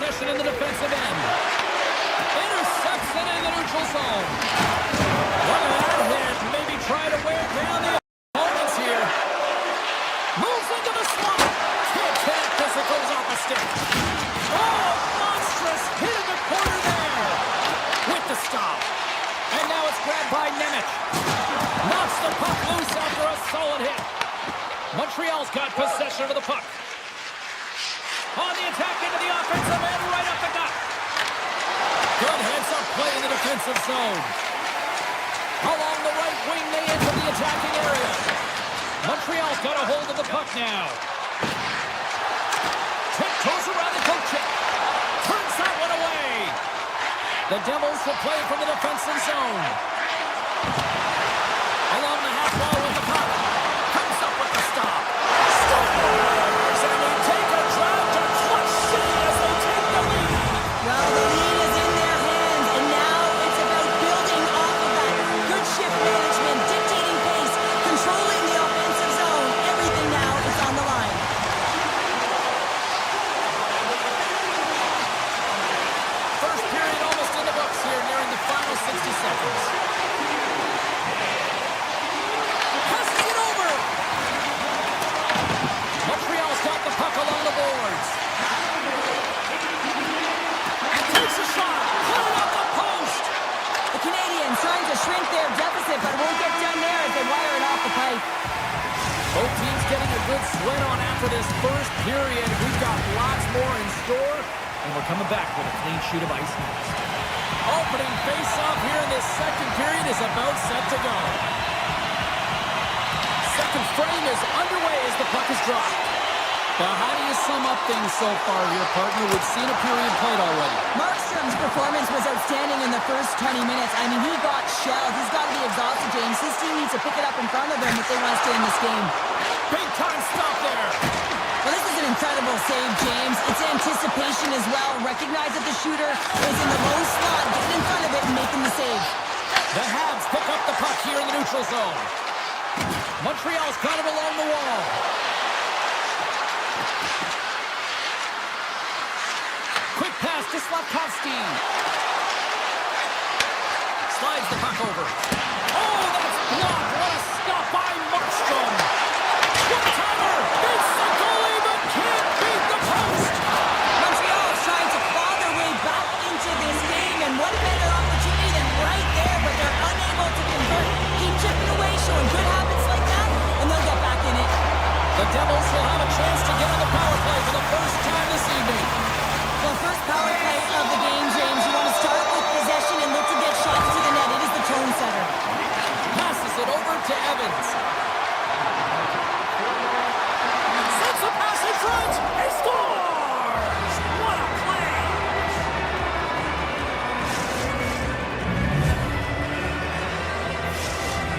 possession in the defensive end. Intercepts it in the neutral zone. Look at that hit. Maybe try to wear down the opponents here. Moves into the slot. Can't connect as it goes off the stick. Oh, monstrous hit in the corner there. With the stop. And now it's grabbed by Nemec. Knocks the puck loose after a solid hit. Montreal's got possession of the puck. On the attack into the offensive end, right up the gut. Good heads-up play in the defensive zone. Along the right wing, they enter the attacking area. Montreal's got a hold of the puck now. Tiptoes around the coach check. Turns that one away. The Devils will play from the defensive zone. Along the half wall with the puck. Comes up with the stop. Scores! And they take a drive to Clutch City as they take the lead. Well, the lead is in their hands, and now it's about building off of that. Good shift management, dictating pace, controlling the offensive zone. Everything now is on the line. First period almost in the books here, nearing the final 60 seconds. Passes it over. Montreal's got the puck along the boards. And takes a shot. Put it up the post. The Canadiens trying to shrink their deficit, but won't get done there as they wire it off the pipe. Both teams getting a good sweat on after this first period. We've got lots more in store, and we're coming back with a clean sheet of Iceman. Opening face-off here in this second period is about set to go. Second frame is underway as the puck is dropped. Now, how do you sum up things so far here, partner? We've seen a period played already. Markstrom's performance was outstanding in the first 20 minutes. I mean, he got shelled. He's got to be exhausted, James. His team needs to pick it up in front of him if they want to stay in this game. Big-time stop there. Well, this is an incredible save, James. It's anticipation as well. Recognize that the shooter is in the low slot, getting in front of it and making the save. The Habs pick up the puck here in the neutral zone. Montreal's got it along the wall. Quick pass to Slafkovsky. Slides the puck over. Oh, that's blocked. What a stop by Markstrom. One-timer. Beats the goalie, but can't beat the post. Montreal is trying to claw their way back into this game, and what better opportunity than right there, but they're unable to convert. Keep chipping away, showing good habits like that, and they'll get back in it. The Devils will have a chance to get on the power play for the first time this evening. Well, first power play of the game, James. You want to start with possession and look to get shots to the net. It is the tone setter. Passes it over to Evans. Sends a pass in front. He scores! What a play!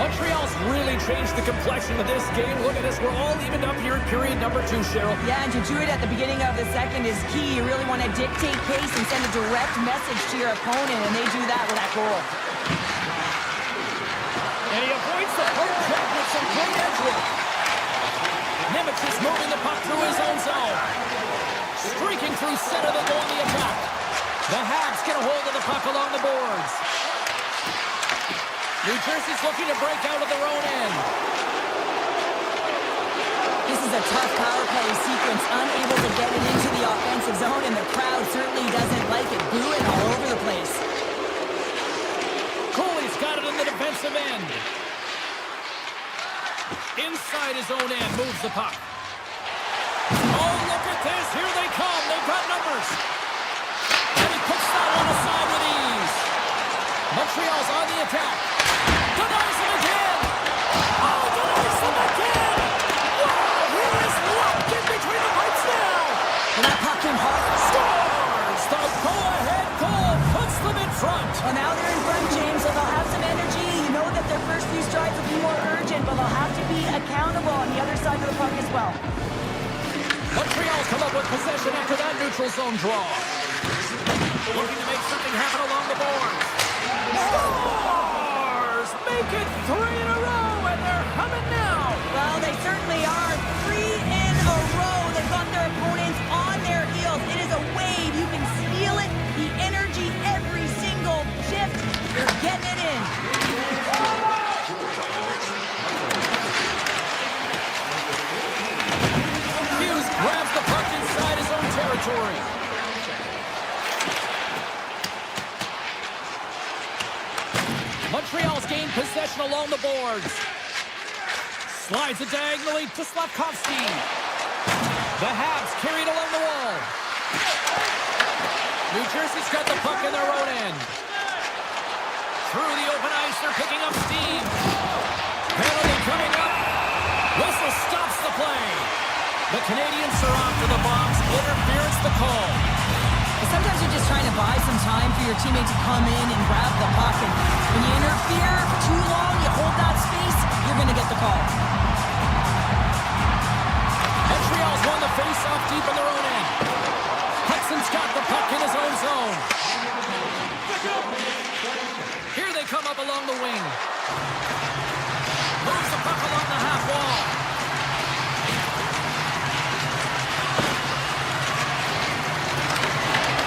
Montreal's really changed the complexion of this game. Look at this. We're all evened up here in period number 2, Cheryl. Yeah, and to do it at the beginning of the second is key. You really want to dictate pace and send a direct message to your opponent, and they do that with that goal. And he avoids the poke check with some great edge work. Nemec is moving the puck through his own zone. Streaking through center, they go on the attack. The Habs get a hold of the puck along the boards. New Jersey's looking to break out of their own end. This is a tough power play sequence, unable to get it into the offensive zone, and the crowd certainly doesn't like it, booing all over the place. Cooley's got it in the defensive end. Inside his own end, moves the puck. Oh, look at this. Here they come. They've got numbers. And he puts that one aside with ease. Montreal's on the attack. Denies him again. Oh, denies him again. Wow, he is locked in between the pipes now. And that puck came hard. Scores! The go-ahead goal puts them in front. Well, now they're in front, James, so they'll have some energy. You know that their first few strides will be more urgent, but they'll have to be accountable on the other side of the puck as well. Montreal's come up with possession after that neutral zone draw. Looking to make something happen along the boards. Scores! Make it 3 in a row, and they're coming now. Well, they certainly are. 3 in a row. They've got their opponents on their heels. It is a wave. You can see Devils gain possession along the boards. Slides it diagonally to Slavkovsky. The Habs carried along the wall. New Jersey's got the puck in their own end. Through the open ice, they're picking up steam. Penalty coming up. Whistle stops the play. The Canadiens are off to the box. Interference the call. Sometimes you're just trying to buy some time for your teammate to come in and grab the puck. And when you interfere for too long, you hold that space, you're going to get the call. Montreal's won the face-off deep in their own end. Hudson's got the puck in his own zone. Here they come up along the wing. Moves the puck along the half wall.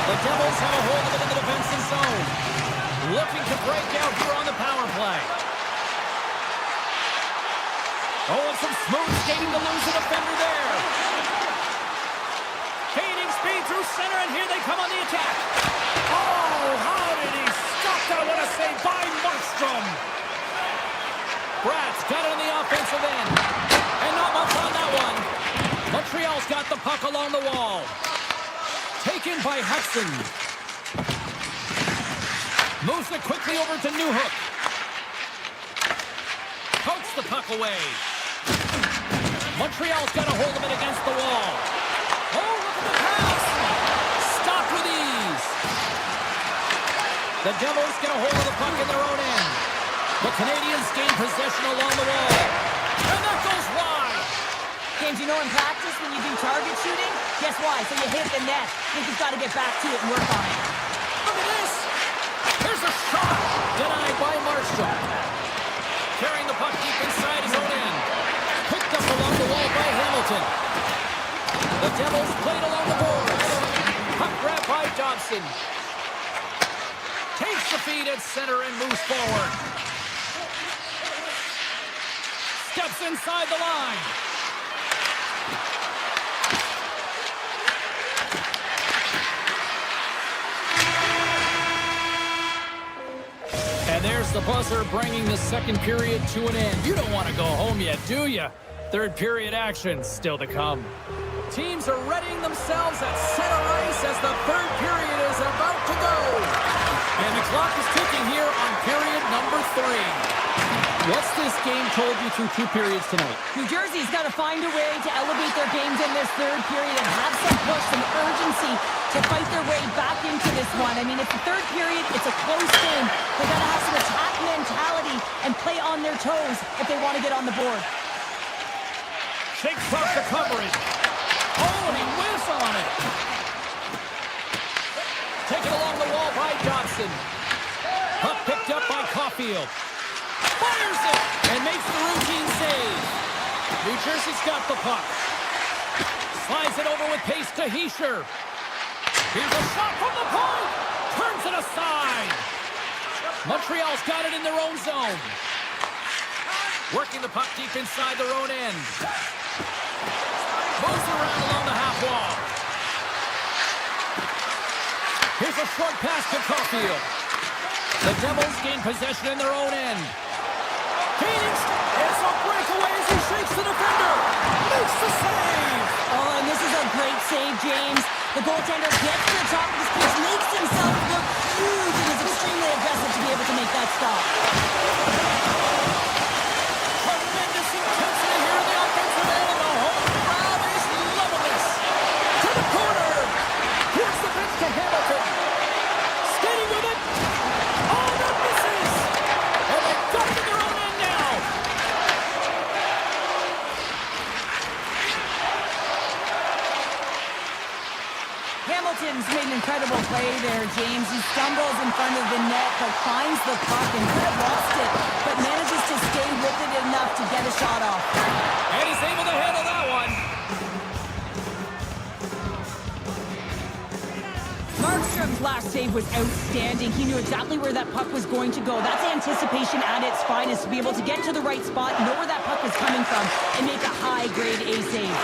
The Devils have a hold of it in the defensive zone. Looking to break out here on the power play. Oh, and some smooth skating to lose a defender there. Gaining speed through center, and here they come on the attack. Oh, how did he stop that? What a save by Markstrom. Brad's got it on the offensive end. And not much on that one. Montreal's got the puck along the wall. Taken by Hudson. Moves it quickly over to Newhook. Pokes the puck away. Montreal's got a hold of it against the wall. Oh, look at the pass. Stopped with ease. The Devils get a hold of the puck in their own end. The Canadiens gain possession along the wall. And that goes wide. James, you know in practice when you do target shooting, guess why? So you hit the net. Think you've got to get back to it and work on it. Look at this. There's a shot. Denied by Markstrom. Carrying the puck deep inside his own end. Picked up along the wall by Hamilton. The Devils played along the boards. Puck grab by Dobson. Takes the feed at center and moves forward. Steps inside the line. And there's the buzzer bringing the second period to an end. You don't want to go home yet, do you? Third period action still to come. Teams are readying themselves at center ice as the third period is about to go. And the clock is ticking here on period number 3. What's this game told you through 2 periods tonight? New Jersey's got to find a way to elevate their games in this third period and have some push, some urgency to fight their way back into this one. I mean, it's the third period. It's a close game. They've got to have some attack mentality and play on their toes if they want to get on the board. Shakes off the coverage. Oh, and he whiffs on it. Taken along the wall by Dobson. Puck picked up by Caulfield. Fires it and makes the routine save. New Jersey's got the puck. Slides it over with pace to Hischier. Here's a shot from the point. Turns it aside. Montreal's got it in their own zone. Working the puck deep inside their own end. Moves around along the half wall. Here's a short pass to Caulfield. The Devils gain possession in their own end. Phoenix, it's a breakaway as he shakes the defender. Makes the save. Oh, and this is a great save, James. The goaltender gets to the top of his crease, makes himself look huge, and is extremely aggressive to be able to make that stop. Tremendous intensity here in the offensive end, and the home crowd is loving this. To the corner. Here's the pitch to Hamilton. Skating with it. Oh, that misses. And they got it in their own end now. Hamilton's made an incredible play there, James. He stumbles in front of the net, but finds the puck and could have lost it, but manages to stay with it enough to get a shot off. And he's able to handle that one. Markstrom's last save was outstanding. He knew exactly where that puck was going to go. That's anticipation at its finest, to be able to get to the right spot, know where that puck is coming from, and make a high-grade A save.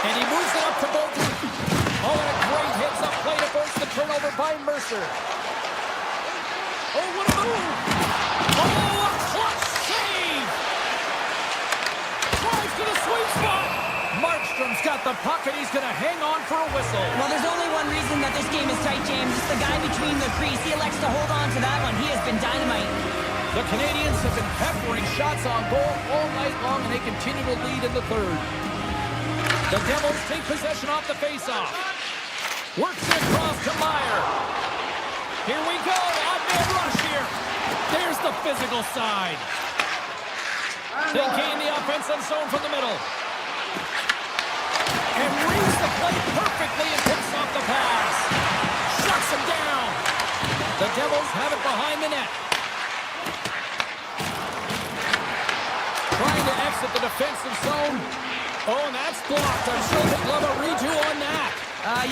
And he moves it up to Bolton. Oh, and a great hits up play to force the turnover by Mercer. Oh, what a move! Oh, a the puck, and he's going to hang on for a whistle. Well, there's only one reason that this game is tight, James. It's the guy between the crease. He elects to hold on to that one. He has been dynamite. The Canadiens have been peppering shots on goal all night long, and they continue to lead in the third. The Devils take possession off the faceoff. Works it across to Meyer. Here we go. Odd-man rush here. There's the physical side. They gain the offensive zone from the middle. And reads the play perfectly and picks off the pass. Shuts him down. The Devils have it behind the net. Trying to exit the defensive zone. Oh, and that's blocked. I'm sure they'd love a redo on that.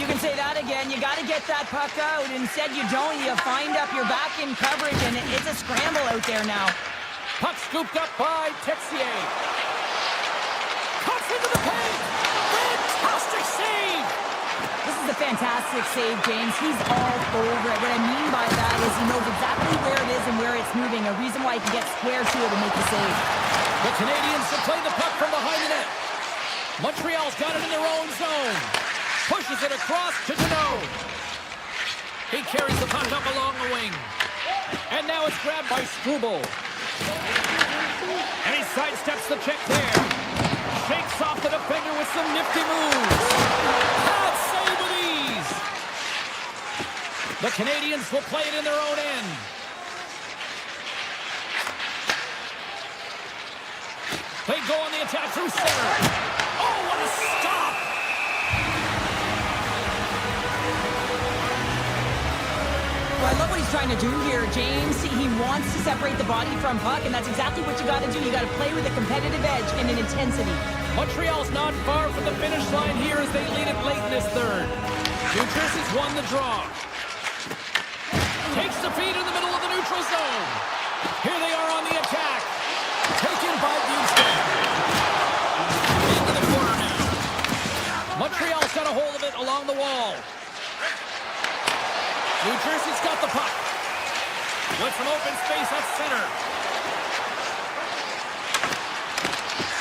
You can say that again. You got to get that puck out. Instead, you don't. You find up your back in coverage, and it's a scramble out there now. Puck scooped up by Texier. Cuts into the paint. Fantastic save. This is a fantastic save, James. He's all over it. What I mean by that is he knows exactly where it is and where it's moving. A reason why he can get square to it and make the save. The Canadiens have played the puck from behind the net. Montreal's got it in their own zone. Pushes it across to Deneau. He carries the puck up along the wing. And now it's grabbed by Struble. And he sidesteps the check there. Shakes off the defender with some nifty moves. Bad save with ease. The Canadiens will play it in their own end. They go on the attack through center. Oh, what a stop! Well, I love what he's trying to do here, James. He wants to separate the body from puck, and that's exactly what you got to do. You got to play with a competitive edge and an intensity. Montreal's not far from the finish line here as they lead it late in this third. Duchess has won the draw. Takes the feed in the middle of the neutral zone. Here they are on the attack. Taken by Houston. Into the corner now. Montreal's got a hold of it along the wall. New Jersey's got the puck. With some open space at center.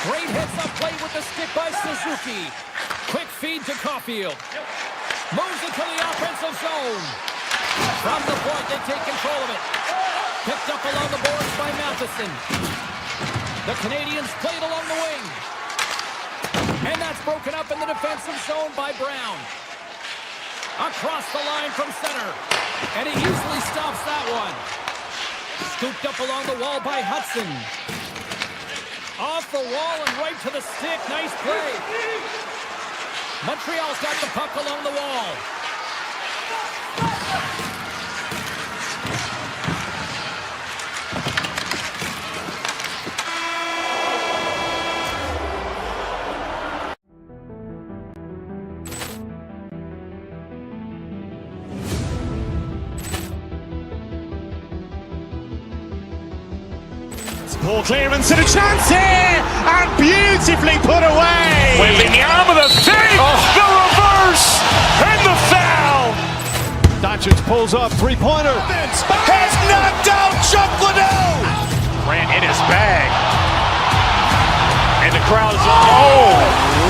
Great heads-up play with the stick by Suzuki. Quick feed to Caulfield. Moves it to the offensive zone. From the point, they take control of it. Picked up along the boards by Matheson. The Canadiens played along the wing. And that's broken up in the defensive zone by Brown. Across the line from center. And he easily stops that one. Scooped up along the wall by Hudson. Off the wall and right to the stick. Nice play. Montreal's got the puck along the wall. Ball clearance and a chance here, and beautifully put away. Waving the arm of the save, the reverse, and the foul. Doncic pulls up, three-pointer. Has knocked out Chuck Liddell. Ran in his bag. And the crowd is, oh,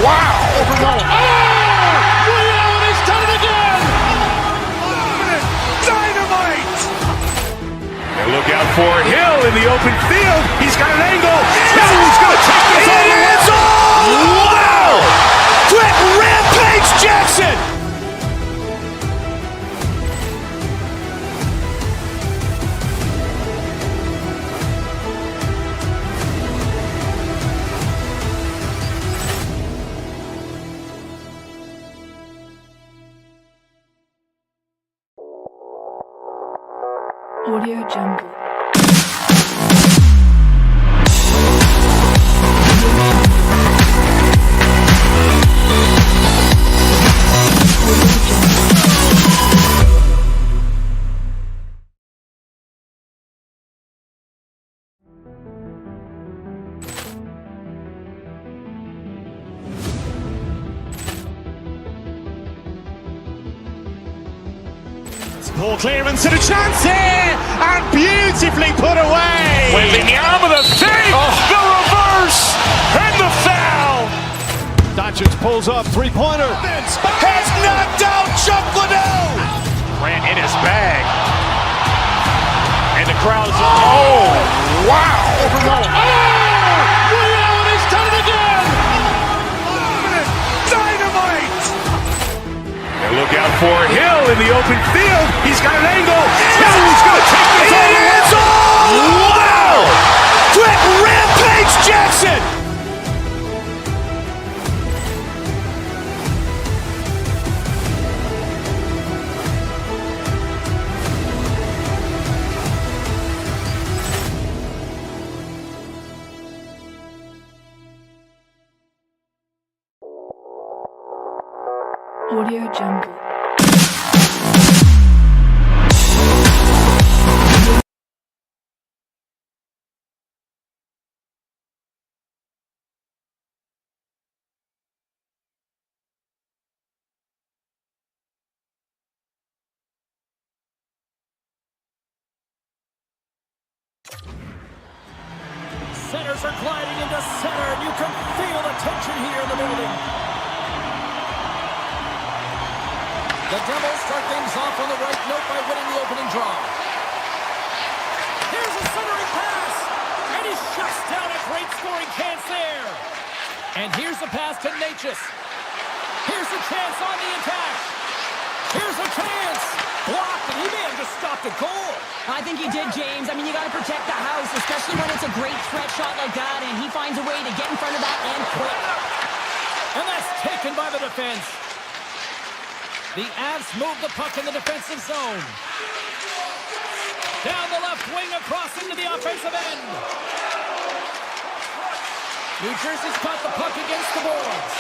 wow. Liddell, and he's done it again. Dynamite. And look out for Hill in the open field. He's got an angle. He's going to take this all the way. Wow! Quick rampage Jackson. Audio Jungle. Ball clearance and a chance here, and beautifully put away. Waving the arm of the save, the reverse, and the foul. Doncic pulls goes up, three-pointer. Has knocked out Chuck Liddell. Grant in his bag. And the crowd is, oh, wow. Reality's done it again. Dynamite. And look out for Hill in the open field. He's got an angle. Hill's going to take this all the way. Wow. Quick Rampage Jackson. Audio Jungle. Centers are gliding into center, and you can feel the tension here in the building. The Devils start things off on the right note by winning the opening draw. Here's a centering pass, and he shuts down a great scoring chance there. And here's a pass to Natchez. Here's a chance on the attack. Here's a chance. Blocked, and he may have just stopped a goal. I think he did, James. I mean, you got to protect the house, especially when it's a great threat shot like that, and he finds a way to get in front of that and quick. And that's taken by the defense. The Avs move the puck in the defensive zone. Down the left wing, across into the offensive end. New Jersey's caught the puck against the boards.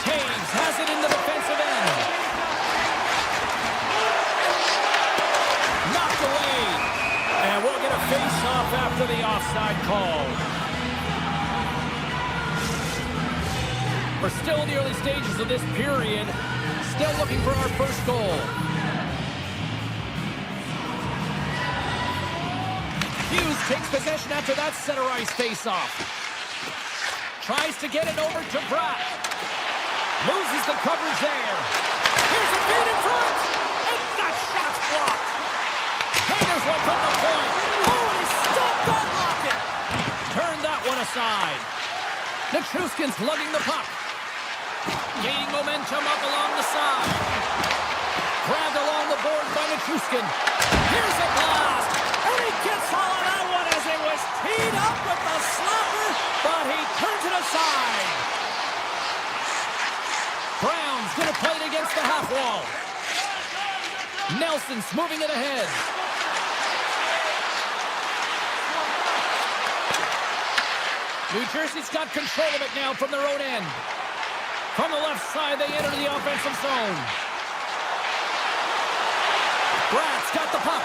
Taves has it in the defensive end. Knocked away. And we'll get a face-off after the offside call. We're still in the early stages of this period. Still looking for our first goal. Hughes takes possession after that center ice face-off. Tries to get it over to Bratt. Loses the coverage there. Here's a feed in front. And that shot's blocked. Hayner's one from the point. Oh, and he stopped that rocket. Turned that one aside. Nichushkin's lugging the puck. Gaining momentum up along the side. Grabbed along the board by Nichushkin. Here's a blast. And he gets all of that one as it was teed up with the slapper, but he turns it aside. Brown's going to play it against the half wall. Nelson's moving it ahead. New Jersey's got control of it now from their own end. From the left side, they enter the offensive zone. Bratt's got the puck.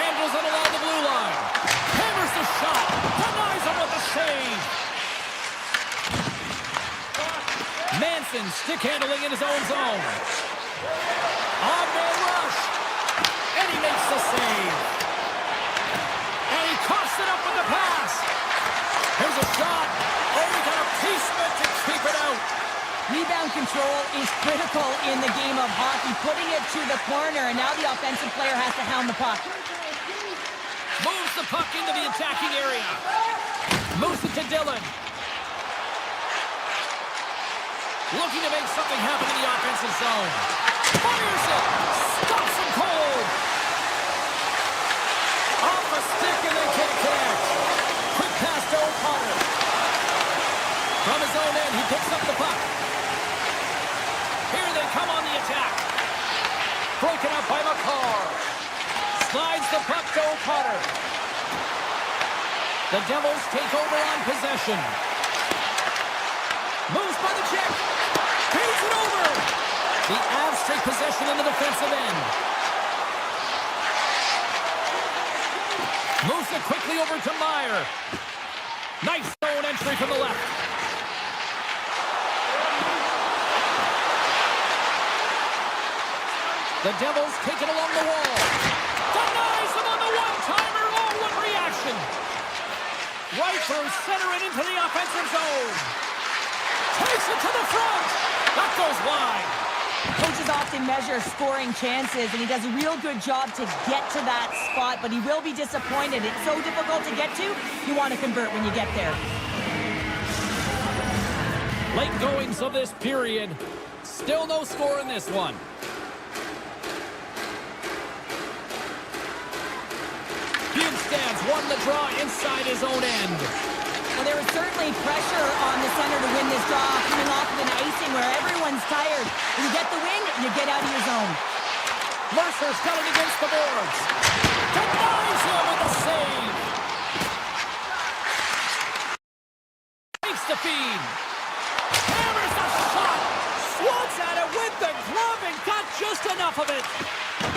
Handles it along the blue line. Hammers the shot. Denies him with the save. Manson stick handling in his own zone. On-man rush. And he makes the save. And he coughs it up with the pass. Here's a shot. Oh, we got a piece of it to keep it out. Rebound control is critical in the game of hockey. Putting it to the corner, and now the offensive player has to hound the puck. Moves the puck into the attacking area. Moves it to Dillon. Looking to make something happen in the offensive zone. Fires it. Stops him cold. Off the stick, and they can't connect. Quick pass to O'Connor. From his own end, he picks up the puck. Here they come on the attack. Broken up by McCarr. Slides the puck to O'Connor. The Devils take over on possession. Moves by the check. Feeds it over. The Avs take possession in the defensive end. Moves it quickly over to Meyer. Nice zone entry from the left. The Devils take it along the wall. Denies him on the one-timer. Oh, what reaction. Right through center and into the offensive zone. Takes it to the front. That goes wide. Coaches often measure scoring chances, and he does a real good job to get to that spot, but he will be disappointed. It's so difficult to get to, you want to convert when you get there. Late goings of this period. Still no score in this one. Bjugstad's won the draw inside his own end. Well, there was certainly pressure on the center to win this draw, coming off of an icing where everyone's tired. When you get the win, you get out of your zone. Mercer's got it against the boards. Denies him with a save. Takes the feed. Hammers the shot. Swats at it with the glove and got just enough of it.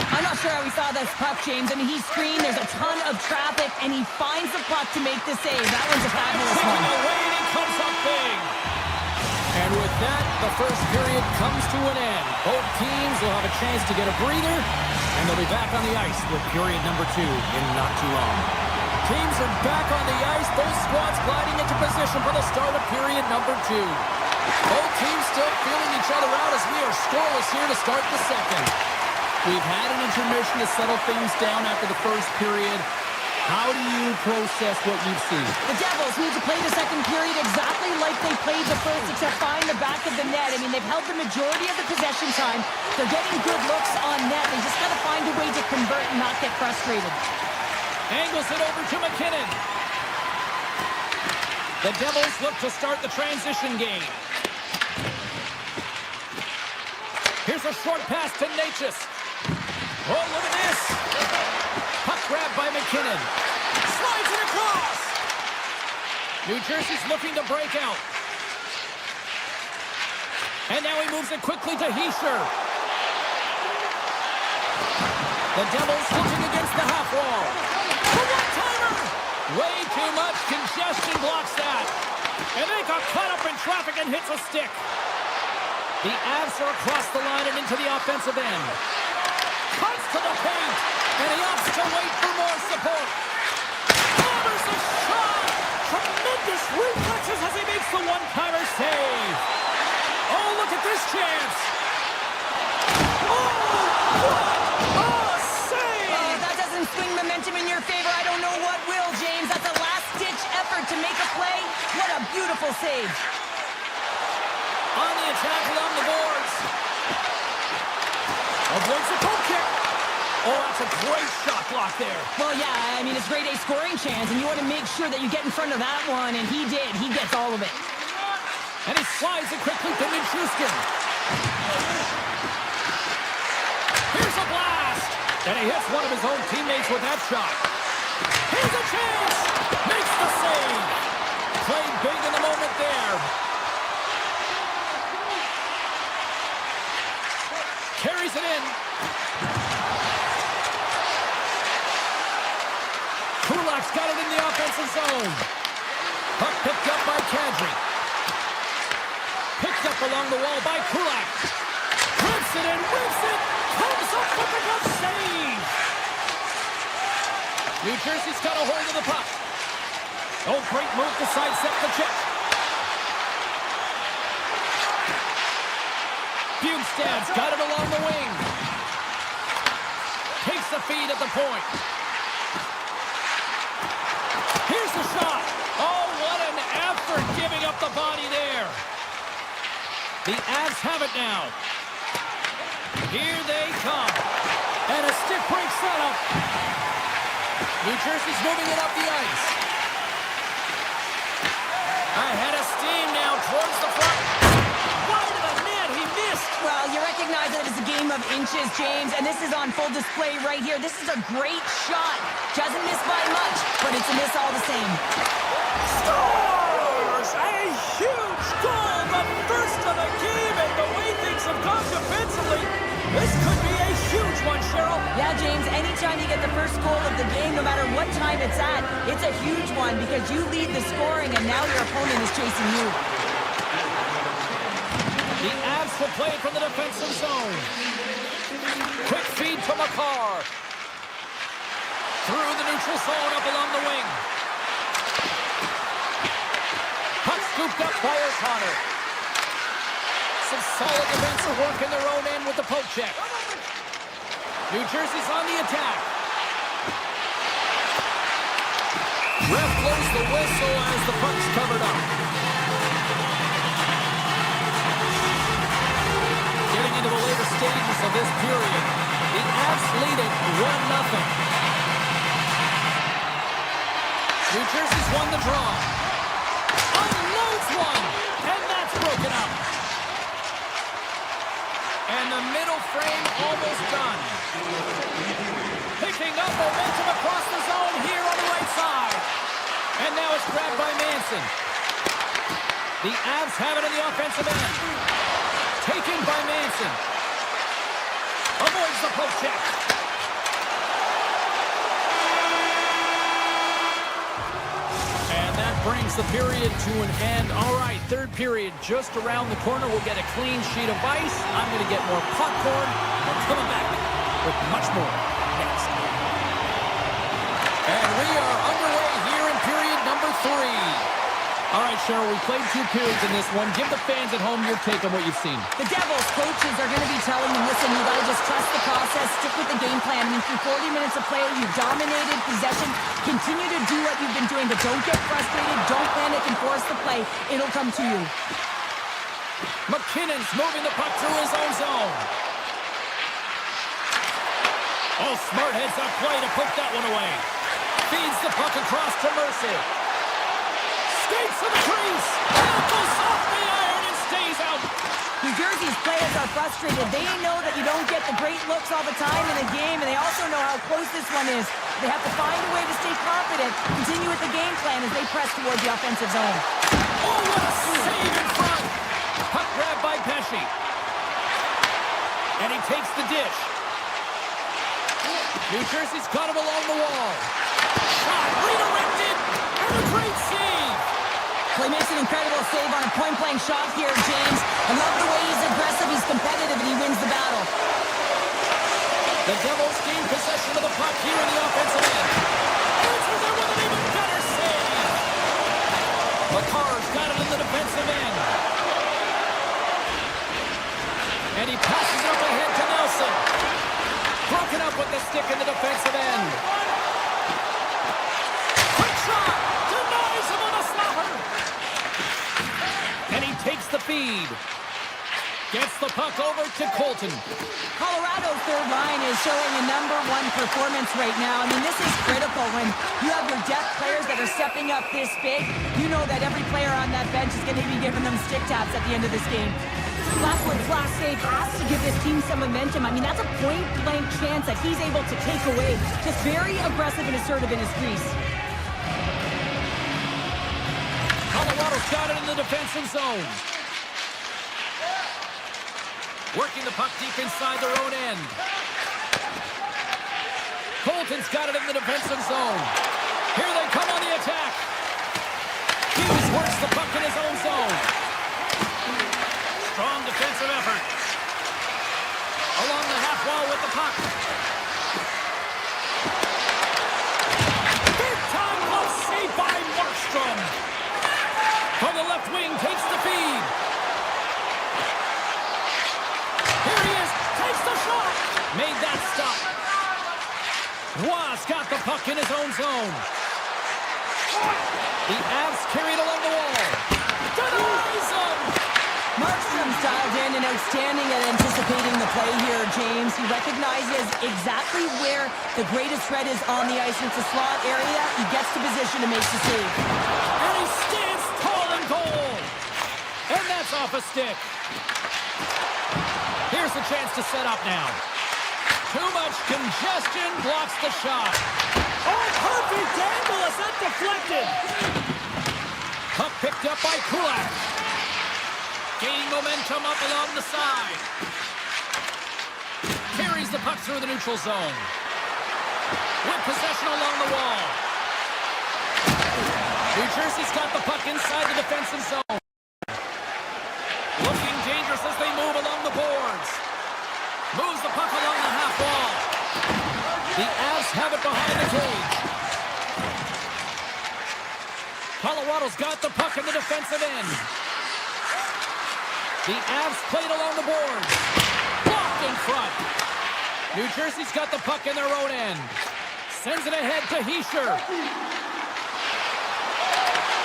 I'm not sure how we saw this puck, James. I mean, he screened, there's a ton of traffic, and he finds the puck to make the save. That one's a fabulous one. Away and he comes up big. And with that, the first period comes to an end. Both teams will have a chance to get a breather, and they'll be back on the ice with period number 2 in not too long. Teams are back on the ice, both squads gliding into position for the start of period number 2. Both teams still feeling each other out as we are scoreless here to start the second. We've had an intermission to settle things down after the first period. How do you process what you've seen? The Devils need to play the second period exactly like they played the first, except find the back of the net. I mean, they've held the majority of the possession time. They're getting good looks on net. They just got to find a way to convert and not get frustrated. Angles it over to McKinnon. The Devils look to start the transition game. Here's a short pass to Natchez. Oh, look at this. Puck grabbed by McKinnon. Slides it across. New Jersey's looking to break out. And now he moves it quickly to Hischier. The Devils looking against the half wall. The one-timer. Way too much congestion blocks that. And they got caught up in traffic and hits a stick. The Avs are across the line and into the offensive end. Cuts to the paint, and he opts to wait for more support. Hammers a shot! Tremendous reflexes as he makes the one-timer save. Oh, look at this chance! Oh, what a save! Oh, that doesn't swing momentum in your favor. I don't know what will, James. That's a last-ditch effort to make a play. What a beautiful save. On the attack along the boards. Avoids a goal kick. Oh, that's a great shot block there. Well, yeah, I mean, it's grade A scoring chance, and you want to make sure that you get in front of that one, and he did. He gets all of it. And he slides it quickly to Nichushkin. Here's a blast. And he hits one of his own teammates with that shot. Here's a chance. Makes the save. Played big in the moment there. Carries it in. Kulak's got it in the offensive zone. Puck picked up by Kadri. Picked up along the wall by Kulak. Rips it and rips it. Comes up with a good save. New Jersey's got a hold of the puck. Oh, great move to sidestep the chip. Bjugstad's got it along the wing. Takes the feed at the point. Here's the shot. Oh, what an effort giving up the body there. The Avs have it now. Here they come. And a stick break setup. New Jersey's moving it up the ice. Ahead of steam now towards the front. Wide of the net, he missed. Well, you recognize that it's a game of inches, James, and this is on full display right here. This is a great shot. Doesn't miss by much, but it's a miss all the same. Scores! A huge goal, the first of the game, and the way things have gone defensively, this could be a huge one, Cheryl. Yeah, James, anytime you get the first goal of the game, no matter what time it's at, it's a huge one because you lead the scoring and now your opponent is chasing you. The Avs will play it from the defensive zone. Quick feed to Makar. Through the neutral zone up along the wing. Puck scooped up by O'Connor. some solid defensive work in their own end with the poke check. New Jersey's on the attack. Ref blows the whistle as the puck's covered up. Getting into the later stages of this period, the Avs lead it 1-0. New Jersey's won the draw. Unloads one, and that's broken up. And the middle frame almost done. Picking up momentum across the zone here on the right side. And now it's grabbed by Manson. The Avs have it in the offensive end. Taken by Manson. Avoids the poke check. And that brings the period to an end. All right, third period just around the corner. We'll get a clean sheet of ice. I'm going to get more popcorn. We're coming back with much more next. And we are underway here in period number 3. All right, Cheryl, we played 2 periods in this one. Give the fans at home your take on what you've seen. The Devils coaches are going to be telling them, listen, you got to just trust the process, stick with the game plan. I mean, through 40 minutes of play, you've dominated possession. Continue to do what you've been doing, but don't get frustrated. Don't panic and force the play. It'll come to you. McKinnon's moving the puck through his own zone. Oh, smart heads-up play to put that one away. Feeds the puck across to Mercer. Skates to the crease. And goes off the iron and stays out. New Jersey's players are frustrated. They know that you don't get the great looks all the time in a game, and they also know how close this one is. They have to find a way to stay confident, continue with the game plan as they press towards the offensive zone. Oh, what a save in front. Puck grabbed by Pesci. And he takes the dish. New Jersey's got him along the wall. Shot redirected, and a great save. Well, he makes an incredible save on a point-blank shot here, James. I love the way he's aggressive, he's competitive, and he wins the battle. The Devils gain possession of the puck here in the offensive end. Answers it with an even better save. McCarr's got it in the defensive end. And he passes up ahead to Nelson. Broken up with the stick in the defensive end. Quick shot! Denies him on a slapper! And he takes the feed. Gets the puck over to Colton. Colorado's third line is showing a #1 performance right now. I mean, this is critical when you have your depth players that are stepping up this big. You know that every player on that bench is going to be giving them stick taps at the end of this game. Blackwood's last save has to give this team some momentum. I mean, that's a point-blank chance that he's able to take away. Just very aggressive and assertive in his crease. Colorado's got it in the defensive zone. Working the puck deep inside their own end. Colton's got it in the defensive zone. Here they come on the attack. Hughes works the puck in his own zone. Strong defensive effort. Along the half wall with the puck. Big time glove save by Markstrom. From the left wing, takes the feed. Here he is, takes the shot. Made that stop. Wa's got the puck in his own zone. The Avs carried along the wall. Denies him. Markstrom's dialed in and outstanding at anticipating the play here, James. He recognizes exactly where the greatest threat is on the ice. It's a slot area. He gets to position and makes the save. And he stands tall in goal. And that's off a stick. Here's the chance to set up now. Too much congestion blocks the shot. Oh, perfect angle as that deflected. Puck picked up by Kulak. Gaining momentum up along the side. Carries the puck through the neutral zone. With possession along the wall. New Jersey's got the puck inside the defensive zone. Looking dangerous as they move along the boards. Moves the puck along the half wall. The Avs have it behind the cage. Colorado's got the puck in the defensive end. The Avs played along the boards. Blocked in front. New Jersey's got the puck in their own end. Sends it ahead to Hischier.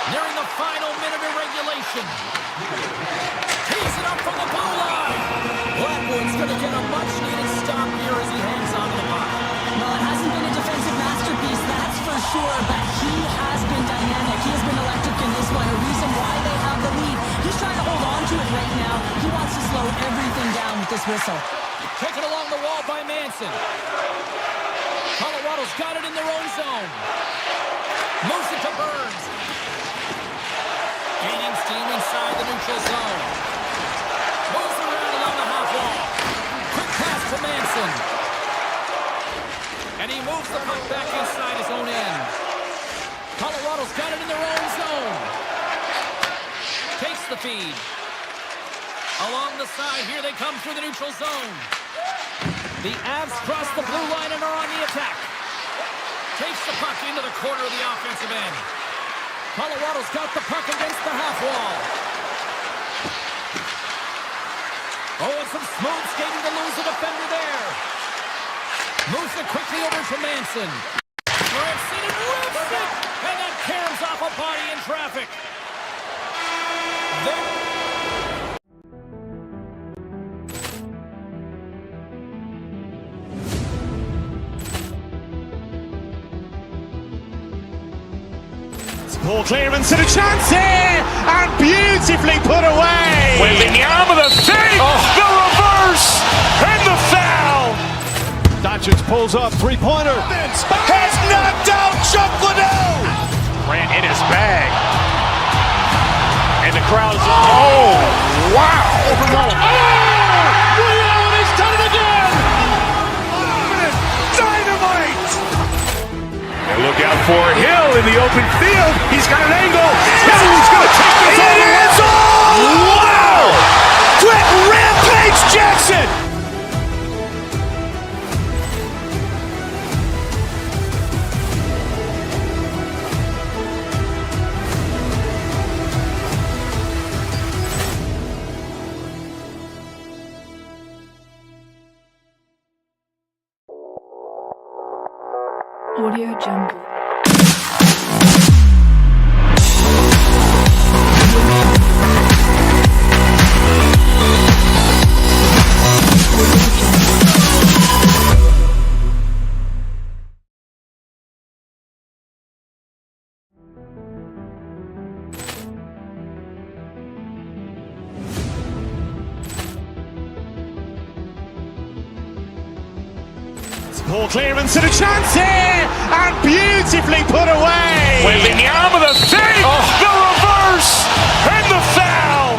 Nearing the final minute of regulation. Tees it up from the blue line. Blackwood's going to get a much-needed stop here as he hangs on to the puck. Well, it hasn't been a defensive masterpiece, that's for sure, but he has been dynamic. He has been electric in this one, a reason why they have the lead. He's trying to hold on to it right now. He wants to slow everything down with this whistle. Taken along the wall by Manson. Colorado's got it in their own zone. Moves it to Burns. Gaining steam inside the neutral zone. Moves around along the half wall. Quick pass to Manson. And he moves the puck back inside his own end. Colorado's got it in their own zone. Takes the feed. Along the side, here they come through the neutral zone. The Avs cross the blue line and are on the attack. Takes the puck into the corner of the offensive end. Colorado's got the puck against the half wall. Oh, and some smooth skating to lose a defender there. Moves it quickly over to Manson. Rips it and rips it! And that caroms off a body in traffic. Ball clearance and a chance here, and beautifully put away. Wembanyama with a save, the reverse, and the foul. Doncic pulls up, three-pointer. Has knocked out Chuck Liddell. Ran in his bag. And the crowd is, oh, wow. Liddell, he's done it again. Dynamite. And look out for Hill in the open field. He's got an angle. He's going to take this all the way. Wow! Quick Rampage Jackson. Audio Jungle. Ball clearance and a chance here, and beautifully put away. Wembanyama with a save, the reverse, and the foul.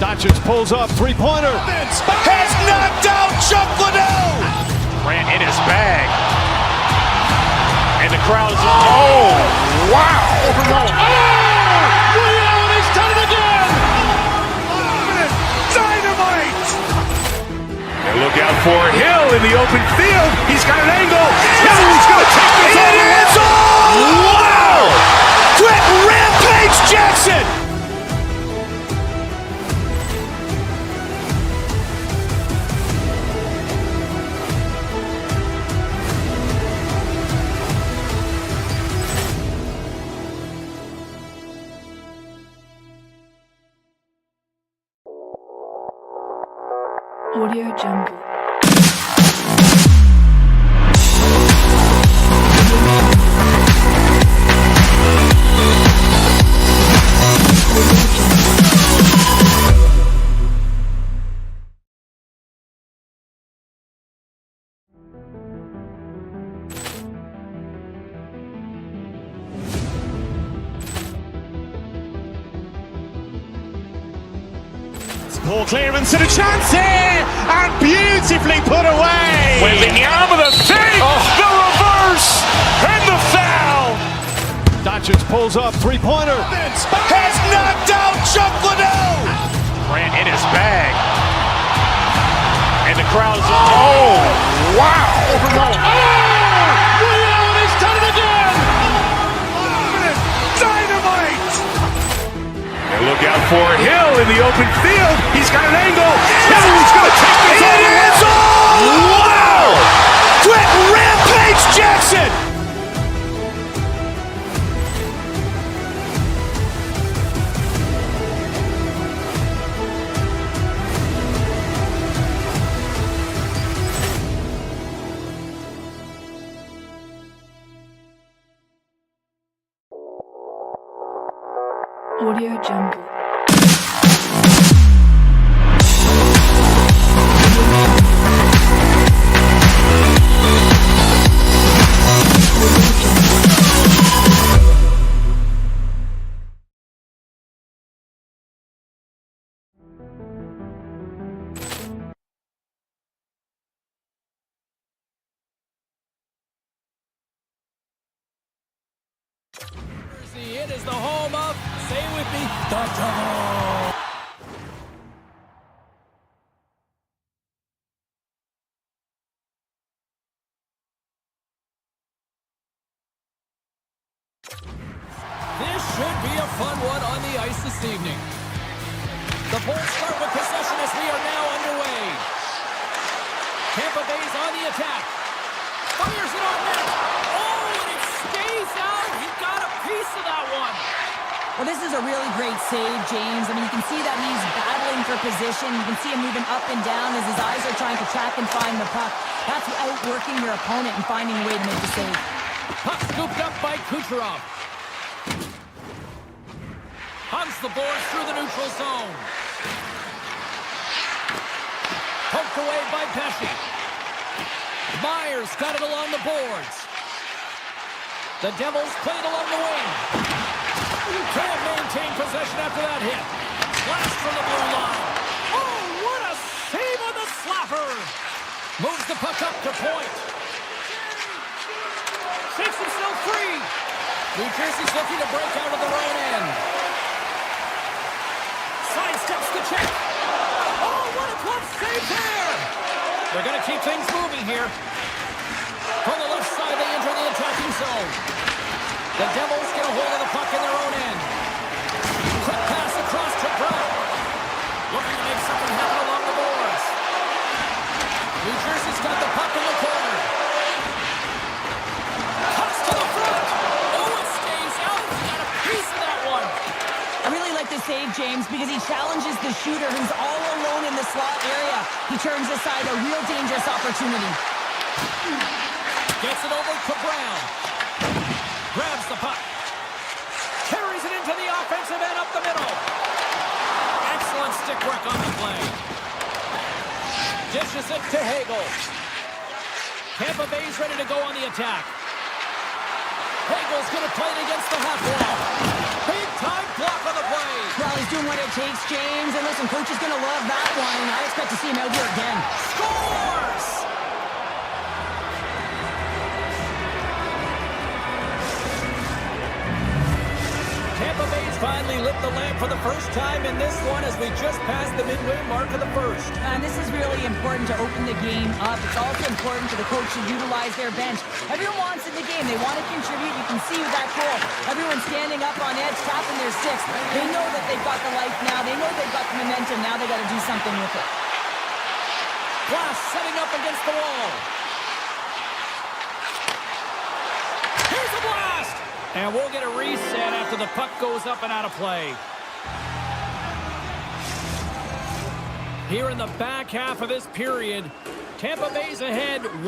Doncic pulls up, three-pointer. Has knocked out Chuck Liddell. Ran in his bag. And the crowd is, oh, wow. Liddell, he's done it again. Dynamite. And look out for Hill in the open field. He's got an angle. He's going to take this all the way. Wow! Quick Rampage Jackson. Audio Jungle. Ball clearance and a chance here, and beautifully put away. Wembanyama with a save, the reverse, and the foul. Doncic pulls up, three-pointer. Has knocked out Chuck Liddell. Ran in his bag. And the crowd is, oh, wow. Liddell, he's done it again. Dynamite. And look out for Hill in the open field. He's got an angle. Hill is going to take this all the way. Wow! Quick rampage Jackson! Audio Jungle. It is the home of, say it with me, the Devils. This should be a fun one on the ice this evening. The Bulls start with possession as we are now underway. Tampa Bay's on the attack. Fires it on net. Oh, and it stays out. He got a piece of that one. Well, this is a really great save, James. I mean, you can see that he's battling for position. You can see him moving up and down as his eyes are trying to track and find the puck. That's outworking your opponent and finding a way to make the save. Puck scooped up by Kucherov. Hunts the boards through the neutral zone. Poked away by Pesci. Myers got it along the boards. The Devils played along the wing. Can't maintain possession after that hit. Blast from the blue line. Oh, what a save on the slapper. Moves the puck up to point. Shakes himself free. New Jersey's looking to break out of their own end. Sidesteps the check. Oh, what a glove save there. They're going to keep things moving here. From the left side, they enter the attacking zone. The Devils get a hold of the puck in their own end. Quick pass across to Brown. Looking to make something happen along the boards. New Jersey's got the puck in the corner. Cuts to the front. Oh, it stays out. He got a piece of that one. I really like the save, James, because he challenges the shooter who's all alone in the slot area. He turns aside a real dangerous opportunity. Gets it over to Brown. Grabs the puck. Carries it into the offensive end up the middle. Excellent stick work on the play. Dishes it to Hagel. Tampa Bay's ready to go on the attack. Hagel's going to play it against the half wall. Big time block on the play. Well, he's doing what it takes, James. And listen, coach is going to love that one. I expect to see him out here again. Scores! Tampa Bay's finally lit the lamp for the first time in this one as we just passed the midway mark of the first. And this is really important to open the game up. It's also important for the coach to utilize their bench. Everyone wants in the game. They want to contribute. You can see with that goal. Everyone's standing up on edge, tapping their sticks. They know that they've got the life now. They know they've got the momentum. Now they got to do something with it. Glass setting up against the wall. Here's a blast! And we'll get a reset after the puck goes up and out of play. Here in the back half of this period, Tampa Bay's ahead 1-0.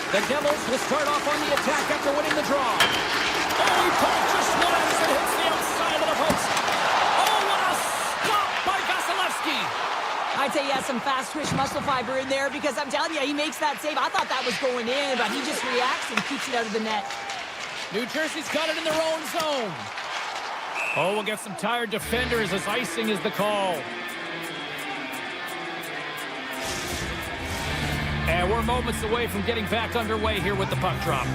The Devils will start off on the attack after winning the draw. Oh, he pulled just once and hits the outside of the post. Oh, what a stop by Vasilevsky. I'd say he has some fast twitch muscle fiber in there because I'm telling you, he makes that save. I thought that was going in, but he just reacts and keeps it out of the net. New Jersey's got it in their own zone. Oh, we'll get some tired defenders as icing is the call. And we're moments away from getting back underway here with the puck drop.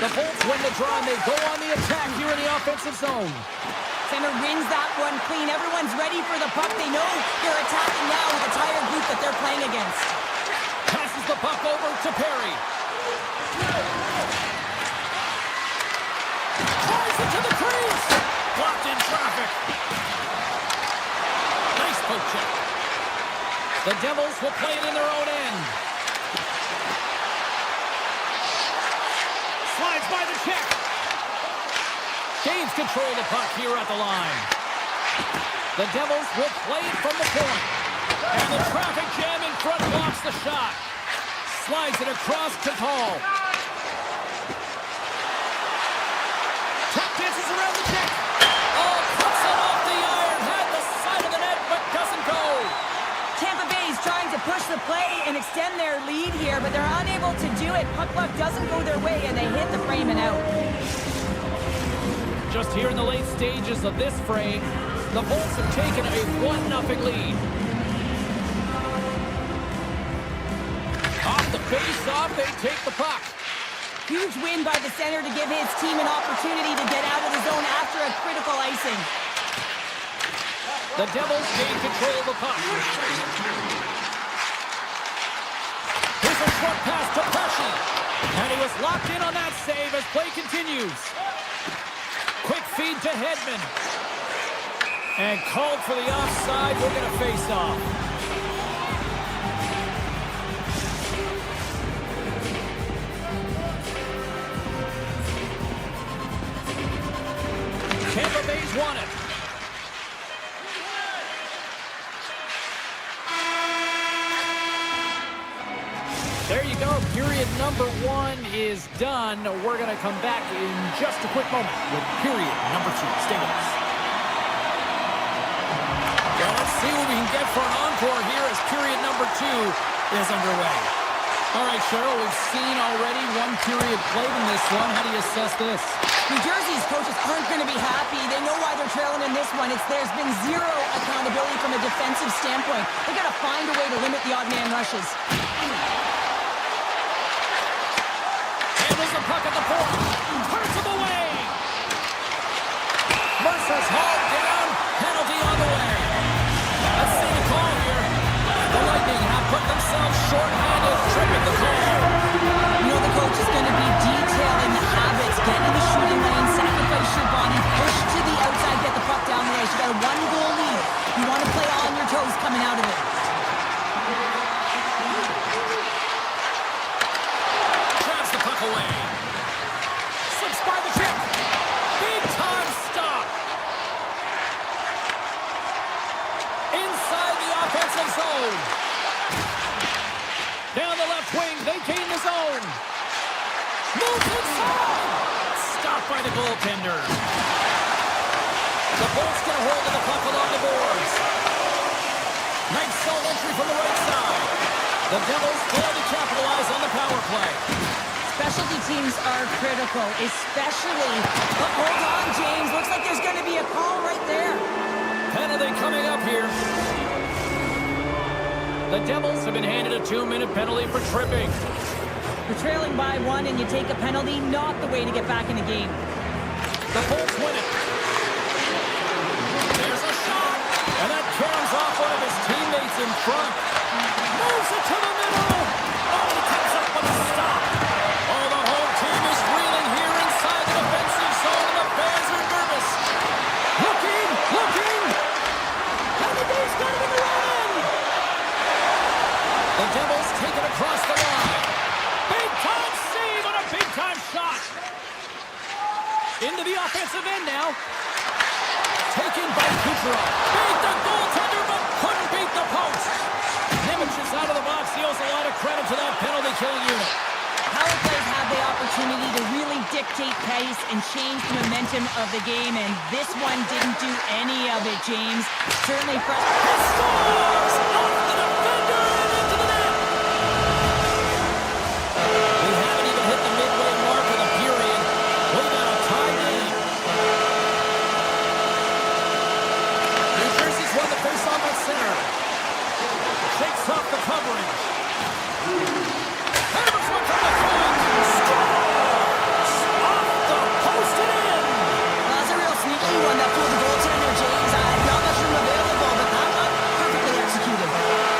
The Bolts win the draw and they go on the attack here in the offensive zone. Center rings that one clean. Everyone's ready for the puck. They know they're attacking now with a tired group that they're playing against. Passes the puck over to Perry. Tries it to the crease. Blocked in traffic. Nice poke check. The Devils will play it in their own end. Slides by the check. Gains control of the puck here at the line. The Devils will play it from the point. And the traffic jam in front blocks the shot. Slides it across to Paul. Tap dances around the check. Oh, puts it off the iron. Had the side of the net, but doesn't go. Tampa Bay is trying to push the play and extend their lead here, but they're unable to do it. Puck luck doesn't go their way, and they hit the frame and out. Just here in the late stages of this frame, the Bolts have taken a 1-0 lead. Off the face-off, they take the puck. Huge win by the center to give his team an opportunity to get out of the zone after a critical icing. The Devils gain control of the puck. Here's a short pass to Pesci. And he was locked in on that save as play continues. Quick feed to Hedman. And called for the offside. We're going to face off. Tampa Bay's won it. There you go. Period number 1 is done. We're going to come back in just a quick moment with period number 2. Stay with us. Well, let's see what we can get for an encore here as period number 2 is underway. All right, Cheryl, we've seen already one period played in this one. How do you assess this? New Jersey's coaches aren't going to be happy. They know why they're trailing in this one. There's been zero accountability from a defensive standpoint. They've got to find a way to limit the odd man rushes. Handles the puck at the point. Turns him away. Mercer's hauled down. Penalty on the way. Let's see the call here. The Lightning have put themselves short-handed, tripping the call. You know the coach is going to be detailing the habits. Get in the shooting lane, sacrifice your body, push to the outside, get the puck down the ice. You got a 1-goal lead. You want to play on your toes coming out of it. Grabs the puck away. Slips by the check. Big time stop. Inside the offensive zone. Down the left wing, they gain the zone. Moves inside. Stopped by the goaltender. The Bolts get a hold of the puck along the boards. Nice zone entry from the right side. The Devils fail to capitalize on the power play. Specialty teams are critical, especially. But hold on, James. Looks like there's going to be a call right there. Penalty coming up here. The Devils have been handed a 2-minute penalty for tripping. You're trailing by 1 and you take a penalty, not the way to get back in the game. The Bolts win it. There's a shot. And that caroms off one of his teammates in front. Moves it to the middle. Oh, he comes up with a stop. Oh, the whole team is reeling here inside the defensive zone, and the fans are nervous. Looking. Penalty Bay's got him in the run. The Devils take it across the line. Big-time save and a big-time shot. Into the offensive end now. Taken by Kucherov. Beat the goaltender, but couldn't beat the post. Nemec is out of the box. He owes a lot of credit to that penalty-killing unit. Power plays have the opportunity to really dictate pace and change the momentum of the game, and this one didn't do any of it, James. Certainly He scores! Off the defender and into the net! We haven't even hit the midway mark of the period. We've got a tie game. New Jersey's won the face-off at center. Shakes off the coverage. Hammers one from the point. Scores! Off the post and in! That's a real sneaky one that pulled the goaltender, James. Not much room available, but that one perfectly executed.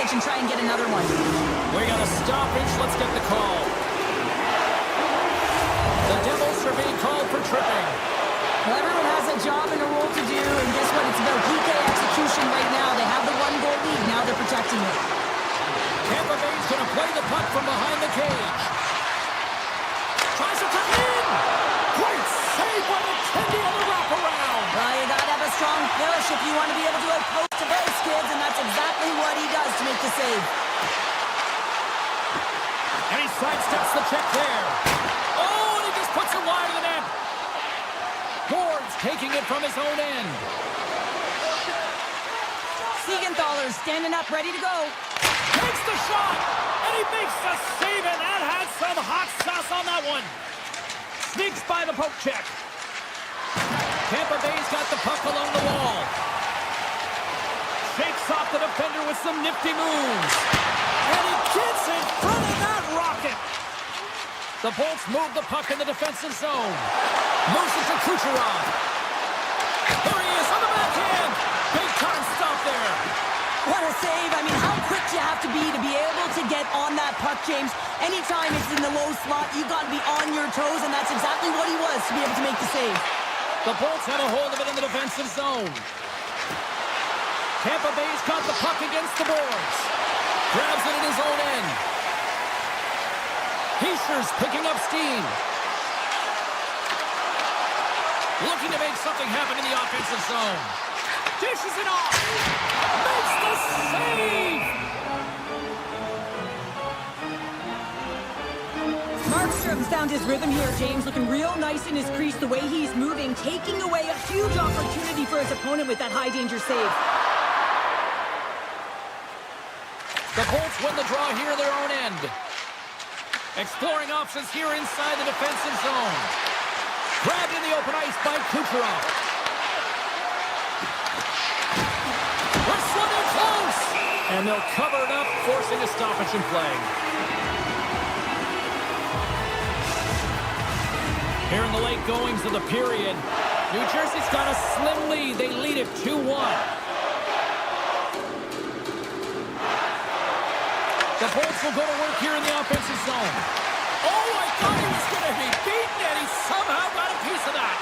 advantage and try and get another one. We got a stoppage. Let's get the call. The Devils are being called for tripping. Well, everyone has a job and a role to do, and guess what? It's about PK execution right now. They have the one-goal lead. Now they're protecting it. Tampa Bay's going to play the puck from behind the cage. Tries to tuck it in. Great save by McKenzie on the wraparound. Well, you got to have a strong push if you want to be able to approach to those kids, and that's exactly what he does to make the save. And he sidesteps the check there. Oh, and he just puts it wide of the net. Ward's taking it from his own end. Siegenthaler's standing up, ready to go. Takes the shot, and he makes the save, and that had some hot sauce on that one. Sneaks by the poke check. Tampa Bay's got the puck along the wall. Shakes off the defender with some nifty moves. And he gets in front of that rocket. The Bolts move the puck in the defensive zone. Moves it to Kucherov. There he is on the backhand. Big time stop there. What a save. I mean, how quick you have to be able to get on that puck, James. Anytime it's in the low slot, you got to be on your toes, and that's exactly what he was to be able to make the save. The Bolts have a hold of it in the defensive zone. Tampa Bay's got the puck against the boards. Grabs it in his own end. Heischer's picking up steam. Looking to make something happen in the offensive zone. Dishes it off. Makes the save. Markstrom's found his rhythm here, James. Looking real nice in his crease, the way he's moving, taking away a huge opportunity for his opponent with that high-danger save. The Bolts win the draw here in their own end. Exploring options here inside the defensive zone. Grabbed in the open ice by Kucherov. Wrestling in close. And they'll cover it up, forcing a stoppage in play. Here in the late goings of the period, New Jersey's got a slim lead. They lead it 2-1. The Bolts will go to work here in the offensive zone. Oh, I thought he was going to be beaten, and he somehow got a piece of that.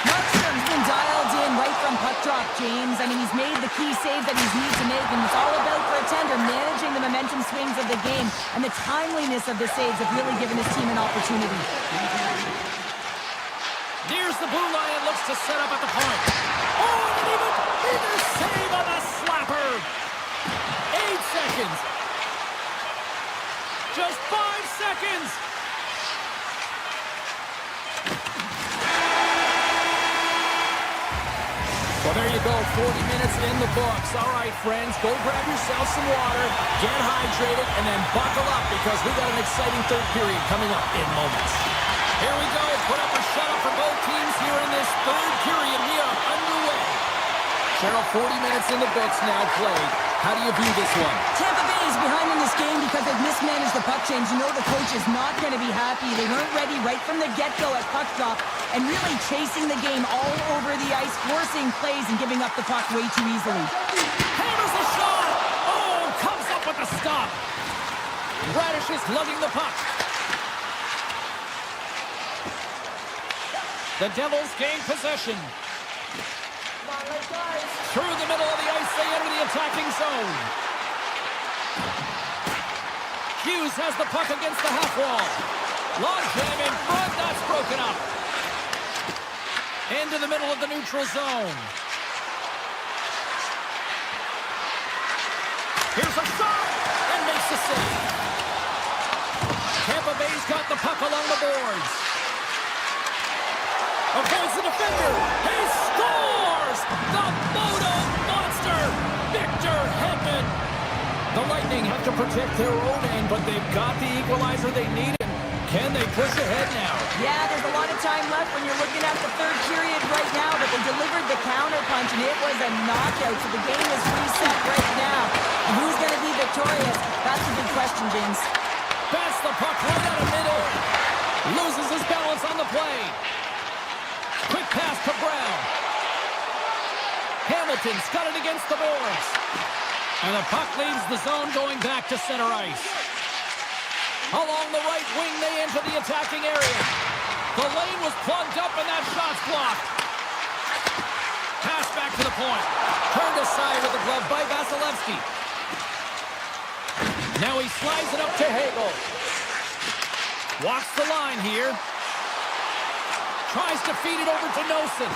Markstrom's been dialed in right from puck drop, James. I mean, he's made the key save that he's needs to make, and it's all about for a tender managing the momentum swings of the game, and the timeliness of the saves have really given his team an opportunity. Nears the blue line, looks to set up at the point. Oh, and even bigger save on the slapper. 8 seconds. Just 5 seconds. Well, there you go. 40 minutes in the books. All right, friends, go grab yourself some water, get hydrated, and then buckle up because we got an exciting third period coming up in moments. Here we go. Put up or shut up for both teams here in this third period. We are underway. Cheryl, 40 minutes in the books now played. How do you view this one? Tampa Bay is behind in this game because they've mismanaged the puck change. You know the coach is not going to be happy. They weren't ready right from the get-go at puck drop and really chasing the game all over the ice, forcing plays and giving up the puck way too easily. Hammers the shot! Oh, comes up with the stop. Radish is lugging the puck. The Devils gain possession. Through the middle of the ice, they enter the attacking zone. Hughes has the puck against the half wall. Long jam in front, that's broken up. Into the middle of the neutral zone. Here's a shot, and makes the save. Tampa Bay's got the puck along the boards. Avoids the defender. He scores! The Moto Monster, Victor Hedman. The Lightning have to protect their own end, but they've got the equalizer they need. Can they push ahead now? Yeah, there's a lot of time left when you're looking at the third period right now, but they delivered the counterpunch, and it was a knockout, so the game is reset right now. And who's going to be victorious? That's a big question, James. Bats the puck right out of midair. Loses his balance on the play. Quick pass to Brown. Hamilton's got it against the boards. And the puck leaves the zone going back to center ice. Along the right wing, they enter the attacking area. The lane was plugged up and that shot's blocked. Pass back to the point. Turned aside with the glove by Vasilevsky. Now he slides it up to Hagel. Walks the line here. Tries to feed it over to Nosen.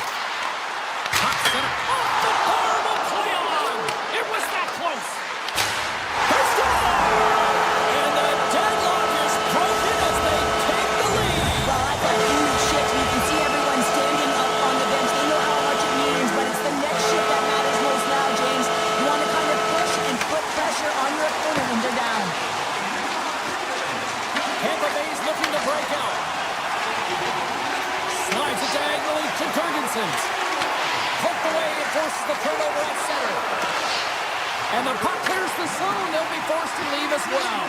Puck center. Off the bar will play on. It was that close. They score! And the deadlock is broken as they take the lead. Well, that's a huge shift. You can see everyone standing up on the bench. They know how much it means, but it's the next shift that matters most now, James. You want to kind of push and put pressure on your opponent when they're down. Tampa Bay's looking to break out. Slides it diagonally to Jurgensen. Poked away and forces the turnover at center. And the puck clears the zone. They'll be forced to leave as well.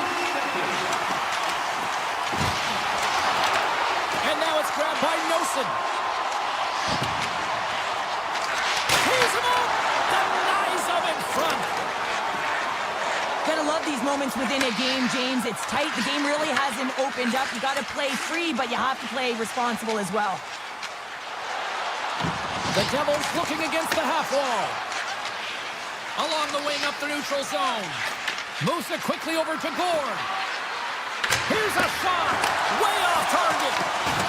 And now it's grabbed by Nosen. Tees him up. Denies him in front. Gotta love these moments within a game, James. It's tight. The game really hasn't opened up. You gotta play free, but you have to play responsible as well. The Devils looking against the half wall. Along the wing up the neutral zone. Moves it quickly over to Gord. Here's a shot. Way off target.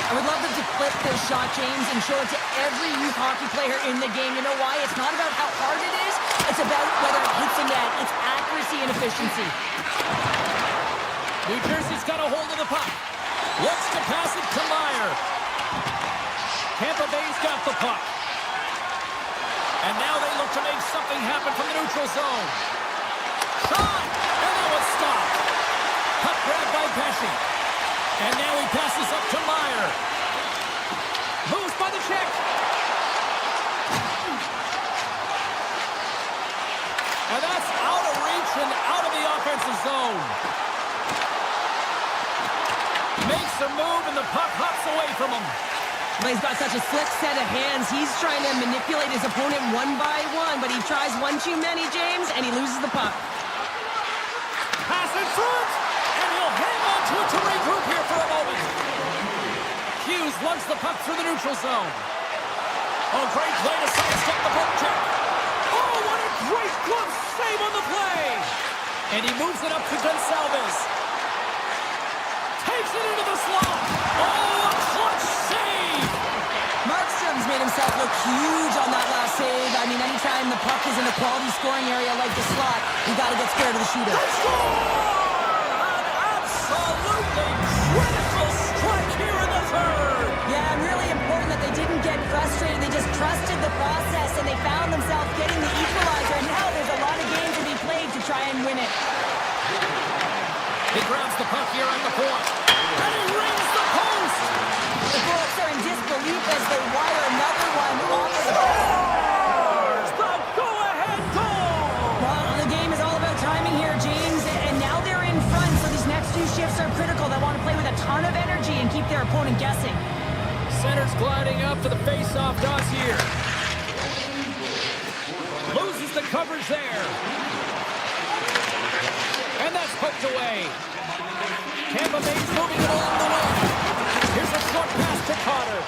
I would love them to clip this shot, James, and show it to every youth hockey player in the game. You know why? It's not about how hard it is. It's about whether it hits the net. It's accuracy and efficiency. New Jersey's got a hold of the puck. Looks to pass it to Meyer. Tampa Bay's got the puck. And now they look to make something happen from the neutral zone. Shot! And that was stopped. Puck grabbed by Pesci. And now he passes up to Meyer. Moves by the check. And that's out of reach and out of the offensive zone. Makes a move and the puck hops away from him. Well, he's got such a slick set of hands. He's trying to manipulate his opponent one by one, but he tries one too many, James, and he loses the puck. Pass in front, and he'll hang on to it to regroup here for a moment. Hughes lugs the puck through the neutral zone. Oh, great play to sidestep the poke check. Oh, what a great glove save on the play. And he moves it up to Gonsalves. Takes it into the slot. Oh, a clutch save. Markstrom's made himself look huge on that last save. I mean, anytime the puck is in a quality scoring area like the slot, you got to get scared of the shooter. They score! An absolutely critical strike here in the third. Yeah, and really important that they didn't get frustrated. They just trusted the process, and they found themselves getting the equalizer. And now there's a lot of games to be played to try and win it. He grabs the puck here at the point. And he rings the post! The Bullets are in disbelief as they wire another one off of the Scores the go-ahead goal! Well, the game is all about timing here, James, and now they're in front, so these next few shifts are critical. They want to play with a ton of energy and keep their opponent guessing. Center's gliding up to the face-off dots here. Loses the coverage there. And that's poked away. Tampa Bay's moving it along the way. Here's a short pass to Carter.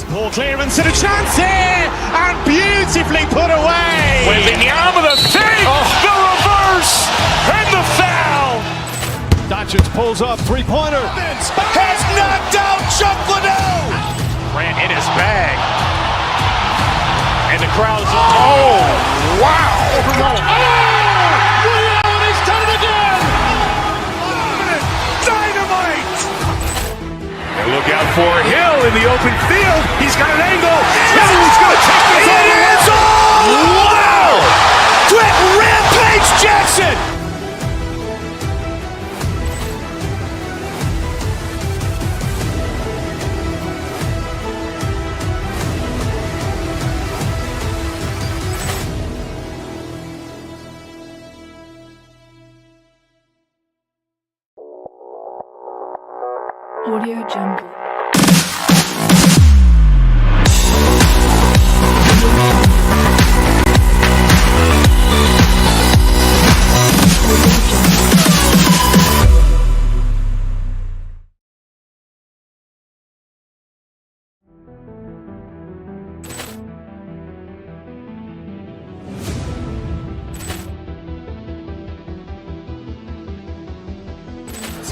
Ball clearance and a chance here, and beautifully put away. Wembanyama the fake, the reverse, and the foul. Doncic pulls up, three-pointer. Has knocked out Chuck Liddell. Grant in his bag. And the crowd is, oh, wow. And he's done it again. Dynamite. And look out for Hill in the open field. He's got an angle. He's going to take this all. It is all. Wow. Quick rampage Jackson. Audio Jungle.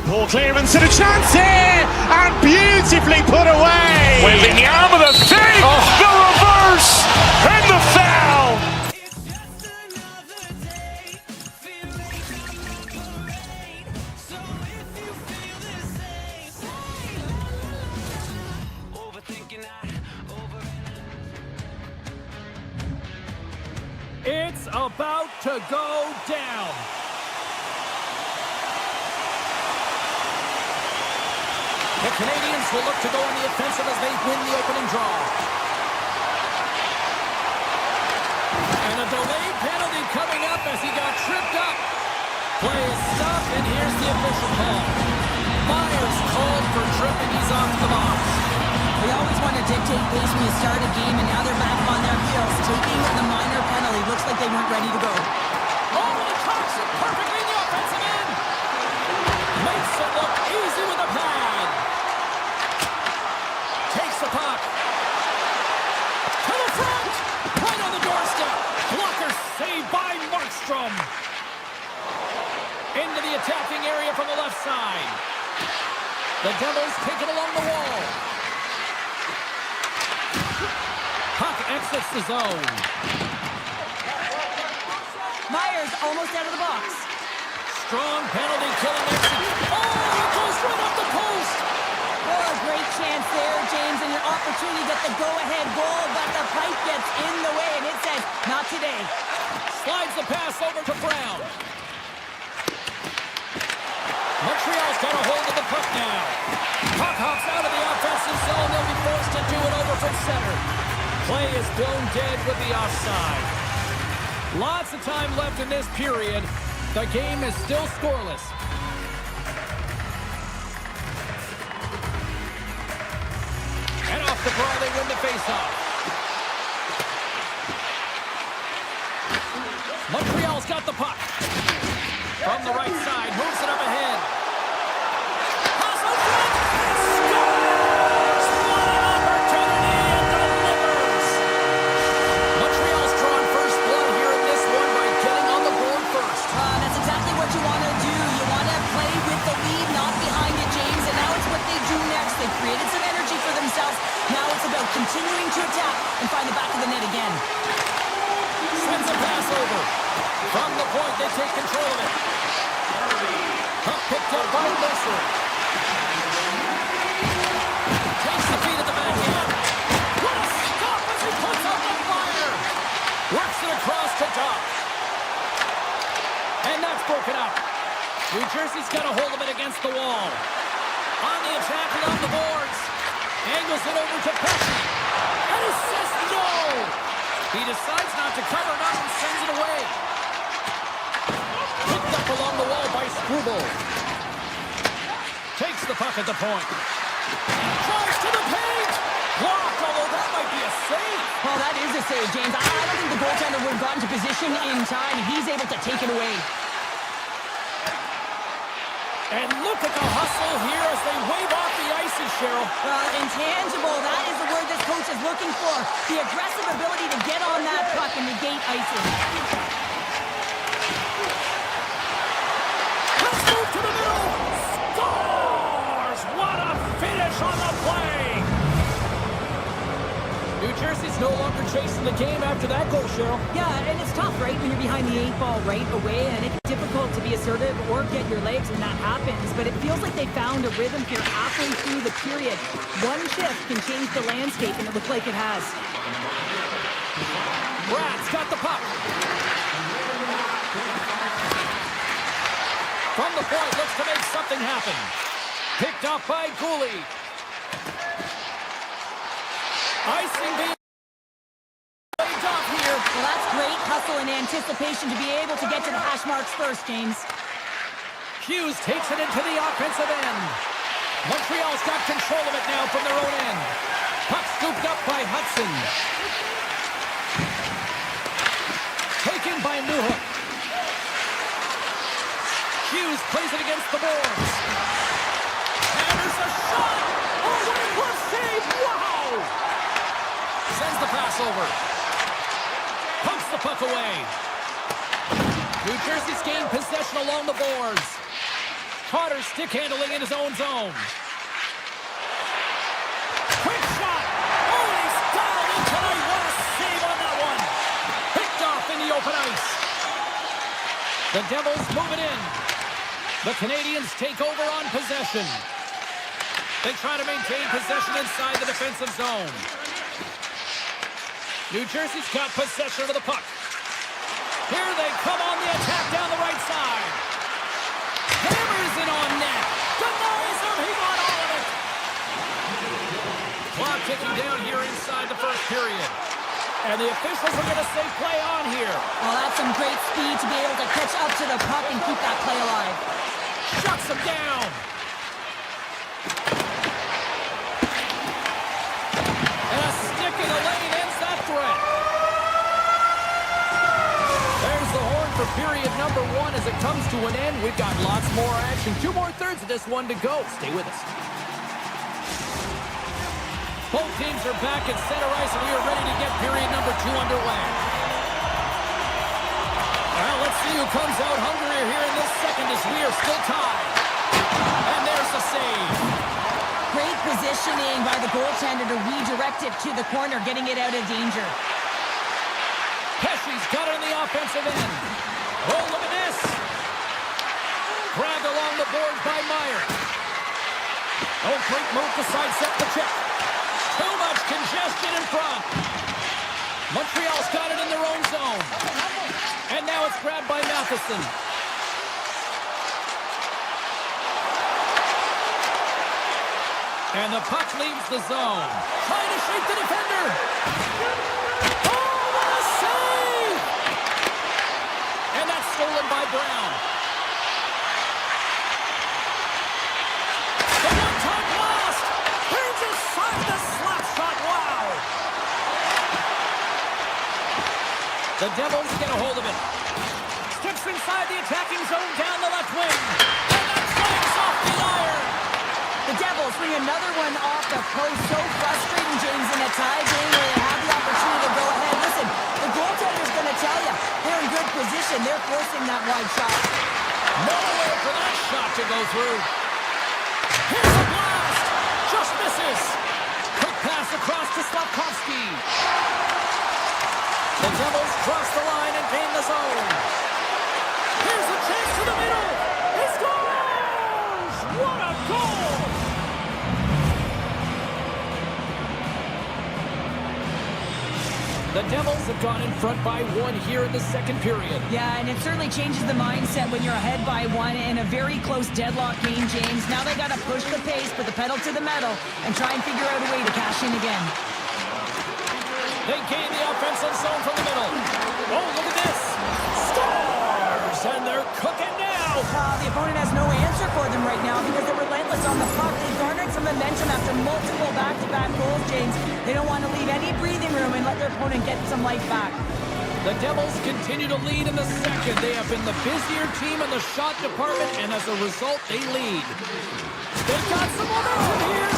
Ball clearance and a chance here, and beautifully put away. Wembanyama the fake, the reverse, and the foul. It's about to go down. The Canadiens will look to go on the offensive as they win the opening draw. And a delayed penalty coming up as he got tripped up. Play is stopped, and here's the official call. Myers called for tripping. He's off the box. They always want to dictate pace when you start a game, and now they're back on their heels. Taking the minor penalty. Looks like they weren't ready to go. Oh, and he cocks it perfectly in the offensive end. Makes it look easy with a pad. Takes the puck. To the front. Right on the doorstep. Blocker saved by Markstrom. Into the attacking area from the left side. The Devils take it along the wall. Puck exits the zone. Myers almost out of the box. Strong penalty killing exit. Oh, it goes right off the post. Oh, a great chance there, James, and your opportunity to get the go-ahead goal, but the pipe gets in the way, and it says, not today. Slides the pass over to Brown. Montreal's got a hold of the puck now. Puck hops out of the offensive zone. They'll be forced to do it over from center. Play is blown dead with the offside. Lots of time left in this period. The game is still scoreless. And off the draw, they win the faceoff. Montreal's got the puck. From the right side, moves it up ahead. Hustle front! Scores! What an opportunity and delivers! Montreal's drawn first blood here in this one by getting on the board first. That's exactly what you want to do. You want to play with the lead, not behind it, James, and now it's what they do next. They created some energy for themselves. Now it's about continuing to attack and find the back of the net again. Sends a pass over. From the point, they take control of it. Puck picked up by Mercer. Takes the feed at the backhand. What a stop as he puts up the fire. Works it across to Doc. And that's broken up. New Jersey's got a hold of it against the wall. On the attack along the boards. Angles it over to Pesci. And he says no. He decides not to cover it up and sends it away. Picked up along the wall by Struble. Takes the puck at the point. Drives to the paint. Blocked, although that might be a save. Well, that is a save, James. I don't think the goaltender would have gotten to position in time. He's able to take it away. And look at the hustle here as they wave off the ices, Cheryl. Intangible. That is the word this coach is looking for. The aggressive ability to get on that puck and negate icing. Let's move to the middle. Scores! What a finish on the play! New Jersey's no longer chasing the game after that goal, Cheryl. Yeah, and it's tough, right, when you're behind the 8-ball right away, and it's difficult to be assertive or get your legs when that happens, but it feels like they found a rhythm here halfway through the period. One shift can change the landscape, and it looks like it has. Brad's got the puck. From the point, looks to make something happen. Picked up by Gooley. Icing being waved off here. Well, that's great hustle and anticipation to be able to get to the hash marks first, James. Hughes takes it into the offensive end. Montreal's got control of it now from their own end. Puck scooped up by Hudson. Taken by Newhook. Hughes plays it against the boards. And there's a shot! Oh, what a glove save! Wow! Sends the pass over. Pumps the puck away. New Jersey's gained possession along the boards. Carter stick handling in his own zone. Quick shot! Oh, he's got it in tonight. What a save on that one! Picked off in the open ice. The Devils move it in. The Canadiens take over on possession. They try to maintain possession inside the defensive zone. New Jersey's got possession of the puck. Here they come on the attack down the right side. Hammers it on net. Denies him. He got all of it. Clock ticking down here inside the first period. And the officials are going to say play on here. Well, that's some great speed to be able to catch up to the puck and keep that play alive. Shuts him down. And a stick in the lane ends that threat. There's the horn for period number 1 as it comes to an end. We've got lots more action. 2 more thirds of this one to go. Stay with us. Both teams are back at center ice, and we are ready to get period number 2 underway. Well, let's see who comes out hungrier here in this second as we are still tied. And there's the save. Great positioning by the goaltender to redirect it to the corner, getting it out of danger. Pesci's got it on the offensive end. Oh, look at this. Grabbed along the boards by Meyer. Oh, great move to sidestep the check. Too much congestion in front. Montreal's got it in their own zone. And now it's grabbed by Matheson. And the puck leaves the zone. Trying to shake the defender. Oh, what a save! And that's stolen by Brown. The one-time blast. Here's inside the slap shot. Wow! The Devils get a hold of it. Steps inside the attacking zone down the left wing. And that flanks off the iron. The Devils bring another one off the post. So frustrating, James, in a tie game where they have the opportunity to go ahead. Listen, the goaltender's going to tell you they're in good position. They're forcing that wide shot. No way for that shot to go through. Here's a blast. Just misses. Quick pass across to Slafkovsky. The Devils cross the line and gain the zone. Here's a chance to the middle. He scores! What a goal! The Devils have gone in front by 1 here in the second period. Yeah, and it certainly changes the mindset when you're ahead by 1 in a very close deadlock game, James. Now they got to push the pace, put the pedal to the metal, and try and figure out a way to cash in again. They gain the offensive zone from the middle. Oh, look at this. Scores! And they're cooking now. The opponent has no answer for them right now because they're relentless on the puck. They've garnered some momentum after multiple back-to-back goals, James. They don't want to leave any breathing room and let their opponent get some life back. The Devils continue to lead in the second. They have been the busier team in the shot department, and as a result, they lead. They've got some momentum here.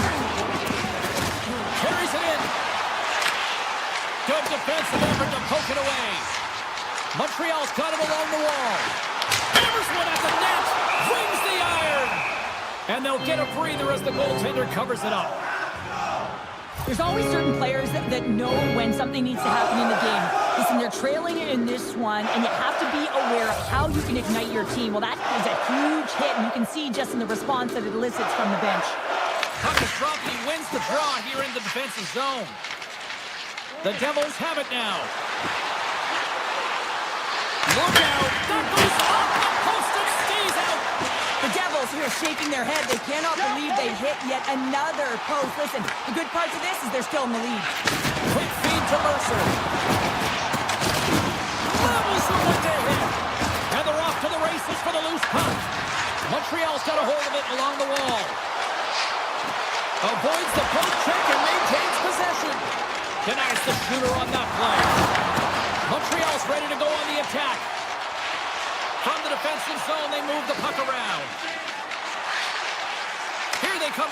Carries it in. Good defensive effort to poke it away. Montreal's got it along the wall. Hammers one at the net. Rings the iron. And they'll get a breather as the goaltender covers it up. There's always certain players that know when something needs to happen in the game. Listen, they're trailing in this one, and you have to be aware of how you can ignite your team. Well, that is a huge hit, and you can see just in the response that it elicits from the bench. Puck is dropped. He wins the draw here in the defensive zone. The Devils have it now. Look out! That goes off the post and stays out! The Devils here shaking their head. They cannot believe they hit yet another post. Listen, the good part of this is they're still in the lead. Quick feed to Mercer. Levels the one to hit. And they're off to the races for the loose puck. Montreal's got a hold of it along the wall.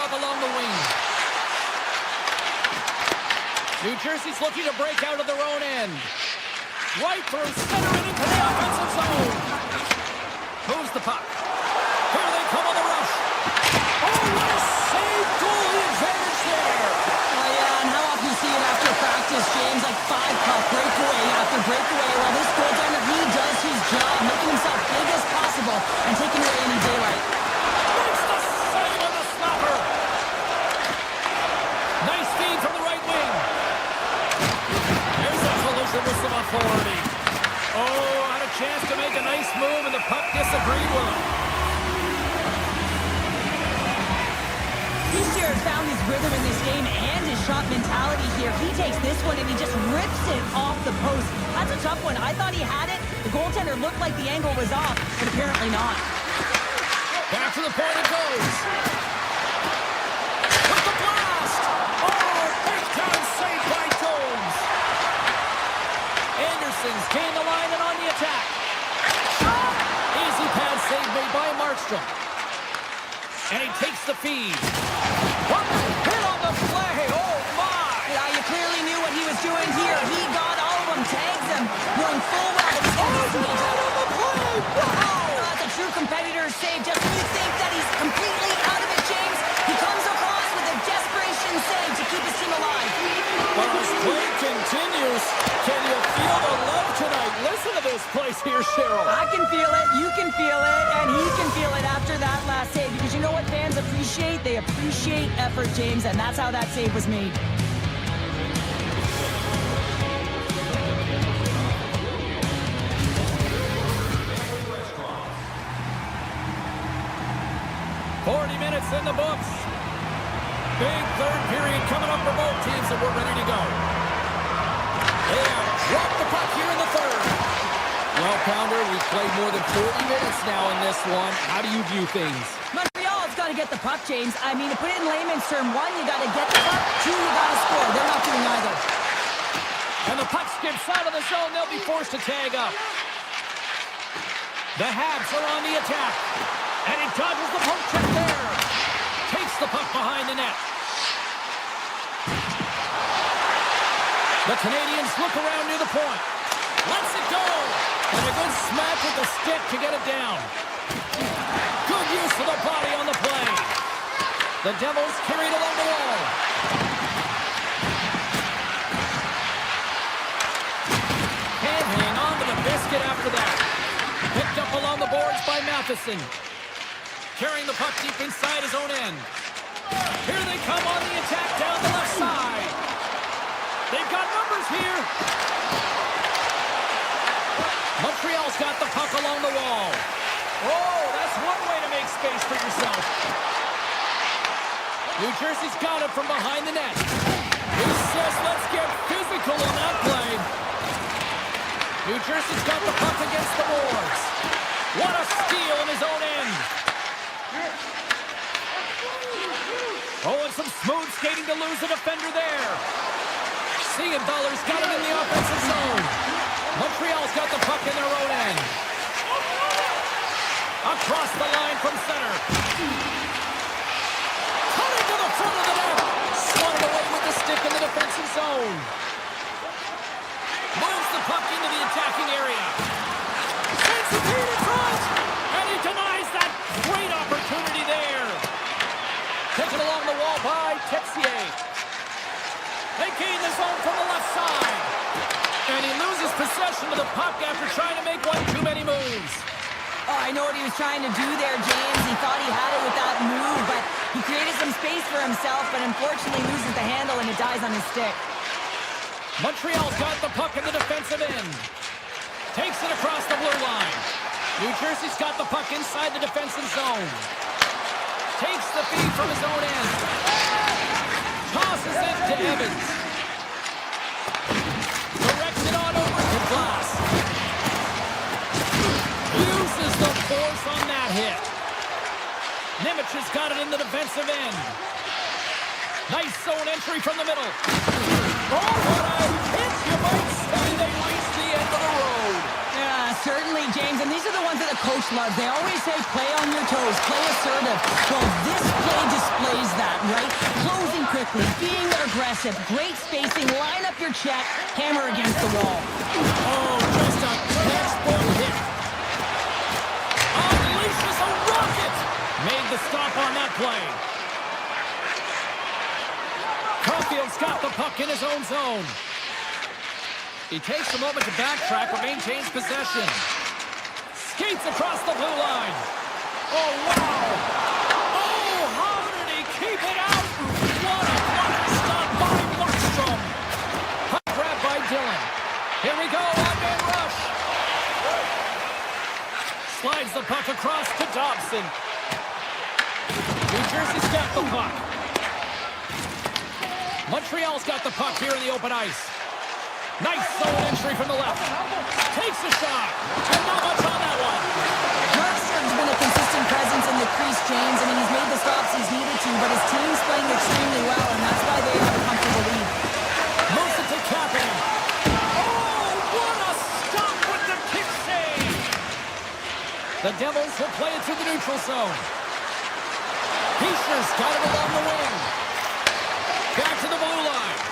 puck along the wing. New Jersey's looking to break out of their own end. Right through center and into the offensive zone. Moves the puck. Here they come on the rush. Oh, what a save! Goalie advantage there. Oh, yeah, and how often you see it after practice, James? Like 5-puck breakaway after breakaway. Well, this goaltender, he does his job, making himself big as possible and taking away any daylight. Makes the save on the stopper. Nice feed from the right wing. There's a collision with some authority. Oh, had a chance to make a nice move, and the puck disagreed with him. He's found his rhythm in this game and his shot mentality here. He takes this one and he just rips it off the post. That's a tough one. I thought he had it. The goaltender looked like the angle was off, but apparently not. Back to the point it goes. With the blast! Oh, big time save by Jones. Anderson's gained the line and on the attack. Easy pad save made by Markstrom. And he takes the feed. What a hit on the play! Oh, my! Yeah, you clearly knew what he was doing here. He got all of them, tags them, knowing full well that he's going to sneak out of the play. Wow! That's a true competitor's save. Just when you think that he's completely out of it, James, he comes across with a desperation save to keep his team alive. Well, this play continues. Can you feel the love tonight? Listen to this place here, Cheryl. I can feel it, you can feel it, and he can feel it after that last save. Because you know what fans appreciate? They appreciate effort, James, and that's how that save was made. Minutes in the books. Big third period coming up for both teams, and we're ready to go. They have dropped the puck here in the third. Well, Pounder, we've played more than 40 minutes now in this one. How do you view things? Montreal's got to get the puck, James. I mean, to put it in layman's term, 1, you got to get the puck. 2, you got to score. They're not doing either. And the puck skips out of the zone. They'll be forced to tag up. The Habs are on the attack. And he dodges the poke check there. Takes the puck behind the net. The Canadiens look around near the point. Lets it go. And a good smack with the stick to get it down. Good use of the body on the play. The Devils carried along the wall. Can't hang on to the biscuit after that. Picked up along the boards by Matheson. Carrying the puck deep inside his own end. Here they come on the attack down the left side. They've got numbers here. Montreal's got the puck along the wall. Oh, that's one way to make space for yourself. New Jersey's got it from behind the net. He says, let's get physical on that play. New Jersey's got the puck against the boards. What a steal in his own end. Oh, and some smooth skating to lose the defender there. Siegenthaler's got it in the offensive zone. Montreal's got the puck in their own end. Across the line from center. Cutting to the front of the net. Swung away with the stick in the defensive zone. Moves the puck into the attacking area. Sends the feed in front. And he denies that great opportunity there. Taken along the wall by Texier. They gain the zone from the left side. And he loses possession of the puck after trying to make one too many moves. Oh, I know what he was trying to do there, James. He thought he had it with that move, but he created some space for himself, but unfortunately loses the handle and it dies on his stick. Montreal's got the puck in the defensive end. Takes it across the blue line. New Jersey's got the puck inside the defensive zone. Takes the feed from his own end. Tosses it to Evans. Directs it on over to Glass. Uses the force on that hit. Nemec has got it in the defensive end. Nice zone entry from the middle. Oh, what a hit! You might say they reached the end of the road. Yeah, certainly, James. And these are the ones that the the coach loves. They always say play on your toes, play assertive. Well, this play displays that, right? Closing quickly, being aggressive, great spacing, line up your check, hammer against the wall. Oh, just a textbook hit. Unleashes a rocket. Made the stop on that play. Caulfield's got the puck in his own zone. He takes a moment to backtrack but maintains possession. Skates across the blue line. Oh, wow. Oh, how did he keep it out? What a stop by Markstrom. Puck grab by Dillon. Here we go, one-man rush. Slides the puck across to Dobson. New Jersey's got the puck. Montreal's got the puck here in the open ice. Nice zone entry from the left. Takes a shot. And not much on that one. Markstrom's been a consistent presence in the crease, James. I mean, he's made the stops he's needed to, but his team's playing extremely well, and that's why they have a comfortable lead. Moves it to Kapanen. Oh, what a stop with the kick save. The Devils will play it through the neutral zone. Heischer's got it along the wing. Back to the blue line.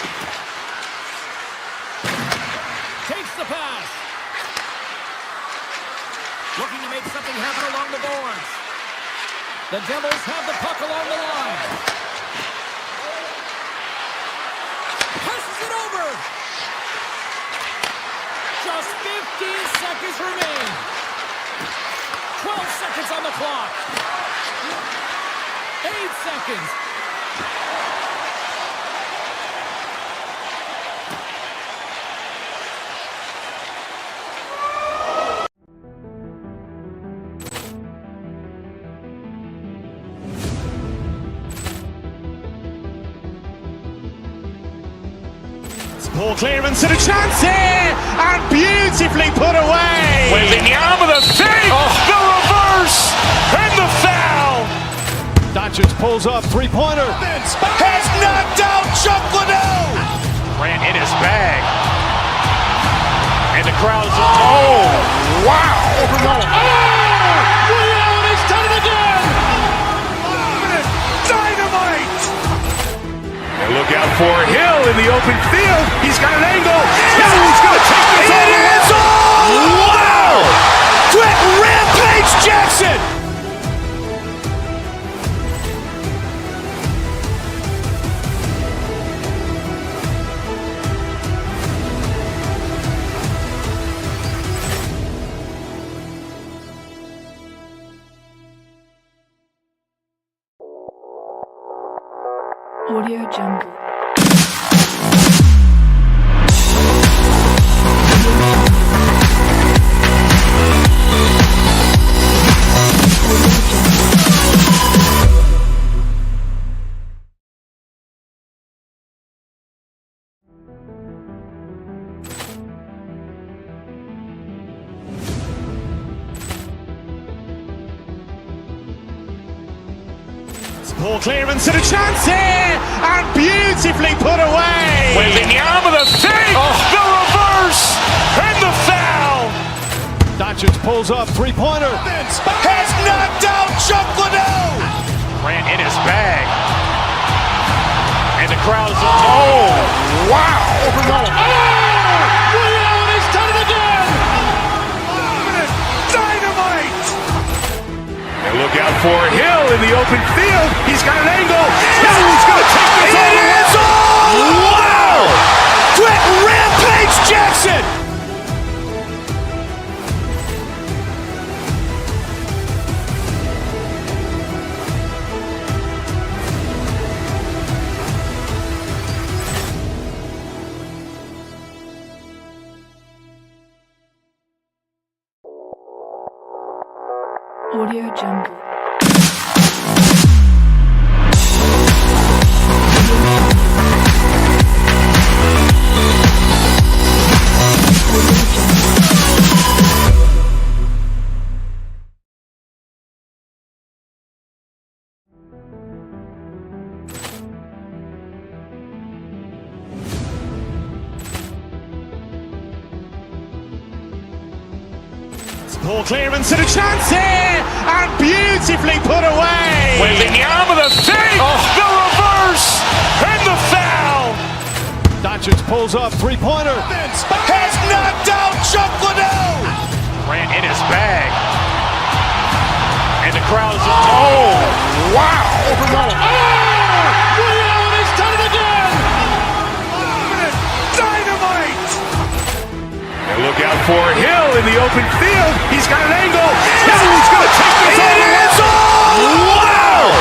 Takes the pass. Looking to make something happen along the boards. The Devils have the puck along the line. Passes it over. Just 15 seconds remain. 12 seconds on the clock. 8 seconds. Ball clearance and a chance here, and beautifully put away. Wembanyama the fake, the reverse, and the foul. Doncic pulls up, three-pointer. Has knocked out Chuck Liddell. Ran in his bag. And the crowd is, oh, wow. Liddell, and he's done it again. Dynamite. And look out for Hill in the open field. He's got an angle. He's going to take this all the way. Wow! Quick Rampage Jackson. Audio Jungle. Ball clearance and a chance here, and beautifully put away. Wembanyama the fake, the reverse, and the foul. Doncic pulls up, three-pointer. Has knocked out Chuck Liddell. Ran in his bag. And the crowd is, oh, wow. Liddell, and he's done it again. Dynamite. And look out for Hill in the open field. He's got an angle. He's going to take this all the way. Wow! Quick Rampage Jackson. Audio Jungle. Ball clearance and a chance here, and beautifully put away. Wembanyama with a save, the reverse, and the foul. Doncic pulls up, three-pointer. Has knocked out Chuck Liddell. Grant in his bag. And the crowd is, oh, wow. Liddell has done it again. Dynamite. And look out for Hill in the open field. He's got an angle. Hill's going to take this all the way. Wow.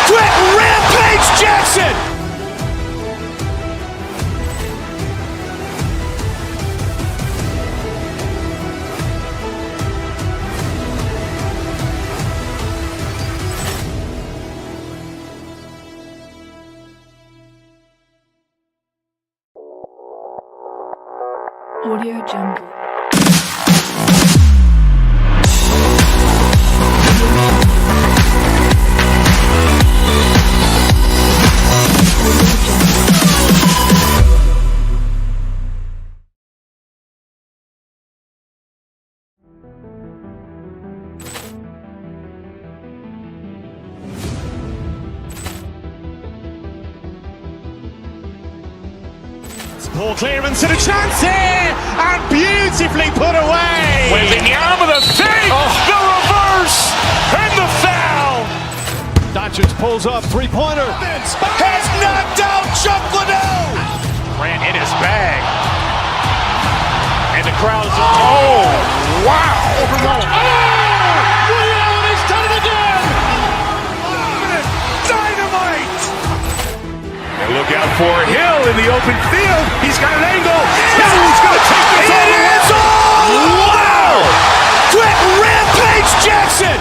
Quick Rampage Jackson. Audio Jungle. Ball clearance and a chance here, and beautifully put away. Wembanyama with a save, the reverse, and the foul. Doncic pulls up, three-pointer. Has knocked out Chuck Liddell. Grant in his bag. And the crowd is, oh, wow. Liddell has done it again. Dynamite. And look out for Hill in the open field. He's got an angle. Hill's going to take this all the way. Wow. Quick Rampage Jackson.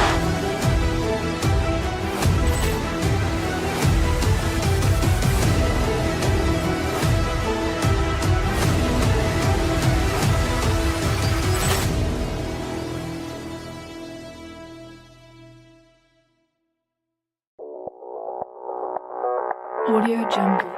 Audio Jungle.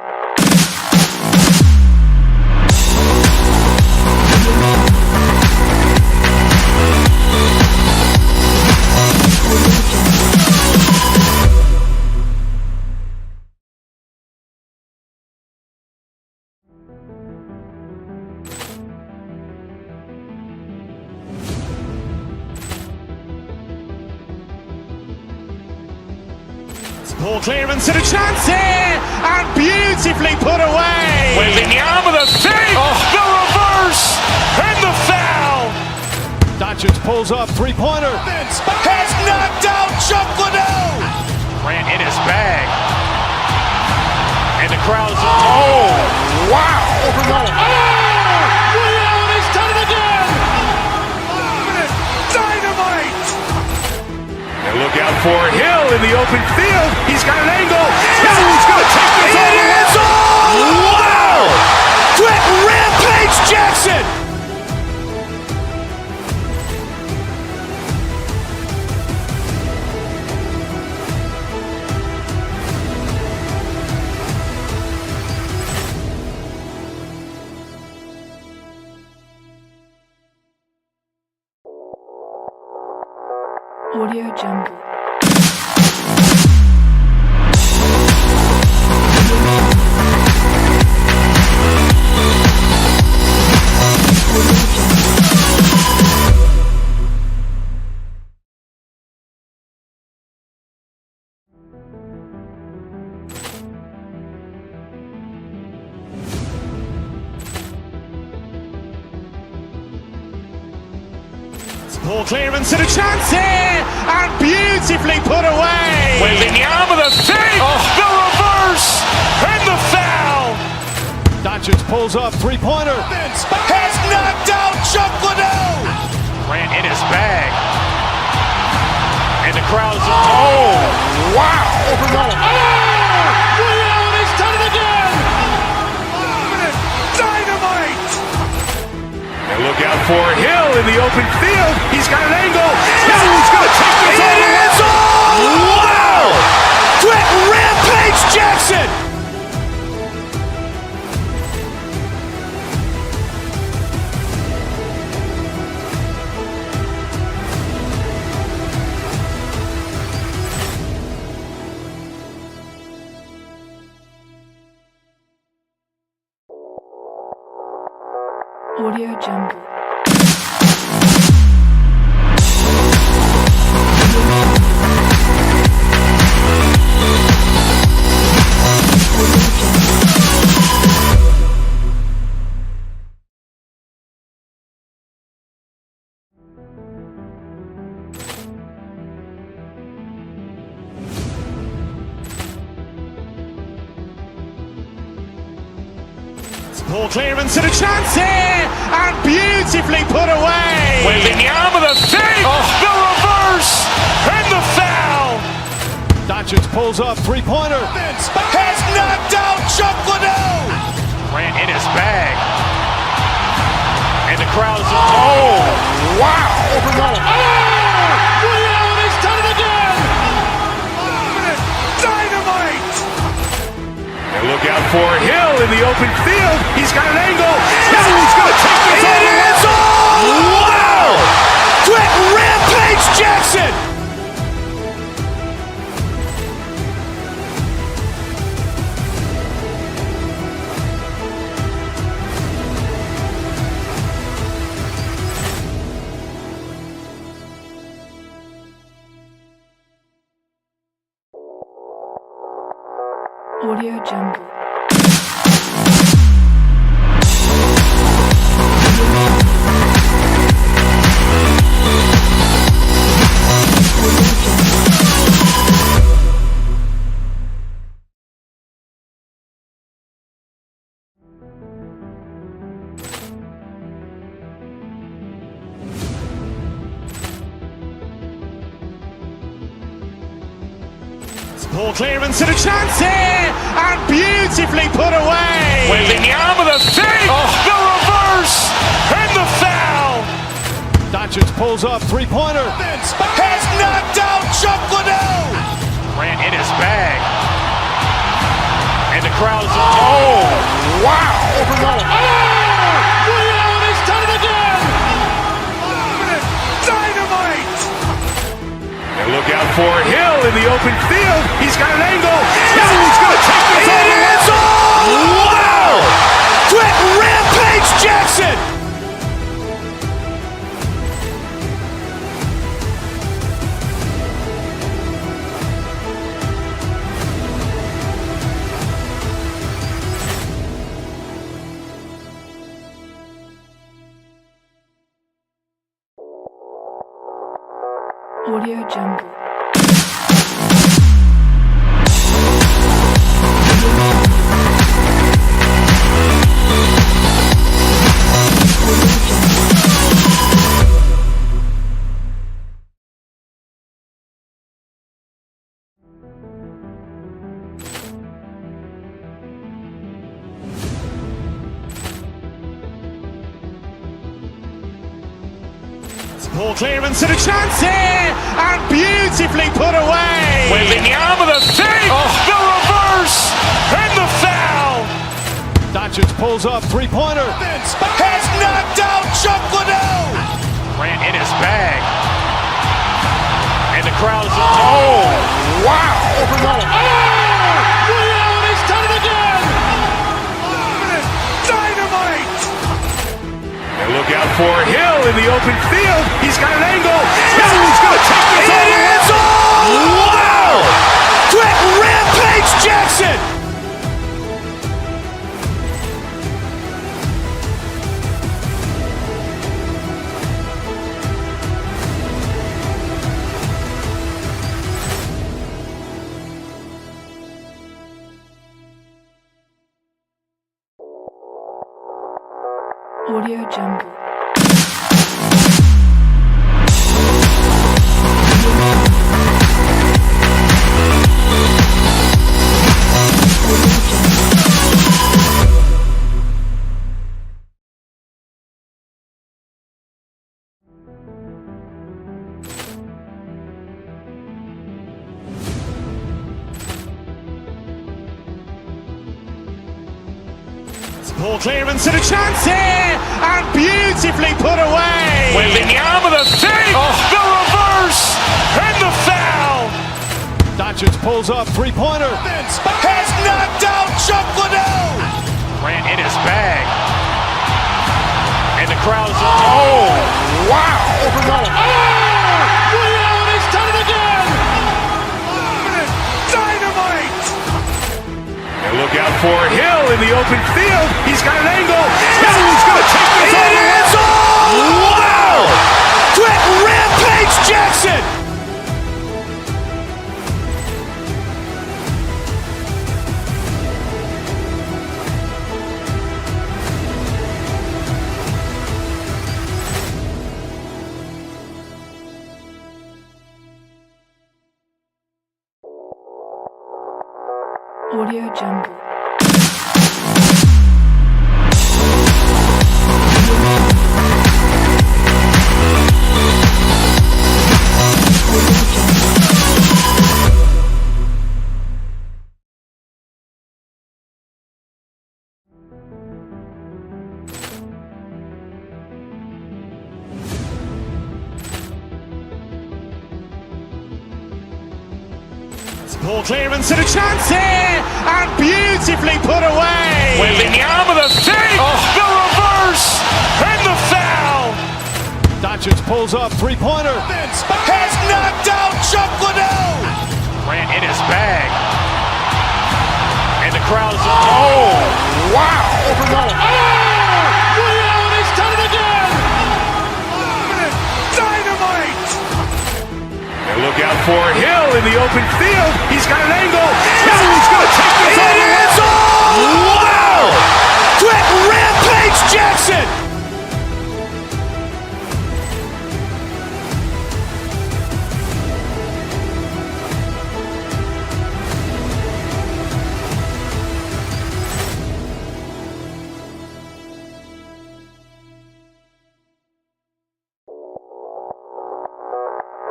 Ball clearance and a chance here, and beautifully put away. Wembanyama with a save, the reverse, and the foul. Doncic pulls up, three-pointer. Has knocked out Chuck Liddell. Grant in his bag. And the crowd is, oh, wow. Liddell has done it again. Dynamite. And look out for Hill in the open field. He's got an angle. Hill's going to take this all the way. Wow. Quick Rampage Jackson. Audio Jungle. Ball clearance and a chance here, and beautifully put away. Wembanyama with a save, the reverse, and the foul. Doncic pulls up, three-pointer. Has knocked out Chuck Liddell. Grant in his bag. And the crowd is, oh, wow. Liddell has done it again. Dynamite. And look out for Hill in the open field. He's got an angle. Hill's going to take this all the way. Wow. Quick Rampage Jackson. Audio Jungle. Ball clearance and a chance here, and beautifully put away. Wembanyama the save, the reverse, and the foul. Doncic pulls up, three-pointer. Has knocked out Chuck Liddell. Grant in his bag. And the crowd is, oh, wow. He's done it again. Dynamite. And look out for Hill in the open field. He's got an angle. He's going to take this all the way. Wow. Quick Rampage Jackson. Audio Jungle. Ball clearance and a chance here, and beautifully put away. Wembanyama the save, the reverse, and the foul. Doncic pulls up, three-pointer. Has knocked out Chuck Liddell. Grant in his bag. And the crowd is, oh, wow. He's done it again. Dynamite. And look out for Hill in the open field. He's got an angle. He's going to take this all the way. Wow. Quick Rampage Jackson. Audio Jungle. Ball clearance and a chance here, and beautifully put away. Wembanyama the save, the reverse, and the foul. Doncic pulls up, three-pointer. Has knocked out Chuck Liddell. Grant in his bag. And the crowd is, oh, wow. He's done it again. Dynamite. And look out for Hill in the open field. He's got an angle. He's going to take this all the way. Wow. Quick Rampage Jackson. Audio Jungle. Ball clearance and a chance here, and beautifully put away. Wembanyama the save, the reverse, and the foul. Doncic pulls up, three-pointer. Has knocked out Chuck Liddell. Grant in his bag. And the crowd is, oh, wow. Overrun. Oh, he's done it again. Dynamite. And look out for Hill in the open field. He's got an angle. Hill's going to take this all the way. Wow. Quick rampage Jackson. Audio Jungle. Ball clearance and a chance here, and beautifully put away. Wembanyama the fake, the reverse, and the foul. Doncic pulls up, three-pointer. Has knocked out Chuck Liddell. Grant in his bag. And the crowd is, oh, wow. Overrun. Oh, he's done it again. Dynamite. And look out for Hill in the open field. He's got an angle. Hill's going to take this all the way. Wow. Quick rampage Jackson.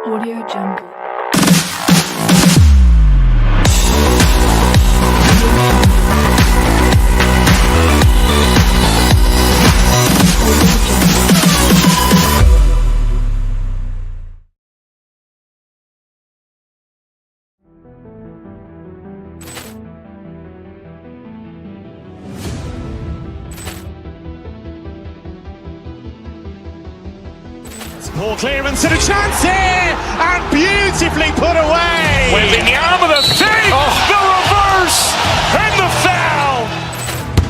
Audio Jungle. Ball clearance and a chance here, and beautifully put away. Wembanyama the fake, the reverse, and the foul.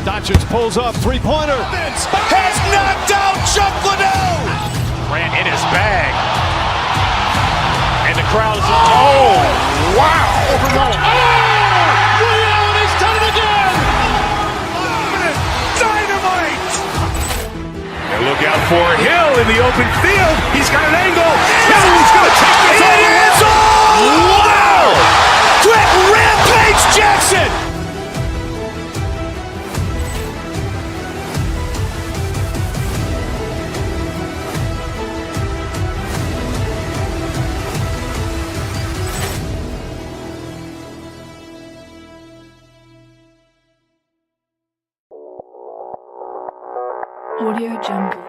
Doncic pulls up, three-pointer. Has knocked out Chuck Liddell. Grant in his bag. And the crowd is, oh, wow. Overrun. Oh, he's done it again. Dynamite. And look out for Hill in the open field. He's got an angle. Hill's going to take this all the way. Wow. Quick rampage Jackson. Audio Jungle.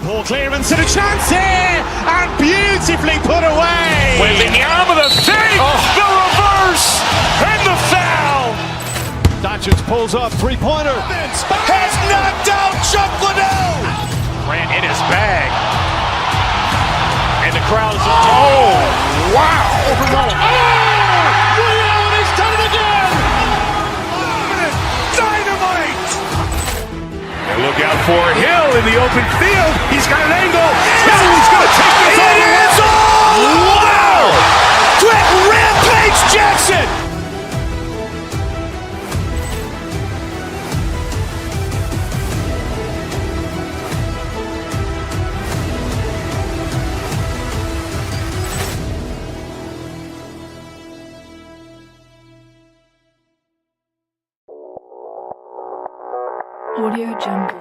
Ball clearance and a chance here, and beautifully put away. Wembanyama the fake, the reverse, and the foul. Doncic pulls up, three-pointer. Has knocked out Chuck Liddell. Grant in his bag. And the crowd is, oh, wow. Overrun. Oh, he's done it again. Dynamite. And look out for Hill in the open field. He's got an angle. Hill's going to take this all the way. Wow. Quick rampage Jackson. Audio Jungle.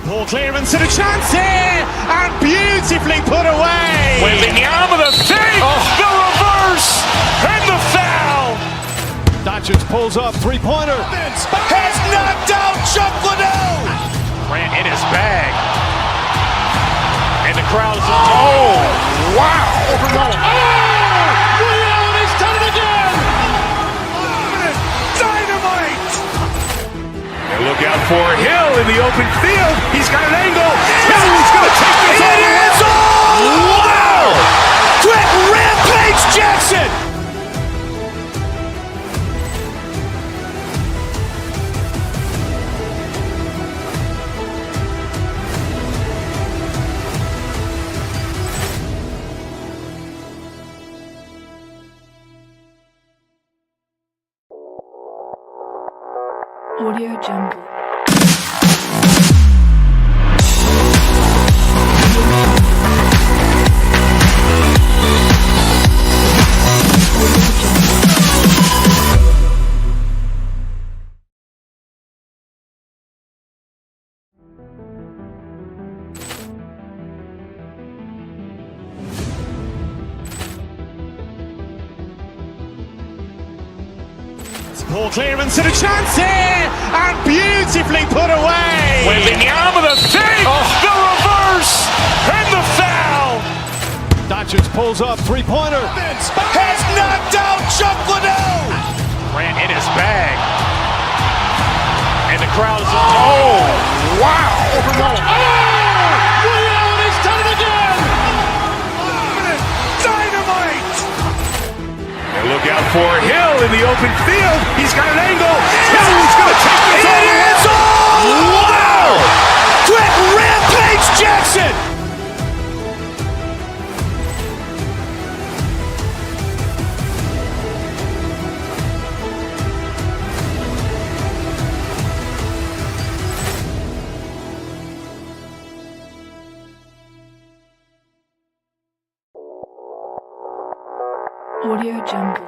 Ball clearance and a chance here, and beautifully put away. Waving the arm of the save, the reverse, and the foul. Doncic pulls up, three-pointer. Has knocked out Chuck Liddell. Grant in his bag. And the crowd is, oh, wow. Reality's done it again. Dynamite. And look out for Hill in the open field. He's got an angle. He's going to take this all the way. Wow. Quick Rampage Jackson. Audio Jungle. Ball clearance and a chance here, and beautifully put away. Waving the arm of the save, the reverse, and the foul. Doncic pulls up, three-pointer. Has knocked out Chuck Liddell. Grant in his bag. And the crowd is, oh, wow. Reality's done it again. Dynamite. And look out for Hill in the open field. He's got an angle. He's going to take this all the way. Wow. Quick Rampage Jackson. Audio Jungle.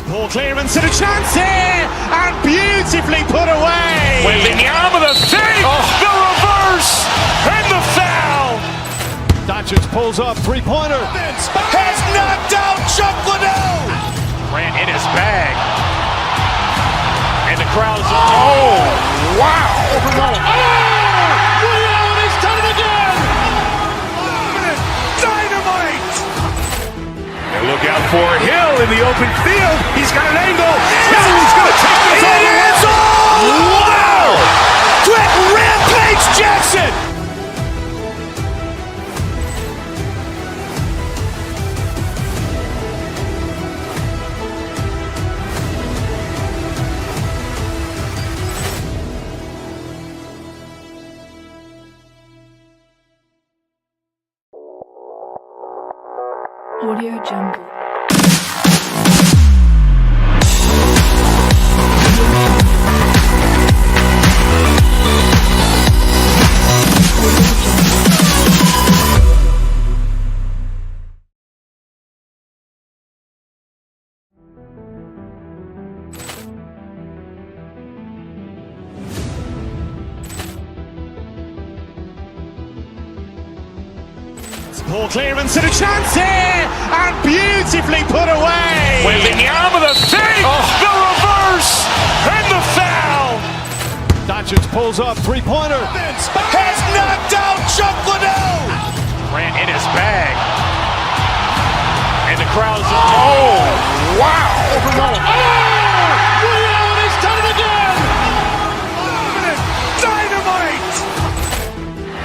Ball clearance and a chance here, and beautifully put away. Waving the arm of the save, the reverse, and the foul. Doncic pulls up, three-pointer. Has knocked out Chuck Liddell. Grant in his bag. And the crowd is, oh, wow. Reality's done it again. Dynamite. And look out for Hill in the open field. He's got an angle. He's going to take this all the way. Wow. Quick Rampage Jackson. Audio Jungle. Ball clearance and a chance here, and beautifully put away. Waving the arm of the save, the reverse, and the foul. Doncic pulls up, three-pointer. Has knocked out Chuck Liddell. Grant in his bag. And the crowd is, oh, wow. Reality's done it again. Dynamite.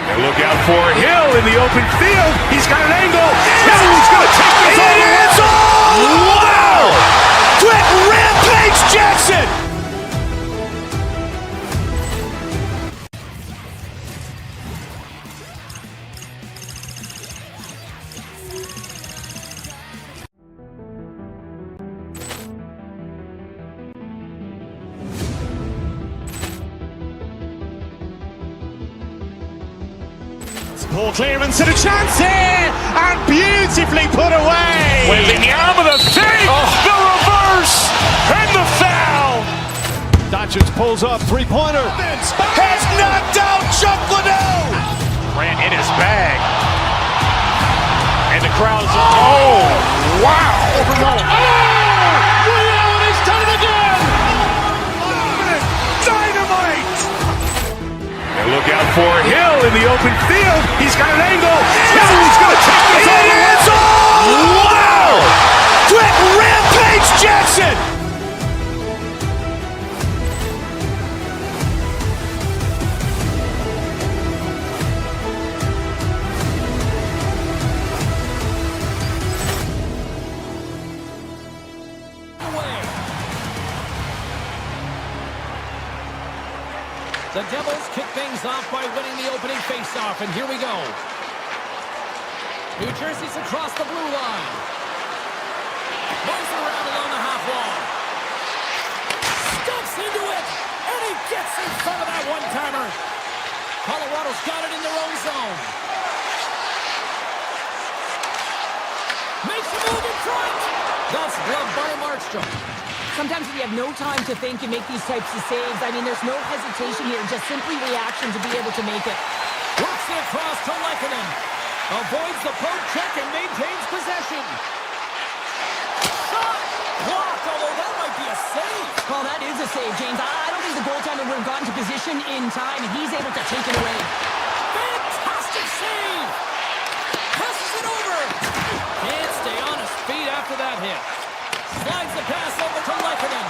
And look out for Hill in the open field. He's got an angle. He's going to take this all the way. Wow. Quick Rampage Jackson. Poor clearance and a chance here, and beautifully put away. Wembanyama the fake, the reverse, and the foul. Doncic pulls up, three-pointer. Has knocked out Chuck Liddell. Ran in his bag. And the crowd is, oh, wow. Reality's done it again. Dynamite. And look out for Hill in the open field. He's got an angle. Oh, he's going to take this all the way. Wow. Quick Rampage Jackson. The Devils kick things off by winning the opening faceoff, and here we go. New Jersey's across the blue line. Moves around along the half wall. Stumps into it, and he gets in front of that one-timer. Colorado's got it in their own zone. Makes a move in front. That's gloved by Markstrom. Sometimes when you have no time to think and make these types of saves, I mean, there's no hesitation here, just simply reaction to be able to make it. Works it across to Lehkonen. Avoids the poke check and maintains possession. Shot! Blocked, although that might be a save. Well, that is a save, James. I don't think the goaltender would have gotten to position in time, and he's able to take it away. Fantastic save! Passes it over. Can't stay on his feet after that hit. Slides the pass over to Lehkonen.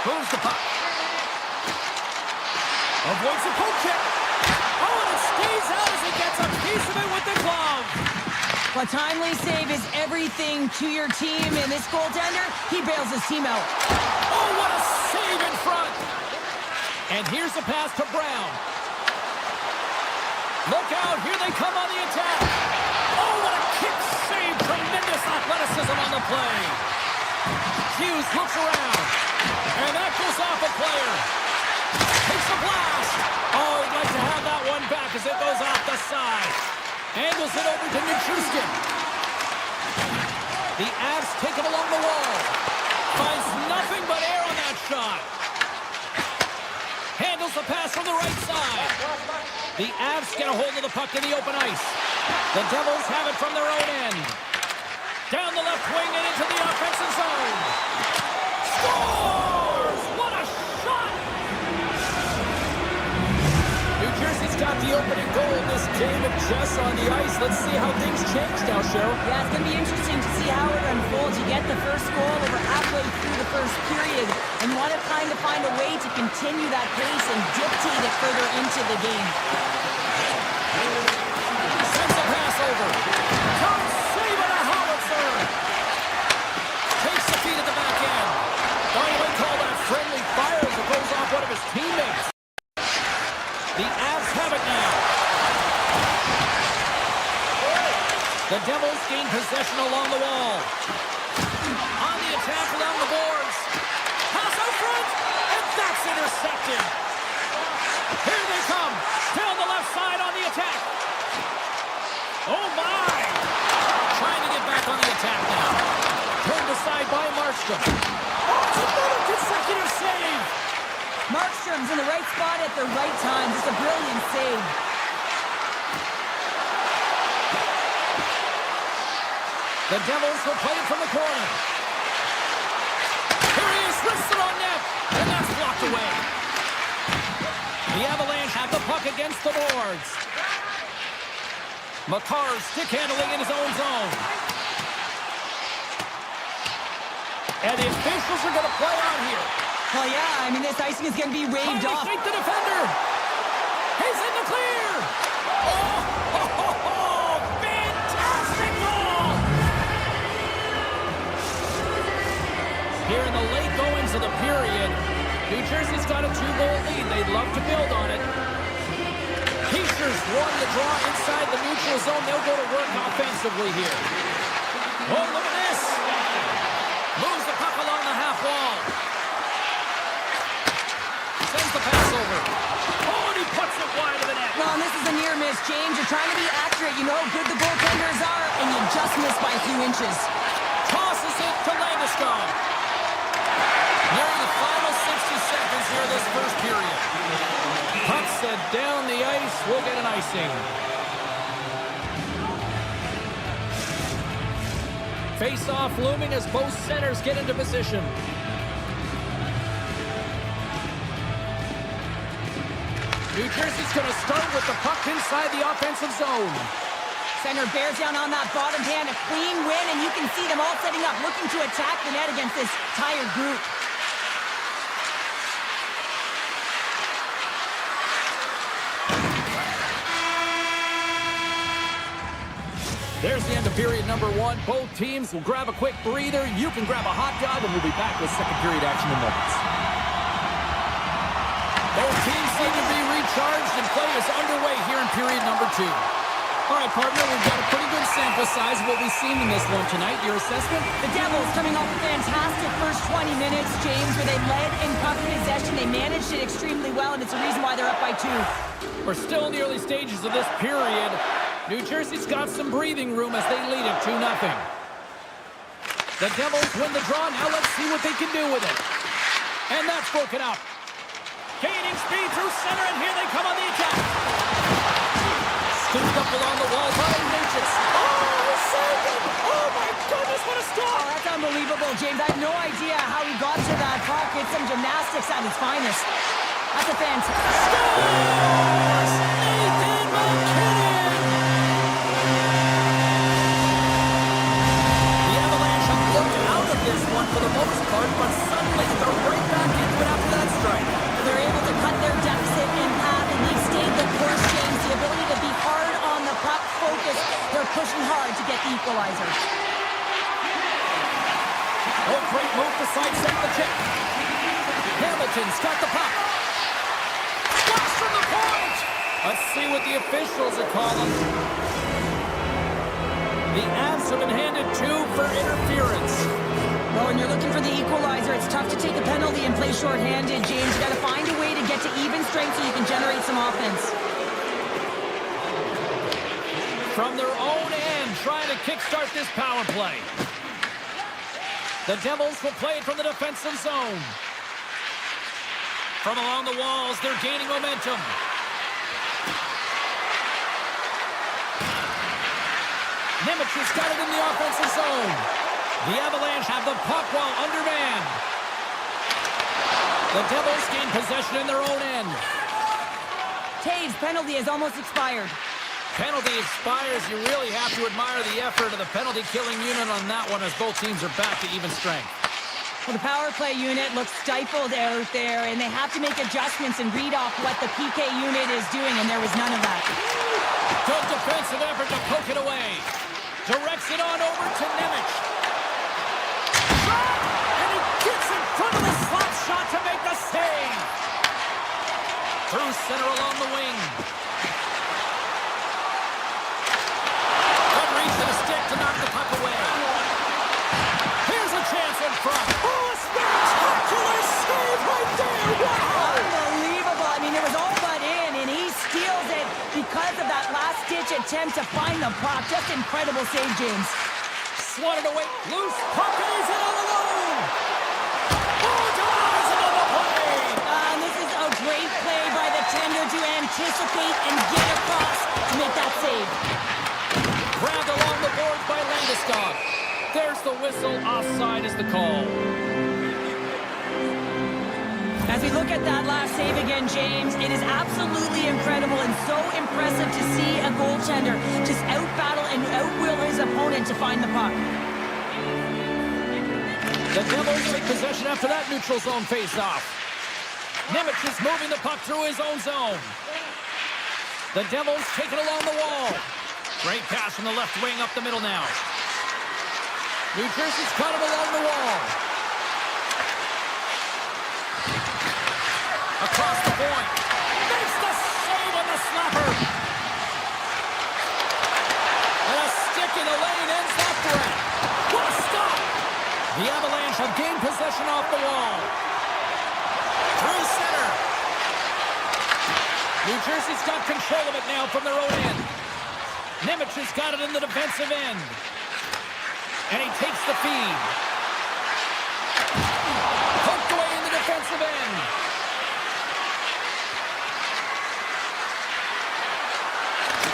Moves the puck. Avoids the poke check. Oh, and it stays out as he gets a piece of it with the glove. A timely save is everything to your team, and this goaltender, he bails his team out. Oh, what a save in front. And here's the pass to Brown. Look out, here they come on the attack. Oh, what a kick save. Tremendous athleticism on the play. Hughes looks around. And that goes off a player. Takes a blast. Oh, he'd like to have that one back as it goes off the side. Angles it over to Nichushkin. The Avs take it along the wall. Finds nothing but air on that shot. Handles the pass from the right side. The Avs get a hold of the puck in the open ice. The Devils have it from their own end. Down the left wing and into the offensive zone. Scores! What a shot! New Jersey's got the opening goal in this game of chess on the ice. Let's see how things change now, Cheryl. Yeah, it's going to be interesting to see how it unfolds. You get the first goal over halfway through the first period, and you want to kind of find a way to continue that pace and dictate it further into the game. Sends the pass over. Top save on a howitzer. Takes the feed at the back end. By the way, call that friendly fire as it goes off one of his teammates. The Avs have it now. The Devils gain possession along the wall. On the attack along the boards. Pass out front, and that's intercepted. Here they come. Down the left side on the attack. Oh, my! Trying to get back on the attack now. Turned aside by Markstrom. Oh, it's another consecutive save. Markstrom's in the right spot at the right time. Just a brilliant save. The Devils will play it from the corner. Here he is, wrists it on net, and that's blocked away. The Avalanche have the puck against the boards. Makar stick handling in his own zone. And the officials are going to play on here. Well, yeah, I mean, this icing is going to be waved off. Shake the defender. He's in the clear. Oh, fantastic goal. Here in the late goings of the period, New Jersey's got a 2-goal lead. They'd love to build on it. Pacers won the draw inside the neutral zone. They'll go to work offensively here. Oh, look at this. Moves the puck along the half wall. Sends the pass over. this, James. You're trying to be accurate. You know how good the goaltenders are, and you just miss by a few inches. Tosses it to Landeskog. Nearing the final 60 seconds here this first period. Puck set down the ice. We'll get an icing. Face-off looming as both centers get into position. New Jersey's going to start with the puck inside the offensive zone. Center bears down on that bottom hand, a clean win, and you can see them all setting up, looking to attack the net against this tired group. There's the end of period number one. Both teams will grab a quick breather. You can grab a hot dog, and we'll be back with second period action in moments. Both teams seem to be recharged, and play is underway here in period number two. All right, partner, we've got a pretty good sample size of what we've seen in this one tonight. Your assessment? The Devils coming off a fantastic first 20 minutes, James, where they led in puck possession. They managed it extremely well, and it's the reason why they're up by 2. We're still in the early stages of this period. New Jersey's got some breathing room as they lead it 2-0. The Devils win the draw. Now let's see what they can do with it. And that's broken up. Gaining speed through center, and here they come on the attack. Scooped up along the wall by Natchez. Oh, so good. Oh, my goodness, what a stop. Oh, that's unbelievable, James. I have no idea how he got to that puck. It's some gymnastics at its finest. That's a fantastic... Scores! Nathan McKinnon! The Avalanche have looked out of this one for the most part, but suddenly they're right back into it after that strike. They're able to cut their deficit in half, and they've stayed the course, James. The ability to be hard on the puck, focus. They're pushing hard to get the equalizer. Oh, great move to sidestep the check. Hamilton's got the puck. Splash from the point! Let's see what the officials are calling. The Avs have been handed 2 for interference. Well, when you're looking for the equalizer, it's tough to take a penalty and play shorthanded, James. You got to find a way to get to even strength so you can generate some offense. From their own end, trying to kickstart this power play. The Devils will play it from the defensive zone. From along the walls, they're gaining momentum. Nemetsch's got it in the offensive zone. The Avalanche have the puck while undermanned. The Devils gain possession in their own end. Taves' penalty has almost expired. Penalty expires. You really have to admire the effort of the penalty-killing unit on that one as both teams are back to even strength. Well, the power play unit looks stifled out there, and they have to make adjustments and read off what the PK unit is doing, and there was none of that. Good defensive effort to poke it away. Directs it on over to Nemec. And he gets in front of the slot shot to make the save. Through center along the wing. Good reach to the stick to knock the puck away. Here's a chance in front. Oh, a spectacular save right there. Wow. Unbelievable. I mean, it was all but in, and he steals it because of that last-ditch attempt to find the puck. Just incredible save, James. Swatted away. Loose puck, and he's in all alone. Oh, denies another play. This is a great play by the tender to anticipate and get across to make that save. Grabbed along the boards by Landeskog. There's the whistle. Offside is the call. As we look at that last save again, James, it is absolutely incredible and so impressive to see a goaltender just out-battle and out-will his opponent to find the puck. The Devils take possession after that neutral zone face-off. Nemec is moving the puck through his own zone. The Devils take it along the wall. Great pass from the left wing up the middle now. New Jersey's caught him along the wall. Across the point. Makes the save on the slapper. And a stick in the lane ends that threat. What a stop. The Avalanche have gained possession off the wall. Through center. New Jersey's got control of it now from their own end. Nemec has got it in the defensive end. And he takes the feed. Poked away in the defensive end.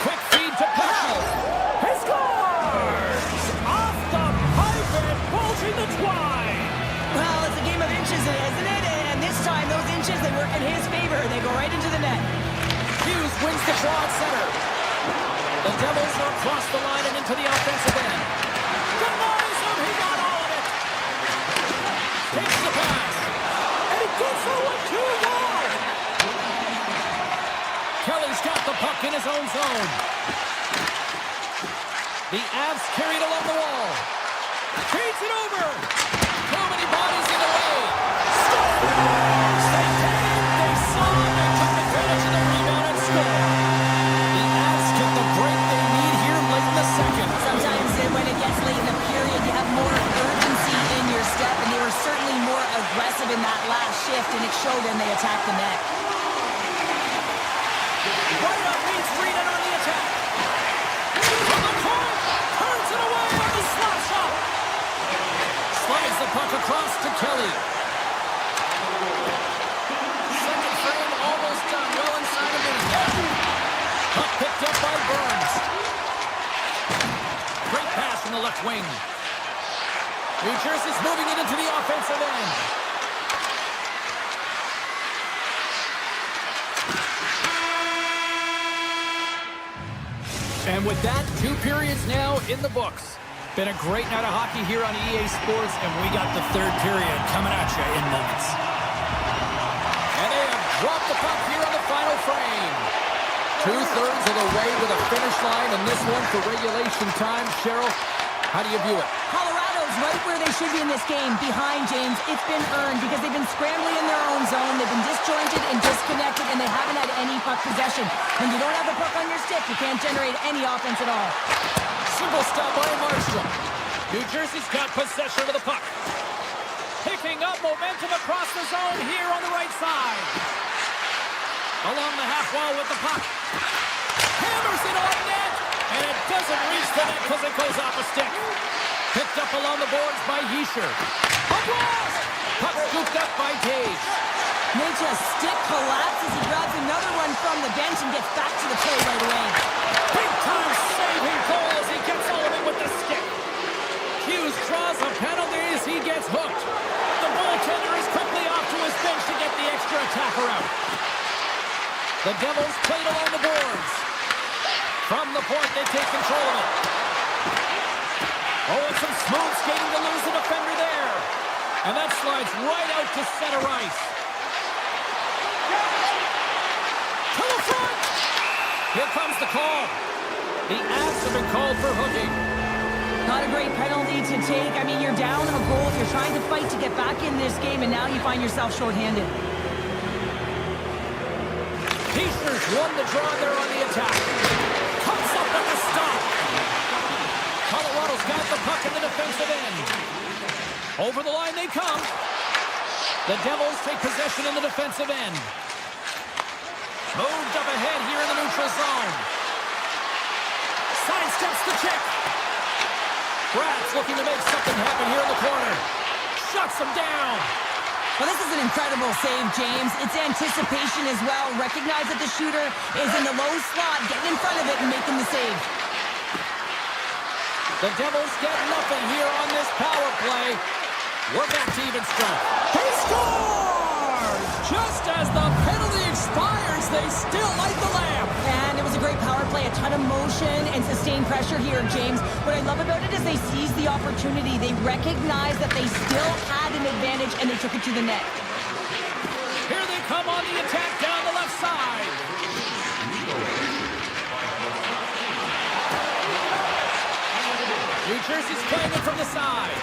Quick feed to Paschal. He scores! Off the pipe and bulging the twine. Well, it's a game of inches, isn't it? And this time, those inches, they work in his favor. They go right into the net. Hughes wins the draw at center. The Devils are across the line and into the offensive end. Denies him. He got all of it. Takes the pass. And he gets it with 2 wide. Kelly's got the puck in his own zone. The Avs carried along the wall. Feeds it over. Too many bodies in the way. Scores! They came, they saw, they took advantage of the rebound and scored. The Avs get the break they need here late in the second. Sometimes when it gets late in the period, you have more urgency in your step, and they were certainly more aggressive in that last shift, and it showed when they attacked the net. Right up meets Reed on the attack. From the corner, turns it away on the slap shot. Slides the puck across to Kelly. Second frame almost done, well inside a minute. Puck picked up by Burns. Great pass from the left wing. New Jersey's moving it into the offensive end. And with that, 2 periods now in the books. Been a great night of hockey here on EA Sports, and we got the 3rd period coming at you in moments. And they have dropped the puck here on the final frame. 2/3 of the way to the finish line, and this one for regulation time. Cheryl, how do you view it? Colorado's right where they should be in this game, behind James. It's been earned because they've been scrambling in their own zone. They've been disjointed and disconnected, and they haven't had any puck possession. When you don't have the puck on your stick, you can't generate any offense at all. Single stop by Markstrom. New Jersey's got possession of the puck. Picking up momentum across the zone here on the right side. Along the half wall with the puck. Hammers it on net, and it doesn't reach the net because it goes off a stick. Picked up along the boards by Hischier. A blast! Puck scooped up by Tage. Makes a stick collapses. He grabs another one from the bench and gets back to the play right away. Big time saving goal as he gets all of it with the stick. Hughes draws a penalty as he gets hooked. The goaltender is quickly off to his bench to get the extra attacker out. The Devils played along the boards. From the point, they take control of it. Oh, and some smooth skating to lose the defender there. And that slides right out to center ice. To the front! Here comes the call. The Avs have been called for hooking. Not a great penalty to take. I mean, you're down a goal. You're trying to fight to get back in this game, and now you find yourself shorthanded. Hischier's won the draw there on the attack. Comes up with the stop. Colorado's got the puck in the defensive end. Over the line they come. The Devils take possession in the defensive end. Moved up ahead here in the neutral zone. Sidesteps the check. Brad's looking to make something happen here in the corner. Shuts him down. Well, this is an incredible save, James. It's anticipation as well. Recognize that the shooter is in the low slot, getting in front of it and making the save. The Devils get nothing here on this power play. We're back to even strength. He scores! Just as the penalty expires, they still light the lamp. And it was a great power play, a ton of motion and sustained pressure here, James. What I love about it is they seized the opportunity. They recognized that they still had an advantage, and they took it to the net. Here they come on the attack down the left side. New Jersey's playing it from the side.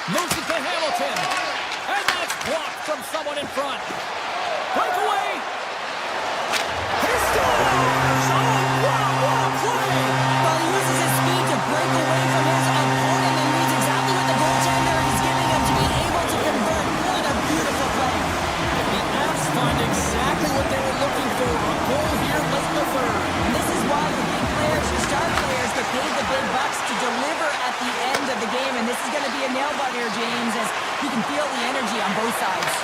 Moves it to Hamilton. And that's blocked from someone in front. Breakaway. He scores! Oh, wow, what a play! Well, he uses his speed to break away from his opponent and reads exactly what the goaltender is giving him to be able to convert. What a beautiful play. The both sides.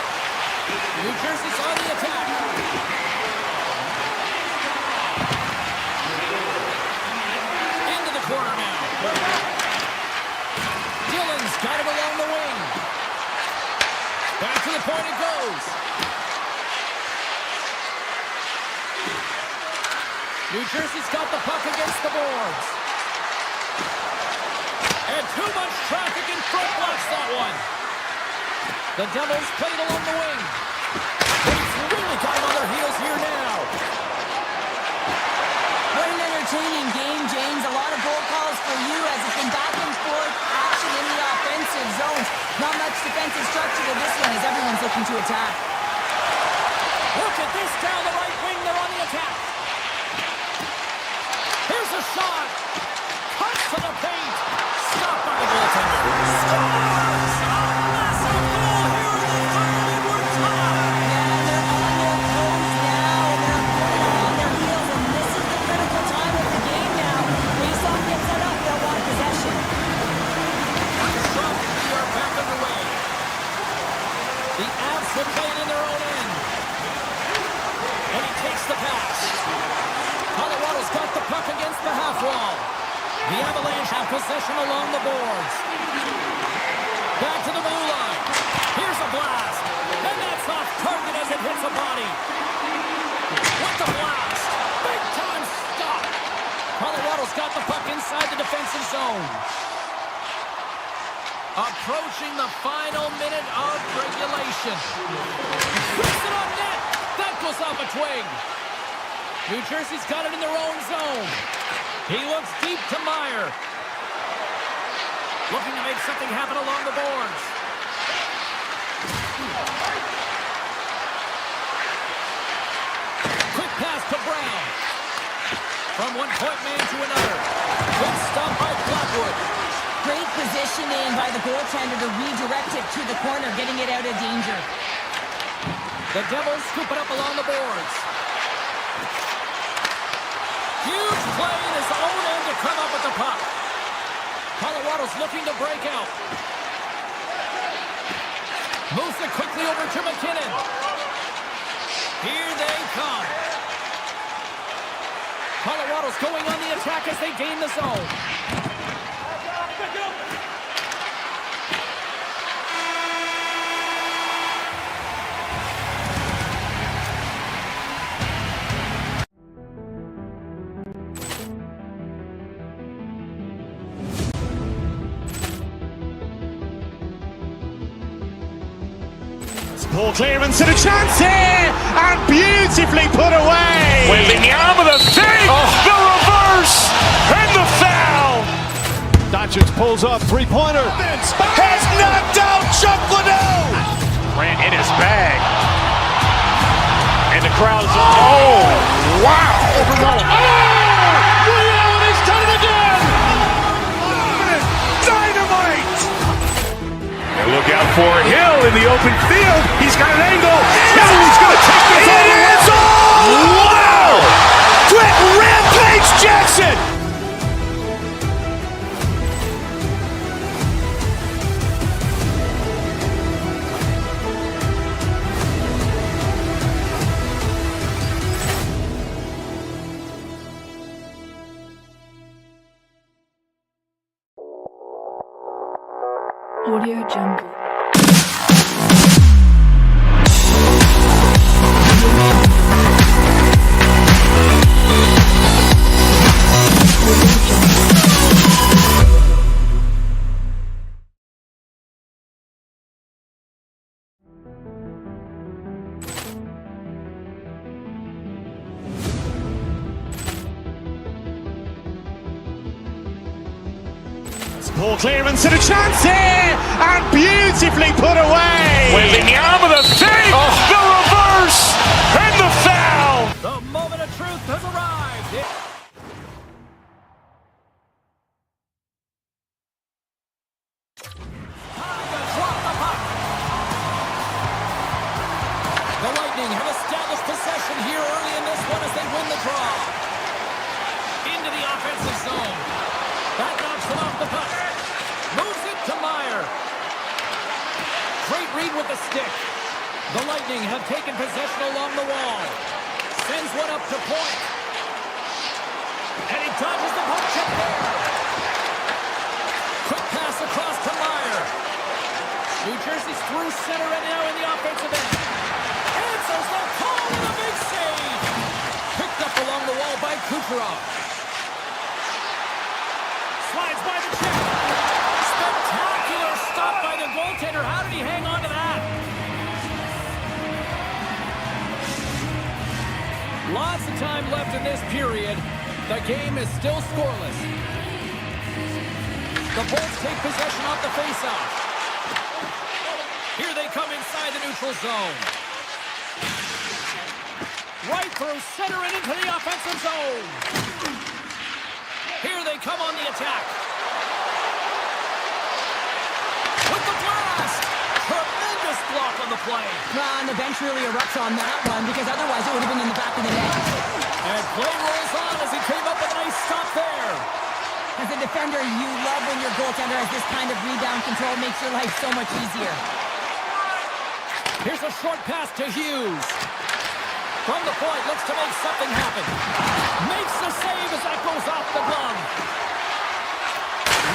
New Jersey's on the attack. Into the corner now. Dylan's got it along the wing. Back to the point it goes. New Jersey's got the puck against the boards. And too much traffic in front blocks that one. The Devils played along the wing. They've really got them on their heels here now. What an entertaining game, James. A lot of goal calls for you as it's been back and forth action in the offensive zones. Not much defensive structure to this one as everyone's looking to attack. Look at this down the right wing. They're on the attack. Here's a shot. Cuts to the paint. Stopped by the goaltender. Scores! A massive goal here in the third, and we're tied. Yeah, they're on their toes now, and they're on their heels, and this is the critical time of the game now. Face-off gets set up, they'll want possession. We are back underway. The Avs will play it in their own end. And he takes the pass. Colorado's got the puck against the half wall. The Avalanche have possession along the boards. Back to the blue line. Here's a blast. And that's off target as it hits a body. With the blast. Big time stop. Colorado's got the puck inside the defensive zone. Approaching the final minute of regulation. Puts it on net. That goes off a twig. New Jersey's got it in their own zone. He looks deep to Meyer. Looking to make something happen along the boards. Quick pass to Brown. From one point man to another. Good stop by Blackwood. Great positioning by the goaltender to redirect it to the corner, getting it out of danger. The Devils scoop it up along the boards. Huge play in his own end to come up with the puck. Colorado's looking to break out. Moves it quickly over to McKinnon. Here they come. Colorado's going on the attack as they gain the zone. Ball clearance and a chance here, and beautifully put away. Wembanyama the save, the reverse, and the foul. Doncic pulls up, three-pointer. Has knocked out Chuck Liddell. Grant in his bag. And the crowd is, oh, wow. Liddell has done it again. Dynamite. And look out for Hill in the open field. He's got an angle. He's going to take this all the way. Wow! Brett Rampage Jackson. Audio Jungle. Ball clearance and a chance here, and beautifully put away. Wembanyama the save, the reverse, and the foul. The moment of truth has arrived. Time to drop the puck. The Lightning have established possession here early in this one as they win the draw. Into the offensive zone. That knocks it off the puck. Moves it to Meyer. Great read with the stick. The Lightning have taken possession along the wall. Sends one up to point. And he dodges the poke check there. Quick pass across to Meyer. New Jersey's through center and now in the offensive end. Answers the call with a big save. Picked up along the wall by Kucherov. Slides by the check. Spectacular stop by the goaltender. How did he hang on to that? Lots of time left in this period. The game is still scoreless. The Bolts take possession off the faceoff. Here they come inside the neutral zone. Right through center and into the offensive zone. Here they come on the attack. With the blast! Tremendous block on the play. Well, and the bench really erupts on that one because otherwise it would have been in the back of the net. And play rolls on as he came up with a nice stop there. As a defender, you love when your goaltender has this kind of rebound control. Makes your life so much easier. Here's a short pass to Hughes. From the point, looks to make something happen. Makes the save as that goes off the glove.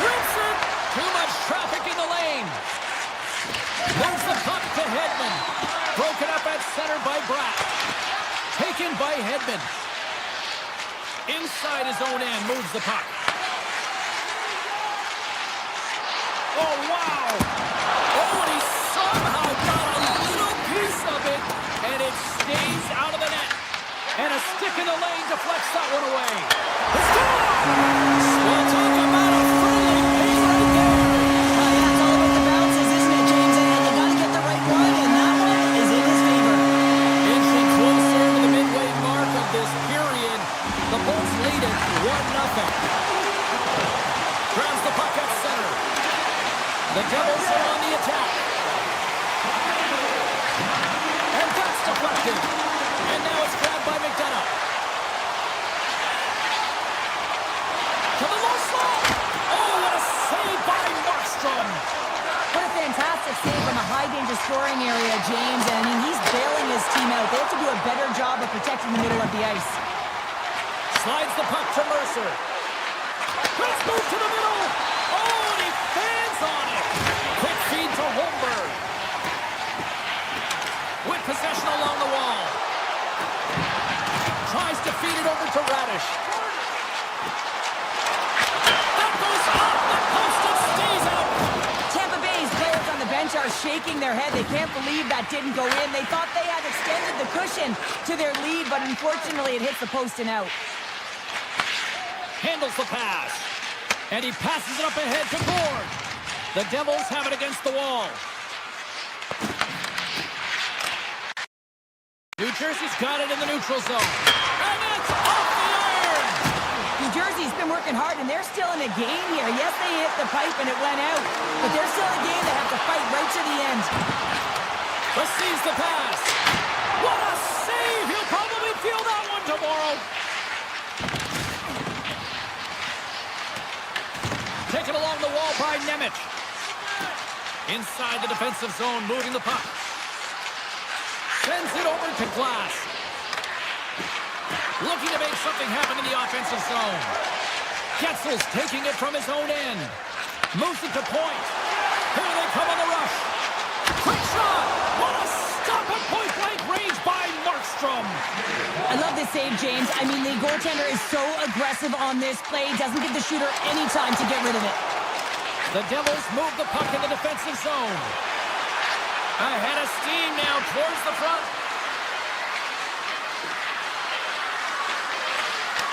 Rips it. Too much traffic in the lane. Moves the puck to Hedman. Broken up at center by Bratt. Taken by Hedman. Inside his own end, moves the puck. Oh, wow! Oh, and he somehow got a little piece of it, and it stays out of the net. And a stick in the lane deflects that one away. It's gone! We'll talk about a friendly pace right there. Yeah, it's all about the bounces, isn't it, James? And you got to get the right one, and that one is in his favor. Inching closer to the midway mark of this period. The Bolts lead it 1-0. Grabs the puck at center. The Devils are on the attack. And that's deflected. And now it's grabbed by McDonough. To the low slot. Oh, what a save by Markstrom. What a fantastic save from a high-danger scoring area, James. And I mean, he's bailing his team out. They have to do a better job of protecting the middle of the ice. Slides the puck to Mercer. Let's move to the middle. Oh, and he fans on it. Quick feed to Holmberg. With possession along the wall. Tries to feed it over to Radish. That goes off the post and stays out. Tampa Bay's players on the bench are shaking their head. They can't believe that didn't go in. They thought they had extended the cushion to their lead, but unfortunately it hits the post and out. Handles the pass. And he passes it up ahead to Gord. The Devils have it against the wall. New Jersey's got it in the neutral zone. And it's off the iron! New Jersey's been working hard, and they're still in a game here. Yes, they hit the pipe and it went out, but they're still in a game. They have to fight right to the end. Receives the pass. What a save! He'll probably feel that one tomorrow. Taken along the wall by Nemec. Inside the defensive zone, moving the puck. Sends it over to Glass. Looking to make something happen in the offensive zone. Getzel's taking it from his own end. Moves it to point. Here they come on the rush. Quick shot! What a stop at point-blank range by Markstrom. I love this save, James. I mean, the goaltender is so aggressive on this play. Doesn't give the shooter any time to get rid of it. The Devils move the puck in the defensive zone. Ahead of steam now towards the front.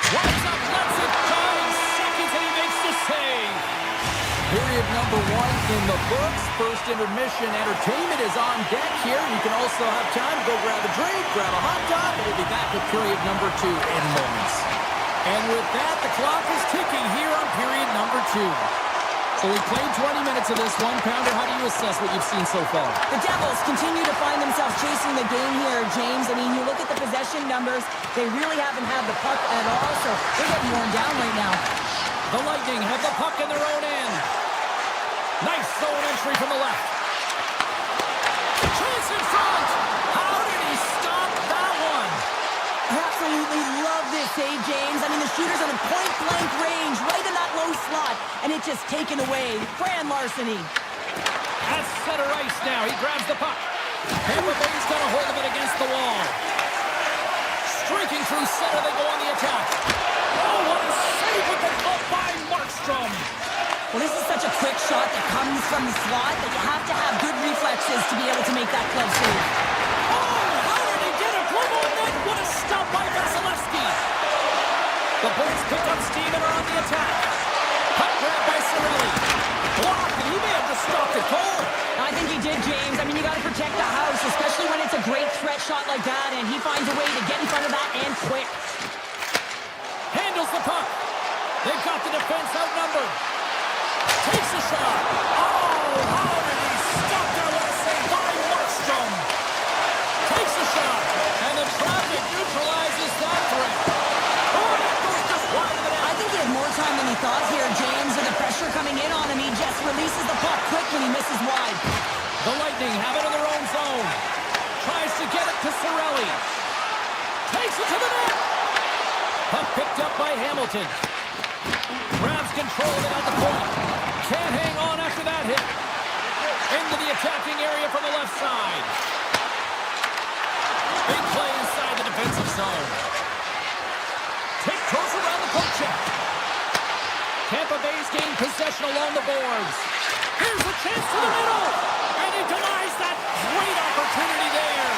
Winds up, lets it go in seconds, and he makes the save. Period number 1 in the books. First intermission entertainment is on deck here. You can also have time to go grab a drink, grab a hot dog, and we'll be back with period number 2 in moments. And with that, the clock is ticking here on period number 2. So we played 20 minutes of this one. Pounder, how do you assess what you've seen so far? The Devils continue to find themselves chasing the game here, James. I mean, you look at the possession numbers, they really haven't had the puck at all, so they're getting worn down right now. The Lightning have the puck in their own end. Nice zone entry from the left. shooters on a point-blank range, right in that low slot, and it's just taken away. Grand larceny. At center ice now. He grabs the puck. Tampa Bay's got a hold of it against the wall. Streaking through center, they go on the attack. Oh, what a save with the glove by Markstrom. Well, this is such a quick shot that comes from the slot that you have to have good reflexes to be able to make that glove save. Oh, how did he get a glove on that? What a stop by Vasilevsky. The Bulls pick up steam and are on the attack. Puck grab by Cirelli. Blocked, and he may have just stopped it cold. I think he did, James. I mean, you got to protect the house, especially when it's a great threat shot like that, and he finds a way to get in front of that and quick. Handles the puck. They've got the defense outnumbered. Takes a shot. Oh, how did he stop that? What a save by Markstrom. Takes a shot, and the traffic neutralizes that threat. Oh, that goes just wide of the net. I think he had more time than he thought here, James. With the pressure coming in on him, he just releases the puck quick when he misses wide. The Lightning have it in their own zone. Tries to get it to Cirelli. Takes it to the net. Puck picked up by Hamilton. Grabs control of it at the point. Can't hang on after that hit. Into the attacking area from the left side. Big play inside the defensive zone. Tiptoes around the poke check. Tampa Bay's gained possession along the boards. Here's a chance to the middle. And he denies that great opportunity there.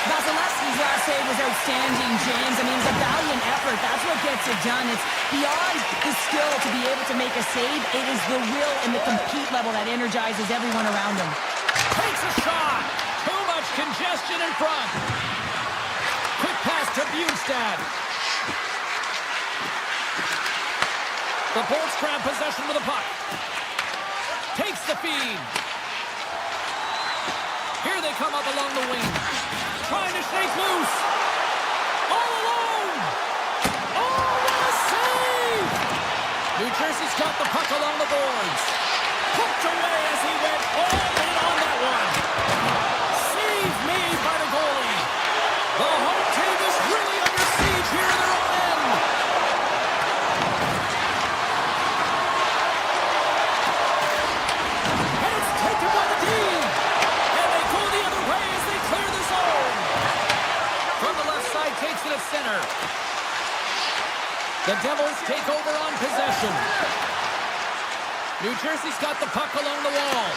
Vasilevsky's last save was outstanding, James. I mean, it's a valiant effort. That's what gets it done. It's beyond the skill to be able to make a save. It is the will and the compete level that energizes everyone around him. Takes a shot. Too much congestion in front. Quick pass to Bjugstad. The Bolts grab possession with the puck. Takes the feed. Here they come up along the wing. Trying to shake loose. All alone. Oh, what a save! New Jersey's got the puck along the boards. Hooked away as he went all in on that one. Save made by the goalie. The home team is really under siege here in their own end. And it's taken by the team. And they go the other way as they clear the zone. From the left side, takes it at center. The Devils take over on possession. New Jersey's got the puck along the wall.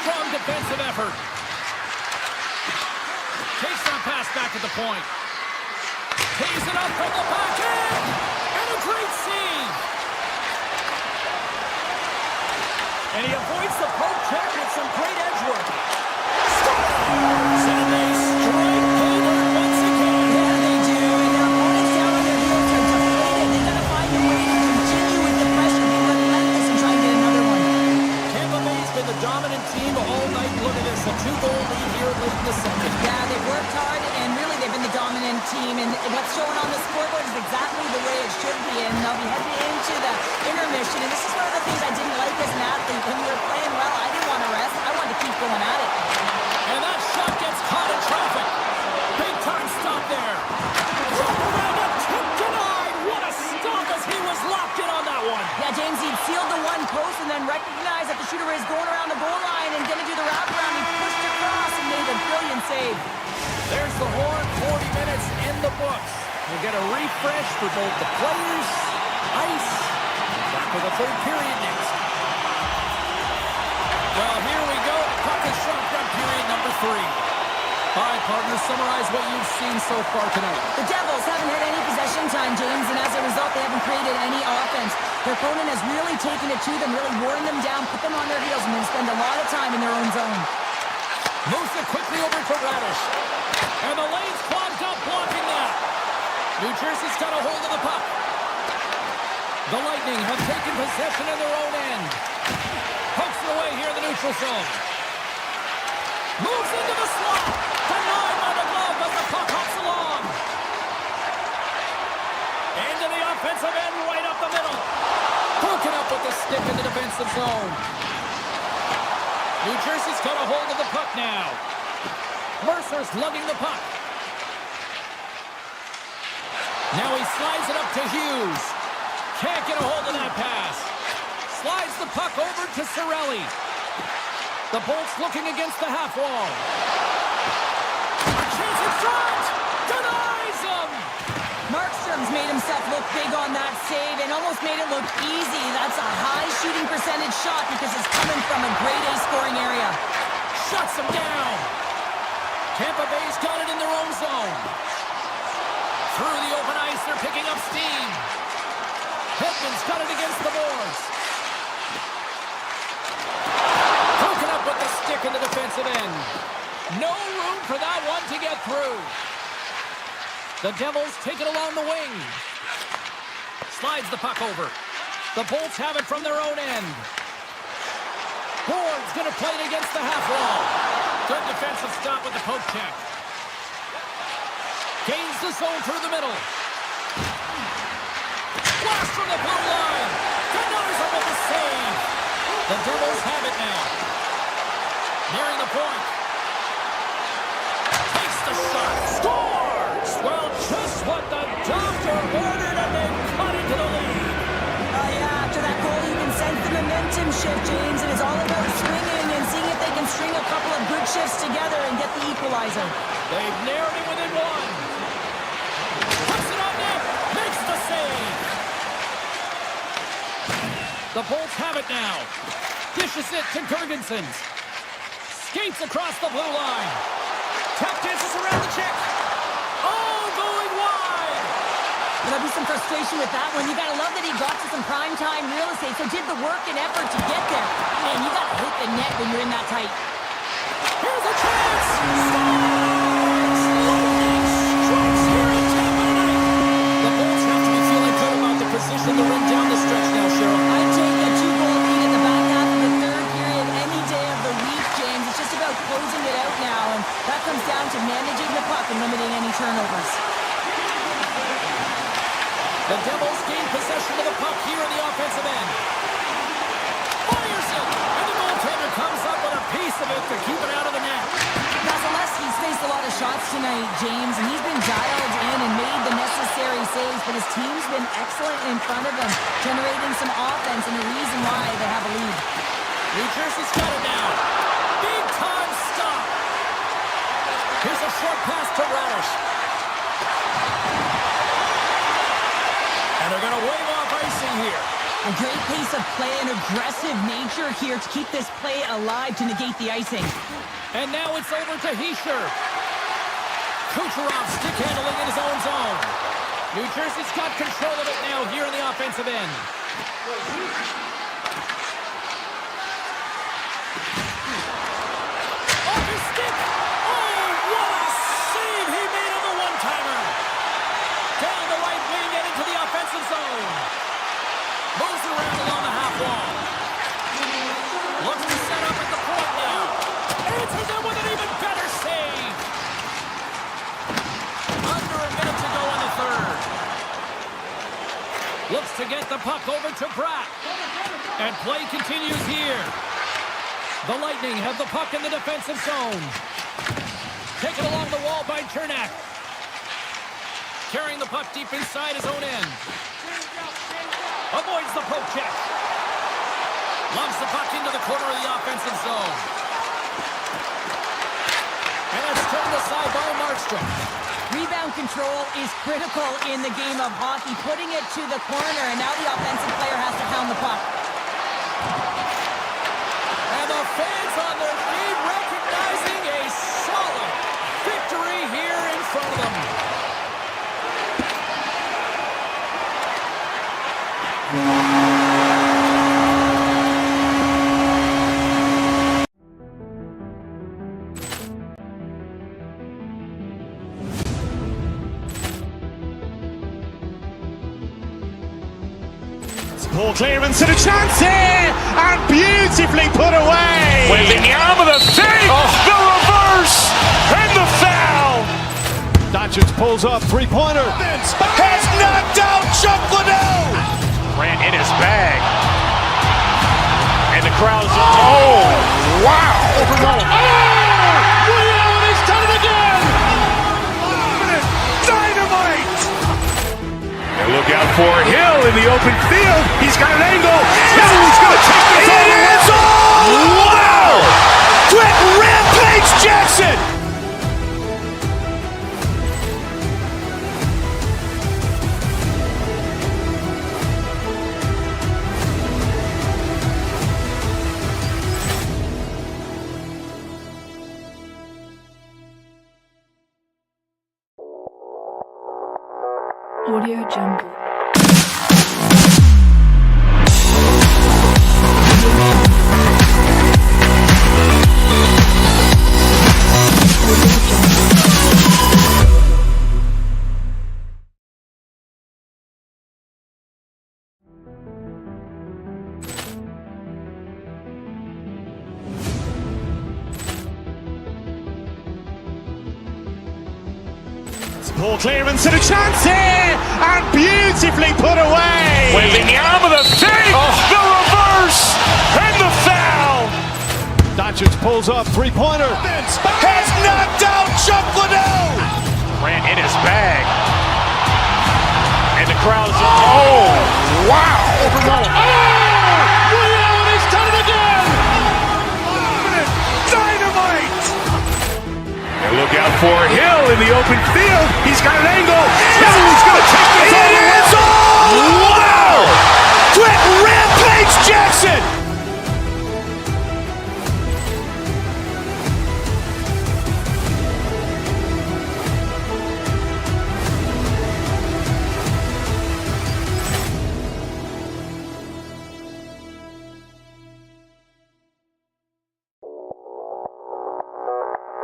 Strong defensive effort. Takes that pass back at the point. Tees it up from the back end. And a great save. And he avoids the poke check with some great edge work. Saturday strike Hayward once again. Yeah, they do. And their opponents down on their heels are deflated. They got to find a way to continue with the pressure, be relentless, and try and get another one. Tampa Bay's been the dominant team all night. Look at this, a 2-goal lead here late in the second. Yeah, they've worked hard, and really they've been the dominant team. And what's showing on the scoreboard is exactly the way it should be. And they'll be heading into the intermission. And this is one of the things I didn't like as an athlete. When we were playing well, I didn't want to rest. I wanted to keep going at it. And that shot gets caught in traffic. Big time stop there. Drop around a tip denied. What a stop as he was locked in on that one. Yeah, James, he'd sealed the one post and then recognized that the shooter is going around the goal line and going to do the wraparound. He pushed across and made a brilliant save. There's the horn. 40 minutes in the books. We'll get a refresh for both the players, ice, back for the third period next. Well, here we go. The puck is shotgun period number 3. All right, partners, summarize what you've seen so far tonight. The Devils haven't had any possession time, James, and as a result, they haven't created any offense. Their opponent has really taken it to them, really worn them down, put them on their heels, and then spend a lot of time in their own zone. Moves it quickly over to Radish. And the lane's clogged up, blocking that. New Jersey's got a hold of the puck. The Lightning have taken possession in their own end. Pokes it away here in the neutral zone. Moves into the slot. Denied by the glove as the puck hops along. Into the offensive end, right up the middle. Broken up with the stick in the defensive zone. New Jersey's got a hold of the puck now. Mercer's lugging the puck. Now he slides it up to Hughes. Can't get a hold of that pass. Slides the puck over to Cirelli. The Bolts looking against the half wall. A chance in front! Denies him! Markstrom's made himself look big on that save and almost made it look easy. That's a high shooting percentage shot because it's coming from a grade A scoring area. Shuts him down. Tampa Bay's got it in their own zone. Through the open ice, they're picking up steam. Hedman's got it against the boards. Broken up with the stick in the defensive end. No room for that one to get through. The Devils take it along the wing. Slides the puck over. The Bolts have it from their own end. Bourne's going to play it against the half wall. Good defensive stop with the poke check. Gains the zone through the middle. Blast from the blue line. Denies him with the save. The Devils have it now. Nearing the point. Takes the shot. Scores! Well, just what the doctor ordered, and they cut into the lead. Yeah, after that goal, you can sense the momentum shift, James. It is all about swinging and seeing if they can string a couple of good shifts together and get the equalizer. They've narrowed it within one. Puts it on net. Makes the save. The Bolts have it now. Dishes it to Gergensen. Skates across the blue line. Tap dances around the check. Oh, going wide. There'll be some frustration with that one. You gotta love that he got to some primetime real estate, so did the work and effort to get there. Man, you gotta hit the net when you're in that tight. Here's a chance. Scores! Lightning strikes here in Tampa tonight. The Bolts have to be feeling good about the position they're in down the stretch now, Cheryl. I'd take a 2-goal lead in the back half of the third period any day of the week, James. It's just about closing it out now, and that comes down to managing the puck and limiting any turnovers. The Devils gain possession of the puck here in the offensive end. Fires it, and the goaltender comes up with a piece of it to keep it out of the net. Vasilevsky's faced a lot of shots tonight, James, and he's been dialed in and made the necessary saves, but his team's been excellent in front of him, generating some offense and the reason why they have a lead. New Jersey's got it now. Big time stop. Here's a short pass to Radish. And they're going to wave off icing here. A great pace of play and aggressive nature here to keep this play alive to negate the icing. And now it's over to Hischier. Kucherov stick handling in his own zone. New Jersey's got control of it now here in the offensive end. Off his stick. Oh, what a save he made on the one-timer. Down the right wing and into the offensive zone. Moves around along the half wall. Looks to set up at the point now. Answers it with an even better save. Under a minute to go in the third. Looks to get the puck over to Pratt. And play continues here. The Lightning have the puck in the defensive zone. Taken along the wall by Chernak. Carrying the puck deep inside his own end. Avoids the poke check. Launches the puck into the corner of the offensive zone. And it's turned aside by Markstrom. Rebound control is critical in the game of hockey. Putting it to the corner, and now the offensive player has to pound the puck. And the fans on their feet recognizing a solid victory here in front of them. Ball clearance and a chance here, and beautifully put away. With the arm of the fake, the reverse, and the foul. Doncic pulls up, three-pointer. Has knocked out Chuck Liddell. Ran in his bag. And the crowd's, oh, wow. Oh, Leon has done it again. Dynamite. He's got an angle. Oh, he's going to take this all the way. Wow! Quick rampage Jackson! Audio Jungle. Ball clearance and a chance here, and beautifully put away. Waving the arm of the fake, the reverse, and the foul. Doncic pulls up, three-pointer. Has knocked out Chuck Liddell. Ran in his bag. And the crowd is, oh, wow. Liddell, he's done it again. Dynamite. And look out for Hill in the open field. He's got an angle. Oh, he's going to take this all the way. Wow. Quick rampage Jackson.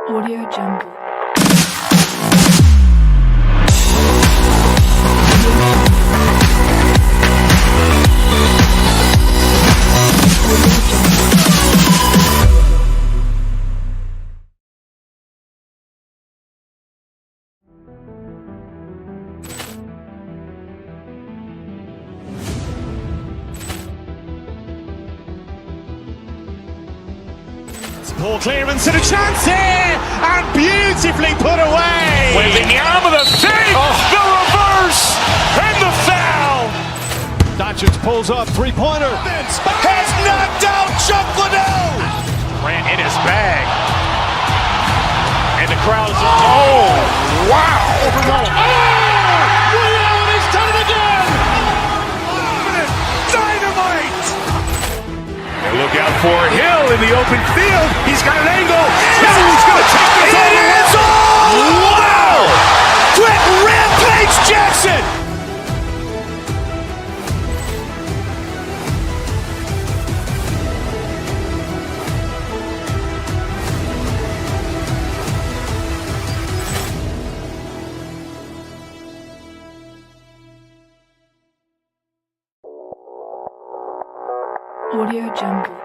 Audio Jungle. Ball clearance and a chance here, and beautifully put away. Waving the arm of the fake, the reverse, and the foul. Doncic pulls up, three-pointer. Has knocked out Chuck Liddell. Ran in his bag. And the crowd is, oh, wow. Liddell, he's done it again. Dynamite. And look out for Hill in the open field. He's got an angle. Oh, he's going to take this all the way. Wow. Quick rampage Jackson. Audio Jungle.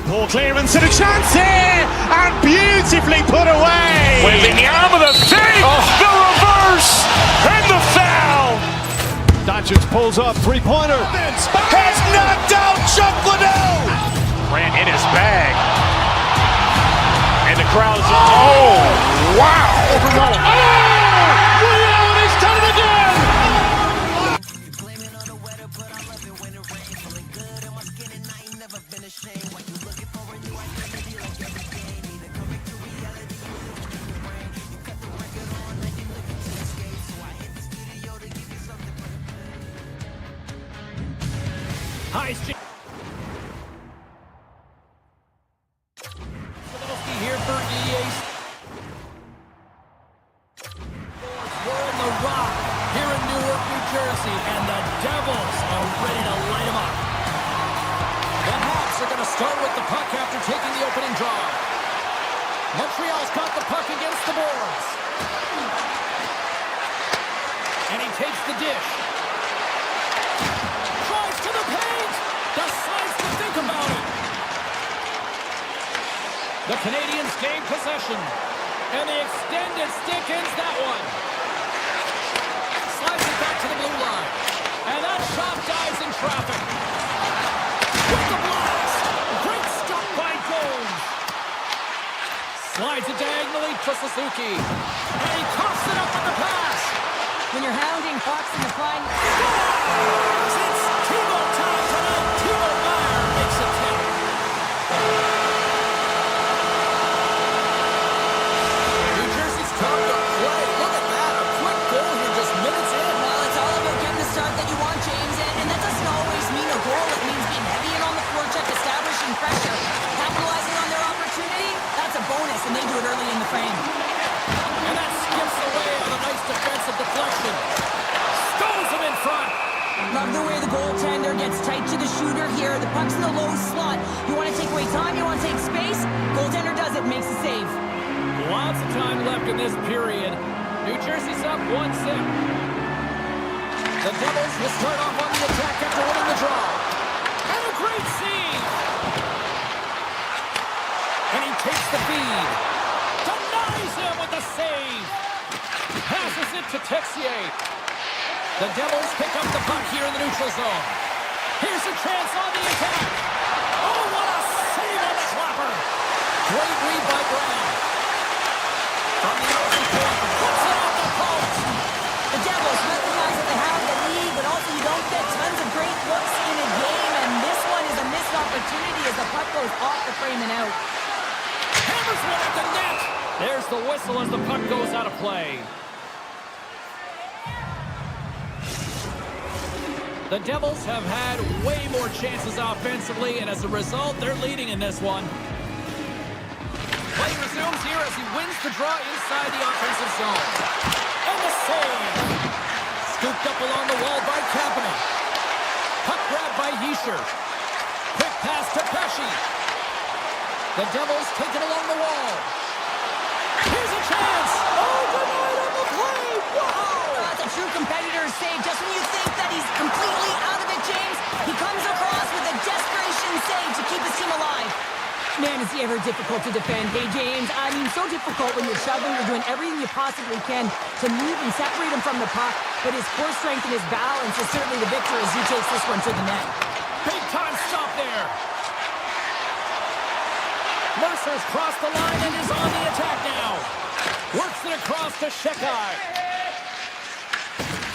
Ball clearance and a chance here, and beautifully put away. Waving the arm of the fake, the reverse, and the foul. Doncic pulls up, three-pointer. Has knocked out Chuck Liddell. Ran in his bag. And the crowd is, oh, wow. Liddell, he's done it again. Hi, here for EA. We're in the Rock here in Newark, New Jersey, and the Devils are ready to light them up. The Hawks are going to start with the puck after taking the opening draw. Montreal's got the puck against the boards. And he takes the dish. Drives to the paint. Decides to think about it. The Canadiens gain possession. And the extended stick ends that one. Slides it back to the blue line. And that shot dies in traffic. With the blast. Great stop by Jones. Slides it diagonally to Suzuki. And he coughs it up with the pass. When you're hounding pucks in the front, Scores! It's Tebow time tonight. Tebow Meyer makes it 10. New Jersey's tough to play. Look at that. A quick goal here just minutes in. well, it's all about getting the start that you want, James, and that doesn't always mean a goal. It means being heavy in on the forecheck, establishing pressure, capitalizing on their opportunity. That's a bonus, and they do it early in the frame. And that skips away on a nice defensive deflection. Stones him in front. Love the way the goaltender gets tight to the shooter here. The puck's in the low slot. You want to take away time, you want to take space. Goaltender does it, makes the save. Lots of time left in this period. New Jersey's up 1-0. The Devils will start off on the attack after winning the draw. And a great save. And he takes the feed. Denies him with the save. Passes it to Texier. The Devils pick up the puck here in the neutral zone. Here's a chance on the attack. Oh, what a save on the flapper. Great read by Brown. From the open point, puts it off the post. The Devils recognize that they have the lead, but also you don't get tons of great looks in a game, and this one is a missed opportunity as the puck goes off the frame and out. Hammers one at the net. There's the whistle as the puck goes out of play. The Devils have had way more chances offensively, and as a result, they're leading in this one. Play resumes here as he wins the draw inside the offensive zone. And the save. Scooped up along the wall by Kapanen. Puck grab by Hischier. Quick pass to Pesce. The Devils take it along the wall. Here's a chance. Oh, denied on the play. Wow. That's a true competitor's save. Just when you think that he's completely out of it, James, he comes across with a desperation save to keep his team alive. Man, is he ever difficult to defend. Hey, James, I mean, so difficult when you're shoving, you're doing everything you possibly can to move and separate him from the puck, but his core strength and his balance is certainly the victor as he takes this one to the net. Big time stop there. Mercer's crossed the line and is on the attack now. Works it across to Shekai.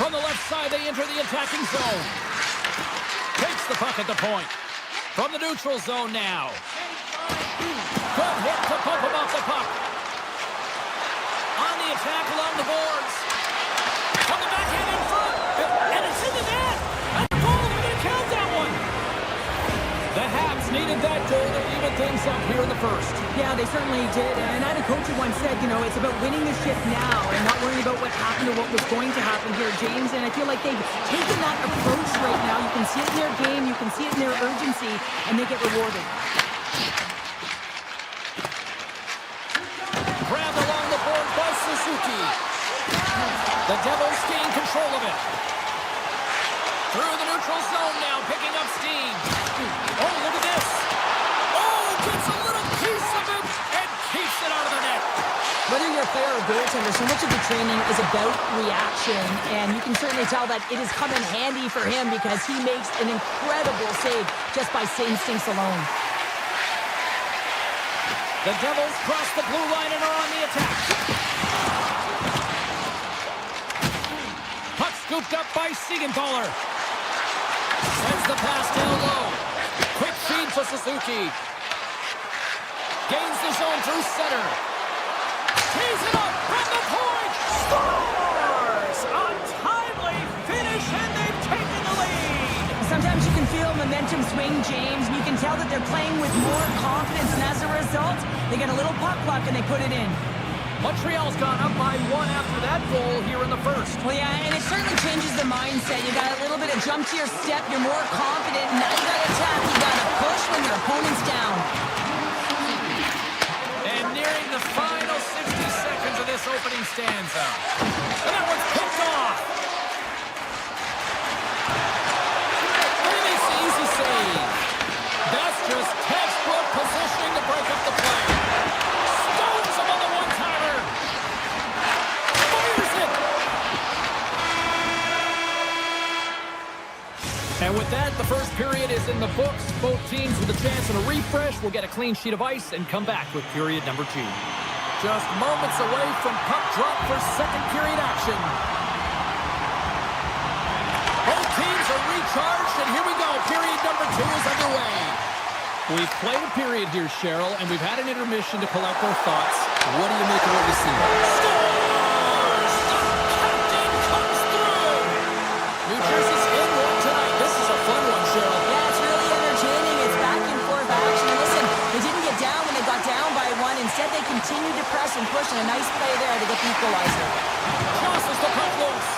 From the left side, they enter the attacking zone. Takes the puck at the point. From the neutral zone now. Good hit to pump him off the puck. On the attack along the boards. From the backhand in front. And it's in the net. And the goal, they're going to count that one. The Habs needed that goal to even things up here in the first. Yeah, they certainly did. And I had a coach who once said, you know, it's about winning the ship now and not worrying about what happened or what was going to happen here, James. And I feel like they've taken that approach right now. You can see it in their game. You can see it in their urgency. And they get rewarded. Grabbed along the board by Suzuki. The Devils gain control of it. Through the neutral zone now, picking up steam. Oh, look at this. Oh, gets a little piece of it and keeps it out of the net. Whether you're a player or goaltender, so much of the training is about reaction, and you can certainly tell that it has come in handy for him because he makes an incredible save just by instincts alone. The Devils cross the blue line and are on the attack. Puck scooped up by Siegenthaler. Sends the pass down low. Quick feed to Suzuki. Gains the zone through center. Tees it up from the point. Scores! A timely finish, and they've taken the lead. Sometimes you can feel momentum swing, James, and you can tell that they're playing with more confidence, and as a result, they get a little puck luck and they put it in. Montreal's gone up by one after that goal here in the first. Well, yeah, and it certainly changes the mindset. You got a little bit of jump to your step, you're more confident, and now you got to attack, you got to push when your opponent's down. And nearing the final 60 seconds of this opening stanza. And that one's picked off. And it's easy save. That's just textbook positioning to break up the play. And with that, the first period is in the books. Both teams with a chance at a refresh will get a clean sheet of ice and come back with period number 2. Just moments away from puck drop for second period action. Both teams are recharged, and here we go. Period number 2 is underway. We've played a period here, Cheryl, and we've had an intermission to collect our thoughts. What do you make of what you see? Scores! The captain comes through! New Jersey's in one tonight. This is a fun one, Cheryl. Yeah, it's really entertaining. It's back and forth action. Listen, they didn't get down when they got down by 1. Instead, they continued to press and push, and a nice play there to get the equalizer. Crosses the puck loose.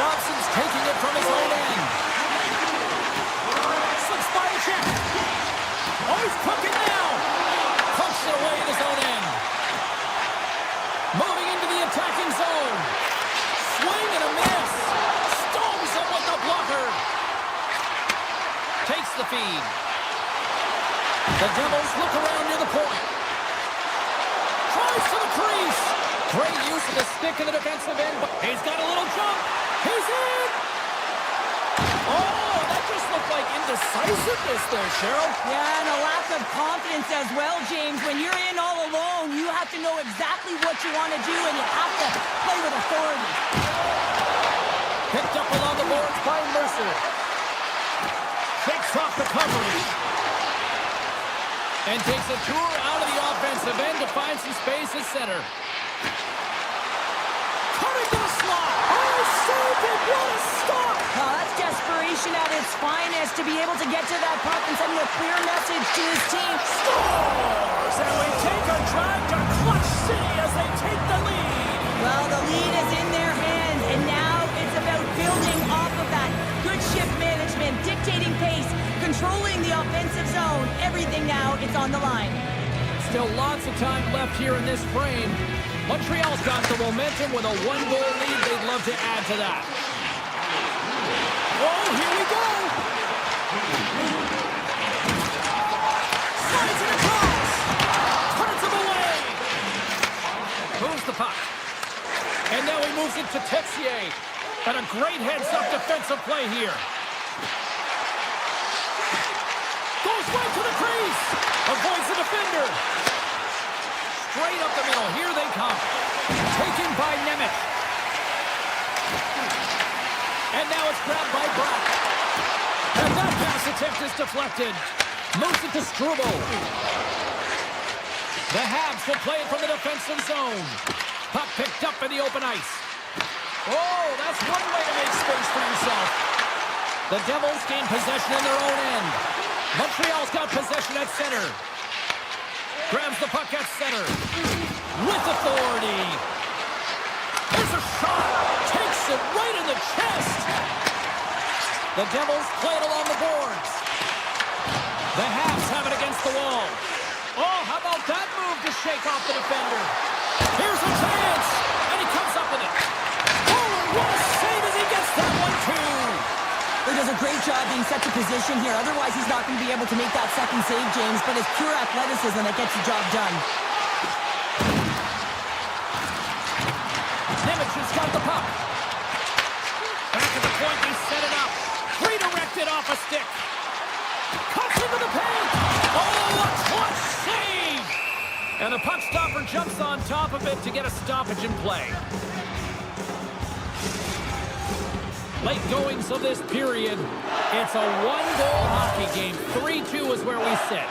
Dobson's taking it from his own end. Slips by a check. Oh, he's cooking now. Pumps it away in his own end. Moving into the attacking zone. Swing and a miss. Stones him with the blocker. Takes the feed. The Devils look around near the point. Tries to the crease. Great use of the stick in the defensive end. He's got a little jump. He's in. Oh, that just looked like indecisiveness there, Cheryl. Yeah, and a lack of confidence as well, James. When you're in all alone, you have to know exactly what you want to do, and you have to play with authority. Picked up along the boards by Mercer. Shakes off the coverage. And takes a tour out of the offensive end to find some space at center. Coming to the slot. Oh, saved it. What a stop. Oh, that's desperation at its finest, to be able to get to that puck and send a clear message to his team. Scores! And we take a drive to Clutch City as they take the lead. Well, the lead is in their hands, and now it's about building off of that. Good shift management, dictating pace, controlling the offensive zone. Everything now, it's on the line. Still lots of time left here in this frame. Montreal's got the momentum with a 1-goal lead. They'd love to add to that. Oh, here we go. Slides it across. Turns him away. Moves the puck. And now he moves it to Texier. And a great heads-up defensive play here. Goes right to the crease. Avoids the defender. Straight up the middle. Here they come. Taken by Nemeth. And now it's grabbed by Brock. And that pass attempt is deflected. Moves it to Struble. The Habs will play it from the defensive zone. Puck picked up in the open ice. Oh, that's one way to make space for yourself. The Devils gain possession in their own end. Montreal's got possession at center. Grabs the puck at center. With authority. There's a shot. Takes it right in the chest. The Devils play it along the boards. The Habs have it against the wall. Oh, how about that move to shake off the defender? Here's a chance. And he comes up with it. Oh, what a save as he gets that one, too. He does a great job being set to position here. Otherwise, he's not going to be able to make that second save, James. But it's pure athleticism that gets the job done. Nemeth has got the puck. Back at the point, they set it up. Redirected off a stick. Cuts into the paint. Oh, a clutch save. And the puck stopper jumps on top of it to get a stoppage in play. Late goings of this period. It's a 1-goal hockey game. 3-2 is where we sit.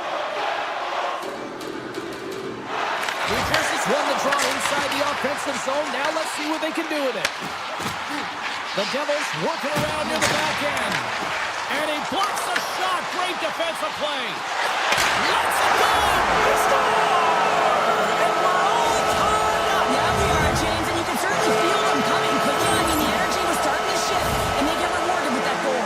New Jersey's won the draw inside the offensive zone. Now let's see what they can do with it. The Devils working around near the back end. And he blocks the shot. Great defensive play. Let's go! He scored! And we're all tied up. Yeah, we are, James, and you can certainly feel them coming quickly. I mean, the energy was starting to shift, and they get rewarded with that goal.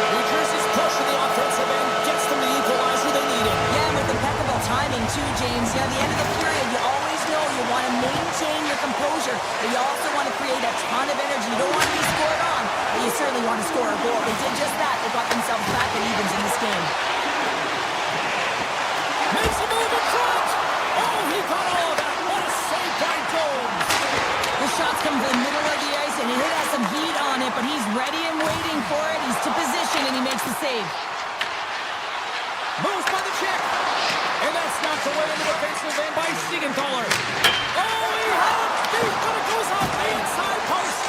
New Jersey's push in the offensive end gets them the equalizer they needed. Yeah, and with impeccable timing, too, James. Yeah, at the end of the period, you always know you want to maintain your composure, but you also want to create a ton of energy. You don't want to be scored on, but you certainly want to score a goal. They did just that. They got themselves back at evens in this game. Makes a move in front. Oh, he got all of that. What a save by Jones. The shots come to the middle of the ice, and it has some heat on it, but he's ready and waiting for it. He's to position, and he makes the save. Moves by the check. And that's knocked away in the defensive end by Siegenthaler. Oh, he had it deep, but it goes off the inside post.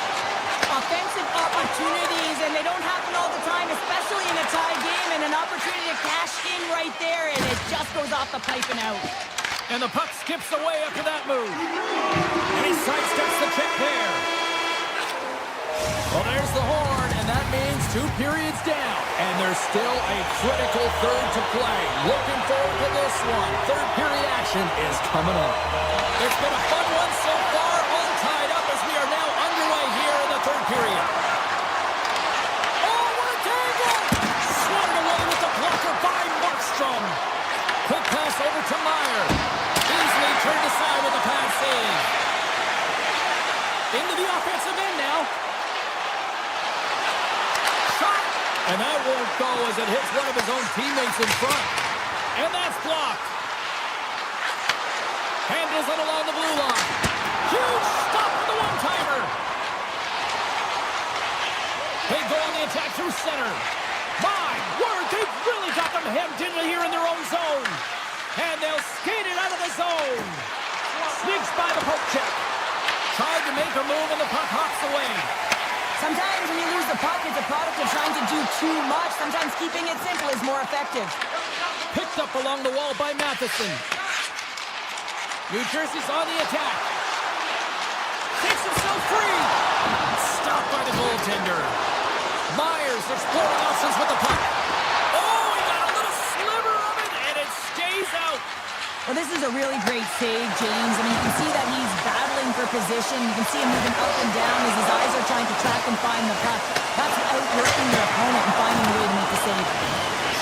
Offensive opportunities, and they don't happen all the time, especially in a tie game, and an opportunity to cash in right there, and it just goes off the pipe and out. And the puck skips away after that move. And he sidesteps the check there. Well, there's the horn, and that means 2 periods down. And there's still a critical third to play. Looking forward to this one. Third period action is coming up. It's been a fun one so far, all tied up as we are now underway here in the third period. Oh, what a tangle! Swatted away with the blocker by Markstrom. Quick pass over to Meyer. Easily turned aside with a pad save. Into the offensive end now. Shot! And that won't go as it hits one of his own teammates in front. And that's blocked. Handles it along the blue line. Huge stop with the one-timer. They go on the attack through center. My word, they've really got them hemmed in here in their own zone. And they'll skate it out of the zone. Sneaks by the poke check. Tried to make a move and the puck hops away. Sometimes when you lose the puck, it's a product of trying to do too much. Sometimes keeping it simple is more effective. Picked up along the wall by Matheson. New Jersey's on the attack. Takes himself free. Stopped by the goaltender. Myers exploring options with the puck. Oh, he got a little sliver of it, and it stays out. Well, this is a really great save, James. I mean, you can see that he's battling for position. You can see him moving up and down as his eyes are trying to track and find the puck. That's outworking your opponent and finding a way to make the save.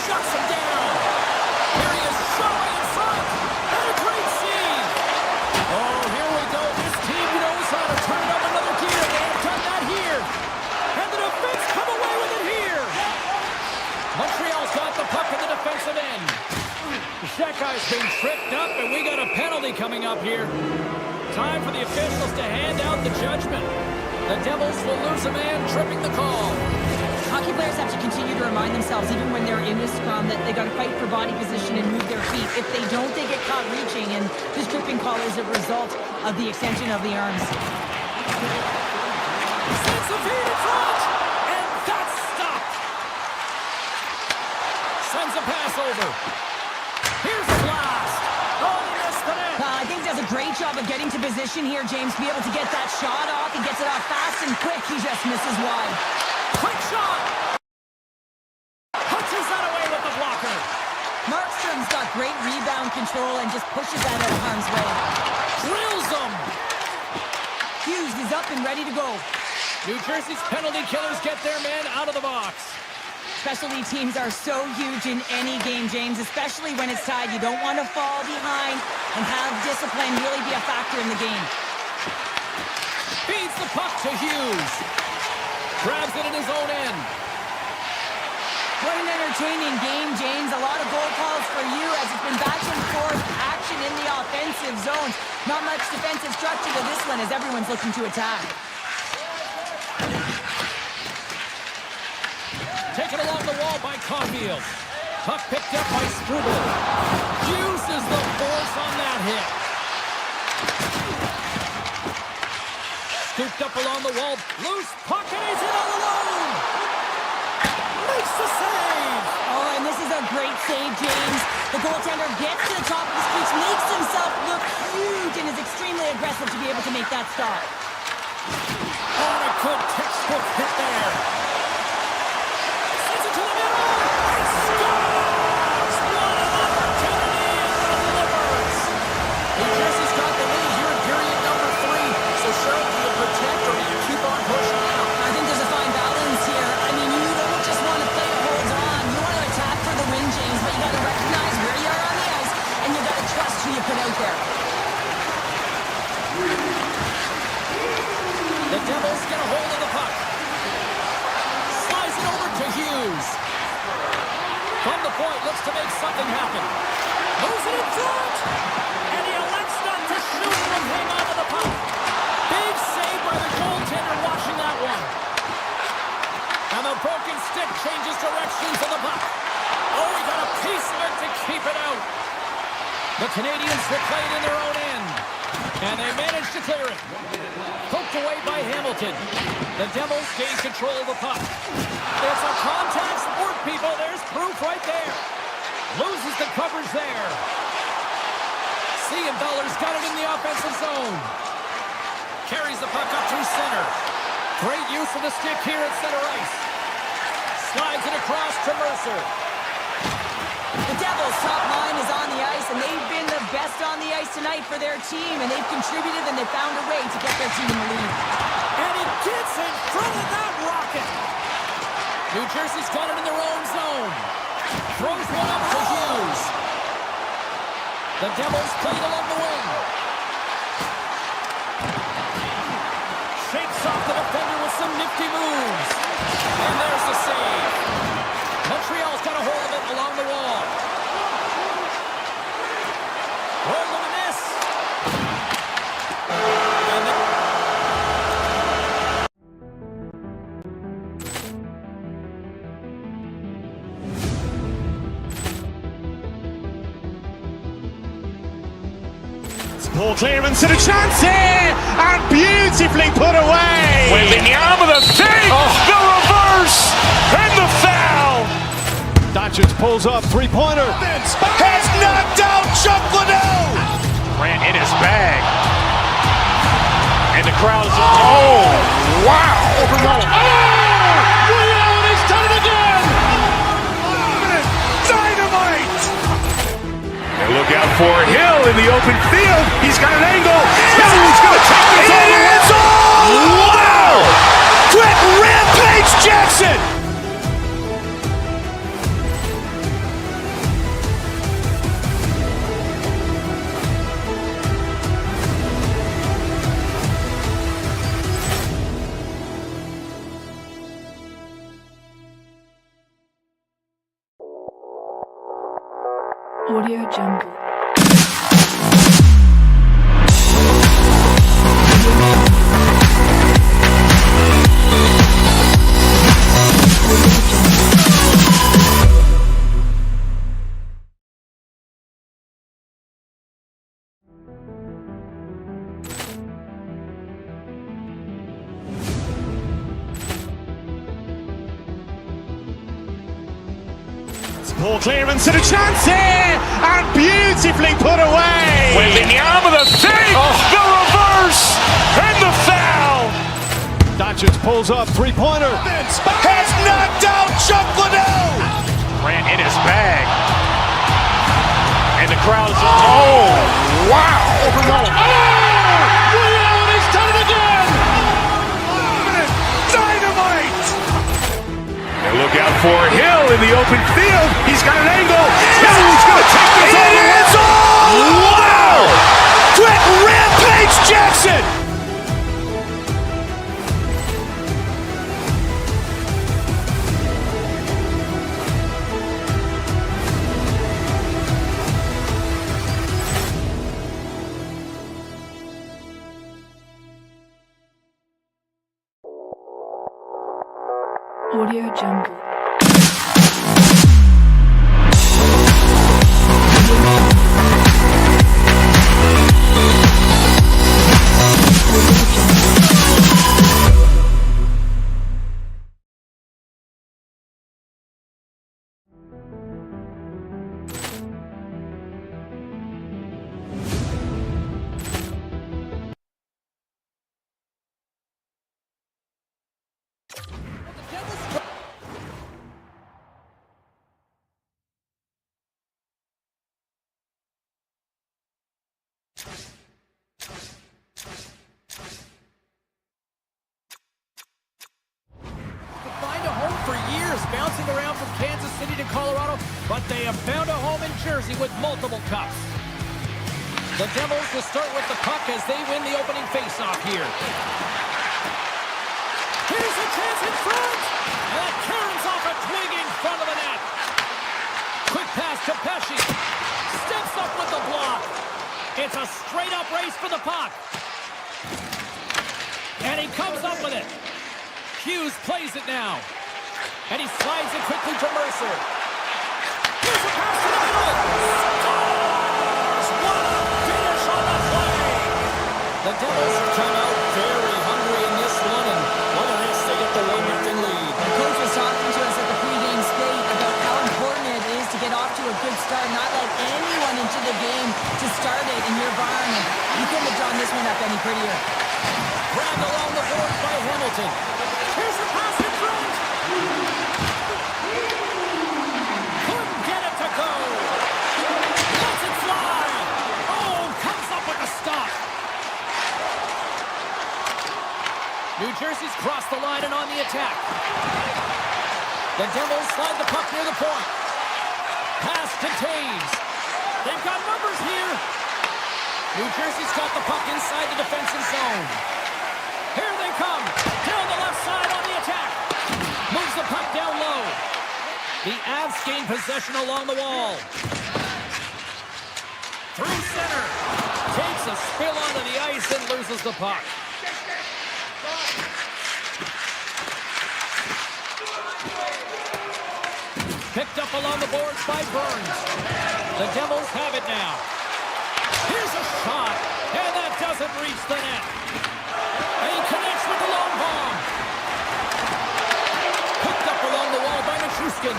Shuts him down. Here he is showing in front. And a great save. Oh, here we go. This team knows how to turn it up another gear. They have done that here. And the defense come away with it here. Montreal's got the puck in the defensive end. That guy's been tripped up, and we got a penalty coming up here. Time for the officials to hand out the judgment. The Devils will lose a man, tripping the call. Hockey players have to continue to remind themselves, even when they're in the scrum, that they got to fight for body position and move their feet. If they don't, they get caught reaching, and this tripping call is a result of the extension of the arms. Sends the feet in front, and that's stopped. Sends a pass over. Here's the blast. Oh, he missed the net. I think he does a great job of getting to position here, James, to be able to get that shot off. He gets it off fast and quick. He just misses wide. Quick shot. Punches that away with the blocker. Markstrom's got great rebound control and just pushes that out of harm's way. Drills him. Hughes is up and ready to go. New Jersey's penalty killers get their man out of the box. Specialty teams are so huge in any game, James, especially when it's tied. You don't want to fall behind and have discipline really be a factor in the game. Feeds the puck to Hughes. Grabs it in his own end. What an entertaining game, James. A lot of goal calls for you as it's been back and forth action in the offensive zones. Not much defensive structure to this one as everyone's looking to attack. Taken along the wall by Caulfield. Puck picked up by Struble. Uses the force on that hit. Scooped up along the wall. Loose puck, and he's in all alone. Makes the save. Oh, and this is a great save, James. The goaltender gets to the top of his crease, makes himself look huge, and is extremely aggressive to be able to make that stop. Oh, a good textbook hit there. Sends it to the middle. He scores! What an opportunity and delivers. New Jersey's got the lead here in period number 3. So, Cheryl, do you protect or do you keep on pushing out? I think there's a fine balance here. I mean, you don't just want to play to hold on. You want to attack for the win, James, but you got to recognize where you are on the ice, and you got to trust who you put out there. The Devils get a hold of the puck. Slides it over to Hughes. From the point, looks to make something happen. Moves it in front. And he elects not to shoot and hang on to the puck. Big save by the goaltender washing that Canadiens will play it in their own end. And they manage to clear it. Poked away by Hamilton. The Devils gain control of the puck. It's a contact sport, people. There's proof right there. Loses the coverage there. Siegenthaler's got it in the offensive zone. Carries the puck up through center. Great use of the stick here at center ice. Slides it across to Mercer. The Devils' top line is on the ice, and they've been the best on the ice tonight for their team, and they've contributed, and they found a way to get their team in the lead. And he gets in front of that rocket. New Jersey's got it in their own zone. Throws one up to Hughes. The Devils played along the wing. Shakes off the defender with some nifty moves. And there's the save. Montreal's got a hold of it along the wall. Roll on the miss. And then Ball clearance and a chance here, and beautifully put away. Wembanyama the save, the reverse, and the foul. Doncic pulls up, three-pointer. Has knocked out Chuck Liddell. Ran in his bag. And the crowd is... Oh, wow. He's done it again. Dynamite. And look out for Hill in the open field. He's got an angle. He's going to take this all the way. Wow. Quick Rampage Jackson. Audio Jungle. Ball clearance and a chance here, and beautifully put away. Wembanyama the save, the reverse, and the foul. Doncic pulls up, three-pointer. Has knocked out Chuck Liddell. Ran in his bag. And the crowd is... Oh, wow. He's done it again. Dynamite. And look out for Hill in the open field. He's got an angle. He's going to take this all the way. Wow. Quick Rampage Jackson. Audio Jungle. Bouncing around from Kansas City to Colorado, but they have found a home in Jersey with multiple cups. The Devils will start with the puck as they win the opening faceoff here. Here's a chance in front, and that turns off a twig in front of the net. Quick pass to Pesci. Steps up with the block. It's a straight-up race for the puck. And he comes up with it. Hughes plays it now. And he slides it quickly to Mercer. Here's a pass to the middle. Scores! What Devils come out very hungry in this one, and look at this, they get the 1-0 lead. The coach was talking to us at the pregame state about how important it is to get off to a good start, not let anyone into the game to start it in your barn. And you couldn't have drawn this one up any prettier. Grabbed along the boards by Hamilton. Here's the pass in front. Couldn't get it to go. Lets it fly. Oh, comes up with a stop. New Jersey's crossed the line and on the attack. The Devils slide the puck near the point. Pass to Taves. They've got numbers here. New Jersey's got the puck inside the defensive zone. Here they come. Down the left side on the attack. Moves the puck down low. The Avs gain possession along the wall. Through center. Takes a spill onto the ice and loses the puck. Picked up along the boards by Burns. The Devils have it now. Here's a shot, and that doesn't reach the net. And he connects with the long bomb. Picked up along the wall by Nichushkin.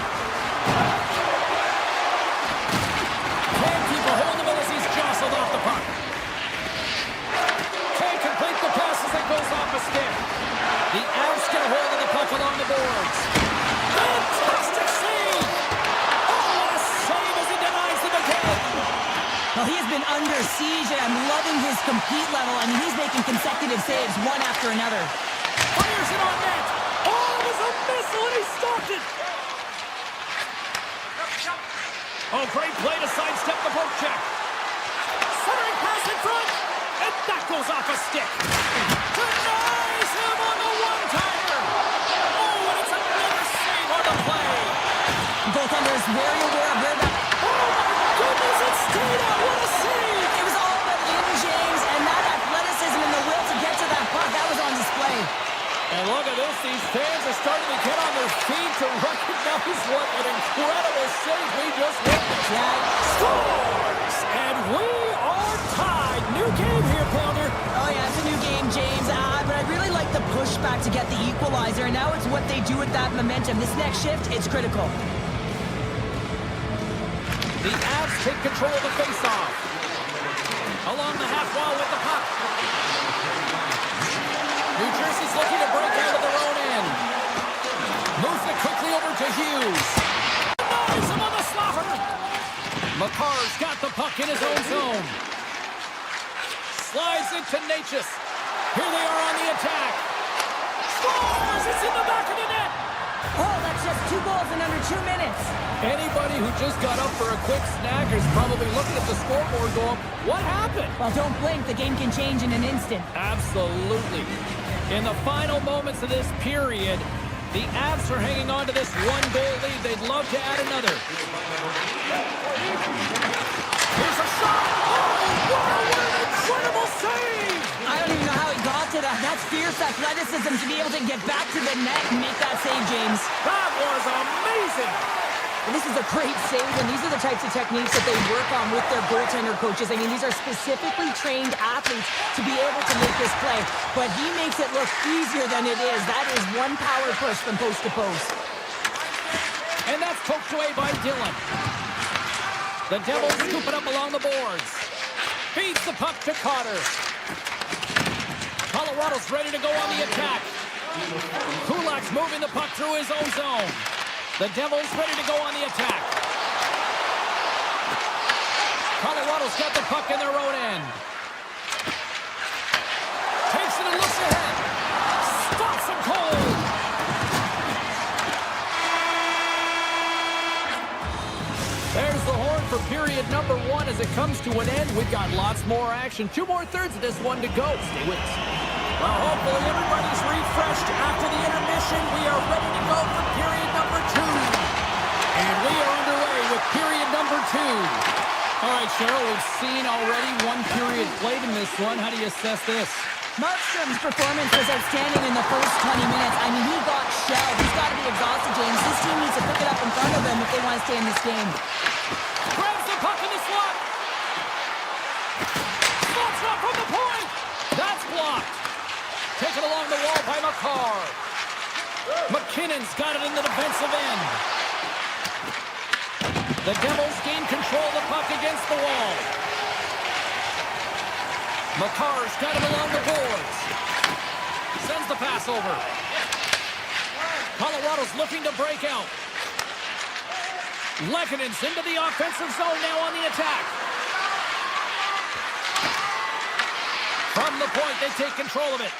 Can't keep a hold of it as he's jostled off the puck. Can't complete the pass as it goes off a stick. The Avs get a hold of the puck along the boards. Fantastic save! Oh, what a save as he denies them again! Well, he has been under siege, and I'm loving his compete level. I mean, he's making consecutive saves one after another. Fires it on net! Oh, it was a missile, and he stopped it! Oh, great play to sidestep the poke check. Centering pass in front, and that goes off a stick. Denies him on the one-timer! Oh, and it's another save on the play! Goaltender is very aware of where that... Oh, my goodness, it stayed out! What a save! It was all but in, James, and that athleticism and the will to get to that puck, that was on display. And look at this, these fans are starting to get on their feet to recognize what an incredible save we just witnessed. Scores! And we are tied. New game here, Pounder. Oh, yeah, it's a new game, James. But I really like the pushback to get the equalizer. And now it's what they do with that momentum. This next shift, it's critical. The Avs take control of the faceoff. Along the half wall with the puck. New Jersey's looking to break out of their own end. Moves it quickly over to Hughes. Nice him on the slaughter. McCarr's got the puck in his own zone. Slides into Natchez. Here they are on the attack. Scores! It's in the back of the net. Oh, that's just 2 goals in under 2 minutes. Anybody who just got up for a quick snack is probably looking at the scoreboard going, what happened? Well, don't blink. The game can change in an instant. Absolutely. In the final moments of this period, the Avs are hanging on to this 1-goal lead. They'd love to add another. Here's a shot. Oh, wow, what an incredible save! I don't even know how he got to that. That's fierce athleticism to be able to get back to the net and make that save, James. That was amazing! And this is a great save, and these are the types of techniques that they work on with their goaltender coaches. I mean, these are specifically trained athletes to be able to make this play. But he makes it look easier than it is. That is one power push from post to post. And that's poked away by Dillon. The Devils scoop it up along the boards. Feeds the puck to Cotter. Colorado's ready to go on the attack. Kulak's moving the puck through his own zone. The Devils ready to go on the attack. Colorado's got the puck in their own end. Takes it and looks ahead. Stops him cold. There's the horn for period number 1 as it comes to an end. We've got lots more action. 2 more thirds of this one to go. Stay with us. Well, hopefully everybody's refreshed after the intermission. We are ready to go for period number 2. And we are underway with period number 2. All right, Cheryl, we've seen already 1 period played in this one. How do you assess this? Markstrom's performance was outstanding in the first 20 minutes. I mean, he got shelled. He's got to be exhausted, James. This team needs to pick it up in front of them if they want to stay in this game. Grabs the puck in the slot. Slots up from the point. That taken along the wall by McCarr. McKinnon's got it in the defensive end. The Devils gain control of the puck against the wall. McCarr's got it along the boards. Sends the pass over. Colorado's looking to break out. Lekkonen's into the offensive zone now on the attack. From the point, they take control of it.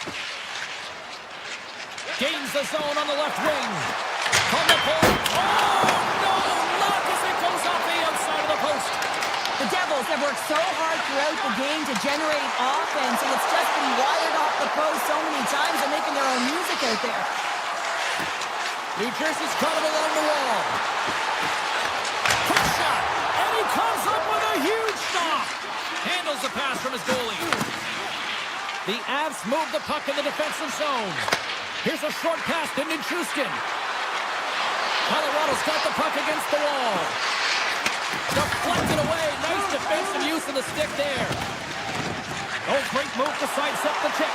Gains the zone on the left wing. From the point. Oh, no! Luck as it goes off the outside of the post. The Devils have worked so hard throughout the game to generate offense, and it's just been wired off the post so many times. They're making their own music out there. New Jersey's got it along the wall. Quick shot, and he comes up with a huge stop. Handles the pass from his goalie. The Avs move the puck in the defensive zone. Here's a short pass to Nichushkin. Colorado's got the puck against the wall. Deflected away. Nice defensive use of the stick there. Oh, great move to sidestep the check.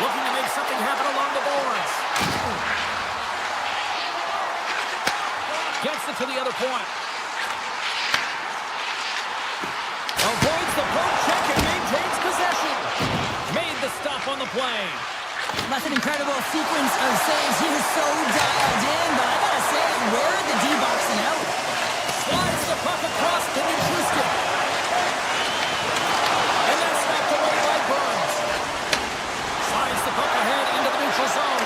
Looking to make something happen along the boards. Gets it to the other point. Avoids the poke check and maintains possession. Made the stop on the play. That's an incredible sequence of saves. He was so dialed in, but I gotta say, where are the D-boxing out? Slides the puck across to Nichushkin. And that's snapped away by Burns. Slides the puck ahead into the neutral zone.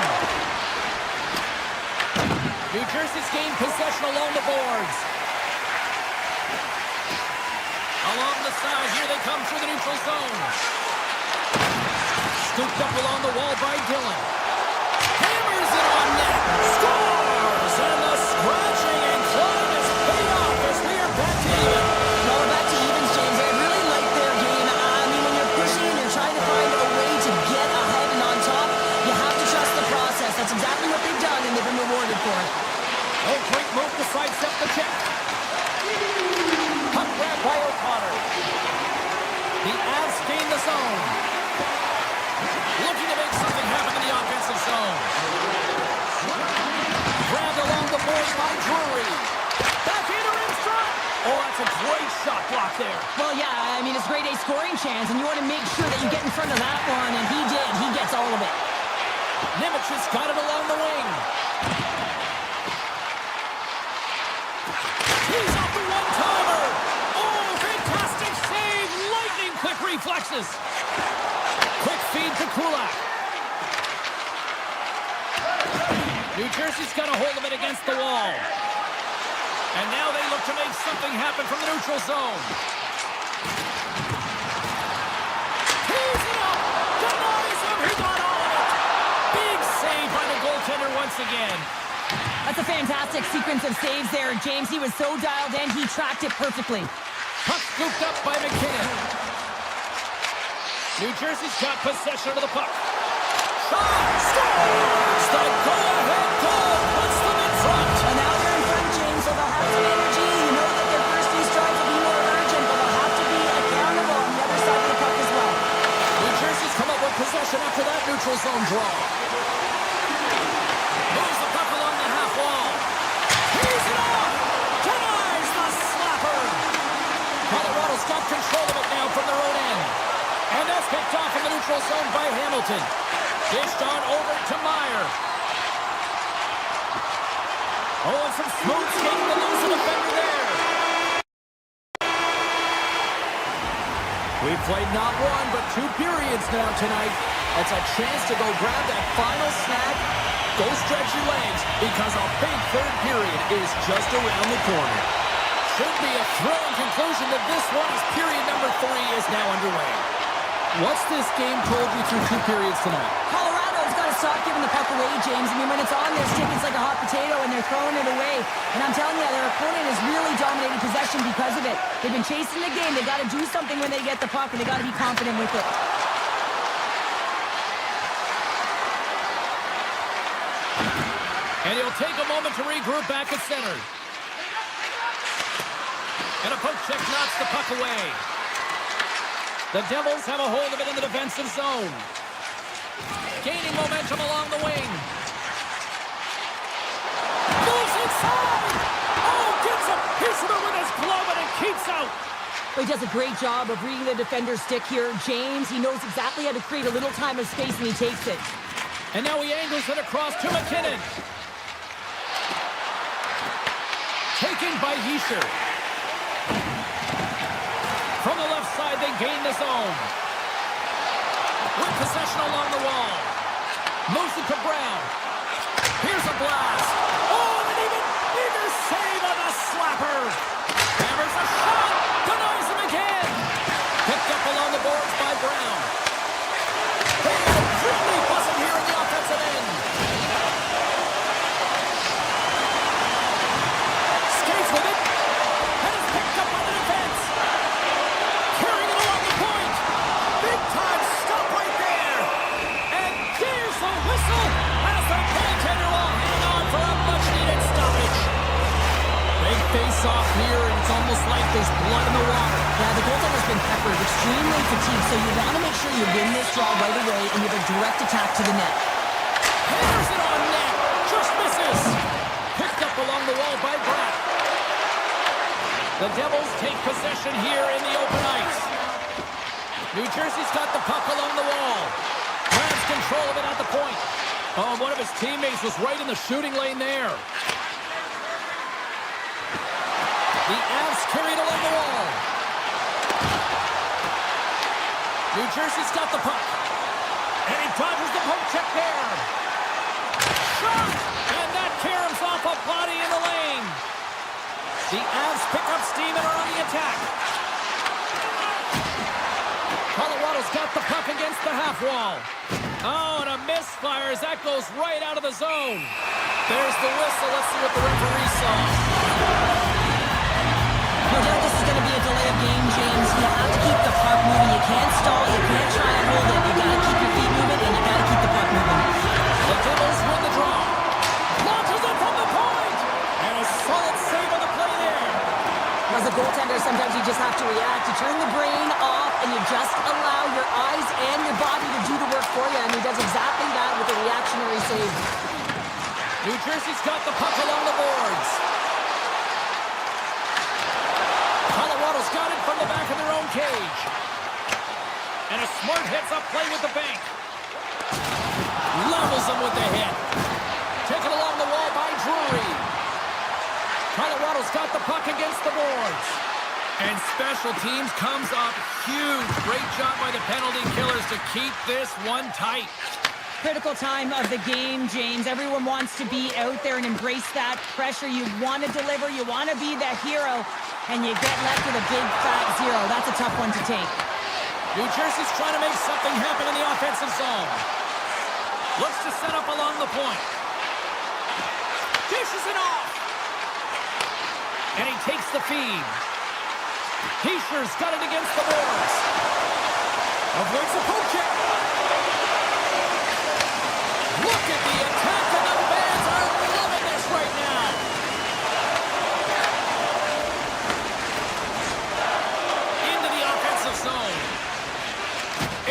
New Jersey's gained possession along the boards. Along the side, here they come through the neutral zone. Scooped up along the wall by Dillon. Hammers it on net. Scores! And the scratching and clawing is paid off as we are back to even. No, back to evens, James. I really like their game. I mean, when you're pushing and you're trying to find a way to get ahead and on top, you have to trust the process. That's exactly what they've done, and they've been rewarded for it. Oh, great move to sidestep the check. Puck grab by O'Connor. The Avs gain the zone. Looking to make something happen in the offensive zone. Grabbed along the boards by Drury. Backhander in front. Oh, that's a great shot block there. Well, yeah, I mean, it's grade A scoring chance, and you want to make sure that you get in front of that one, and he did. He gets all of it. Nemec has got it along the wing. He's off the one-timer. Oh, fantastic save. Lightning quick reflexes. Quick feed to Kulak. New Jersey's got a hold of it against the wall. And now they look to make something happen from the neutral zone. He's it up. Denies him. He got all of it. Big save by the goaltender once again. That's a fantastic sequence of saves there, James. He was so dialed in, he tracked it perfectly. Puck scooped up by McKinnon. New Jersey's got possession of the puck. Shot! Scores! The go-ahead goal puts them in front. And now they're in front, James, so they'll have some energy. You know that their first few strikes will be more urgent, but they'll have to be accountable on the other side of the puck as well. New Jersey's come up with possession after that neutral zone draw. Moves the puck along the half wall. He's it off! Denies the slapper! Colorado's got control of it now from their own end. And that's picked off in the neutral zone by Hamilton. Dished on over to Meyer. Oh, and some smooth skating to lose a defender there. We've played not one, but 2 periods now tonight. It's a chance to go grab that final snack. Go stretch your legs, because a big third period is just around the corner. Should be a thrilling conclusion to this one as period number 3 is now underway. What's this game told you through 2 periods tonight? Colorado's got to stop giving the puck away, James. I mean, when it's on their stick, it's like a hot potato, and they're throwing it away. And I'm telling you, their opponent is really dominating possession because of it. They've been chasing the game. They got to do something when they get the puck, and they got to be confident with it. And he'll take a moment to regroup back at center. And a poke check knocks the puck away. The Devils have a hold of it in the defensive zone. Gaining momentum along the wing. Moves inside! Oh, gets him! Hits him with his glove and it keeps out! He does a great job of reading the defender's stick here. James, he knows exactly how to create a little time and space, and he takes it. And now he angles it across to McKinnon. Taken by Hischier. From the left side, they gain the zone. With possession along the wall. Moves it to Brown. Here's a blast. Oh, and an even save on the slapper. Hammers a shot. Denies him again. Picked up along the boards by Brown. They are really buzzing here in the offensive end. Skates with it. And is picked up by the defense. Carrying it along the point. Big time stop right there. And there's the whistle as the goaltender will hang on for a much-needed stoppage. Big face-off here, and it's almost like there's blood in the water. Yeah, the goaltender's been peppered, extremely fatigued, so you want to make sure you win this draw right away and you have a direct attack to the net. Hammers it on net. Just misses. Picked up along the wall by Bratt. The Devils take possession here in the open ice. New Jersey's got the puck along the wall. Grabs control of it at the point. Oh, one of his teammates was right in the shooting lane there. The Avs carried along the wall. New Jersey's got the puck. And he dodges the poke check there. Shot! And that caroms off a body in the lane. The Avs pick up steam and are on the attack. Colorado's got the puck against the half wall. Oh, and a misfire as that goes right out of the zone. There's the whistle. Let's see what the referee saw. No doubt this is going to be a delay of game, James. You have to keep the puck moving. You can't stall. You can't try and hold it. You got to keep your feet moving, and you got to keep the puck moving. The Devils win the draw. Launches it from the point. And a solid save on the play there. As a goaltender, sometimes you just have to react. You turn the brain off, and you just allow your eyes and your body to do the work for you, and he does exactly that with a reactionary save. New Jersey's got the puck along the boards. Colorado's got it from the back of their own cage. And a smart hits up play with the bank. Levels them with the hit. Taken along the wall by Drury. Colorado's got the puck against the boards. And special teams comes up huge. Great job by the penalty killers to keep this one tight. Critical time of the game, James. Everyone wants to be out there and embrace that pressure. You want to deliver. You want to be the hero. And you get left with a big fat zero. That's a tough one to take. New Jersey's trying to make something happen in the offensive zone. Looks to set up along the point. Dishes it off. And he takes the feed. Hischier's got it against the boards. Avoids the poke check. Look at the attack, and the fans are loving this right now. Into the offensive zone.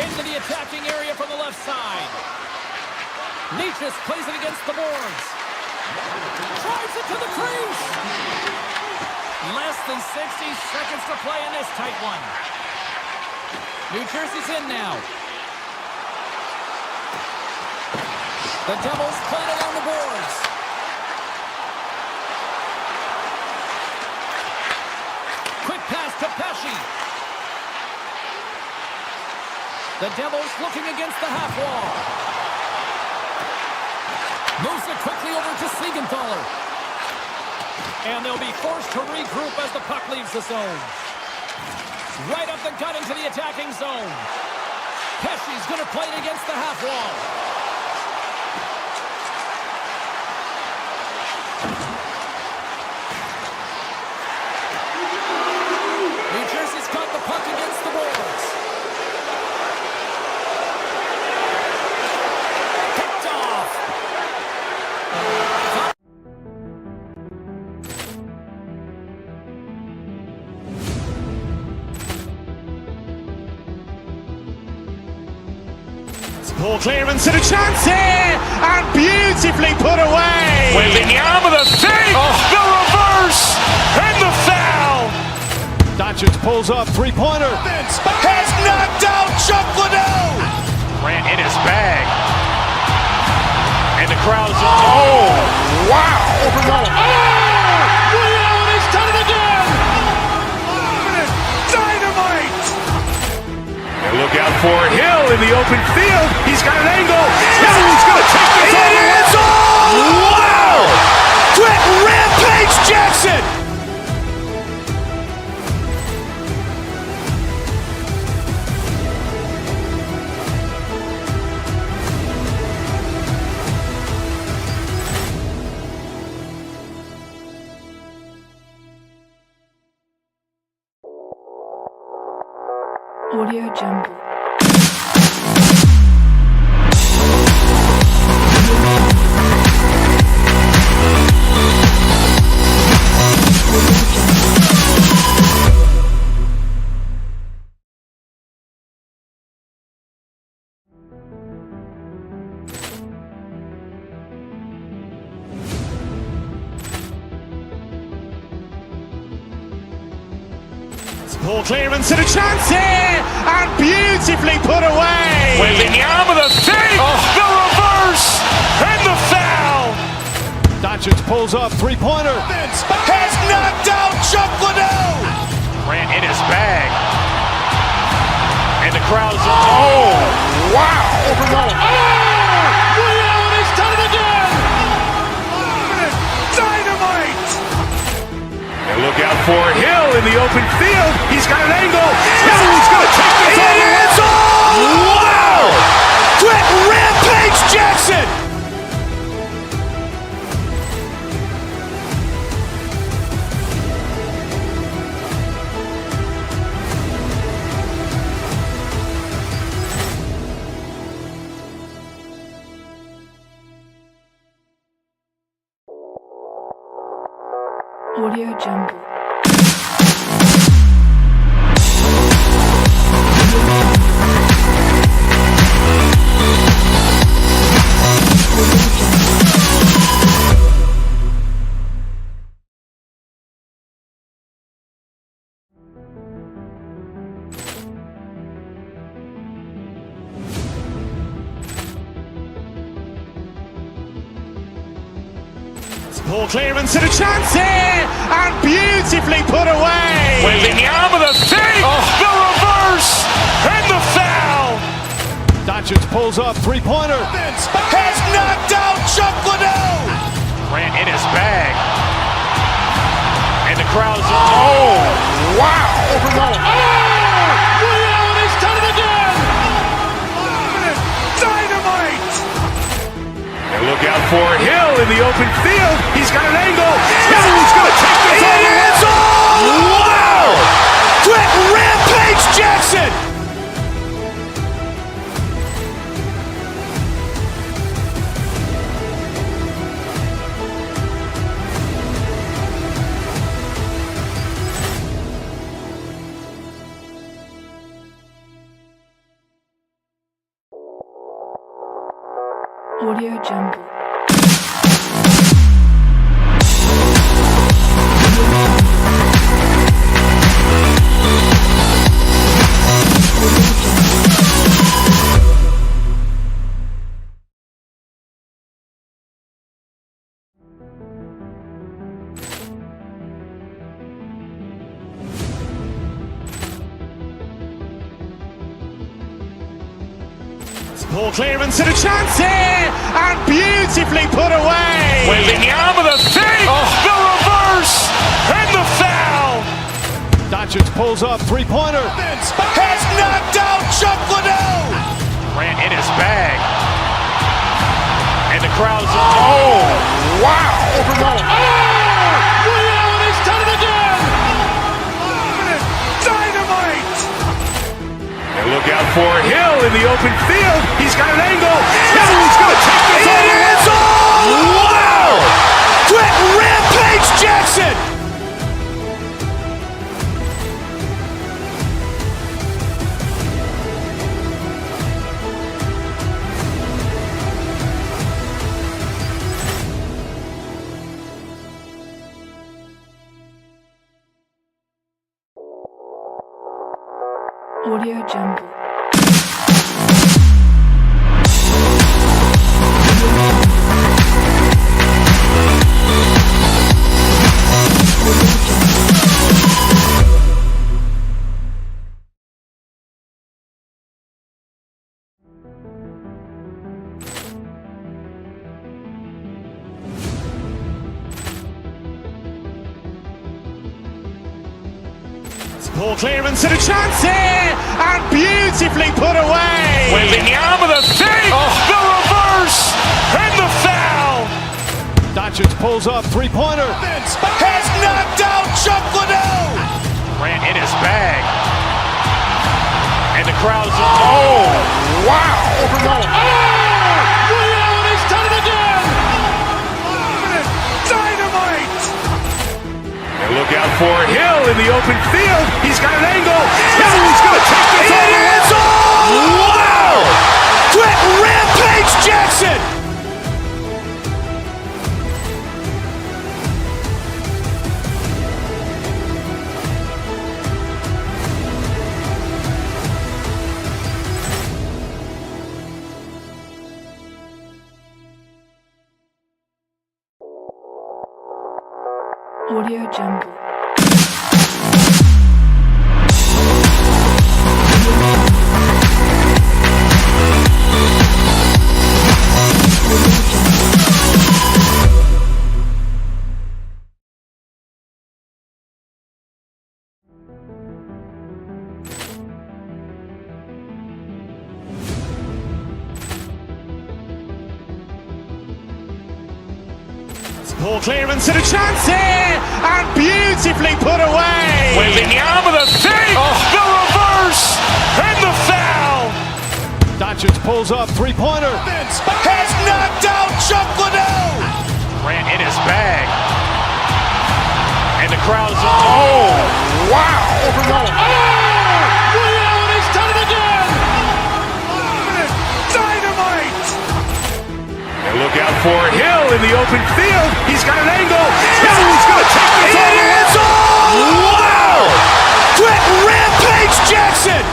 Into the attacking area from the left side. Nietzsche's plays it against the boards. Drives it to the crease. Less than 60 seconds to play in this tight one. New Jersey's in now. The Devils played it on the boards. Quick pass to Pesce. The Devils looking against the half wall. Moves it quickly over to Siegenthaler. And they'll be forced to regroup as the puck leaves the zone. Right up the gut into the attacking zone. Pesce's going to play it against the half wall. New Jersey's got the puck against the boards. Picked off. clearance and a chance here, and beautifully put away. Waving the arm of the save, the reverse, and the foul. Doncic pulls up, three-pointer. Has knocked out Chuck Liddell. Grant in his bag. And the crowd's oh, wow. Liddell has done it again. Dynamite. And look out for Hill in the open field. He's got an angle. Hill's going to take this all the way. Wow. Quick Rampage Jackson. Audio Jungle. Ball clearance and a chance here, and beautifully put away. Waving the arm of the save, the reverse, and the foul. Doncic pulls up, three-pointer. Has knocked out Chuck Liddell. Grant in his bag. And the crowd's oh, wow. Liddell has done it again. Dynamite. And look out for Hill in the open field. He's got an angle. Hill's going to take this all the way. Wow. Quick Rampage Jackson. Audio Jungle. Ball clearance and a chance here, and beautifully put away. Waving the arm of the save, the reverse, and the foul. Doncic pulls up, three-pointer. Has knocked out Chuck Liddell. Grant in his bag. And the crowd's oh, wow. Liddell has done it again. Dynamite. And look out for Hill in the open field. He's got an angle. Hill's going to take this all the way. Wow. Quick Rampage Jackson. Audio Jungle. Ball clearance and a chance here, and beautifully put away. Waving the arm of the save, the reverse, and the foul. Doncic pulls up, three-pointer. Has knocked out Chuck Liddell. Grant in his bag. And the crowd's oh, wow. Liddell has done it again. Dynamite. And look out for Hill in the open field. He's got an angle. Hill's going to take this all the way. Wow. Quick Rampage Jackson. Audio Jungle. Poor clearance and a chance here, and beautifully put away. Wembanyama with a save, the reverse, and the foul. Doncic pulls up, three-pointer. Has knocked out Chuck Liddell. Grant in his bag. And the crowd is, oh, wow. Allen has done it again. Dynamite. And look out for Hill in the open field. He's got an angle. He's going to take this all the way. Wow. Quick Rampage Jackson. Audio Jungle. Poor clearance and a chance here, and beautifully put away. Wembanyama with a save, the reverse, and the foul. Doncic pulls up, three-pointer. Has knocked out Chuck Liddell. Grant in his bag. And the crowd is, oh, wow. Allen has done it again. Dynamite. And look out for Hill in the open field. He's got an angle. He's going to take this all the way. Wow. Quick Rampage Jackson.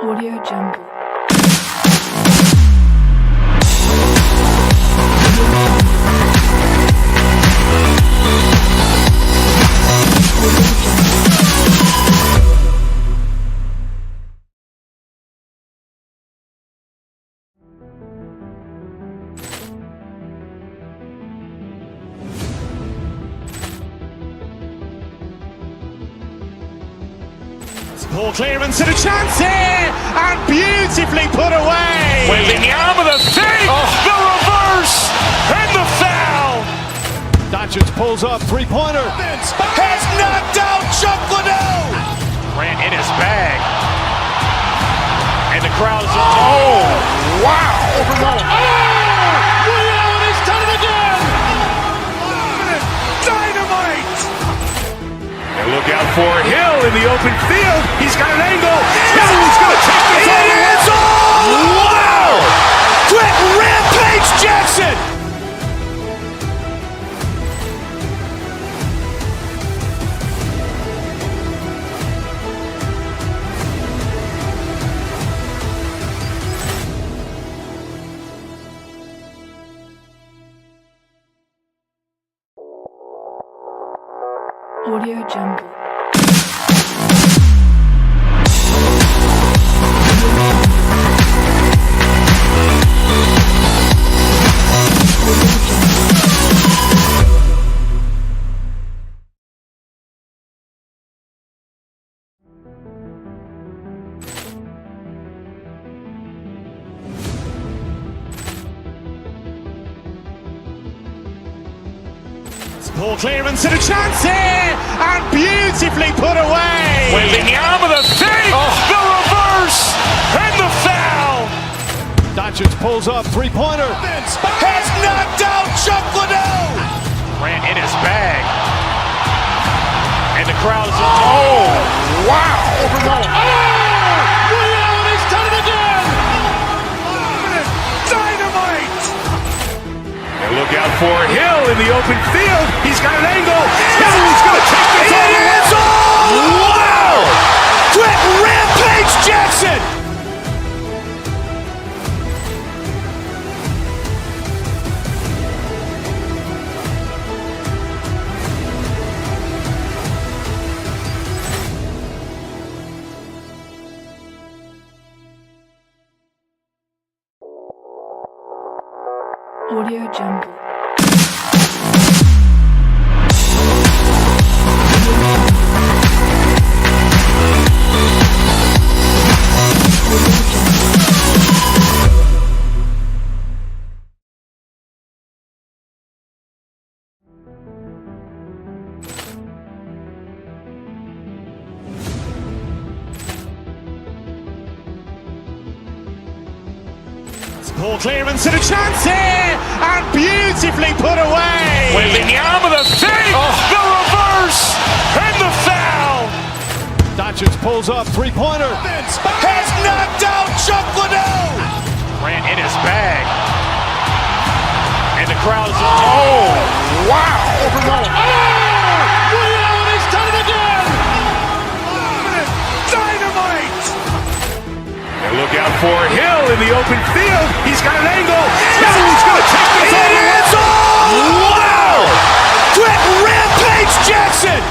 Audio Jungle. Poor clearance and a chance here, and beautifully put away. Wembanyama with a save, the reverse, and the foul. Doncic pulls up, three-pointer. Has knocked out Chuck Liddell. Grant in his bag. And the crowd is, oh, wow. Allen has done it again. Dynamite. And look out for Hill in the open field. He's got an angle. He's going to take this all the way. Wow. Quick Rampage Jackson. Audio Jungle. Poor clearance and a chance here, and beautifully put away. Wembanyama with a save, the reverse, and the foul. Doncic pulls up, three-pointer. Has knocked out Chuck Liddell. Grant in his bag. And the crowd is, oh, wow! He's done it again! Dynamite! And look out for Hill in the open field. He's got an angle. Hill's going to take this all the way. Wow! Quick Rampage Jackson! Audio Jungle. Poor clearance and a chance here, and beautifully put away. Wembanyama the save, the reverse, and the foul. Doncic pulls up, three-pointer. Has knocked out Chuck Liddell. Grant in his bag. And the crowd is, oh, wow. He's done it again! Dynamite! And look out for Hill in the open field. He's got an angle. Hill's going to take this all the way. Wow! Quick Rampage Jackson!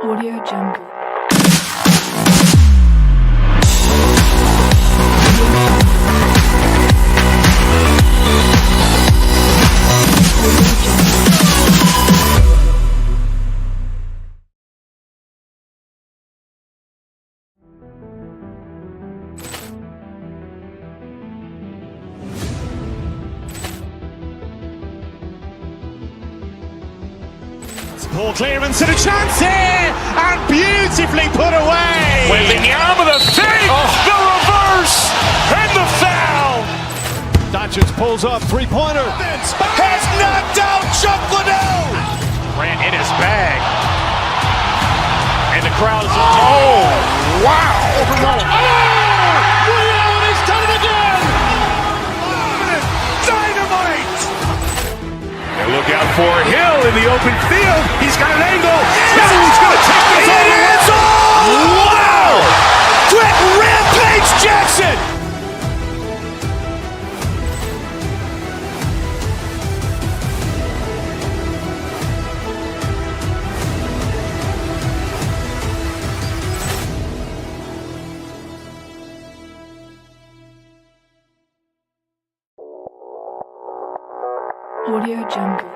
Audio Jungle. Poor clearance and a chance here, and beautifully put away. Wembanyama the save, the reverse, and the foul. Doncic pulls up, three-pointer. Has knocked out Chuck Liddell. Grant in his bag. And the crowd is, oh, wow. He's done it again! Dynamite! And look out for Hill in the open field. He's got an angle. Hill's going to take this all the way. Wow! Quick Rampage Jackson! Audio Jungle.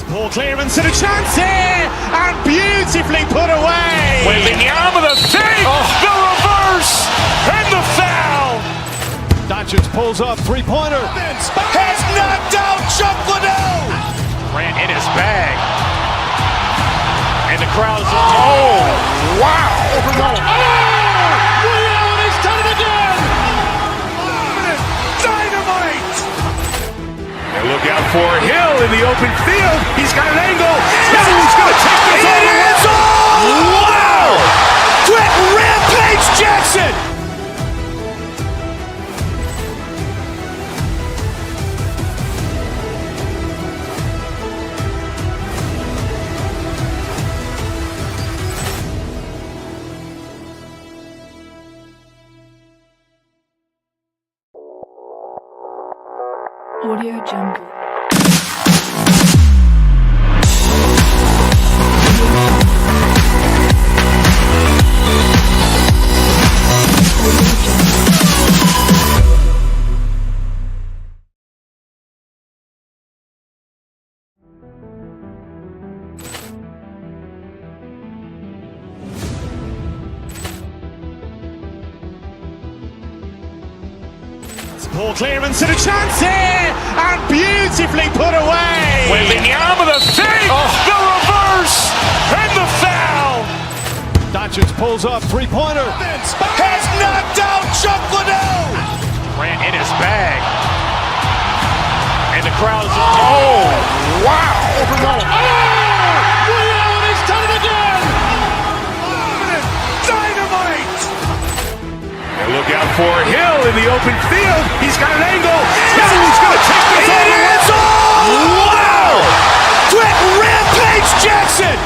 Poor clearance and a chance here, and beautifully put away. Wembanyama the save, the reverse, and the foul. Doncic pulls up, three-pointer. Has knocked out Chuck Liddell. Grant in his bag. And the crowd is, oh, wow. He's done it again! Dynamite! And look out for Hill in the open field. He's got an angle. Hill's going to take this all the way. Wow! Quick Rampage Jackson! Audio Jungle. Ball clearance and a chance here, and beautifully put away. Wembanyama with a fake, the reverse, and the foul. Doncic pulls up, three-pointer. Has knocked out Chuck Liddell. Grant in his bag. And the crowd is, oh, wow. He's done it again. Dynamite. And look out for Hill in the open field. He's got an angle. Now he's going to take this all the way. Wow. Quick Rampage Jackson.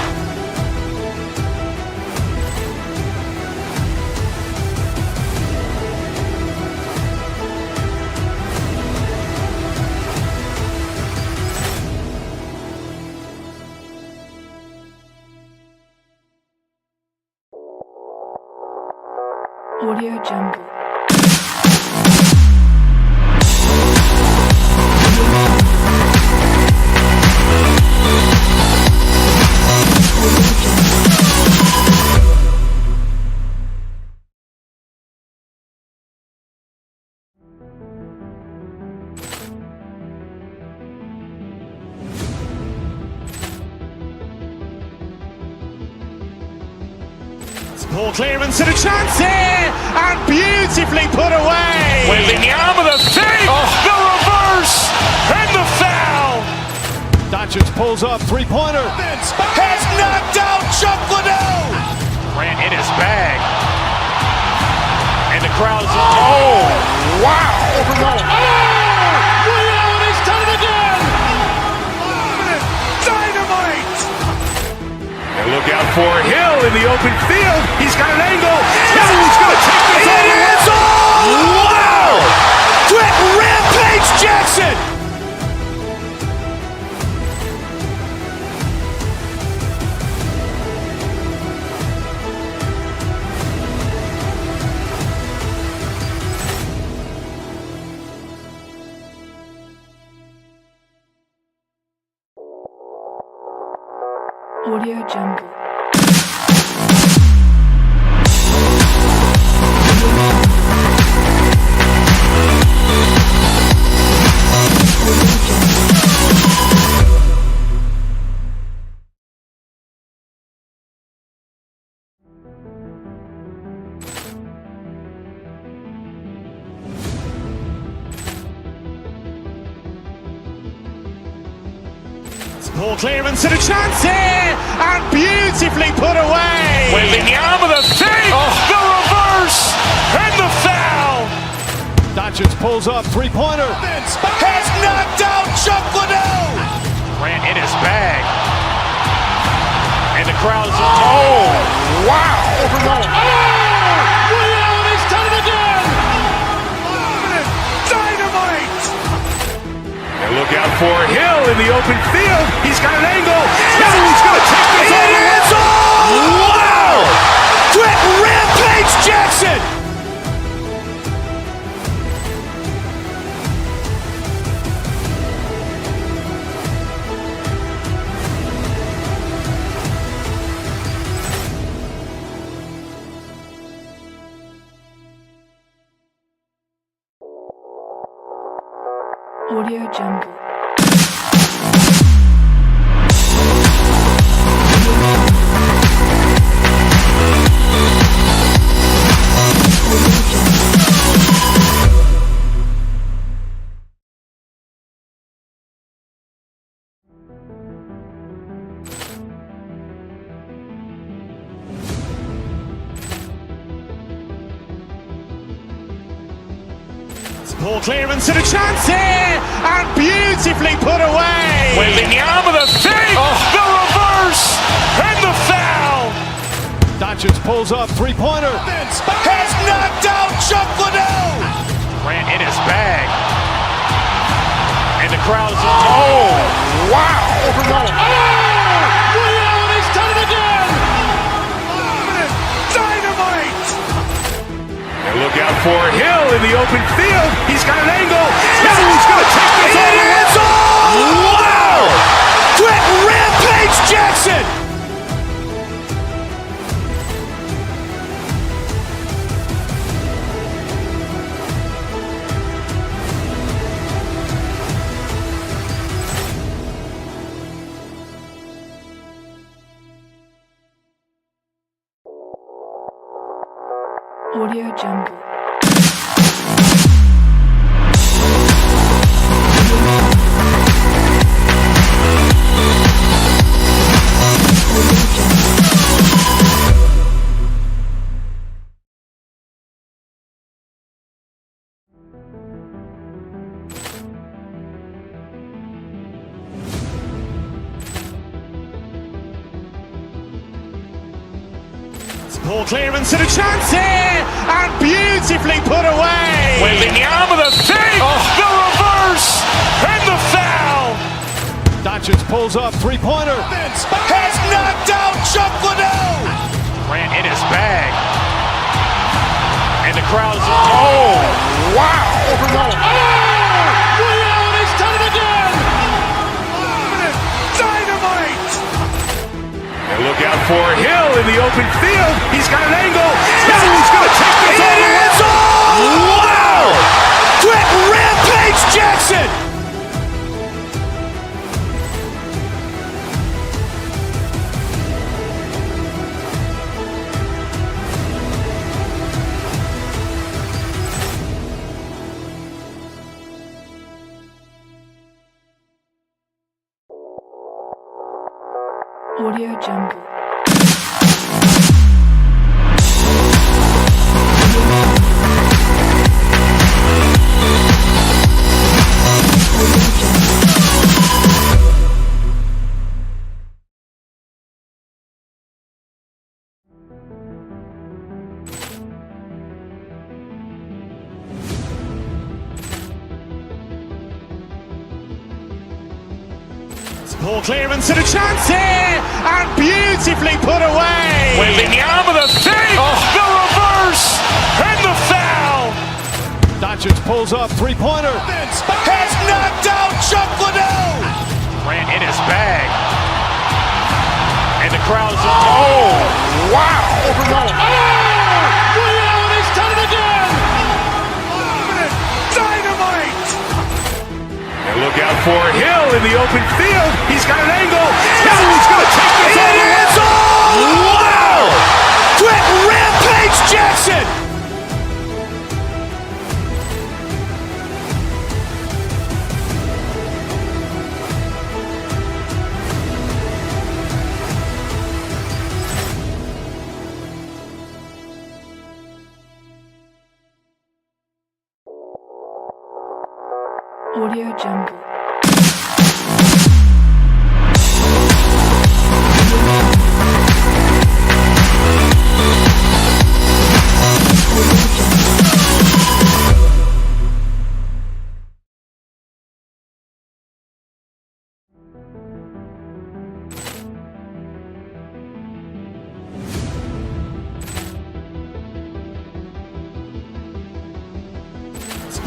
Audio Jungle. Ball clearance and a chance here, and beautifully put away. Wembanyama with a fake, the reverse, and the foul. Doncic pulls up, three-pointer. Has knocked out Chuck Liddell. Grant in his bag. And the crowd is, oh, wow. He's done it again. Dynamite. And look out for Hill in the open field. He's got an angle. Now he's going to take this all the way. Wow. Quick Rampage Jackson. Audio Jungle. Ball clearance and a chance here, and beautifully put away. Wembanyama with a fake, the reverse, and the foul. Doncic pulls up, three-pointer. Has knocked out Chuck Liddell. Grant in his bag. And the crowd is, oh, wow. He's done it again. Dynamite. And look out for Hill in the open field. He's got an angle. Now he's going to take this all the way. Wow. Quick Rampage Jackson. Audio Jungle. Ball clearance and a chance here, and beautifully put away. Wembanyama with a fake, the reverse, and the foul. Doncic pulls up, three-pointer. Has knocked out Chuck Liddell. Grant in his bag. And the crowd is, oh, wow. He's done it again. Dynamite. And look out for Hill in the open field. He's got an angle. Now he's going to take this all the way. Wow. Quick Rampage Jackson. Audio Jungle. Poor clearance and a chance here, and beautifully put away. Wembanyama the save, the reverse, and the foul. Doncic pulls up, three-pointer. Has knocked out Chuck Liddell. Grant in his bag. And the crowd is, oh, wow. Liddell, he's done it again. Dynamite. And look out for Hill in the open field. He's got an angle. He's going to take this all the way. Wow! Quick Rampage Jackson. Audio Jungle. Poor clearance and a chance here, and beautifully put away. Wembanyama the save, the reverse, and the foul. Doncic pulls up, three-pointer. Has knocked out Chuck Liddell. Grant in his bag. And the crowd is, oh, wow. Liddell, he's done it again. Dynamite. And look out for Hill in the open field. He's got an angle. He's going to take this all the way. Wow! Quick Rampage Jackson. Audio Jungle.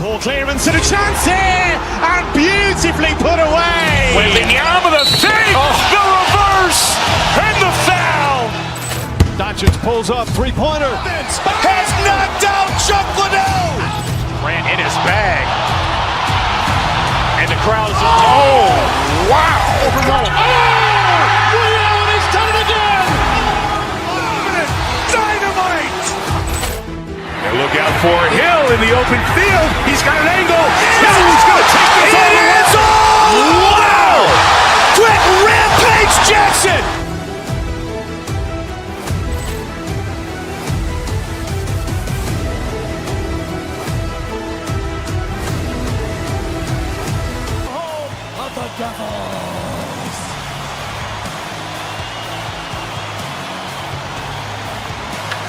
Poor clearance and a chance here, and beautifully put away. Wembanyama the save, the reverse, and the foul. Doncic pulls up, three-pointer. Has knocked out Chuck Liddell. Grant in his bag. And the crowd is, oh, wow. Liddell, he's done it again. Dynamite. And look out for Hill in the open field. He's got an angle. He's going to take this all the way. Wow! Quick Rampage Jackson. Home of the Devils.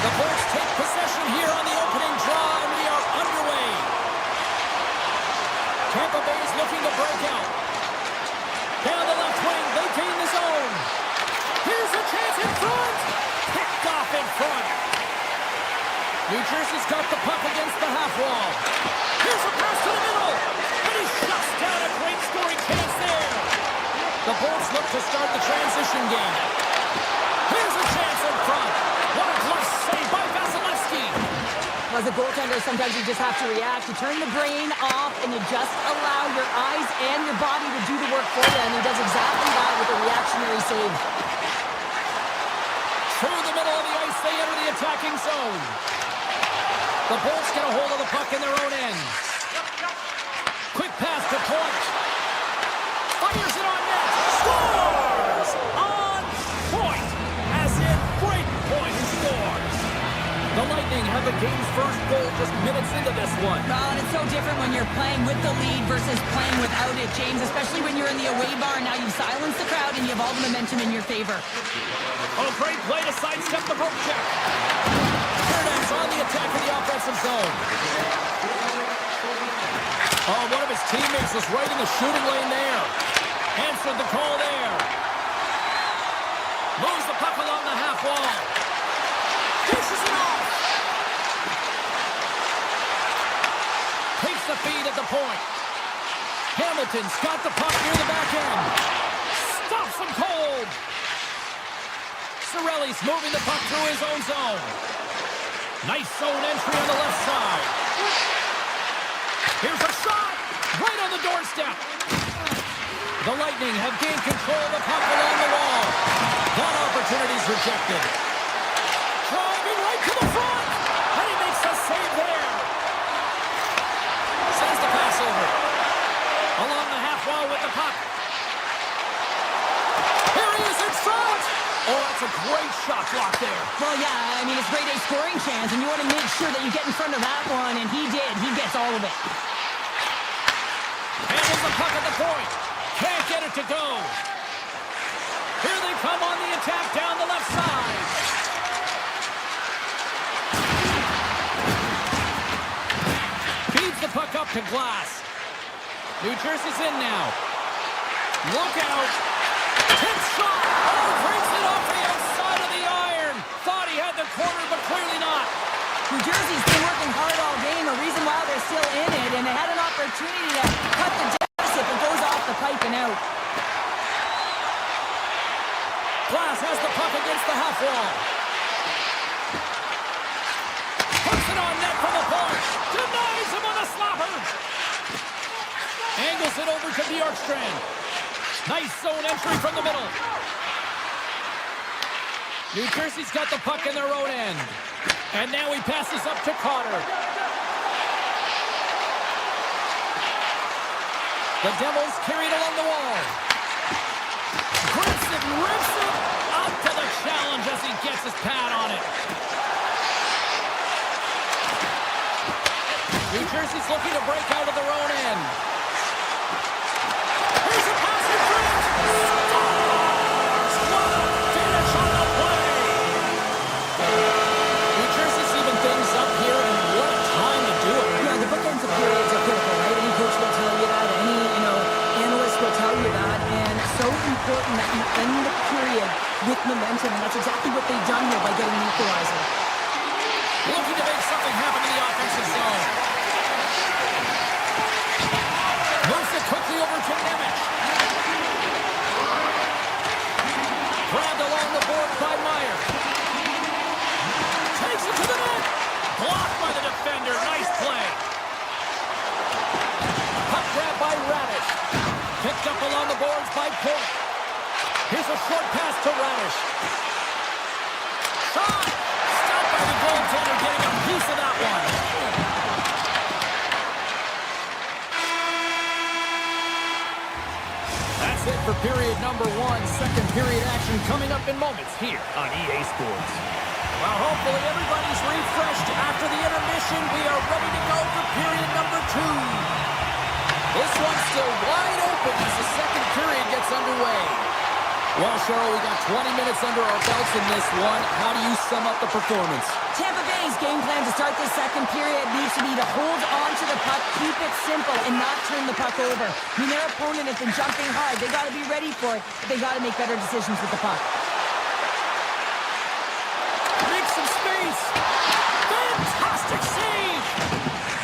The Bolts take possession here on the opening draw, and we are underway. Tampa Bay is looking to break out. Down the left wing, they gain the zone. Here's a chance in front. Picked off in front. New Jersey's got the puck against the half wall. Here's a pass to the middle. And he shuts down a great scoring chance there. The Bolts look to start the transition game. Here's a chance in front. What a glove save by Vasilevsky. As a goaltender, sometimes you just have to react. You turn the brain off and you just allow your eyes and your body to do the work for you. And he does exactly that with a reactionary save. Through the middle of the ice, they enter the attacking zone. The Bolts get a hold of the puck in their own end. Quick pass to Point. Fires it on net. Scores! On Point. As in, great Point who scores. The Lightning have the game's first goal just minutes into this one. Well, and it's so different when you're playing with the lead versus playing without it, James, especially when you're in the away bar and now you've silenced the crowd and you have all the momentum in your favor. Oh, great play to sidestep the poke check. Canadiens on the attack in the offensive zone. Oh, one of his teammates was right in the shooting lane there. Answered the call there. Moves the puck along the half wall. Dishes it off. Takes the feed at the point. Hamilton's got the puck near the back end. Stops him cold. Cirelli's moving the puck through his own zone. Nice zone entry on the left side. Here's a shot. Right on the doorstep. The Lightning have gained control of the puck along the wall. That opportunity's rejected. Driving right to the front. And he makes the save there. Sends the pass over. Along the half wall with the puck. Here he is in front. Oh, that's a great shot block there. Well, yeah, I mean, it's grade A scoring chance, and you want to make sure that you get in front of that one, and he did. He gets all of it. Handles the puck at the point. Can't get it to go. Here they come on the attack down the left side. Feeds the puck up to Glass. New Jersey's in now. Look out. Tip shot. Oh, breaks it off the outside of the iron. Thought he had the corner, but clearly not. New Jersey's been working hard all game, a reason why they're still in it, and they had an opportunity to cut the deficit, but goes off the pipe and out. Glass has the puck against the half wall. Puts it on net from the point. Denies him on a slapper. Angles it over to Bjorkstrand. Nice zone entry from the middle. New Jersey's got the puck in their own end. And now he passes up to Carter. The Devils carry it along the wall. Grips it, rips it. Out to the challenge as he gets his pad on it. New Jersey's looking to break out of their own end. Here's a pass in front. Scores! What a finish on the play! New Jersey's even things up here, and what a time to do it. Yeah, the bookends of periods are critical, right? Any coach will tell you that. Any, analyst will tell you that. And it's so important that you end the period with momentum, and that's exactly what they've done here by getting the equalizer. Looking to make something happen in the offensive zone. Moves it quickly over to Nemec. Grabbed along the board by Meyer. Takes it to the net. Blocked by the defender. Nice play. Puck grab by Radish. Picked up along the boards by Point. Here's a short pass to Radish. Shot! Stopped by the goaltender, getting a piece of that one. That's it for period number one. Second period action coming up in moments here on EA Sports. Well, hopefully everybody's refreshed after the intermission. We are ready to go for period number two. This one's still wide open as the second period gets underway. Well, Cheryl, we got 20 minutes under our belts in this one. How do you sum up the performance? Tampa Bay's game plan to start this second period needs to be to hold on to the puck, keep it simple, and not turn the puck over. I mean, their opponent has been jumping hard. They got to be ready for it, but they got to make better decisions with the puck. Make some space. Fantastic save.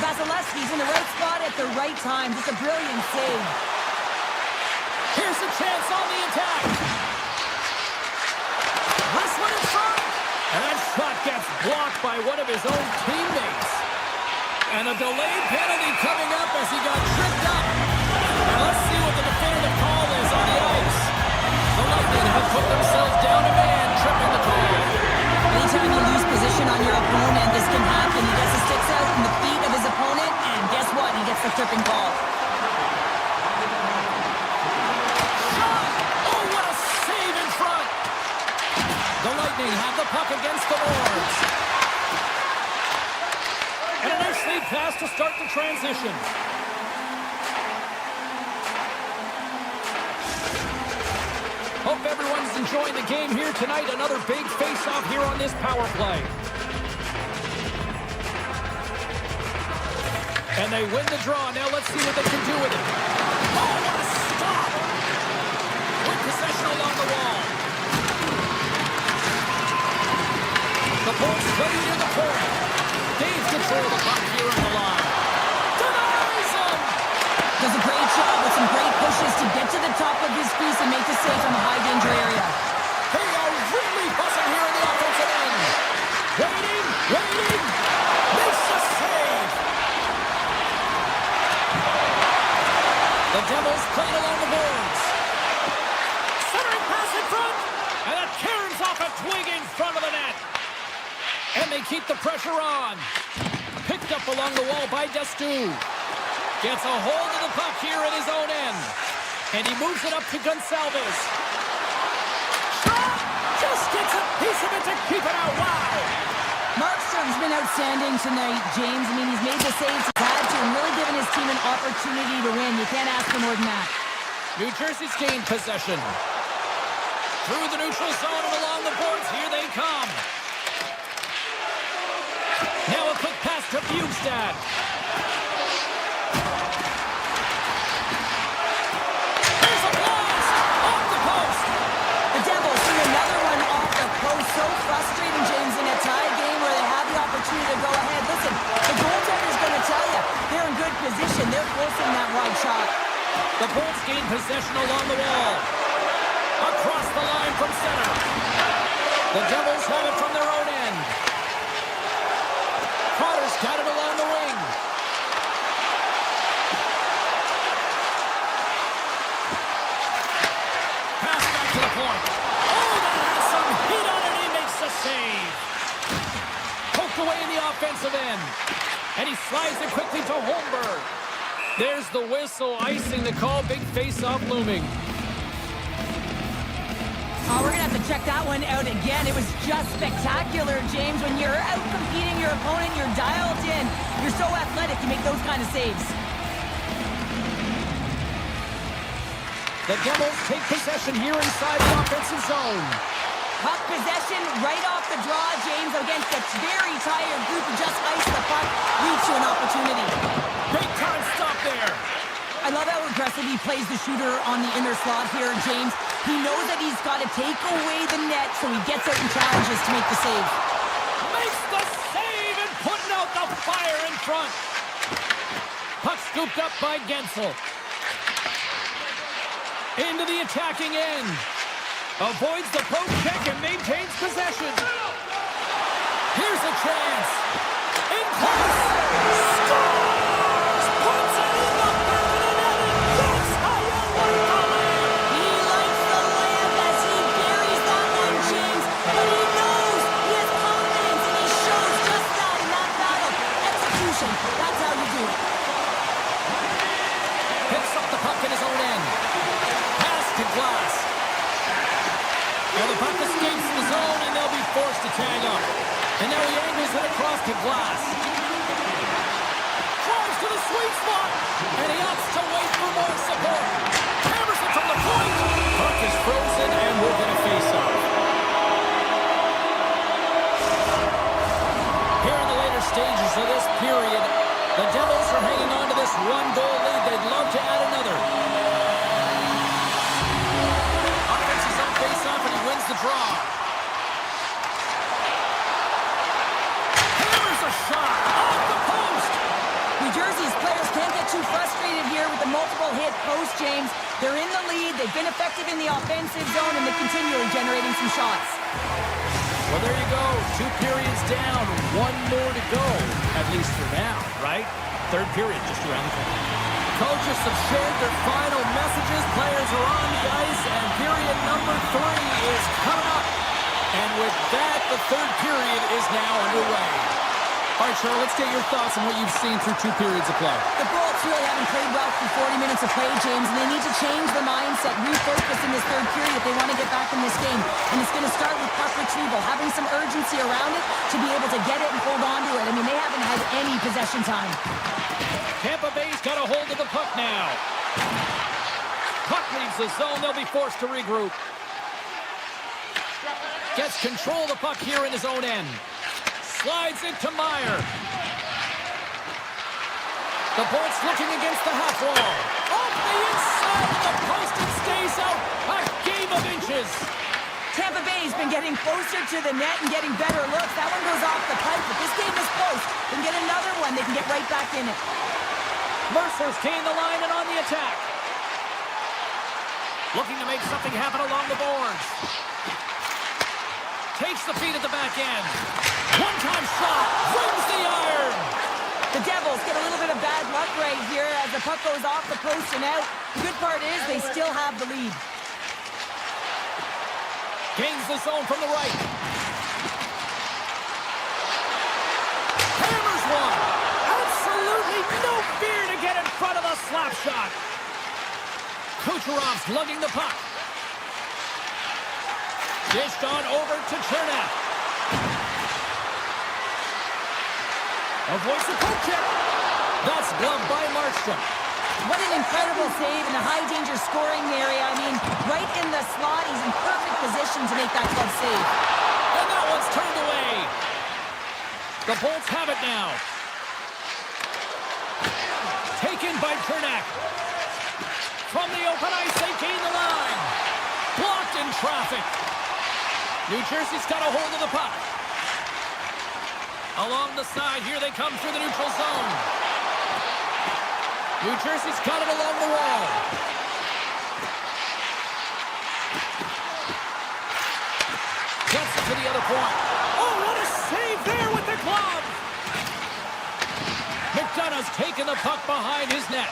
Vasilevsky's in the right spot at the right time. Just a brilliant save. Here's a chance on the attack. This one in front. And that shot gets blocked by one of his own teammates. And a delayed penalty coming up as he got tripped up. Now let's see what the definitive call is on the ice. The Lightning have put themselves down a man, tripping the call. Anytime you lose position on your opponent, this can happen. He gets his sticks a tripping call. Oh, what a save in front! The Lightning have the puck against the boards. And a nice lead pass to start the transition. Hope everyone's enjoying the game here tonight. Another big face-off here on this power play. And they win the draw. Now let's see what they can do with it. Oh, what a stop! With possession along the wall. The Bolts ready near the point. Dave control the puck here on the line. Denies him! Does a great job with some great pushes to get to the top of his crease and make the save from a high-danger area. They are really buzzing here in the offensive end. Waiting. Makes the save. The Devils played along the boards. Centering pass in front. And it caroms off a twig in front of the net. And they keep the pressure on. Picked up along the wall by Destu. Gets a hold of the puck here at his own end. And he moves it up to Gonsalves. Just gets a piece of it to keep it out. Wow. Markstrom's been outstanding tonight, James. I mean, he's made the saves he's had to and really given his team an opportunity to win. You can't ask for more than that. New Jersey's gained possession. Through the neutral zone and along the boards. Here they come. Now a quick pass to Bjugstad. There's a blast! Off the post! The Devils see another one off the post. So frustrating, James, in a tie game where they have the opportunity to go ahead. Listen, the goaltender's going to tell you they're in good position. They're forcing that wide shot. The Bolts gain possession along the wall. Across the line from center. The Devils have it from their own end. Carter's got it along the wing. Pass back to the point. Oh, that has some heat on it. He makes the save. Poked away in the offensive end. And he slides it quickly to Holmberg. There's the whistle, icing the call. Big face-off looming. Oh, we're going to have to check that one out again. It was just spectacular, James. When you're out-competing your opponent, you're dialed in. You're so athletic, you make those kind of saves. The Devils take possession here inside the offensive zone. Puck possession right off the draw, James, against a very tired group who just iced the puck. Leads to an opportunity. Big time stop there. I love how aggressive he plays the shooter on the inner slot here, James. He knows that he's got to take away the net, so he gets out and challenges to make the save. Makes the save and putting out the fire in front. Puck scooped up by Gensel. Into the attacking end. Avoids the poke check and maintains possession. Here's a chance. In close. Scores! Puts it in the back of the net, and that's how you work the lamp. He likes the lamp as he buries that one, James. But he knows he has confidence, and he shows just that in that battle. Execution. That's how you do it. Picks up the puck in his own end. Pass to Glass. Now the puck escapes the zone, and they'll be forced to tag up. And now he angles it across to Glass. Drives to the sweet spot, and he opts to wait for more support. Hammers it from the point. Puck is frozen, and we'll get a face-off. Here in the later stages of this period, the Devils are hanging on to this one-goal lead. They'd love to add another. Offense is on face-off, and he wins the draw. Hammers a shot off the post. New Jersey's players can't get too frustrated here with the multiple hit post, James. They're in the lead, they've been effective in the offensive zone, and they're continually generating some shots. Well, there you go. 2 periods down, 1 more to go, at least for now, right? Third period just around the corner. Coaches have shared their final messages. Players are on the ice, and period number 3 is coming up. And with that, the third period is now underway. All right, Cheryl, let's get your thoughts on what you've seen through 2 periods of play. The Bolts really haven't played well through 40 minutes of play, James, and they need to change their mindset, refocus in this third period if they want to get back in this game. And it's going to start with puck retrieval, having some urgency around it to be able to get it and hold on to it. I mean, they haven't had any possession time. Tampa Bay's got a hold of the puck now. Puck leaves the zone. They'll be forced to regroup. Gets control of the puck here in his own end. Slides into Meyer. The Bolts looking against the half wall. Off the inside of the post and stays out. A game of inches. Tampa Bay's been getting closer to the net and getting better looks. That one goes off the pipe, but this game is close. They can get another one. They can get right back in it. Mercer's gained the line and on the attack. Looking to make something happen along the boards. Takes the feed at the back end. One-time shot. Brings the iron. The Devils get a little bit of bad luck right here as the puck goes off the post and out. The good part is they still have the lead. Gains the zone from the right. Hammers one. Absolutely no fear to get in front of the slap shot. Kucherov's lugging the puck. Dished on over to Chernak. Avoids the poke check. That's gloved by Markstrom. What an incredible save in a high-danger scoring area. I mean, right in the slot. He's in perfect position to make that glove save. And that one's turned away. The Bolts have it now. Taken by Chernak. From the open ice, they gain the line. Blocked in traffic. New Jersey's got a hold of the puck. Along the side, here they come through the neutral zone. New Jersey's got it along the wall. Gets it to the other point. Oh, what a save there with the glove! McDonough's taken the puck behind his net.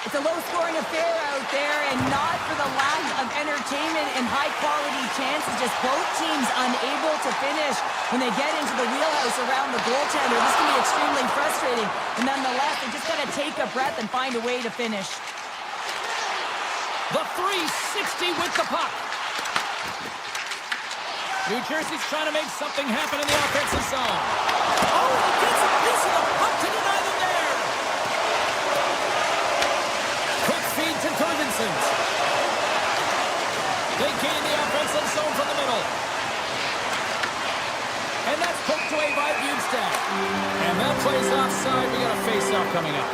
It's a low-scoring affair out there, and not for the lack of entertainment and high-quality chances. Just both teams unable to finish when they get into the wheelhouse around the goaltender. This can be extremely frustrating, but nonetheless, they just got to take a breath and find a way to finish. The 360 with the puck. New Jersey's trying to make something happen in the offensive zone. Oh, he gets a piece of the puck to deny them there. Quick feed to Jorgensen. They gain the offensive zone from the middle. And that's poked away by Bjugstad. And that plays offside. We got a face-off coming up.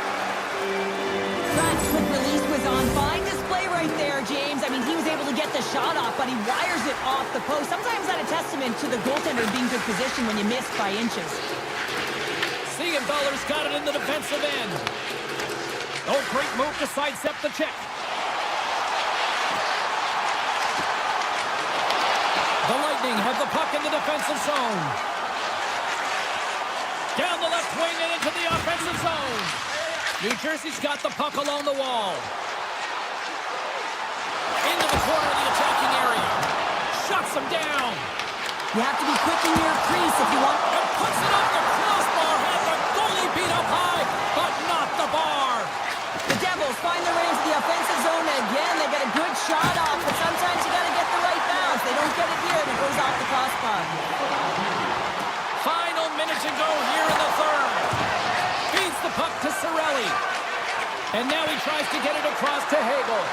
That quick release was on. Fine display right there, James. I mean, he was able to get the shot off, but he wires it off the post. Sometimes that's a testament to the goaltender being good position when you miss by inches. Siegenthaler's got it in the defensive end. Oh, great move to sidestep the check. The Lightning have the puck in the defensive zone. Down the left wing and into the offensive zone. New Jersey's got the puck along the wall. Into the corner of the attacking area. Shuts him down. You have to be quick in your crease if you want. And puts it up the crossbar. Had the goalie beat up high, but not the bar. The Devils find their way into the offensive zone again. They get a good shot off, but sometimes you got to get the right bounce. They don't get it here, and it goes off the crossbar. Final minute to go here in the third. Feeds the puck to Cirelli. And now he tries to get it across to Hagel.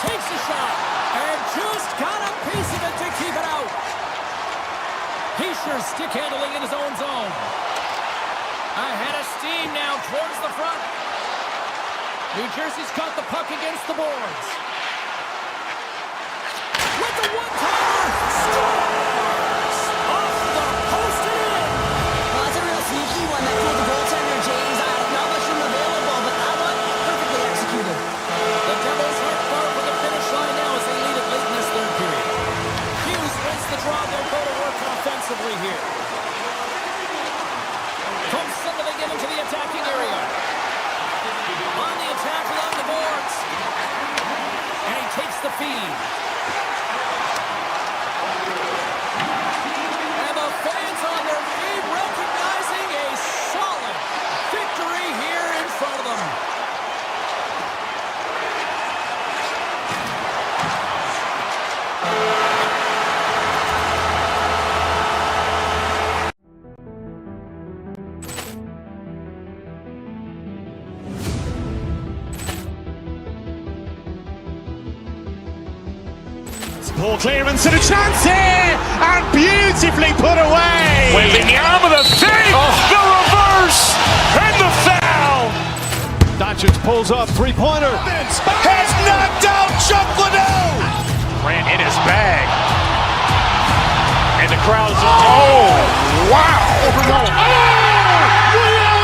Takes a shot. And just got a piece of it to keep it out. Heischer stick handling in his own zone. Ahead of steam now towards the front. New Jersey's got the puck against the boards. With the one-timer. Scores! Off the post and in. Well, that's a real sneaky one. That killed the goaltender, James. Not much room available, but that one perfectly executed. The Devils are far from the finish line now as they lead it late in this third period. Hughes wins the draw. They'll go to work offensively here. From center they get into the attacking area. On the attack along the boards. And he takes the feed. Ball clearance and a chance here, and beautifully put away. Wembanyama with a save, the reverse, and the foul. Doncic pulls up, three-pointer. Has knocked out Chuck Liddell. Grant in his bag. And the crowd's, oh, wow.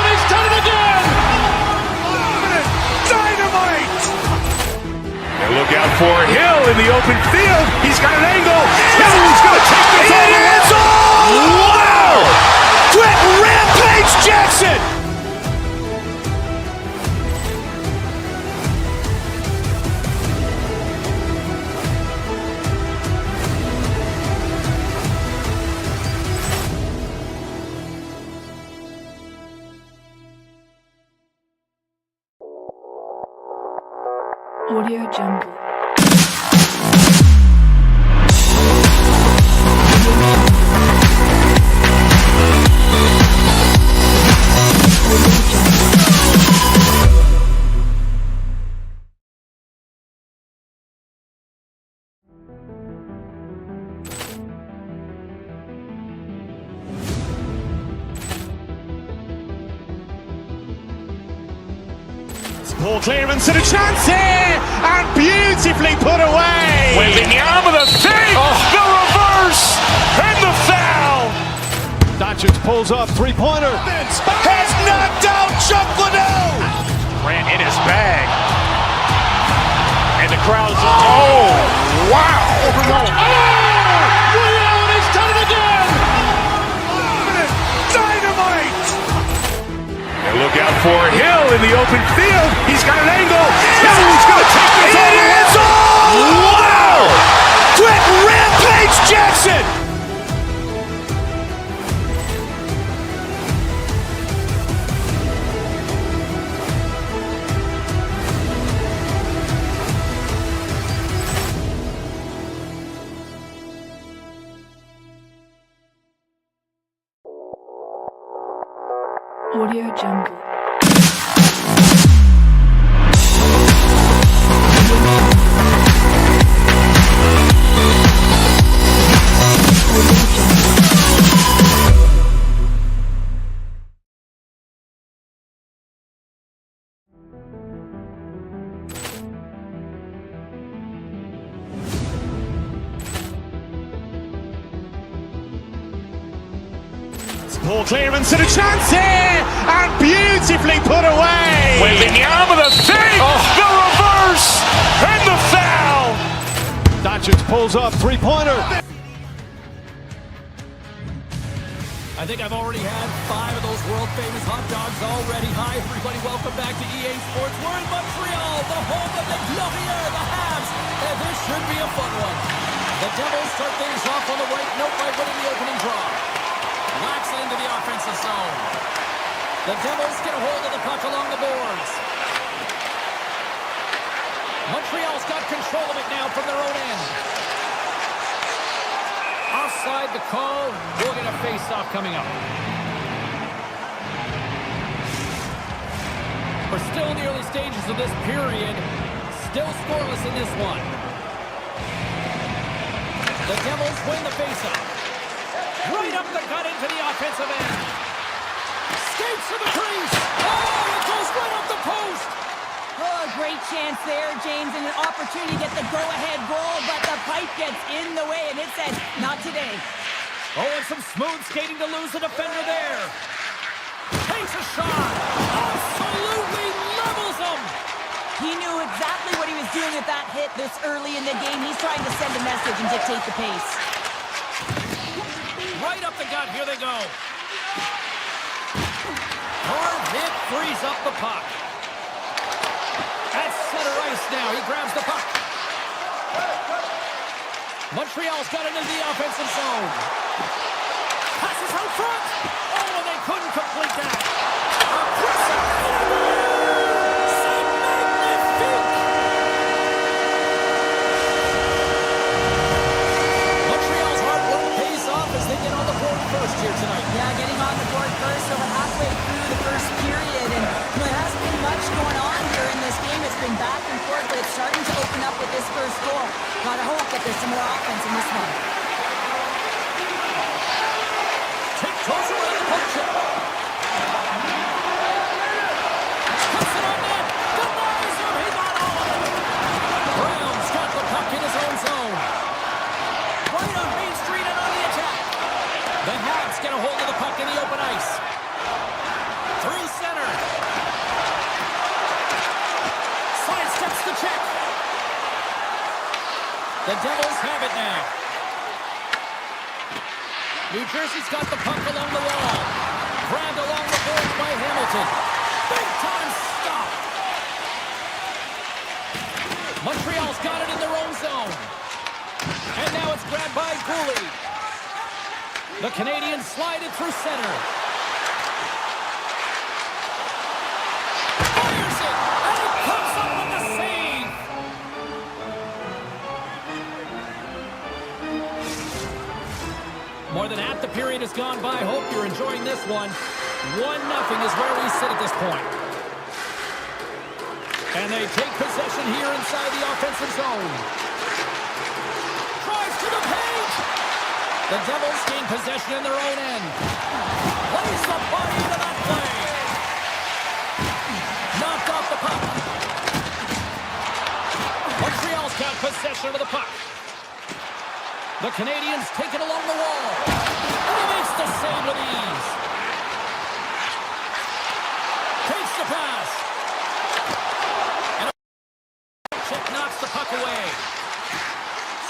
He's done it again. Dynamite. And look out for Hill in the open field. He's got an angle. Hill's going to take this all the way. Wow. Quick rampage Jackson. Audio Jungle. Ball clearance and a chance here, and beautifully put away. Wembanyama with a save, the reverse, and the foul. Doncic pulls up, three-pointer. Has knocked out Chuck Liddell. Grant in his bag. And the crowd's, oh, wow. He's done it again. Dynamite. And look out for Hill in the open field. He's got an angle. Hill's going to take this all the way. Wow. Quick rampage Jackson. Audio Jungle. Ball clearance and a chance here, and beautifully put away. Wembanyama with a save, the reverse, and the foul. Doncic pulls up, three-pointer. I think I've already had 5 of those world-famous hot dogs already. Hi, everybody. Welcome back to EA Sports. We're in Montreal, the home of the Glorieux, the Habs, and this should be a fun one. The Devils start things off on the right note by winning the opening draw. Lacks into the offensive zone. The Devils get a hold of the puck along the boards. Montreal's got control of it now from their own end. Offside the call. We'll get a face-off coming up. We're still in the early stages of this period. Still scoreless in this one. The Devils win the face-off. Right up the gut into the offensive end. Skates to the crease. Oh, it goes right up the post. Oh, great chance there, James, and an opportunity to get the go-ahead goal, but the pipe gets in the way, and it said, not today. Oh, and some smooth skating to lose the defender there. Takes a shot. Absolutely levels him. He knew exactly what he was doing with that hit this early in the game. He's trying to send a message and dictate the pace. Right up the gut. Here they go. Hard hit frees up the puck. At center ice now. He grabs the puck. Montreal's got it into the offensive zone. Passes out front. Oh, and they couldn't complete that. Aggressive. C'est magnifique. Montreal's hard work pays off as they get on the board first here tonight. Yeah, getting on the board first, so we're halfway through the first period, and there hasn't been much going on here in this game. It's been back and forth, but it's starting to open up with this first goal. Gotta hope that the there's some more offense in this one. Tiptoes around the poke check. Puts it on net. Denies him. He got all of it. Brown's got the puck in his own zone. Right on Main Street and on the attack. The Habs get a hold of the puck in the open ice. Through center. Sidesteps the check. The Devils have it now. New Jersey's got the puck along the wall. Grabbed along the boards by Hamilton. Big time stop. Montreal's got it in their own zone. And now it's grabbed by Gooley. The Canadiens slide it through center. Fires it. And he comes up with the save. More than half the period has gone by. Hope you're enjoying this one. 1-0 is where we sit at this point. And they take possession here inside the offensive zone. Drives to the page. The Devils gain possession in their own end. Plays the body into that play. Knocked off the puck. Montreal's got possession of the puck. The Canadiens take it along the wall. And he makes the save with ease. Takes the pass. And a check knocks the puck away.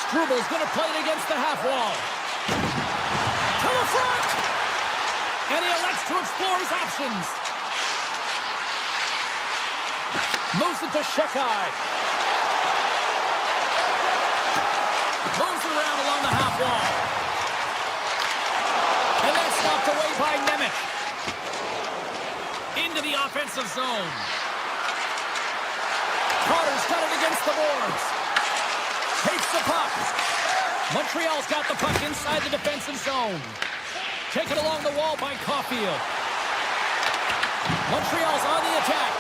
Strubal's going to play it against the half wall. To the front. And he elects to explore his options. Moves it to Shekai. Moves it around along the half wall. And that's knocked away by Nemec. Into the offensive zone. Carter's got it against the boards. Takes the puck. Montreal's got the puck inside the defensive zone. Taken along the wall by Caulfield. Montreal's on the attack.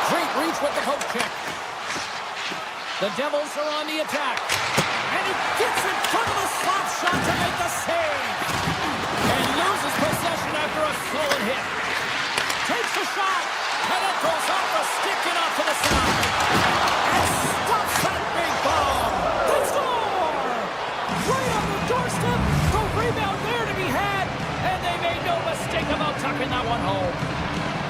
Great reach with the poke check. The Devils are on the attack. And he gets in front of the slot shot to make the save. And loses possession after a solid hit. Takes the shot. And it goes off the stick and off to the side. And stops that big bomb. They score! Right on the doorstep. The rebound there to be had. And they made no mistake about tucking that one home.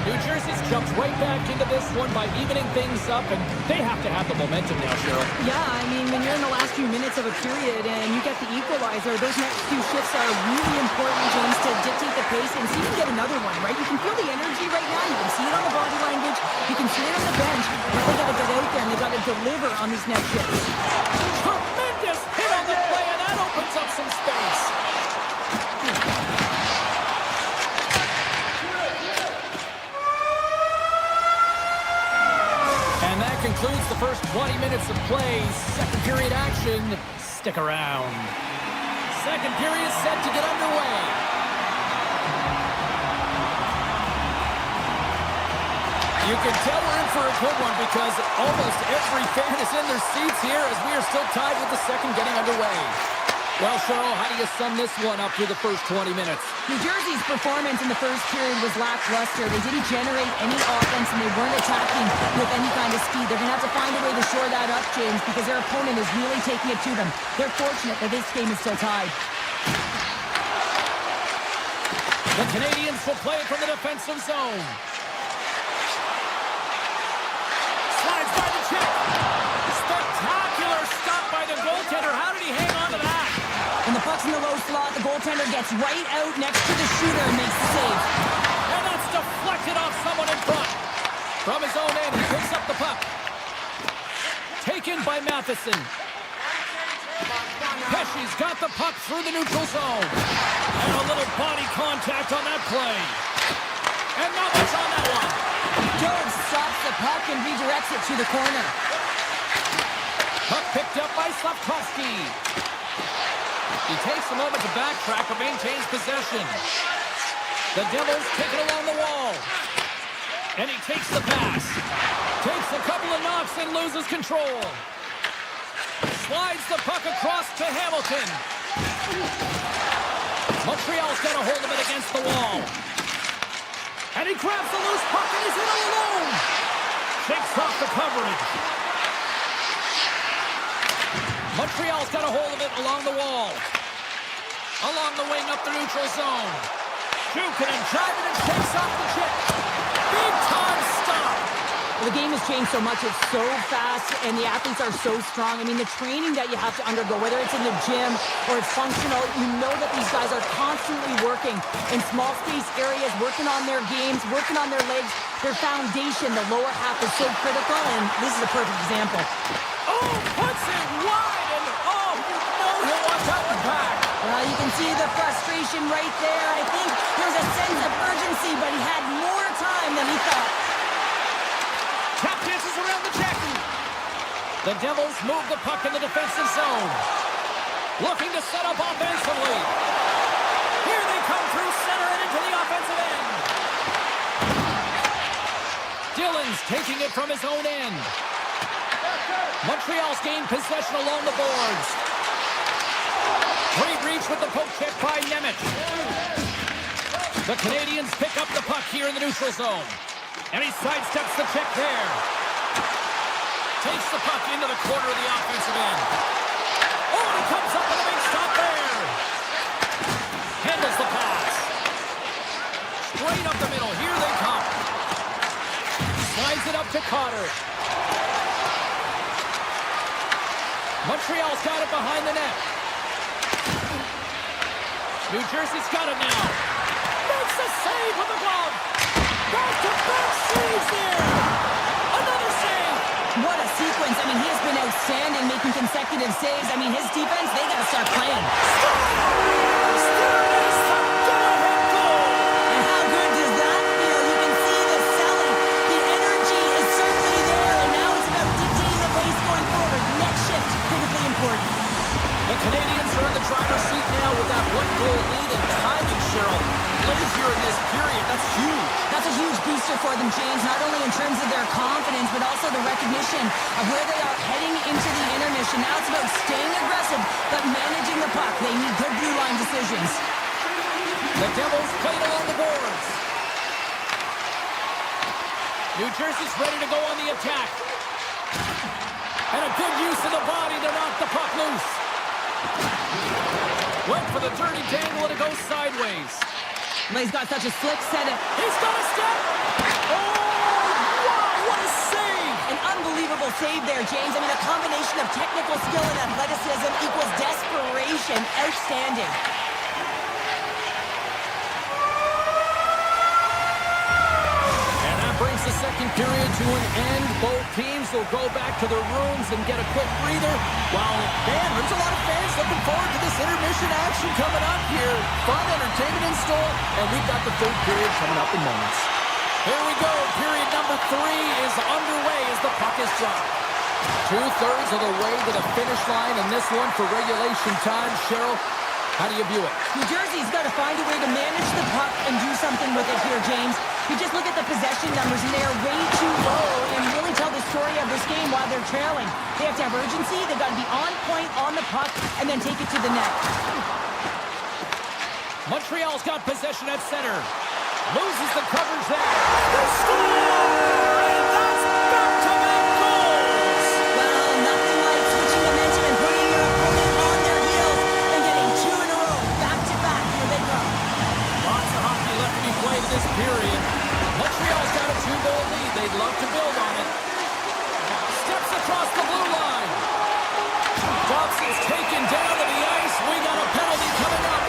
New Jersey's jumped right back into this one by evening things up, and they have to have the momentum now, Cheryl. Yeah, I mean, when you're in the last few minutes of a period and you get the equalizer, those next few shifts are really important, James, to dictate the pace and see if you get another one, right? You can feel the energy right now. You can see it on the body language. You can see it on the bench. Now they got to get out there and they got to deliver on these next shifts. Tremendous hit on the play, and that opens up some space. And that concludes the first 20 minutes of play. Second period action. Stick around. Second period set to get underway. You can tell we're in for a good one because almost every fan is in their seats here as we are still tied with the second getting underway. Well, Cheryl, how do you sum this one up through the first 20 minutes? New Jersey's performance in the first period was lackluster. They didn't generate any offense, and they weren't attacking with any kind of speed. They're going to have to find a way to shore that up, James, because their opponent is really taking it to them. They're fortunate that this game is still tied. The Canadiens will play it from the defensive zone. Slides by the check. Spectacular stop by the goaltender. How did he hang on to that? When the puck's in the low slot, the goaltender gets right out next to the shooter and makes the save. And that's deflected off someone in front. From his own end, he picks up the puck. Taken by Matheson. Pesci's got the puck through the neutral zone. And a little body contact on that play. And not much on that one. Jones stops the puck and redirects it to the corner. Puck picked up by Slavkovsky. He takes a moment to backtrack but maintains possession. The Devils take it along the wall. And he takes the pass. Takes a couple of knocks and loses control. Slides the puck across to Hamilton. Montreal's got a hold of it against the wall. And he grabs the loose puck and he's in all alone. Shakes off the coverage. Montreal's got a hold of it along the wall. Along the wing up the neutral zone. Jukin and driving and shakes off the chip. Big time stop. The game has changed so much. It's so fast, and the athletes are so strong. I mean, the training that you have to undergo, whether it's in the gym or it's functional, you know that these guys are constantly working in small space areas, working on their games, working on their legs. Their foundation, the lower half, is so critical, and this is a perfect example. Oh, puts it wide, and oh, you know he'll watch out the back. Well, you can see the frustration right there. I think there was a sense of urgency, but he had more time than he thought. Tap dances around the Jackie. The Devils move the puck in the defensive zone. Looking to set up offensively. Here they come through center and into the offensive end. Dillon's taking it from his own end. Montreal's gained possession along the boards. Great reach with the poke check by Nemec. The Canadiens pick up the puck here in the neutral zone. And he sidesteps the check there. Takes the puck into the corner of the offensive end. Oh, and he comes up with a big stop there. Handles the pass. Straight up the middle. Here they come. Slides it up to Cotter. Montreal's got it behind the net. New Jersey's got it now. Makes the save with the glove. Back-to-back saves there. Another save. What a sequence. I mean, he has been outstanding, making consecutive saves. I mean, his defense, they got to start playing. And how good does that feel? You can see the selling. The energy is certainly there, and now it's about dictating the pace going forward. Next shift, critically important. The Canadiens are in the driver's seat now with that one-goal lead and timing, Cheryl. Late here in this period, that's huge. That's a huge booster for them, James, not only in terms of their confidence, but also the recognition of where they are heading into the intermission. Now it's about staying aggressive, but managing the puck. They need good blue line decisions. The Devils played along the boards. New Jersey's ready to go on the attack. And a good use of the body to knock the puck loose. Went for the dirty dangle and it goes sideways. Well, he's got such a slick set of... He's got a step! Oh, wow, what a save! An unbelievable save there, James. I mean, a combination of technical skill and athleticism equals desperation. Outstanding. And that brings the second period to an end. Both teams will go back to their rooms and get a quick breather. While, man, there's a lot of fans looking forward to this intermission action coming up here. Fun entertainment in store, and we've got the third period coming up in moments. Here we go. Period number 3 is underway as the puck is dropped. 2/3 of the way to the finish line in this one for regulation time. Cheryl, how do you view it? New Jersey's got to find a way to manage the puck and do something with it here, James. You just look at the possession numbers, and they are way too low, and really tell the story of this game while they're trailing. They have to have urgency. They've got to be on point on the puck and then take it to the net. Montreal's got possession at center. Loses the coverage there. They score! And that's back-to-back goals! Well, nothing like switching momentum and putting your opponent on their heels and getting 2 in a row. Back-to-back. Here they go. Lots of hockey left to be played in this period. Montreal's got a 2-goal lead. They'd love to build on it. Steps across the blue line. Dobson's taken down to the ice. We got a penalty coming up.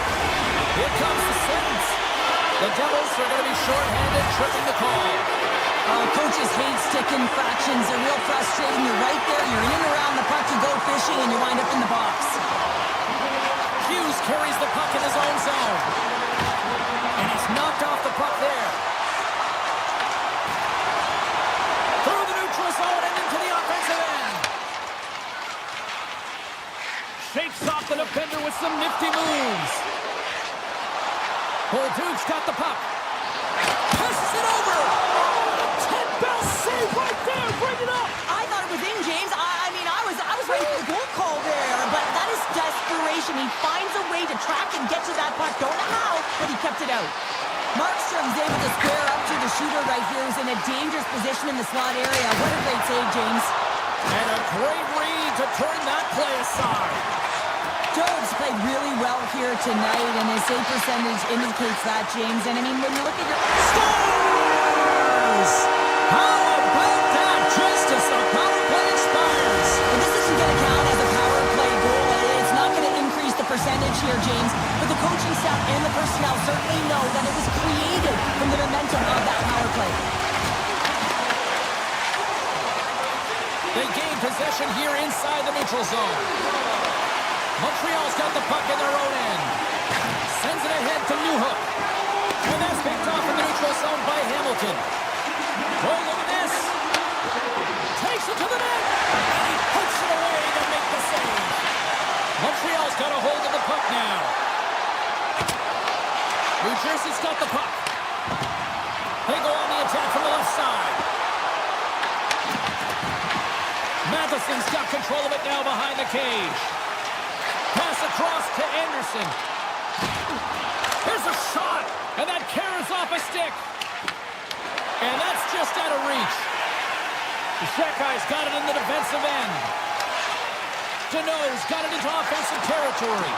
Here comes the sentence. The Devils are going to be shorthanded, tripping the call. Coaches hate stick infractions. They're real frustrating. You're right there. You're in and around the puck. You go fishing, and you wind up in the box. Hughes carries the puck in his own zone. And he's knocked off the puck there. Through the neutral zone and into the offensive end. Shakes off the defender with some nifty moves. Duke's got the puck. Passes it over. 10-bell save right there. Bring it up. I thought it was in, James. I mean, I was ready for the goal call there. puck. Don't know how, but he kept it out. Markstrom's able to square up to the shooter right here, who's in a dangerous position in the slot area. What a great save, James. And a great read to turn that play aside. Jones played really well here tonight, and his save percentage indicates that, James. And I mean, when you look at your... Scores! How about that? Just as the power play expires. Well, this isn't going to count as a power play goal. It's not going to increase the percentage here, James. But the coaching staff and the personnel certainly know that it was created from the momentum of that power play. They gain possession here inside the neutral zone. Montreal's got the puck in their own end. Sends it ahead to Newhook. And that's picked off in the neutral zone by Hamilton. Oh, look at this. Takes it to the net. And he puts it away to make the save. Montreal's got a hold of the puck now. New Jersey's got the puck. They go on the attack from the left side. Matheson's got control of it now behind the cage. Pass across to Anderson. Here's a shot, and that carries off a stick. And that's just out of reach. Shekai's got it in the defensive end. Deneau's got it into offensive territory.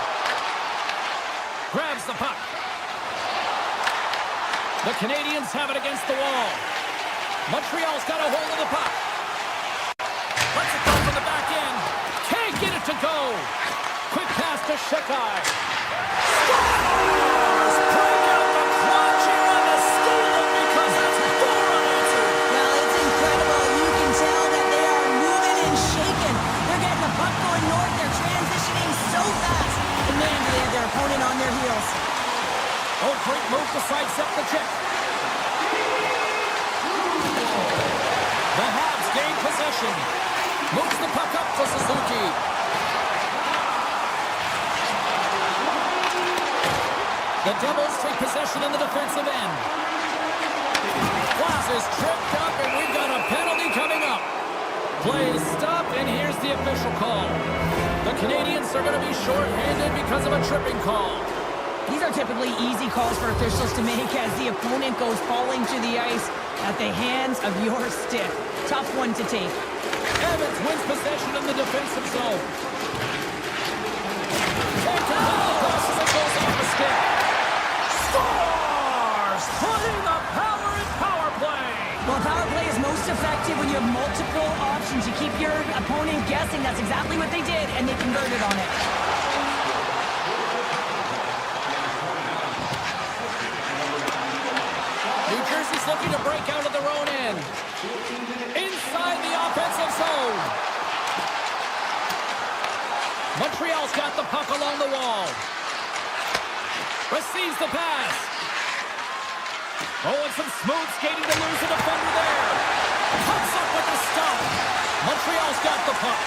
Grabs the puck. The Canadiens have it against the wall. Montreal's got a hold of the puck. Lets it go from the back end. Can't get it to go. Quick pass to Shekai. Scores! Break out the clutch here on the steal because that's 4 unanswered. Well, it's incredible. You can tell that they are moving and shaking. They're getting the puck going north. They're transitioning so fast. And man, do they have their opponent on their heels. Oh, great move to sidestep the check. The Habs gain possession. Moves the puck up to Suzuki. The Devils take possession in the defensive end. Glass is tripped up, and we've got a penalty coming up. Play is stopped, and here's the official call. The Canadiens are going to be short-handed because of a tripping call. These are typically easy calls for officials to make as the opponent goes falling to the ice at the hands of your stick. Tough one to take. Evans wins possession in the defensive zone. Takes a couple of crosses and goes off the stick. Scores! Putting the power in power play. Well, power play is most effective when you have multiple options. You keep your opponent guessing. That's exactly what they did, and they converted on it. New Jersey's looking to break out of their own end. Inside the offensive zone. Montreal's got the puck along the wall. Receives the pass. Oh, and some smooth skating to lose a defender there. Comes up with the stop. Montreal's got the puck.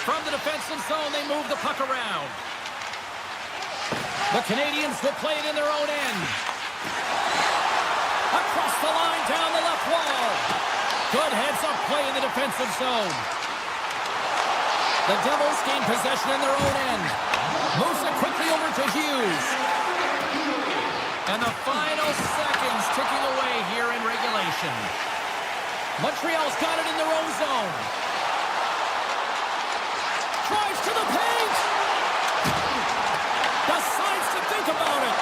From the defensive zone, they move the puck around. The Canadiens will play it in their own end. Across the line, down the left wall. Good heads-up play in the defensive zone. The Devils gain possession in their own end. Moves it quickly over to Hughes. And the final seconds ticking away here in regulation. Montreal's got it in their own zone. Drives to the paint. Decides to think about it.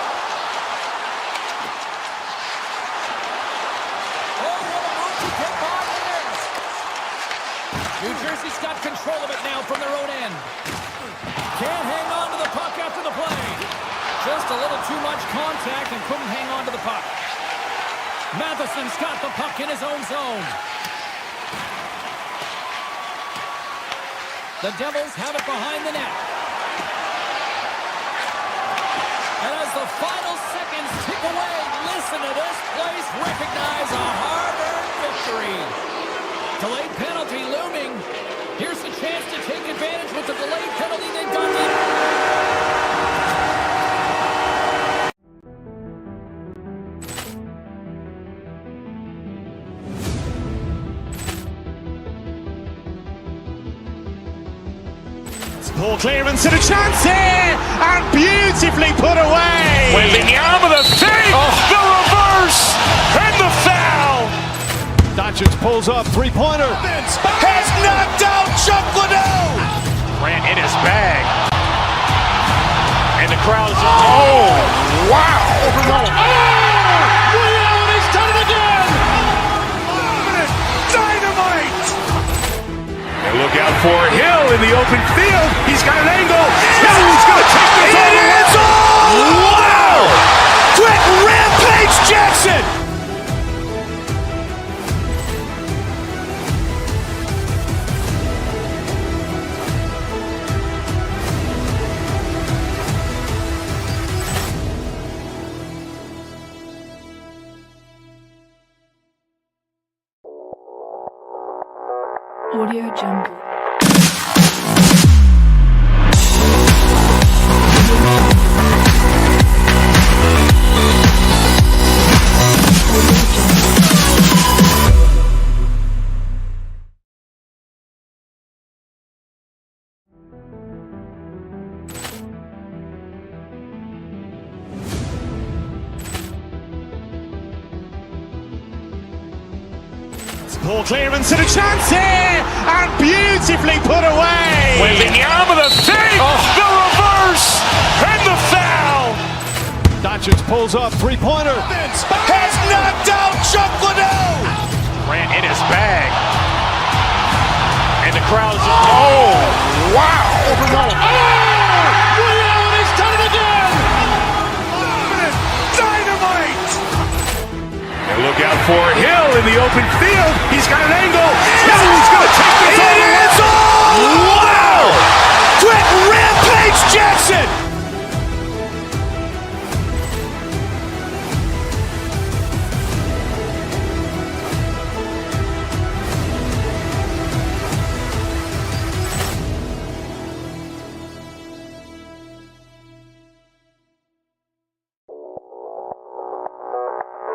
Oh, what a move to get by this. New Jersey's got control of it now from their own end. Can't hang on to the puck after the play. Just a little too much contact and couldn't hang on to the puck. Matheson's got the puck in his own zone. The Devils have it behind the net. And as the final seconds tick away, listen to this place recognize a hard-earned victory. Delayed penalty looming. Here's the chance to take advantage with the delayed penalty they've got it. Ball clearance and a chance here, and beautifully put away. Wembanyama the fake, the reverse, and the foul. Doncic pulls up, three-pointer. Has knocked out Chuck Liddell. Grant in his bag. And the crowd is, oh, wow. Reality's done it again. Dynamite. And look out for Hill in the open field. He's got an angle. Hill's going to take this all the way. Wow. Quick Rampage Jackson. Audio Jungle. Ball clearance and a chance here, and beautifully put away. Wembanyama the fake, the reverse, and the foul. Doncic pulls up, three-pointer. Has knocked out Chuck Liddell. Grant in his bag. And the crowd is, oh, wow. Reality's done it again. Dynamite. And look out for Hill in the open field. He's got an angle. Hill's going to take this all the way. Wow. Quick Rampage Jackson.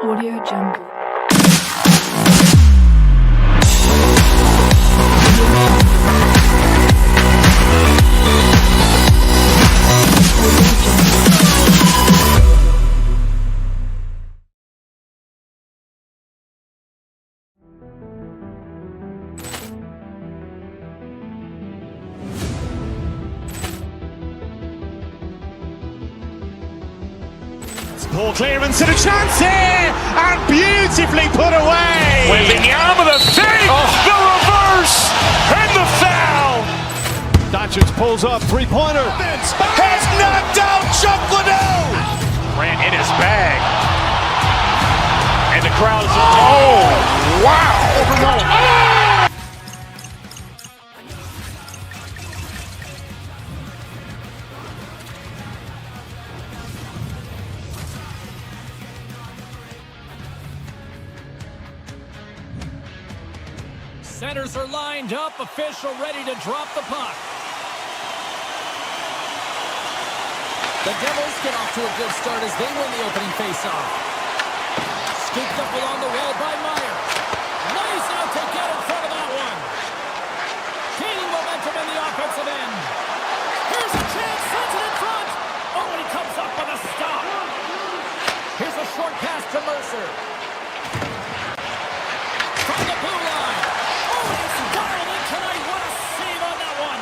Audio Jungle. Ball clearance and a chance here, and beautifully put away. Wembanyama the fake, the reverse, and the foul. Doncic pulls up, three-pointer. Has knocked out Chuck Liddell. Grant in his bag. And the crowd is, oh, wow. Centers are lined up, official ready to drop the puck. The Devils get off to a good start as they win the opening faceoff. Scooped up along the wall by Meyer. Nice out to get in front of that one. Gaining momentum in the offensive end. Here's a chance, sends it in front. Oh, and he comes up with a stop. Here's a short pass to Mercer. From the blue line. Oh, it's dialed in tonight. What a save on that one.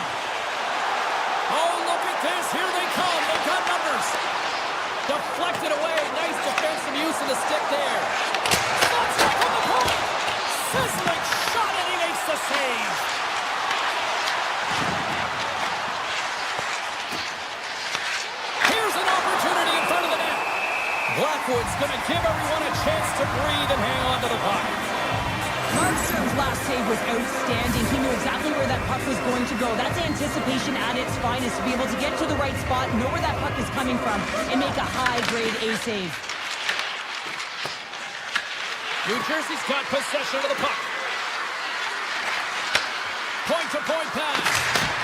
Oh, look at this. Here they come. They've got numbers. Deflected away. Nice defensive use of the stick there. Shots up from the point. Sizzling shot, and he makes the save. Here's an opportunity in front of the net. Blackwood's going to give everyone a chance to breathe and hang on to the puck. Markstrom's last save was outstanding. He knew exactly where that puck was going to go. That's anticipation at its finest, to be able to get to the right spot, know where that puck is coming from, and make a high-grade A save. New Jersey's got possession of the puck. Point-to-point pass.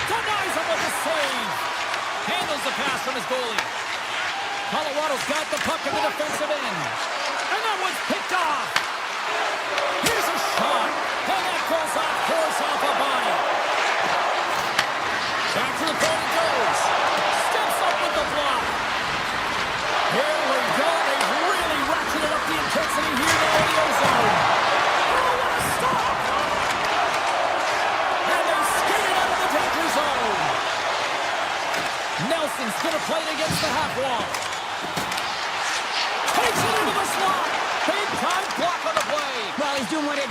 Denies him with the save. Handles the pass from his goalie. Colorado's got the puck in the defensive end. And that one's picked off. Here's a shot. And that goes off, force off a body. Back to the point.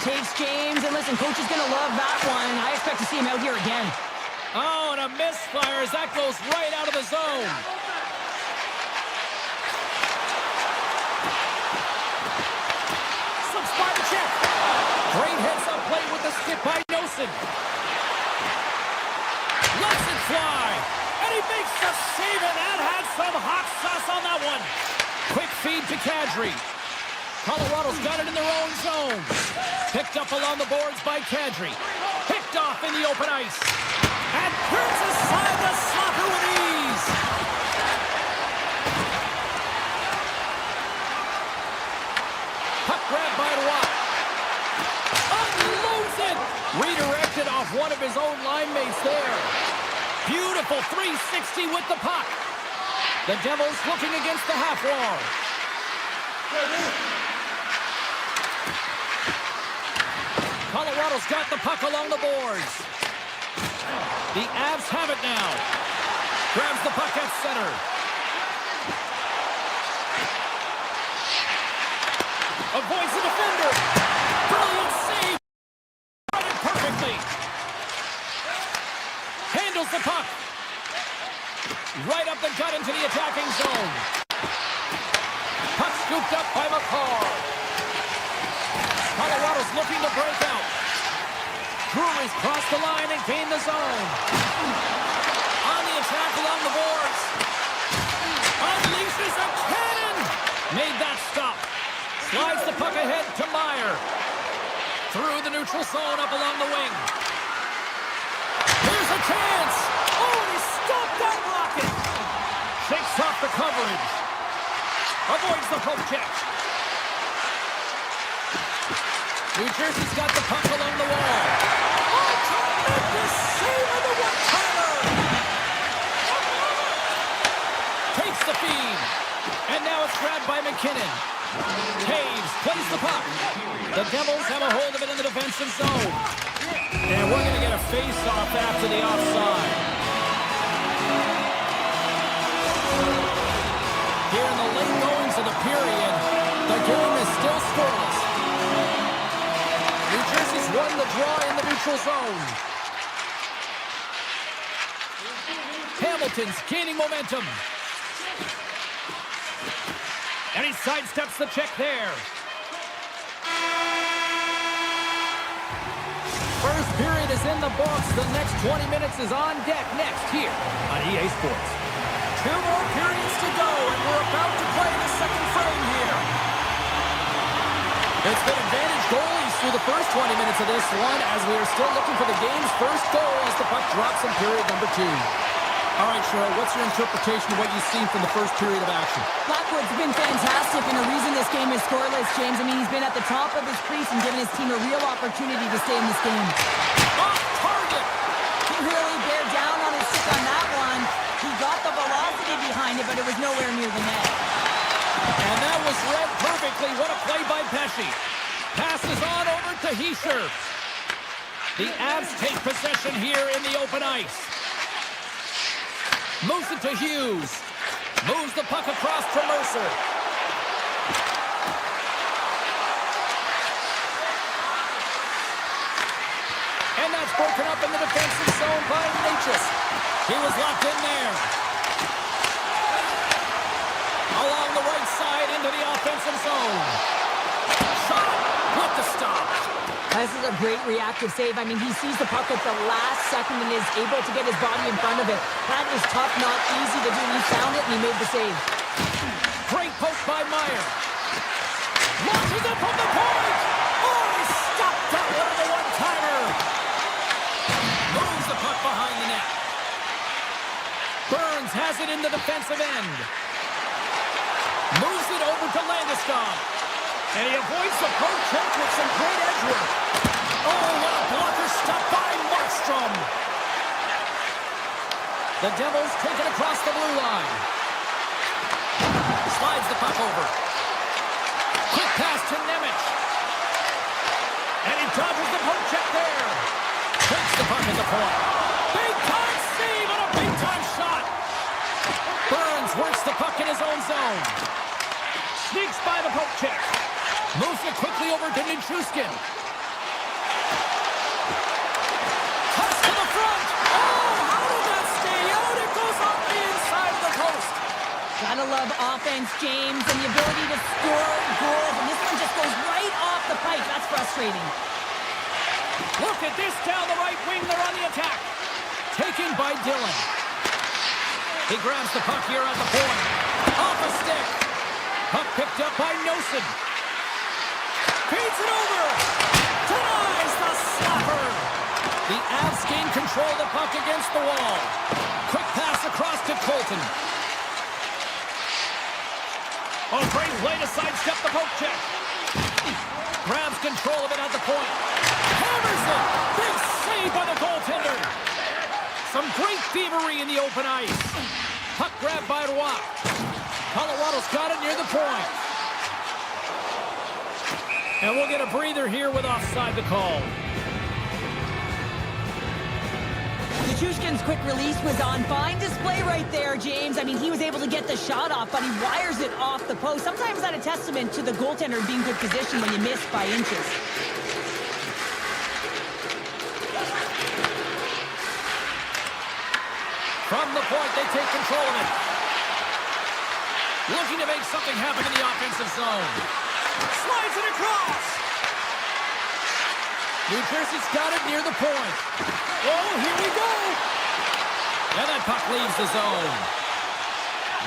takes, James. And listen, coach is going to love that one. I expect to see him out here again. Oh, and a misfire as that goes right out of the zone. Slips by the check. Great heads-up play with the stick by Nosen. Lets it fly. And he makes the save, and that had some hot sauce on that one. Quick feed to Kadri. Colorado's got it in their own zone. Picked up along the boards by Kadri. Picked off in the open ice. And turns aside the soccer with ease. Puck grabbed by Watt. Unloads it. Redirected off one of his own line mates there. Beautiful 360 with the puck. The Devils looking against the half wall. Colorado's got the puck along the boards. The Avs have it now. Grabs the puck at center. Avoids the defender. Brilliant save. Got it perfectly. Handles the puck. Right up the gut into the attacking zone. Puck scooped up by McCall. Colorado's looking to break out. Brewery's crossed the line and gained the zone. On the attack along the boards. Unleashes a cannon. Made that stop. Slides the puck ahead to Meyer. Through the neutral zone up along the wing. Here's a chance. Oh, he stopped that rocket. Shakes off the coverage. Avoids the poke check. New Jersey's got the puck along the wall. Oh, tremendous save on the one-timer! Takes the feed. And now it's grabbed by McKinnon. Taves plays the puck. The Devils have a hold of it in the defensive zone. And we're going to get a face-off after the offside. Here in the late goings of the period, the game is still scoreless. New Jersey's won the draw in the neutral zone. Hamilton's gaining momentum. And he sidesteps the check there. First period is in the books. The next 20 minutes is on deck next here on EA Sports. 2 more periods to go, and we're about to play the second frame here. It's been advantage goalies through the first 20 minutes of this one as we are still looking for the game's first goal as the puck drops in period number 2. All right, Cheryl, what's your interpretation of what you've seen from the first period of action? Blackwood's been fantastic, and the reason this game is scoreless, James, I mean, he's been at the top of his crease and given his team a real opportunity to stay in this game. Off target! He really bared down on his stick on that one. He got the velocity behind it, but it was nowhere near the net. And that was read perfectly. What a play by Pesce. Passes on over to Hischier. The Avs take possession here in the open ice. Moves it to Hughes. Moves the puck across to Mercer. And that's broken up in the defensive zone by Natchez. He was locked in there. Along the right side into the offensive zone. Shot with the stop. This is a great reactive save. I mean, he sees the puck at the last second and is able to get his body in front of it. That is tough, not easy to do. He found it and he made the save. Great poke by Meyer. Launches it from the point. Oh, he stopped that one on the one-timer. Moves the puck behind the net. Burns has it in the defensive end. Moves it over to Landeskog. And he avoids the poke check with some great edge work. Oh, what a blocker stop by Markstrom. The Devils take it across the blue line. Slides the puck over. Quick pass to Nemec. And he dodges the poke check there. Takes the puck at the point. Big time save and a big time shot. Burns works the puck in his own zone. Sneaks by the poke check. Moves it quickly over to Nichushkin. Gotta love offense, James, and the ability to score goals. And this one just goes right off the pipe. That's frustrating. Look at this down the right wing. They're on the attack. Taken by Dillon. He grabs the puck here at the point. Off a stick. Puck picked up by Nosen. Feeds it over. Denies the slapper. The Avs gain control of the puck against the wall. Quick pass across to Colton. Oh, great play to sidestep the poke check. Grabs control of it at the point. Hammers it. Big save by the goaltender. Some great thievery in the open ice. Puck grab by Roy. Colorado's got it near the point. And we'll get a breather here with offside the call. Nichushkin's quick release was on. Fine display right there, James. I mean, he was able to get the shot off, but he wires it off the post. Sometimes that's a testament to the goaltender being good position when you miss by inches. From the point, they take control of it. Looking to make something happen in the offensive zone. Slides it across. New Jersey's got it near the point. Oh, here we go. And that puck leaves the zone.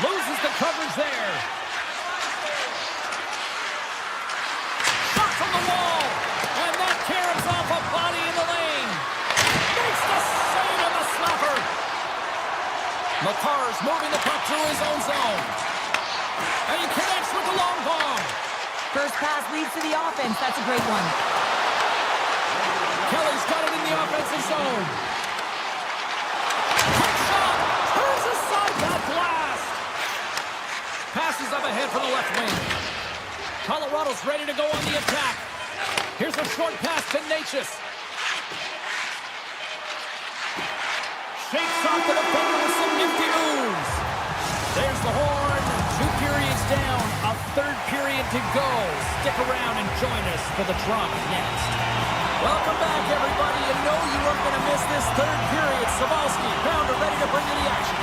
Loses the coverage there. Shot from the wall. And that caroms off a body in the lane. Makes the save on the slapper. McCarr's moving the puck through his own zone. And he connects with the long bomb. First pass leads to the offense. That's a great one. Kelly's got it in the offensive zone. Quick shot. Turns aside that blast. Passes up ahead from the left wing. Colorado's ready to go on the attack. Here's a short pass to Natchez. Shakes off the defender with some nifty moves. There's the horn. 2 periods down. A third period to go. Stick around and join us for the drama next. Welcome back, everybody. You know you weren't going to miss this third period. Sabalski, Pounder ready to bring you the action.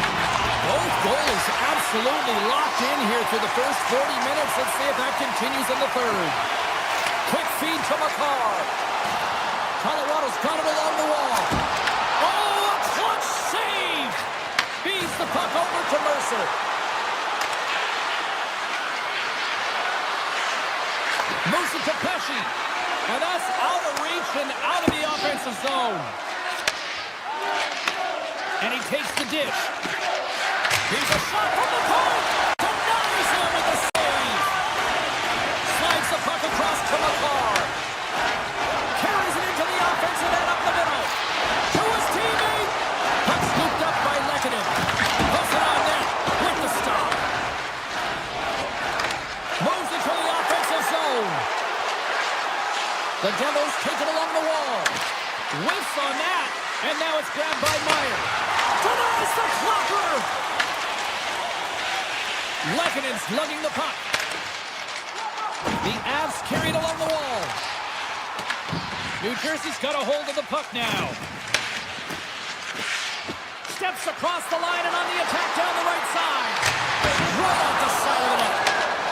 Both goals absolutely locked in here through the first 40 minutes. Let's see if that continues in the third. Quick feed to McCarr. Colorado's got it along the wall. Oh, a clutch save! Feeds the puck over to Mercer. Moves it to Pesci. And that's out of reach and out of the offensive zone. And he takes the dish. Here's a shot from the point. Denies him with the save. Slides the puck across to McCarr. Carries it into the offensive end up the middle. To his teammate. Puck scooped up by Lehkonen. Puts it on net with the stop. Moves it to the offensive zone. The Devils take it along the wall. Whiffs on that, and now it's grabbed by Meyer. Denies the blocker! Lehkonen's lugging the puck. The Avs carried along the wall. New Jersey's got a hold of the puck now. Steps across the line and on the attack down the right side. Right off the side of the net.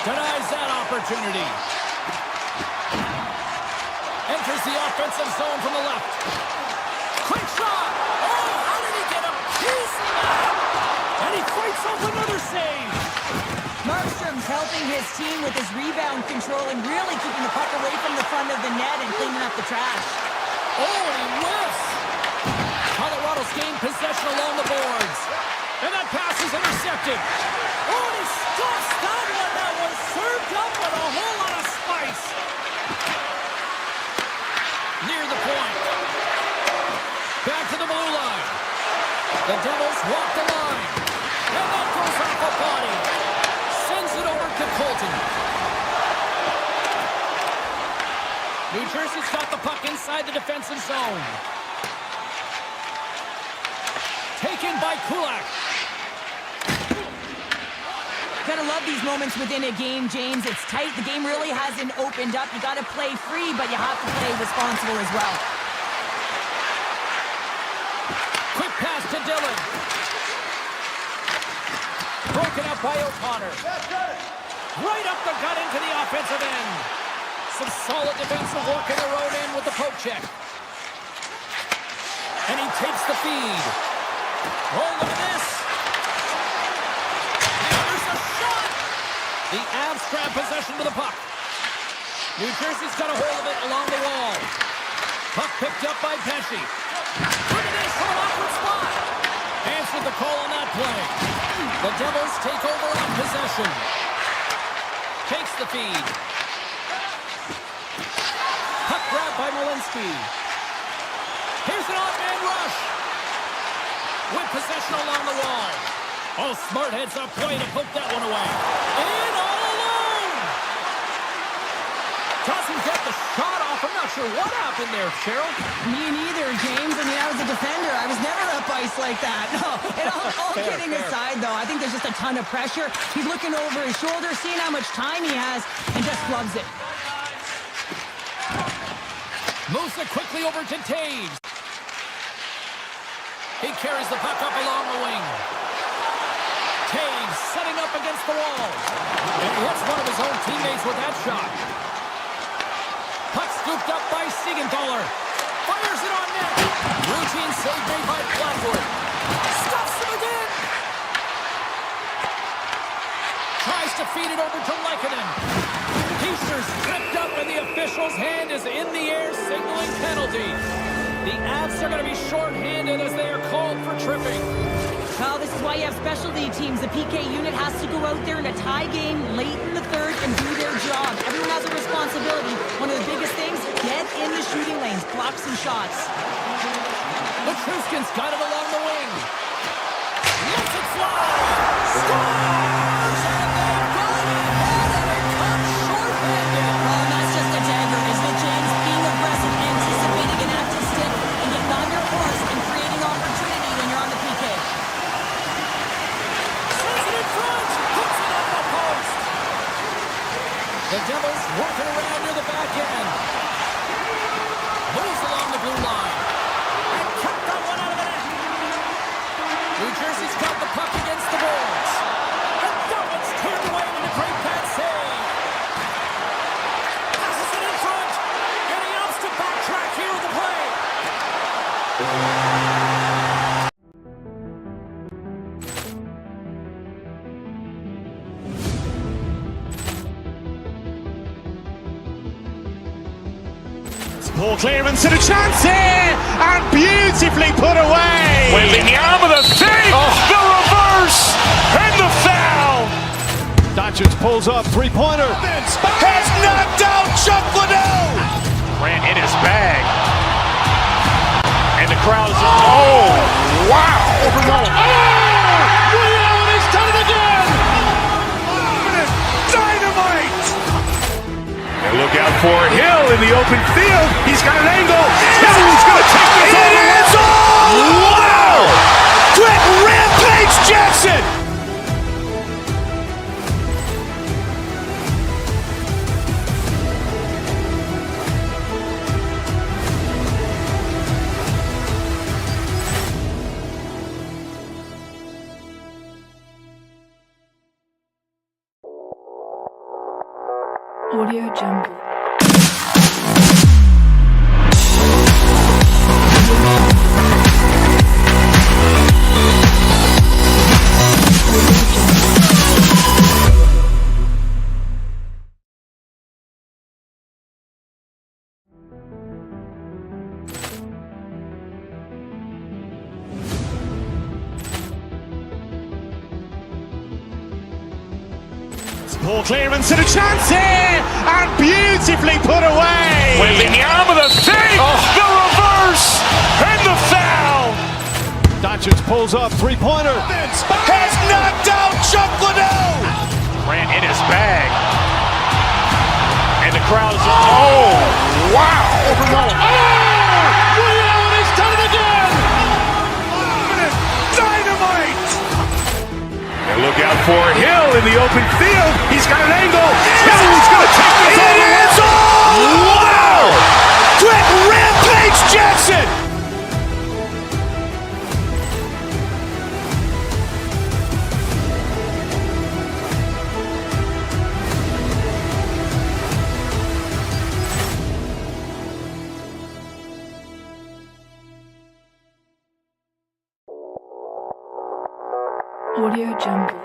Denies that opportunity. Enters the offensive zone from the left. Quick shot! Oh, how did he get him? He's out! And he fights off another save! Markstrom's helping his team with his rebound control and really keeping the puck away from the front of the net and cleaning up the trash. Oh, and he whiffs! Colorado's gained possession along the boards. And that pass is intercepted. Oh, and he stuffs that one. That was served up with a whole lot of spice. Near the point. Back to the blue line. The Devils walk the line. And that goes off a body. Sends it over to Colton. New Jersey's got the puck inside the defensive zone. Taken by Kulak. Gotta love these moments within a game, James. It's tight. The game really hasn't opened up. You gotta play free, but you have to play responsible as well. Quick pass to Dillon. Broken up by O'Connor. Right up the gut into the offensive end. Some solid defensive work in their own end with the poke check. And he takes the feed. Oh, look at this. And there's a shot. The Avs grab possession to the puck. New Jersey's got a hold of it along the wall. Puck picked up by Pesci. Look at this from an awkward spot. Answered the call on that play. The Devils take over on possession. Takes the feed. Puck grab by Malinsky. Here's an odd-man rush. With possession along the wall. Oh, smart heads up play to poke that one away. And all alone. Doesn't get the shot off. I'm not sure what happened there, Cheryl. Me neither, James. I mean, I was a defender. I was never up ice like that. No, and all kidding aside, though, I think there's just a ton of pressure. He's looking over his shoulder, seeing how much time he has, and just flubs it. Moves it quickly over to Taves. He carries the puck up along the wing. Taves setting up against the wall. And he hits one of his own teammates with that shot. Puck scooped up by Siegenthaler. Fires it on net. Routine save made by Blackwood. Stuffs him again. Tries to feed it over to Lehkonen. Heischer's tripped up and the official's hand is in the air signaling penalty. The Avs are going to be shorthanded as they are called for tripping. Well, this is why you have specialty teams. The PK unit has to go out there in a tie game late in the third and do their job. Everyone has a responsibility. One of the biggest things, get in the shooting lanes, block some shots. Matruskin's got it along the wing. Lets it fly. Scores! And they've gone ahead and come shorthanded. Oh, and that's just a dagger, isn't it, James? Being aggressive, anticipating an active stick, and getting on your course and creating opportunity when you're on the PK. Sends it in front. Puts it on the post. The Devils working around near the back end. Moves along the blue line. And kept that one out of the net. New Jersey's got the puck against the boards. And that one's turned away with a great pass save. Passes it in front. And he opts to backtrack here with the play. Poor clearance and a chance here, and beautifully put away. Wembanyama the save, the reverse, and the foul. Doncic pulls up, three-pointer. Has knocked out Chuck Liddell. Grant in his bag. And the crowd is, oh, wow. Liddell, he's done it again. Dynamite. And look out for Hill in the open field. He's got an angle. Hill's going to take this all the way. Wow! Quick Rampage Jackson. Audio Jungle. Poor clearance and a chance here, and beautifully put away. Wembanyama the save, the reverse, and the foul. Doncic pulls up, three-pointer. Has knocked out Chuck Liddell. Grant in his bag. And the crowd is, oh, wow. Liddell, he's done it again. Dynamite. And look out for Hill in the open field. He's got an angle. Hill's going to take this all the way. Wow! Quick Rampage Jackson. Audio Jungle.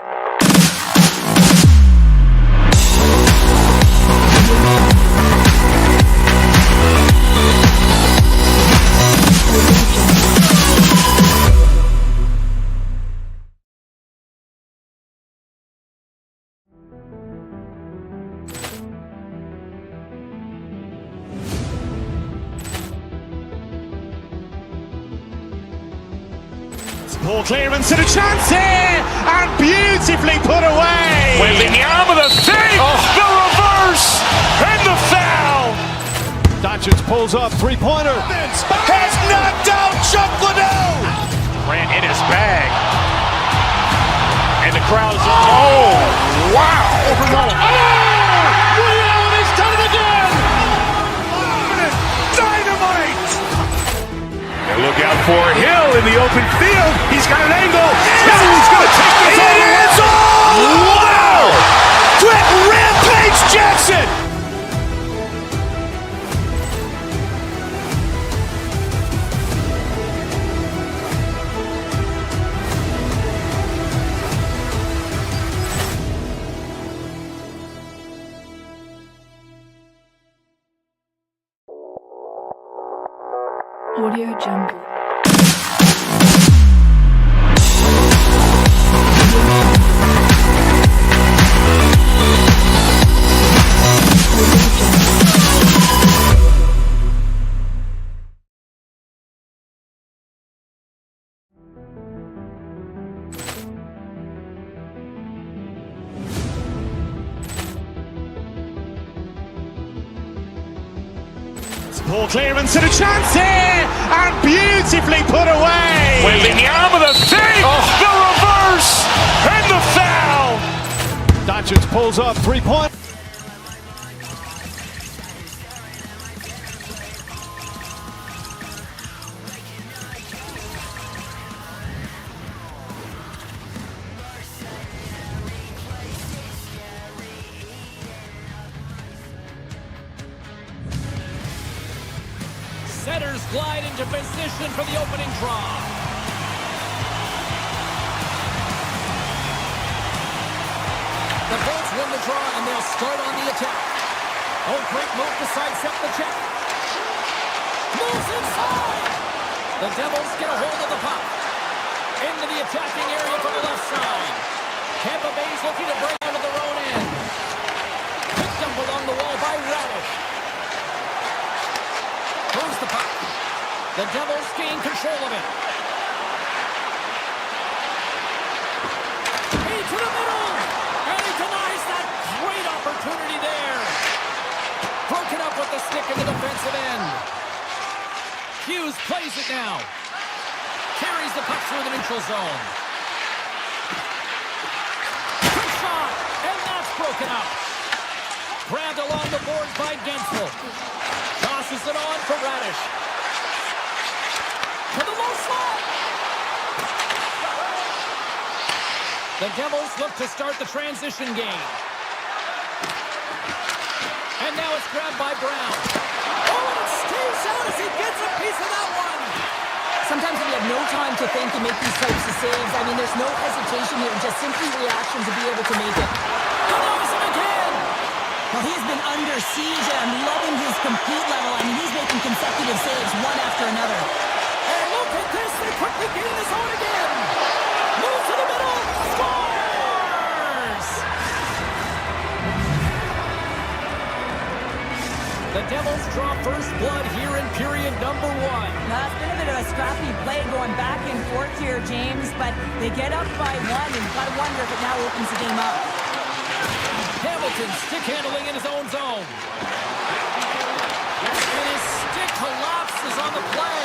Ball clearance and a chance here, and beautifully put away. Wembanyama the save, the reverse, and the foul. Doncic pulls up, three-pointer. Has knocked out Chuck Liddell. Grant in his bag. And the crowd is, oh, wow. Liddell, he's done it again. Dynamite. And look out for Hill in the open field. He's got an angle. He's going to take this all the way. Wow! Brett Rampage Jackson. Audio Jungle. Ball clearance and a chance here, and beautifully put away. Wembanyama the save, the reverse, and the foul. Doncic pulls up, three-point. Setters glide into position for the opening draw. The Bolts win the draw, and they'll start on the attack. Oh, great move to sidestep the check. Moves inside. The Devils get a hold of the puck. Into the attacking area from the left side. Tampa Bay's looking to break out of their own end. Picked up along the wall by Radish. Moves the puck. The Devils gain control of it. Hey, to the middle! And he denies that great opportunity there. Broken up with the stick in the defensive end. Hughes plays it now. Carries the puck through the neutral zone. Good shot! And that's broken up. Grabbed along the boards by Gensel. Tosses it on for Radish. To the low slot. The Devils look to start the transition game. And now it's grabbed by Brown. Oh, and it stays out as he gets a piece of that one. Sometimes if you have no time to think and make these types of saves, I mean, there's no hesitation here, just simply reaction to be able to make it. Denies him again. Well, he's been under siege, and I'm loving his compete level. I mean, he's making consecutive saves one after another. And look at this. They quickly gain the zone again. Move to the middle. Scores! The Devils draw first blood here in period number 1. Now, it's been a bit of a scrappy play going back and forth here, James, but they get up by one, and you've got to wonder if it now opens the game up. Hamilton stick handling in his own zone. And his stick collapses on the play.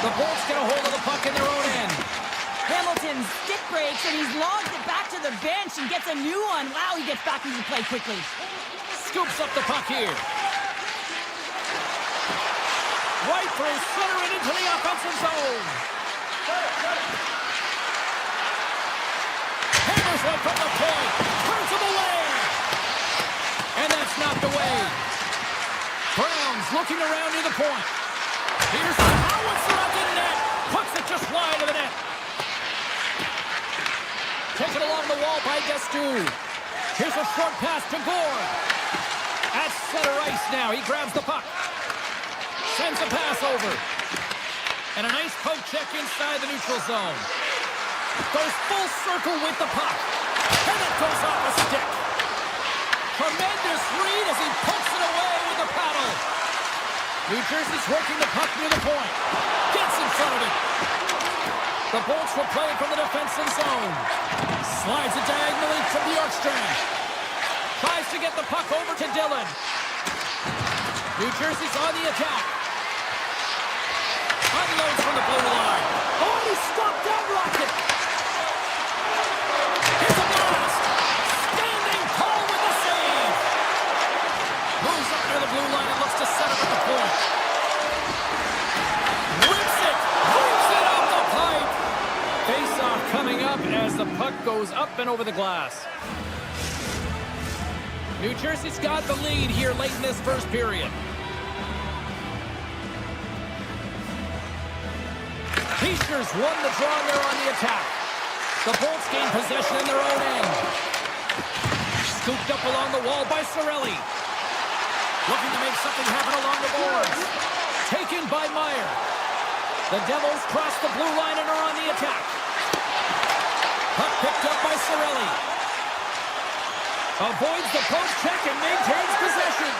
The Bolts get a hold of the puck in their own end. Hamilton stick breaks, and he's logged it back to the bench and gets a new one. Wow, he gets back into the play quickly. Scoops up the puck here. Right for his center and into the offensive zone. Hammers one from the point. Turns him away. And that's knocked away. Brown's looking around near the point. Here's the howitzer up in net. Puts it just wide of the net. Takes Deflected along the wall by Destu. Here's a short pass to Gore. At center ice now. He grabs the puck. Sends a pass over. And a nice poke check inside the neutral zone. Goes full circle with the puck. And it goes off a stick. Tremendous read as he pokes it away with the paddle. New Jersey's working the puck near the point. Gets in front of it. The Bolts will play it from the defensive zone. Slides it diagonally from the Bjorkstrand. Tries to get the puck over to Dillon. New Jersey's on the attack. Unloads from the blue line. Oh, he stopped that rocket. Here's a blast. Standing tall with the save. Moves up near the blue line and looks to set up at the point. Rips it. Rips it off the pipe. Face-off coming up as the puck goes up and over the glass. New Jersey's got the lead here late in this first period. Peachers won the draw and they're on the attack. The Bolts gain possession in their own end. Scooped up along the wall by Cirelli. Looking to make something happen along the boards. Taken by Meyer. The Devils cross the blue line and are on the attack. Puck picked up by Cirelli. Avoids the post check and maintains possession.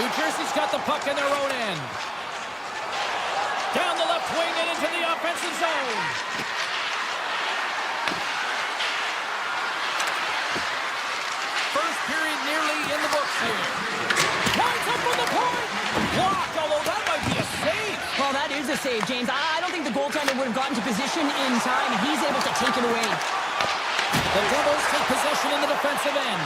New Jersey's got the puck in their own end. Down the left wing and into the offensive zone. First period nearly in the books here. Winds up from the point. Blocked, although that might be a save. Well, that is a save, James. I don't think the goaltender would have gotten to position in time, and he's able to take it away. The Devils take possession in the defensive end.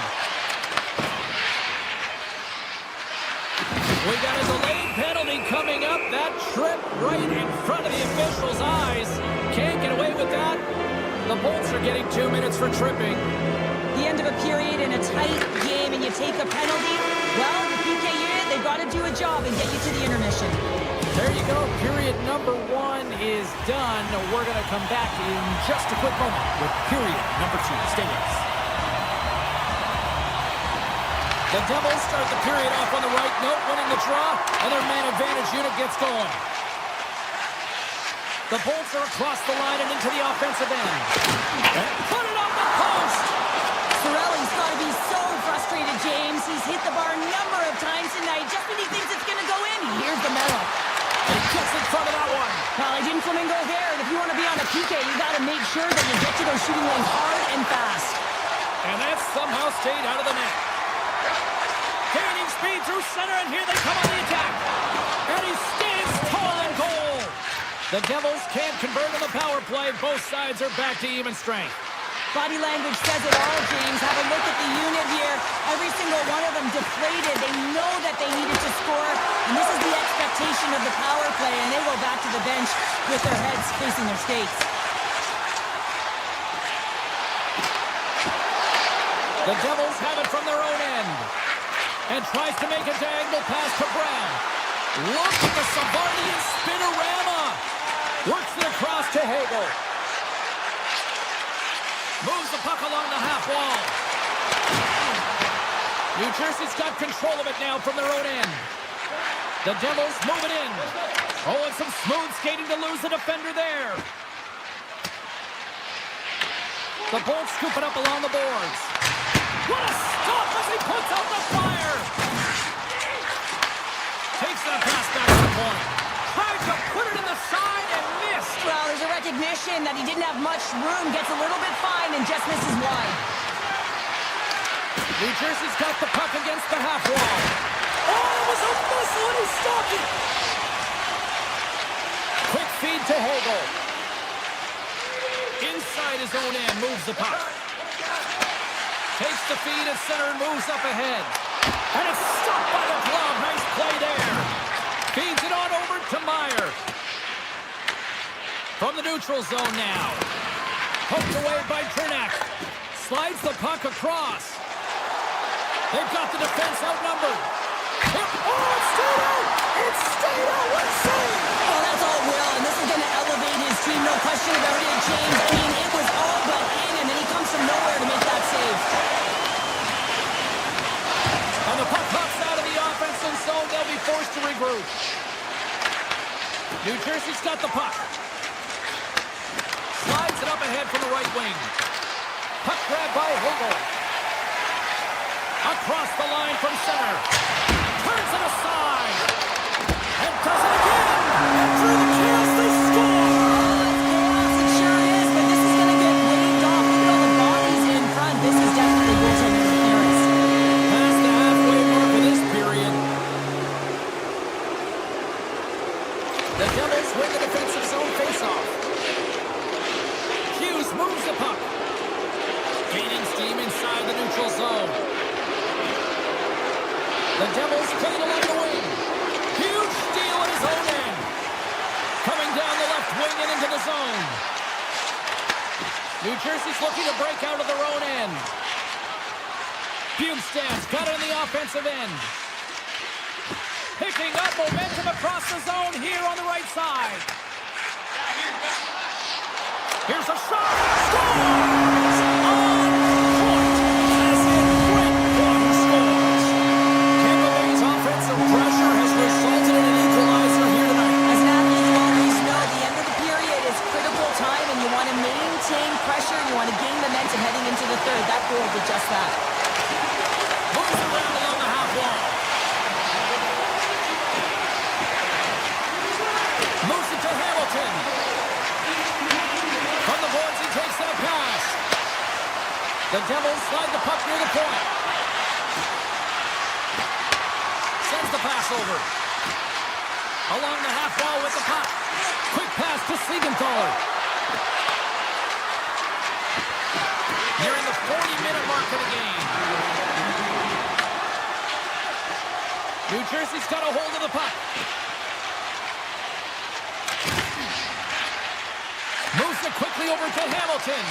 We got a delayed penalty coming up. That trip right in front of the official's eyes. Can't get away with that. The Bolts are getting 2 minutes for tripping. The end of a period in a tight game and you take a penalty, well, the PK unit, they've got to do a job and get you to the intermission. There you go. Period number 1 is done. We're going to come back in just a quick moment with period number 2. Stay with us. The Devils start the period off on the right note, winning the draw, and their man advantage unit gets going. The Bolts are across the line and into the offensive end. And put it on the post! Cirelli's got to be so frustrated, James. He's hit the bar a number of times tonight. Just when he thinks it's going to go in, here's the medal. And he gets in front of that one. Well, he didn't flamingo there, and if you want to be on a PK, you got to make sure that you get to those shooting lanes hard and fast. And that somehow stayed out of the net. Gaining speed through center, and here they come on the attack. And he stands tall in goal. The Devils can't convert on the power play. Both sides are back to even strength. Body language says it all, James. Have a look at the unit here. Every single one of them deflated. They know that they needed to score, and this is the expectation of the power play, and they go back to the bench with their heads facing their skates. The Devils have it from their own end. And tries to make a diagonal pass to Brown. Look at the Savardian spinorama. Works it across to Hagel. Moves the puck along the half wall. New Jersey's got control of it now from their own end. The Devils move it in. Oh, and some smooth skating to lose the defender there. The Bolts scoop it up along the boards. What a stop as he puts out the fire! Takes that pass back to the point. Tried to put it in the side and missed. Well, there's a recognition that he didn't have much room. Gets a little bit fine and just misses wide. New Jersey's got the puck against the half wall. Oh, it was a missile and he stopped it! Quick feed to Hagel. Inside his own end, moves the puck. Takes the feed at center and moves up ahead. And it's stopped by the glove. Nice play there. Feeds it on over to Meyer. From the neutral zone now. Poked away by Trinak. Slides the puck across. They've got the defense outnumbered. Oh, it's stayed out! It's stayed out! What a save! Oh, that's all Will, and this is going to elevate his team. No question about it, James. I mean, it was all but in, and then he through. New Jersey's got the puck. Slides it up ahead from the right wing. Puck grab by Hogel. Across the line from center. Turns it aside. And does it again. Through the chaos, they score. It sure is, but this is going to get waved off. Look at all the bodies in front. This is definitely goaltender interference. Past the halfway mark of this period. The Devils win the defensive zone faceoff. Hughes moves the puck. Gaining steam inside the neutral zone. The Devils played along the wing. Huge steal at his own end. Coming down the left wing and into the zone. New Jersey's looking to break out of their own end. Bjugstad's got it on the offensive end. Picking up momentum across the zone here on the right side. Here's a shot. Scores! On point. As in Brent One scores. Tampa Bay's offensive pressure has resulted in an equalizer here tonight. As an athlete, you always know the end of the period is critical time, and you want to maintain pressure. You want to gain momentum heading into the third. That goal did just that. Moves around along the half wall. Moves it to Hamilton. From the boards, he takes that pass. The Devils slide the puck near the point. Sends the pass over. Along the half wall with the puck. Quick pass to Siegenthaler. Nearing the 40-minute mark of the game. New Jersey's got a hold of the puck. Moves it quickly over to Hamilton.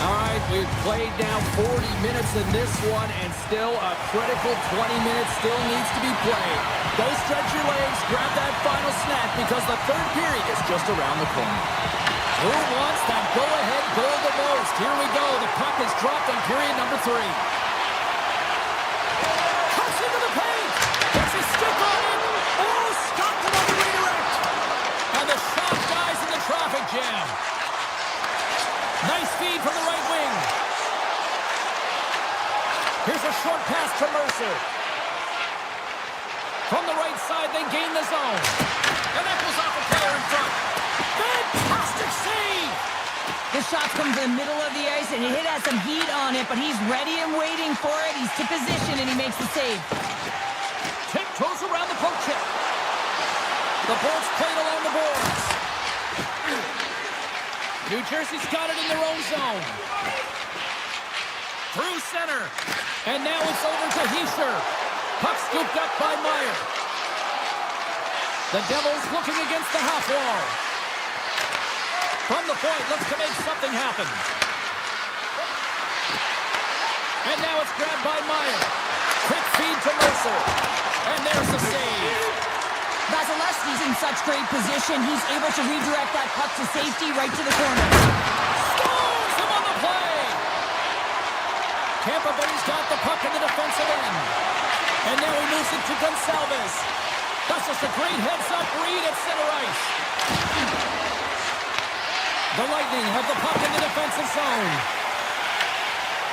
All right, we've played now 40 minutes in this one, and still a critical 20 minutes still needs to be played. Go stretch your legs, grab that final snack, because the third period is just around the corner. Who wants that go-ahead goal the most? Here we go. The puck is dropped on period number 3. Cuts into the paint. Gets his stick on it. Oh, stopped it on the redirect. And the shot dies in the traffic jam. Nice feed from the right wing. Here's a short pass to Mercer. From the right side, they gain the zone. And that goes off a player in front. Fantastic save! The shot's come to the middle of the ice, and it has some heat on it, but he's ready and waiting for it. He's to position, and he makes the save. Tiptoes around the poke check. The boards played along the boards. New Jersey's got it in their own zone. Through center. And now it's over to Hischier. Puck scooped up by Meyer. The Devils looking against the half wall. From the point, looks to make something happen. And now it's grabbed by Meyer. Quick feed to Mercer. And there's the save. Vasilevsky's in such great position. He's able to redirect that puck to safety right to the corner. Scores him on the play. Tampa Bay's got the puck in the defensive end. And now he moves it to Gonsalves. That's just a great heads-up read at center ice. The Lightning have the puck in the defensive zone.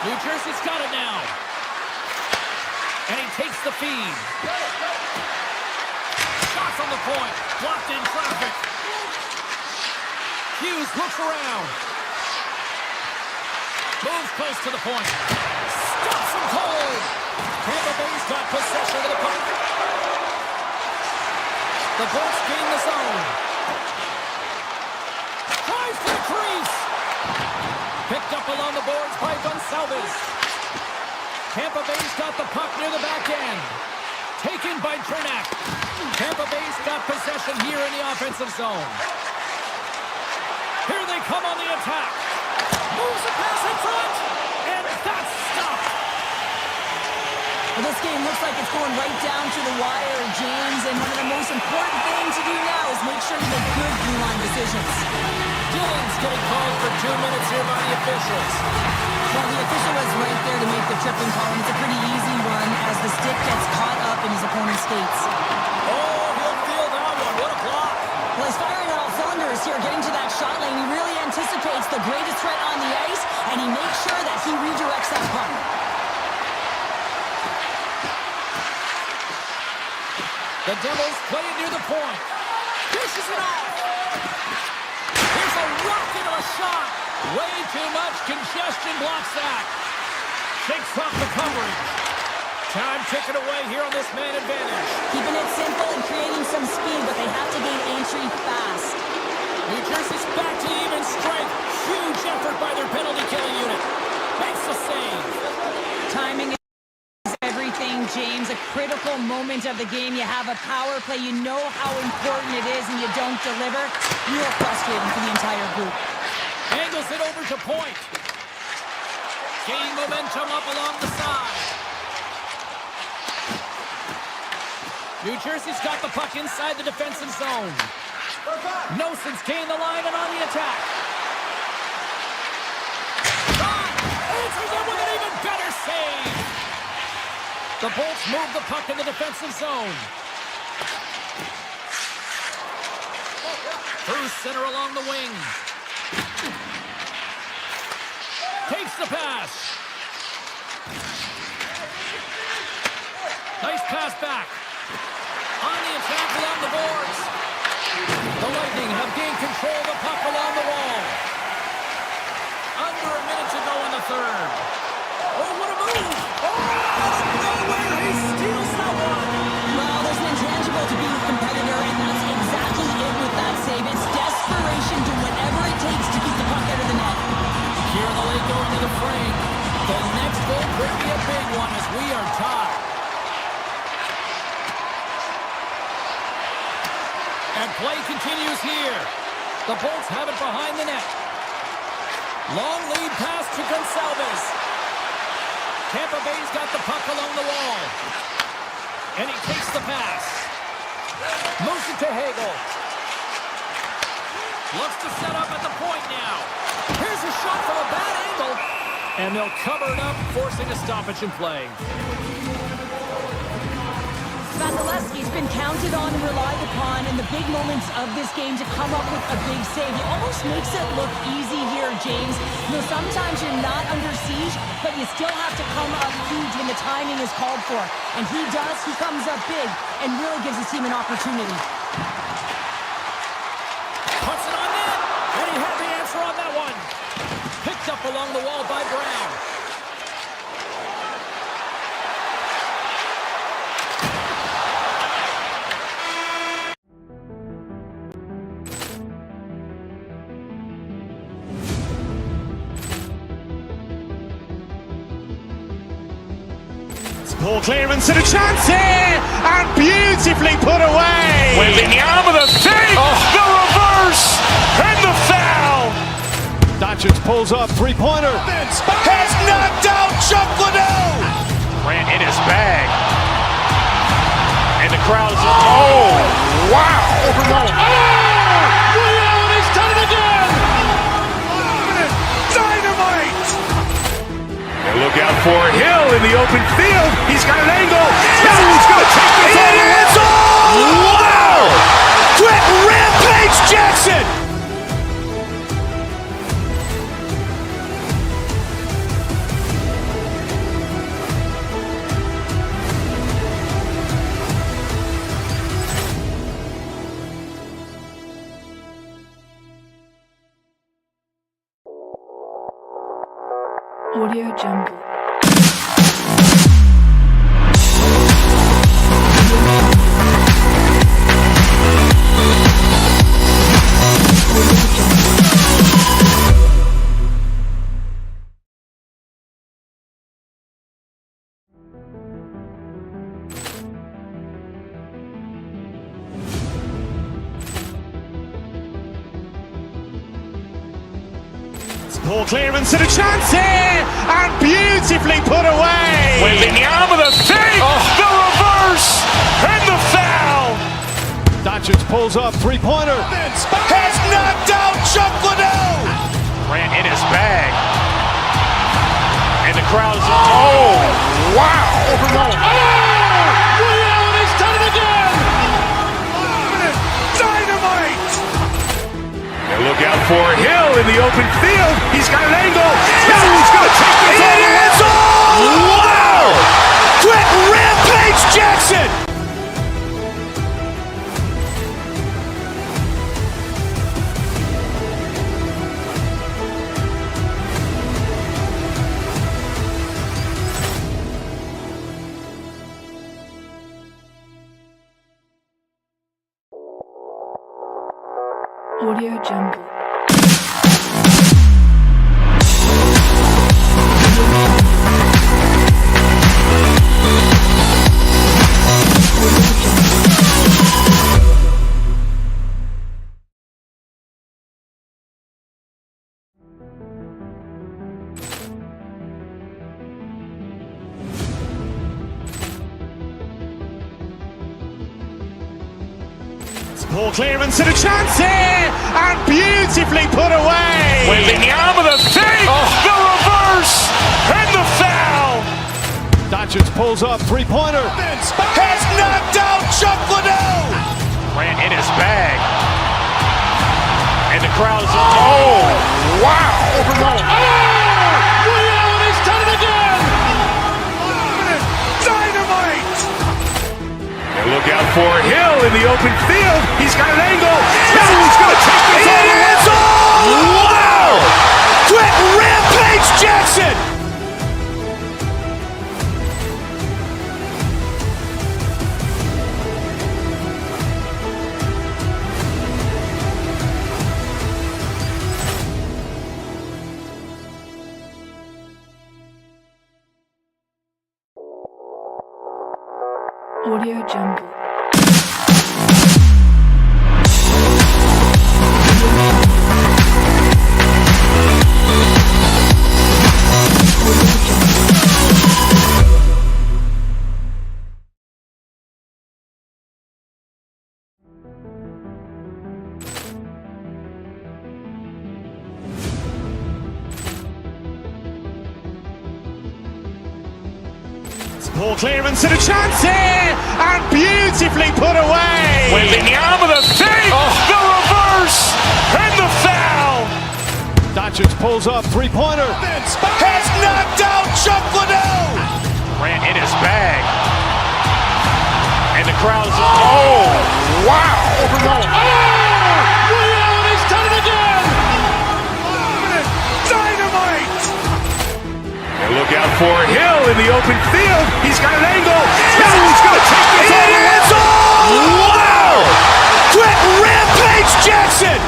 New Jersey's got it now. And he takes the feed. Shot from the point. Blocked in traffic. Hughes looks around. Moves close to the point. Stops him cold. Tampa Bay's got possession of the puck. The Bolts gain the zone. Tries for the crease. Picked up along the boards by Gonsalves. Tampa Bay's got the puck near the back end. Taken by Cernak. Tampa Bay's got possession here in the offensive zone. Here they come on the attack. Moves the pass in front. And that's stopped. Well, this game looks like it's going right down to the wire, James, and one of the most important things to do now is make sure you make good blue line decisions. Dillon's getting called for of 2 minutes here by the officials. Well, the official was right there to make the tripping call, and it's a pretty easy one as the stick gets caught up in his opponent's skates. Oh, he'll feel that one. What a block. Well, he's firing on all cylinders here, getting to that shot lane. He really anticipates the greatest threat on the ice, and he makes sure that he redirects that puck. The Devils play it near the point. Dishes it off. Here's a rocket of a shot. Way too much congestion blocks that. Shakes off the coverage. Time ticking away here on this man advantage. Keeping it simple and creating some speed, but they have to gain entry fast. New Jersey's back to even strength. Huge effort by their penalty killing unit. Makes the save. Timing is everything, James. A critical moment of the game. You have a power play. You know how important it is, and you don't deliver. Real frustrating for the entire group. Angles it over to point. Gaining momentum up along the side. New Jersey's got the puck inside the defensive zone. Noson's gained the line and on the attack. Answers it with an even better save. The Bolts move the puck in the defensive zone. Through center along the wing. Takes the pass. Nice pass back. On the attack along the boards. The Lightning have gained control of the puck along the wall. Under a minute to go in the third. Oh, what a move! Oh, out of nowhere, he steals that one! Well, there's an intangible to being a competitor, and that's exactly it with that save. It's desperation, do whatever it takes to keep the puck out of the net. Here in the late going to the frame. The next goal could be a big one as we are tied. And play continues here. The Bolts have it behind the net. Long lead pass to Gonçalves. Tampa Bay's got the puck along the wall. And he takes the pass. Moves it to Hagel. Looks to set up at the point now. Here's a shot from a bad angle. And they'll cover it up, forcing a stoppage in play. Vasilevsky's been counted on and relied upon in the big moments of this game to come up with a big save. He almost makes it look easy here, James. You know, sometimes you're not under siege, but you still have to come up huge when the timing is called for. And he does. He comes up big and really gives his team an opportunity. Puts it on net, and he had the answer on that one. Picked up along the wall by Brown. Poor clearance and a chance here, and beautifully put away. Wembanyama with a save, the reverse, and the foul. Doncic pulls up, three-pointer. Has knocked out Chuck Liddell. Ran in his bag. And the crowd is, oh, wow. Oh, he's done it again. Dynamite. And look out for Hill in the open field. He's got an angle. He's going to take this all the way. Wow! Quick Rampage Jackson. Audio Jungle. Poor clearance and a chance here, and beautifully put away. Wembanyama with a save, the reverse, and the foul. Doncic pulls up, three-pointer. Has knocked out Chuck Liddell. Ran crowd is, oh, wow! Overruled. Oh! Reality's done it again! Dynamite! And look out for Hill in the open field. He's got an angle. No, he's going to take this all the way. Wow! Quick Rampage Jackson! Audio Jungle. Ball clearance and a chance here! And beautifully put away! Waving the arm of the thing! The reverse! And the foul! Doncic pulls up, three-pointer. Has knocked out Chuck Liddell! Ran in his bag. And the crowd is, oh, wow! Overruled. Oh! Reality's done it again! Dynamite! And look out for Hill in the open field. He's got an angle. No, he's going to take this all the way. Wow! Quick Rampage Jackson! Audio Jungle. Ball clearance and a chance here! And beautifully put away! Waving the arm of the thing! The reverse! And the foul! Doncic pulls up, three-pointer. Has knocked out Chuck Liddell! Ran in his bag. And the crowd is, oh, wow! Overruled. Oh! Reality's done it again! Dynamite! And look out for Hill in the open field. He's got an angle. No, he's going to take this all the way. Wow! Quick Rampage Jackson!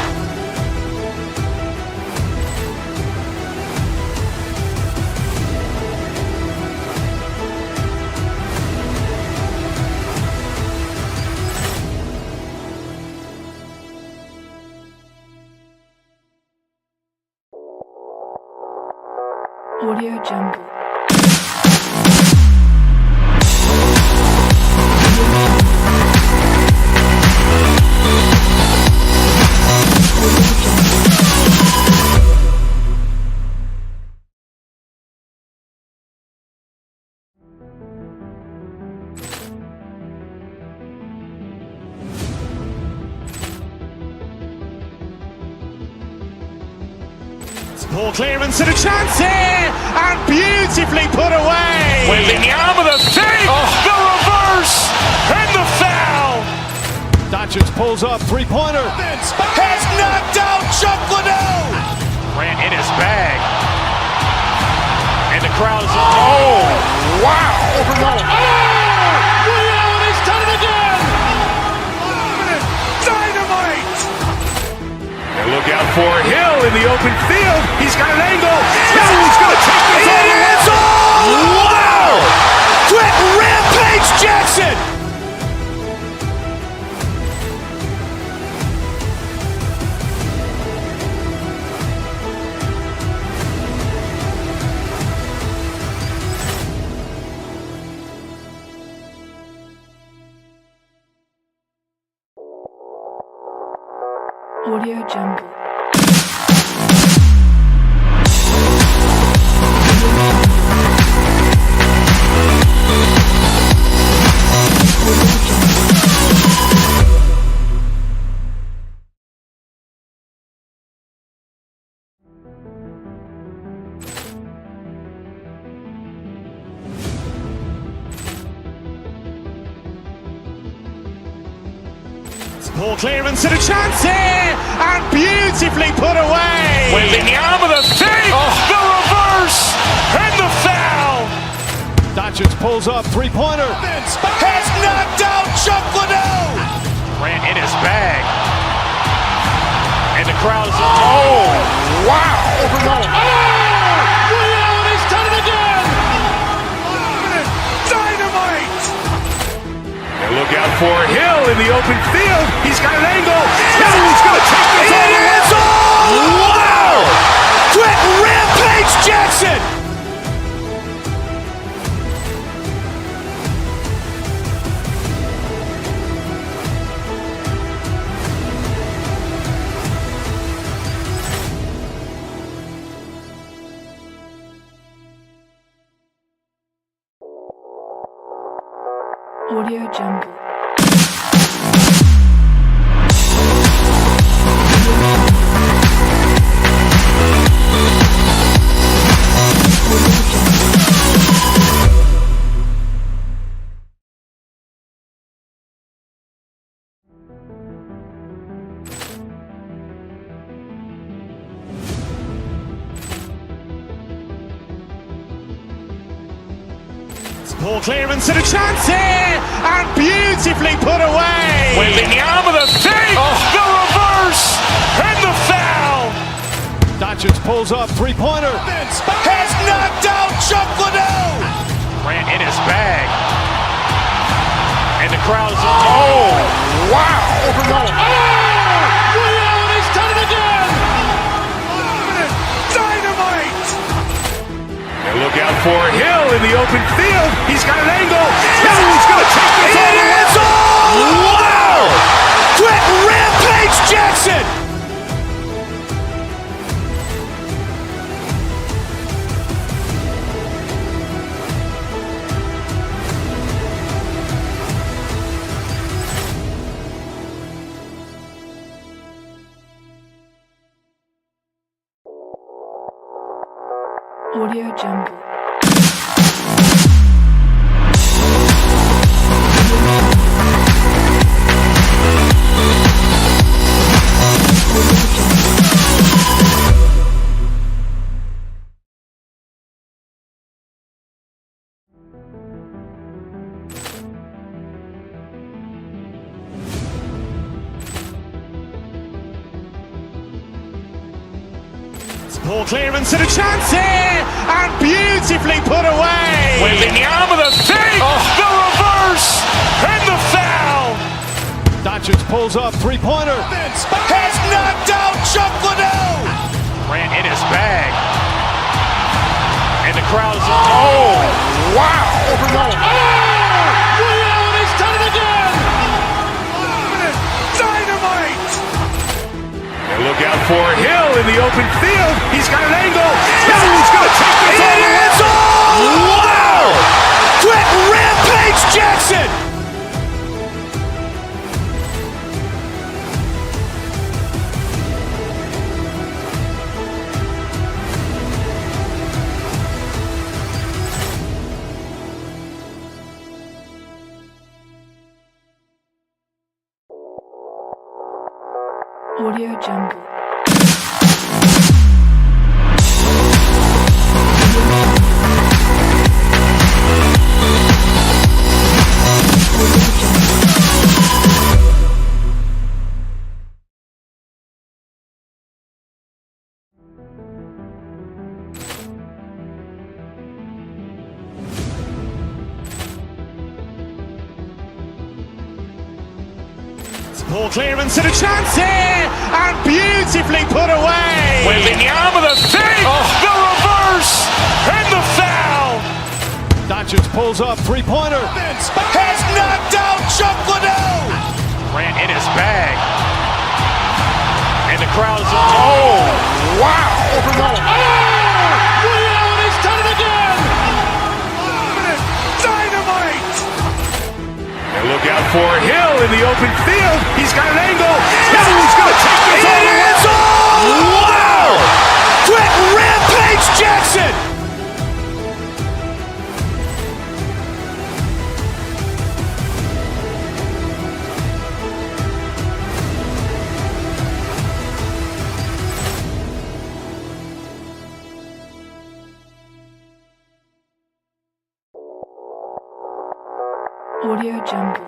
Audio Jungle. Ball clearance and a chance here! And beautifully put away! Waving the arm of the thing! The reverse! And the foul! Doncic pulls up, three-pointer. Has knocked out Chuck Liddell! Ran in his bag. And the crowd is, oh, wow! Overruled. Oh! Reality's done it again! Dynamite! And look out for Hill in the open field. He's got an angle. No, he's going to take this all the way. Wow! Quick Rampage Jackson! Audio Jungle. Poor clearance and a chance here, and beautifully put away. Wembanyama the fake, the reverse, and the foul. Doncic pulls up, three-pointer. Has knocked out Chuck Liddell. Grant in his bag. And the crowd is, oh, wow. He's done it again. Dynamite. And look out for Hill in the open field. He's got an angle. Now he's going to take this all the way. Wow. Quick Rampage Jackson. Audio Jungle. Poor clearance and a chance here, and beautifully put away. Wembanyama the fake, the reverse, and the foul. Doncic pulls up, three-pointer. Has knocked out Chuck Liddell. Grant in his bag. And the crowd is, oh, wow. He's done it again. Dynamite. And look out for Hill in the open field. He's got an angle. Now he's going to take this all the way. Wow. Quick Rampage Jackson. Audio Jungle. Poor clearance and a chance here, and beautifully put away. Wembanyama the fake, the reverse, and the foul. Doncic pulls up, three-pointer. Has knocked out Chuck Liddell. Grant in his bag. And the crowd is, oh, wow. He's done it again. Dynamite. And look out for Hill in the open field. He's got an angle. Now he's going to take this all the way. Wow. Quick Rampage Jackson. Audio Jungle. Poor clearance and a chance here, and beautifully put away. Wembanyama the fake, the reverse, and the foul. Doncic pulls up, three-pointer. Has knocked out Chuck Liddell. Grant in his bag. And the crowd is, oh, wow. He's done it again. Dynamite. And look out for Hill in the open field. He's got an angle. Now he's going to take this all the way. Wow. Quick Rampage Jackson. Audio Jungle.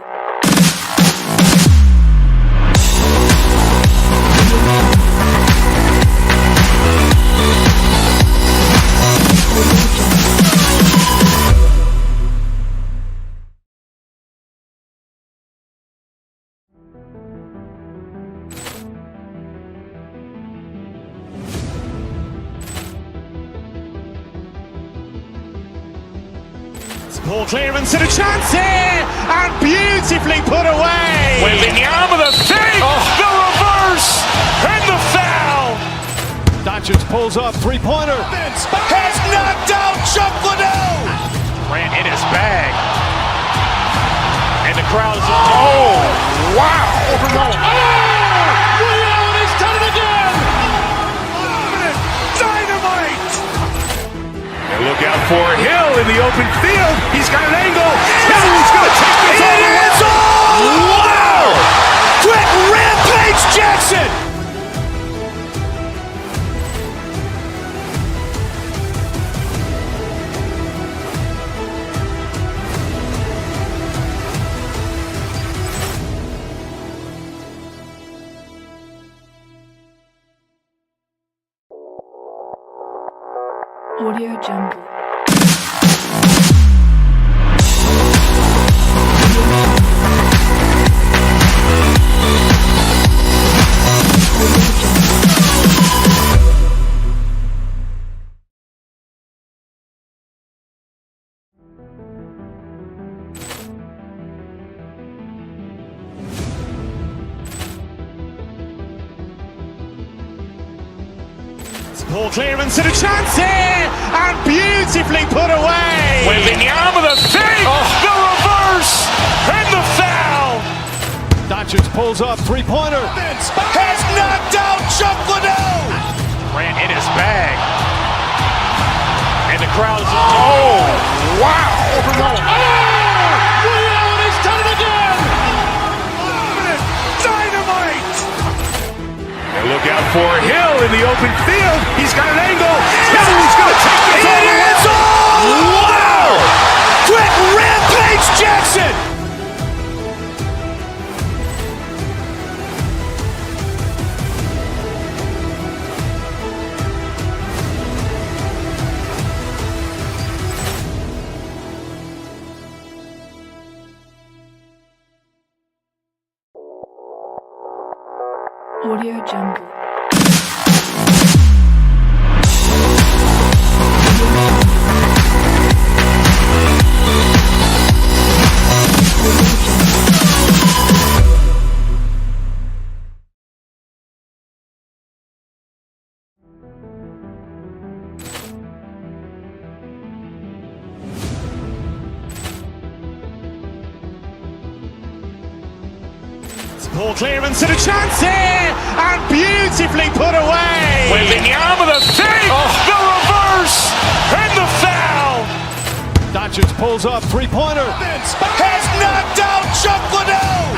Ball clearance and a chance here, and beautifully put away. Waving the arm of the fake, the reverse, and the foul. Doncic pulls up, three-pointer. Has knocked out Chuck Liddell. Ran in his bag. And the crowd is, oh, wow. Liddell, he's done it again. Dynamite. And look out for Hill in the open field. He's got an angle. He's going to take this all the way. Wow! Quick rampage Jackson. Audio Jungle. Ball clearance and a chance here, and beautifully put away. Waving the arm of the fake, the reverse, and the foul. Doncic pulls up, three-pointer. Has knocked out Chuck Liddell. Ran in his bag. And the crowd is, oh, wow. Liddell, he's done it again. Dynamite. And look out for Hill in the open field. He's got an angle. He's going to take this all the way. Wow! Quick rampage Jackson. Audio Jungle. Ball clearance and a chance here, and beautifully put away. Waving the arm of the fake, the reverse, and the foul. Doncic pulls up, three-pointer. Has knocked out Chuck Liddell.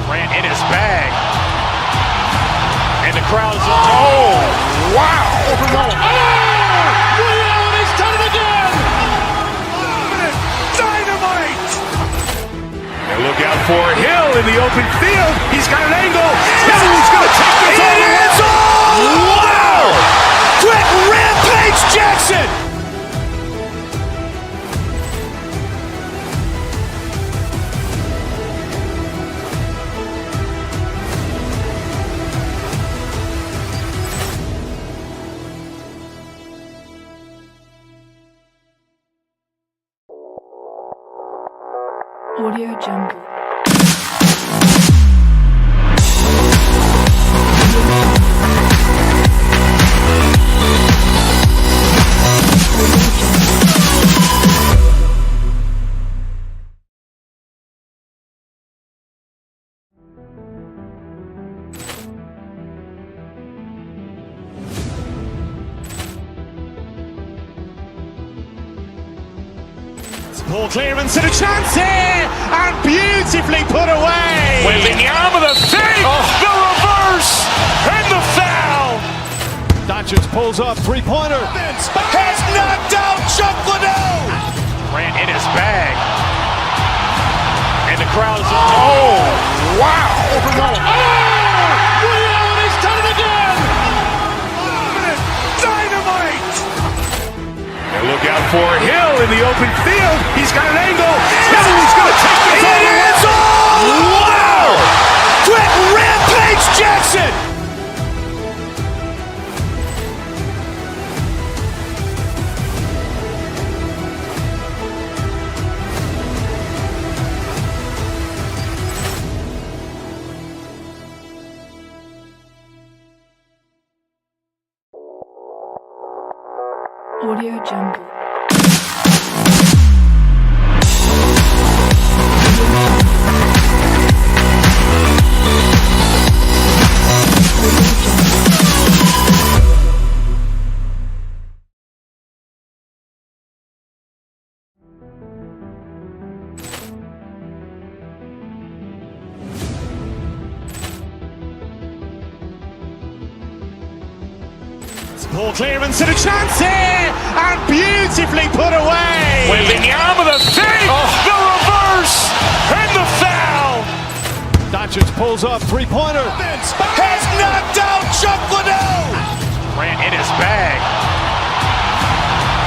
Ran in his bag. And the crowd is, oh, wow. Liddell, he's done it again. Dynamite. And look out for Hill in the open field. He's got an angle. He's going to take this all the way. Wow! Quick rampage Jackson. Audio Jungle. Ball clearance and a chance here, and beautifully put away. Waving the arm of the fake, the reverse, and the foul. Doncic pulls up, three-pointer. Has knocked out Chuck Liddell. Ran in his bag. crowd is, oh, wow! Oh! He's done it again! Dynamite! And look out for Hill in the open field. He's got an angle. No, he's going to take this all the way. Wow! Quick Rampage Jackson! Audio Jungle. Ball clearance and a chance here, and beautifully put away. Wembanyama the save, the reverse, and the foul. Doncic pulls up, three-pointer. Has knocked out Chuck Liddell. Grant in his bag.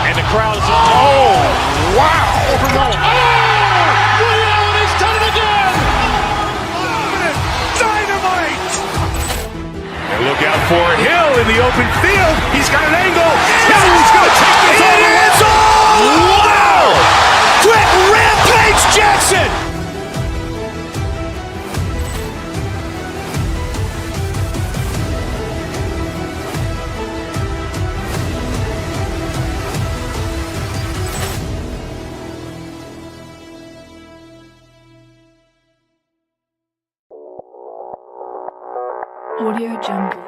And the crowd is, oh, wow. He's done it again. Dynamite. And look out for Hill in the open field. He's got an angle. No, he's going to take this all the way. Wow! Quick Rampage Jackson! Audio Jungle.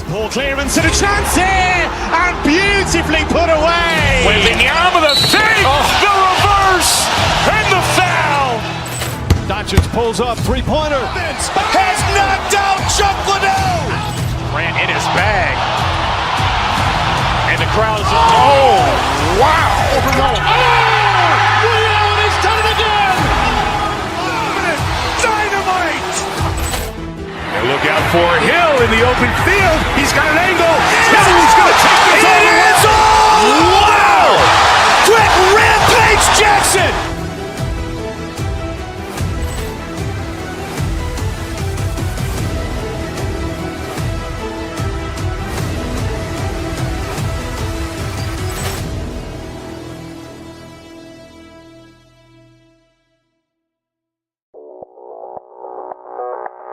Ball clearance and a chance here, and beautifully put away. Wembanyama the save, the reverse, and the foul. Doncic pulls up, three-pointer. Has knocked out Chuck Liddell. Grant in his bag. And the crowd is, oh, wow. He's done it again. Dynamite. And look out for Hill in the open field. He's got an angle. No, he's going to take this all the way. Wow! Quick Rampage Jackson!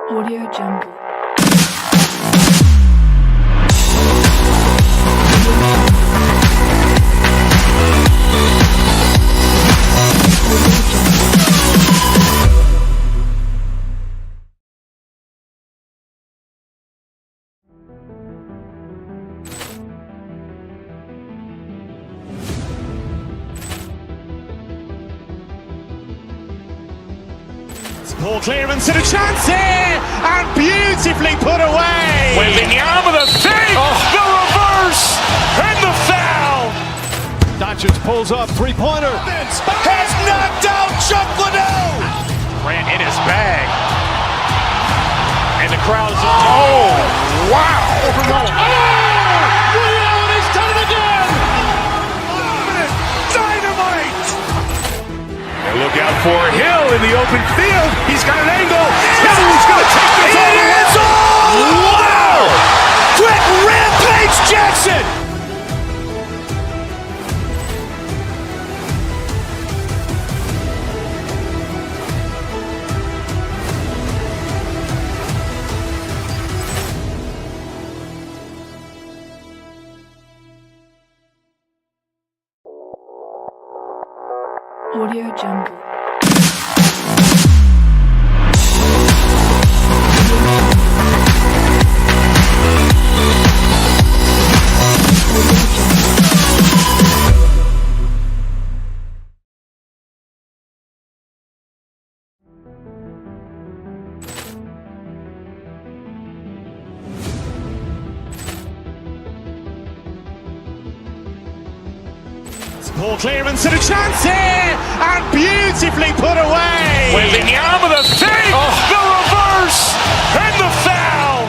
Audio Jungle. Ball clearance and a chance here, and beautifully put away. Wembanyama the save, the reverse, and the foul. Doncic pulls up, three-pointer. Has knocked out Chuck Liddell. Grant in his bag. And the crowd is, oh, wow. He's done it again. Dynamite. And look out for Hill in the open field. He's got an angle. No, he's going to take this all the way. Wow! Quick Rampage Jackson! Audio Jungle. Ball clearance and a chance here, and beautifully put away. Wembanyama with a fake, the reverse, and the foul.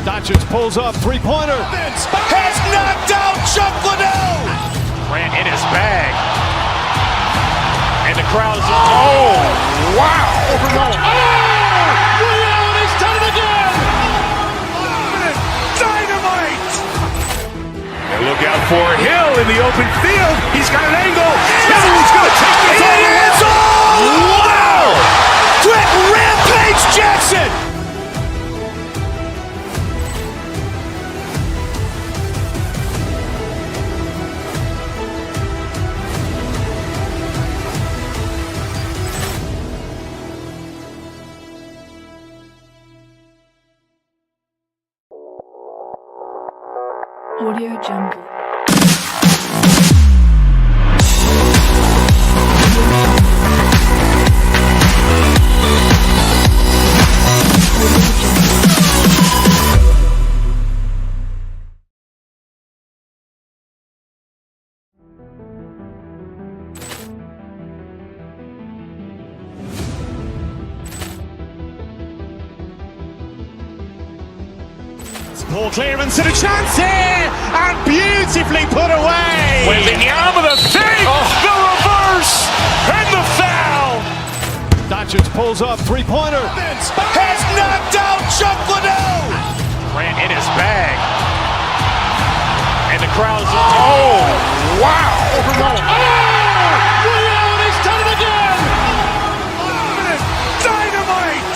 Doncic pulls up, three-pointer. Has knocked out Chuck Liddell. Grant in his bag. And the crowd is, oh, wow. Reality's done it again. Dynamite. And look out for Hill in the open field. He's got an angle. He's going to take this all the way. Wow. Quick Rampage Jackson. Audio Jungle. Ball clearance and a chance here, and beautifully put away. Wembanyama with a fake, the reverse, and the foul. Doncic pulls up, three-pointer. Has knocked out Chuck Liddell. Grant in his bag. And the crowd is, oh, wow. Reality's done it again. Dynamite.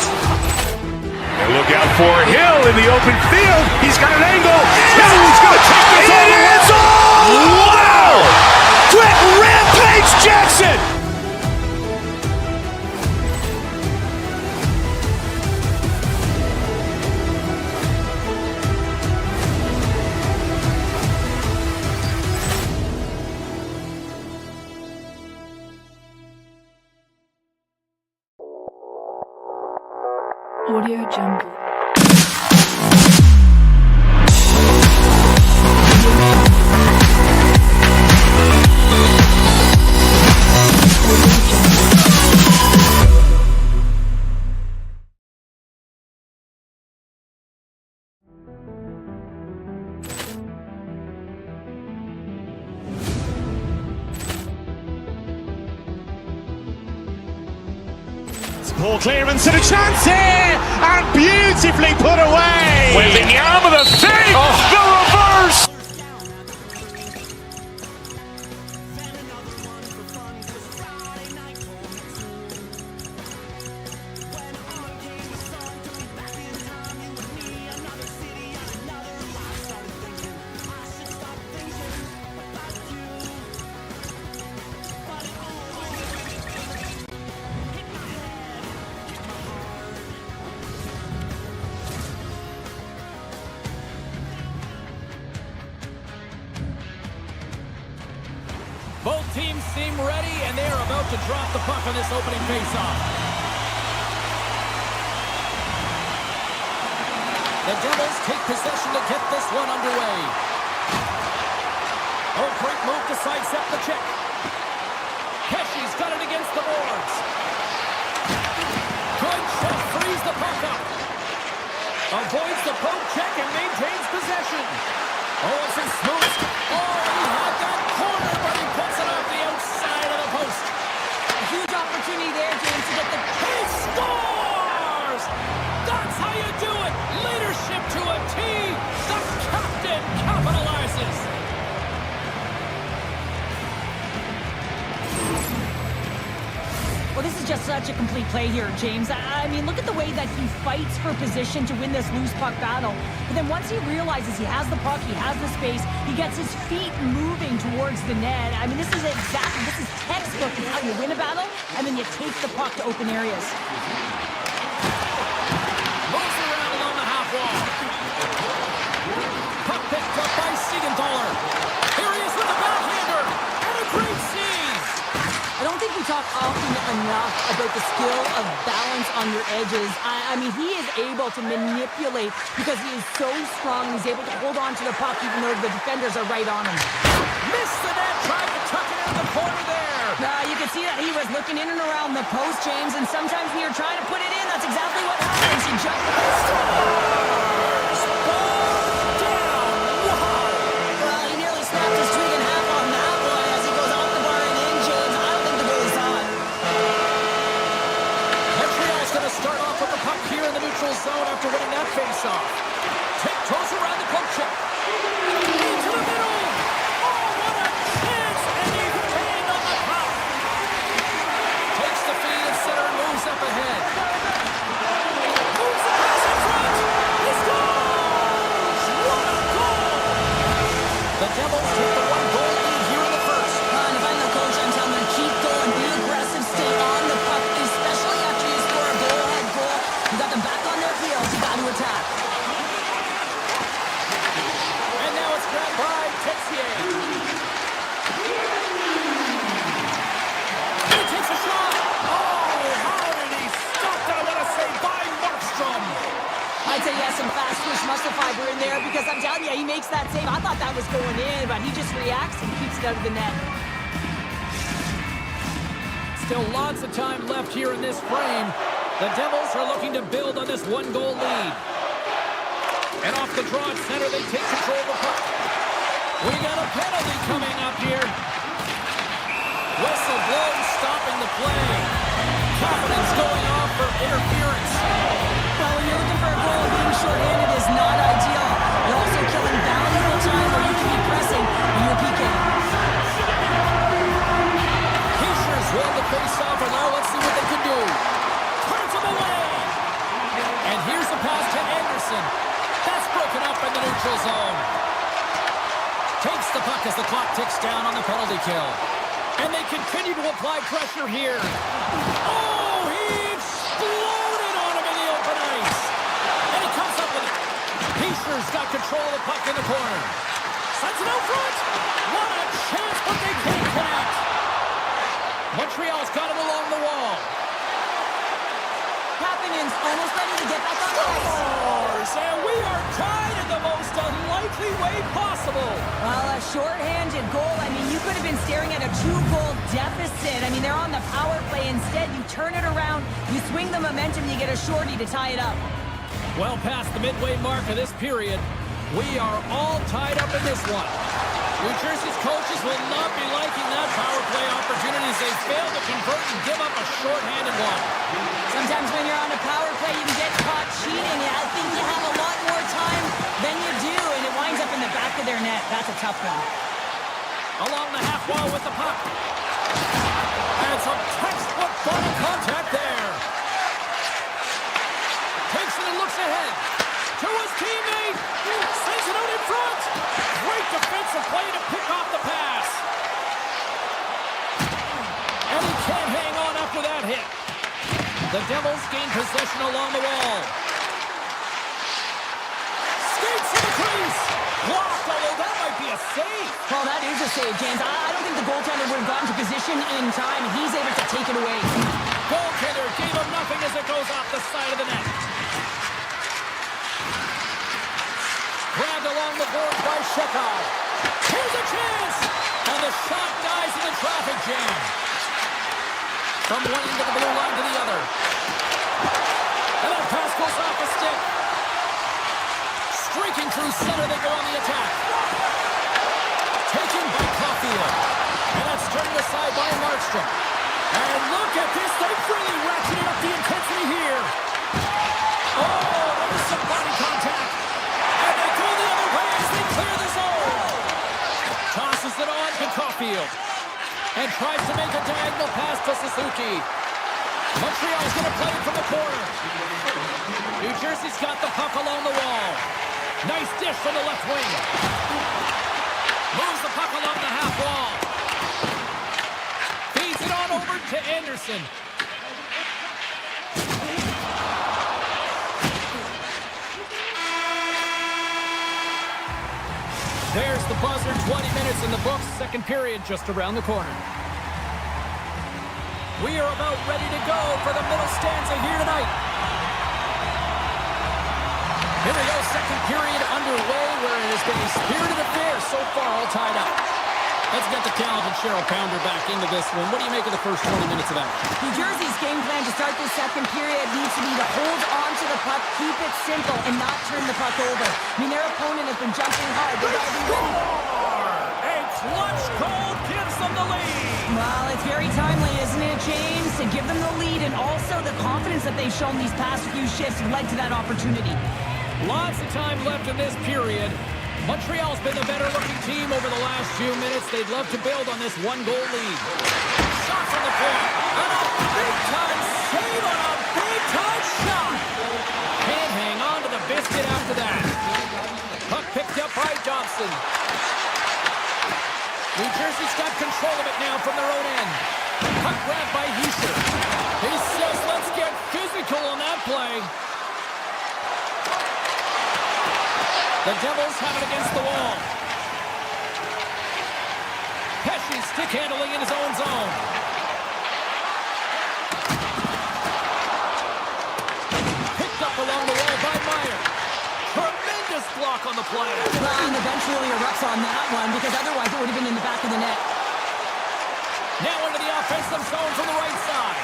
And look out for Hill in the open field. He's got an angle. He's going to take this all the way. Wow. Quick Rampage Jackson. Audio Jungle. Ball clearance and a chance here, and beautifully put away. Wembanyama with a fake, the reverse. Both teams seem ready, and they are about to drop the puck on this opening faceoff. The Devils take possession to get this one underway. Oh, great move to sidestep the check. Pesci's got it against the boards. Good shot, frees the puck up. Avoids the poke check and maintains possession. Oh, it's a smooth. Oh, he had that corner, but he puts it off the outside of the post. A huge opportunity there, James, to get the... He scores! That's how you do it! Leadership to a T! The captain capitalizes! Well, this is just such a complete play here, James. I mean, look at the way that he fights for position to win this loose puck battle. But then once he realizes he has the puck, he has the space, he gets his feet moving towards the net. I mean, this is textbook of how you win a battle, and then you take the puck to open areas. Moves around along the half wall. Puck picked up by Siegenthaler. Here he is with the backhander, and a great seize! I don't think we talk often enough about the skill of balance on your edges. I mean, he is able to manipulate because he is so strong. He's able to hold on to the puck even though the defenders are right on him. Missed the net, tried to tuck it in. corner there. You can see that he was looking in and around the post, James, and sometimes when you're trying to put it in, that's exactly what happens. He jumped. Well, he nearly snapped his twig in half on that one as he goes off the bar and in, James. I don't think the goalie saw it. Montreal's going to start off with the puck here in the neutral zone after winning that face-off. Tiptoes around the poke check. Into the middle. Oh, what a chance! And he's retained on the puck. Takes the feed and center and moves up ahead. Moves the pass in front. He scores! What a goal! The Devils take the one-goal lead here in the first. If I'm the coach, I'm telling them keep going, be aggressive, stay on the puck, especially after you score a goal-ahead goal. You got them back on their heels. You got to attack. And now it's grabbed by Texier. He takes a shot. Oh, how did he stop that? I want to say by Markstrom. I'd say yes, some fast twitch muscle fiber in there because I'm telling you, he makes that save. I thought that was going in, but he just reacts and keeps it out of the net. Still lots of time left here in this frame. The Devils are looking to build on this one-goal lead. And off the draw at center, they take control of the puck. We got a penalty coming up here. Whistle blows, stopping the play. Confidence going off for interference. Well, when you're looking for a goal, being short-handed is not ideal. You're also killing valuable time where you can be pressing and you're peeking. Pacers won the face-off, and now let's see what they can do. Turns him away. And here's the pass to Anderson. That's broken up in the neutral zone. Takes the puck as the clock ticks down on the penalty kill. And they continue to apply pressure here. Oh, he exploded on him in the open ice. And he comes up with it. Pacers got control of the puck in the corner. Sends it out front. What a chance, but they can't connect. Montreal's got it along the wall. Kapanen's almost ready to get back on the ice. Scores, and we are tied in the most unlikely way possible. Well, a short-handed goal. I mean, you could have been staring at a 2-goal deficit. I mean, they're on the power play. Instead, you turn it around, you swing the momentum, you get a shorty to tie it up. Well past the midway mark of this period, we are all tied up in this one. New Jersey's coaches will not be liking that power play opportunities. They fail to convert and give up a short-handed one. Sometimes when you're on a power play, you can get caught cheating. I think you have a lot more time than you do, and it winds up in the back of their net. That's a tough one. Along the half wall with the puck. And some textbook body contact there. Takes it and looks ahead. To his teammate. Sends it out in front. Great defensive play to pick off the pass. And he can't hang on after that hit. The Devils gain possession along the wall. Skates to the crease. Blocked, although that might be a save. Well, that is a save, James. I don't think the goaltender would have gotten to position in time. He's able to take it away. Goaltender gave him nothing as it goes off the side of the net. Grabbed along the boards by Shekov. Here's a chance! And the shot dies in the traffic jam. From one end of the blue line to the other. And that pass goes off the stick. Streaking through center, they go on the attack. Taken by Caulfield. And that's turned aside by Markstrom. And look at this, they've really ratcheted up the intensity here. Oh, there's some body contact. And they go the other way as they clear the zone. Tosses it on to Caulfield. And tries to make a diagonal pass to Suzuki. Montreal's going to play it from the corner. New Jersey's got the puck along the wall. Nice dish from the left wing. Moves the puck along the half wall. Feeds it on over to Anderson. There's the buzzer, 20 minutes in the books, second period just around the corner. We are about ready to go for the middle stanza here tonight. Here we go, second period underway, where it has been a spirited affair so far, all tied up. Let's get the talented Cheryl Pounder back into this one. What do you make of the first 20 minutes of action? New Jersey's game plan to start this second period needs to be to hold on to the puck, keep it simple, and not turn the puck over. I mean, their opponent has been jumping hard. They gotta be ready. A clutch goal gives them the lead. Well, it's very timely, isn't it, James? To give them the lead and also the confidence that they've shown these past few shifts led to that opportunity. Lots of time left in this period. Montreal's been the better-looking team over the last few minutes. They'd love to build on this one-goal lead. Shot from the point. And a big-time save on a big-time shot. Can't hang on to the biscuit after that. Puck picked up by Dobson. New Jersey's got control of it now from their own end. Puck grabbed by Heischer. He says, let's get physical on that play. The Devils have it against the wall. Pesci stick handling in his own zone. Picked up along the wall by Meyer. Tremendous block on the play. Well, and the bench really erupts on that one because otherwise it would have been in the back of the net. Now into the offensive zone from the right side.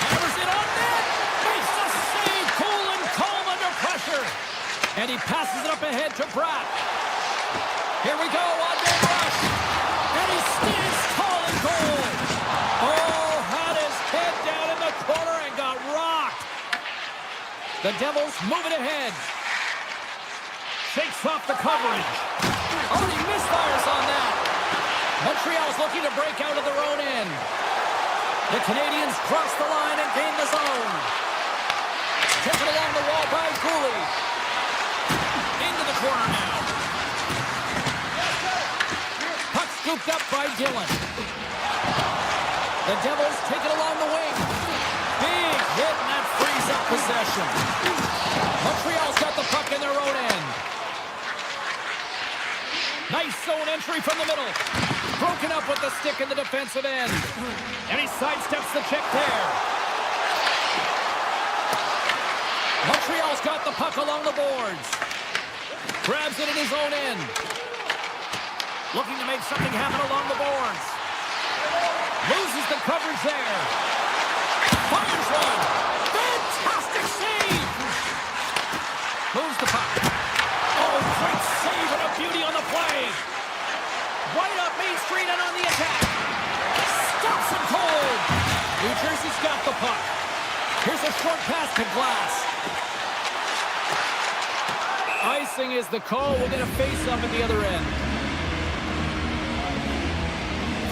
Hammers it on net. Makes the save. Cool and calm under pressure. And he passes it up ahead to Pratt. Here we go on the rush. And he stands tall and goal. Oh, had his head down in the corner and got rocked. The Devils move it ahead. Shakes off the coverage. Oh, he misfires on that. Montreal's looking to break out of their own end. The Canadiens cross the line and gain the zone. Taken along the wall by Cooley. Into the corner now. Puck scooped up by Dillon. The Devils take it along the wing. Big hit, and that frees up possession. Montreal's got the puck in their own end. Nice zone entry from the middle. Broken up with the stick in the defensive end. And he sidesteps the check there. Montreal's got the puck along the boards. Grabs it in his own end. Looking to make something happen along the boards. Loses the coverage there. Fires one. Fantastic save. Moves the puck. Oh, great save and a beauty on the play. Right up Main Street and on the attack. Stops him cold. New Jersey's got the puck. Here's a short pass to Glass. Icing is the call. We're going to face up at the other end.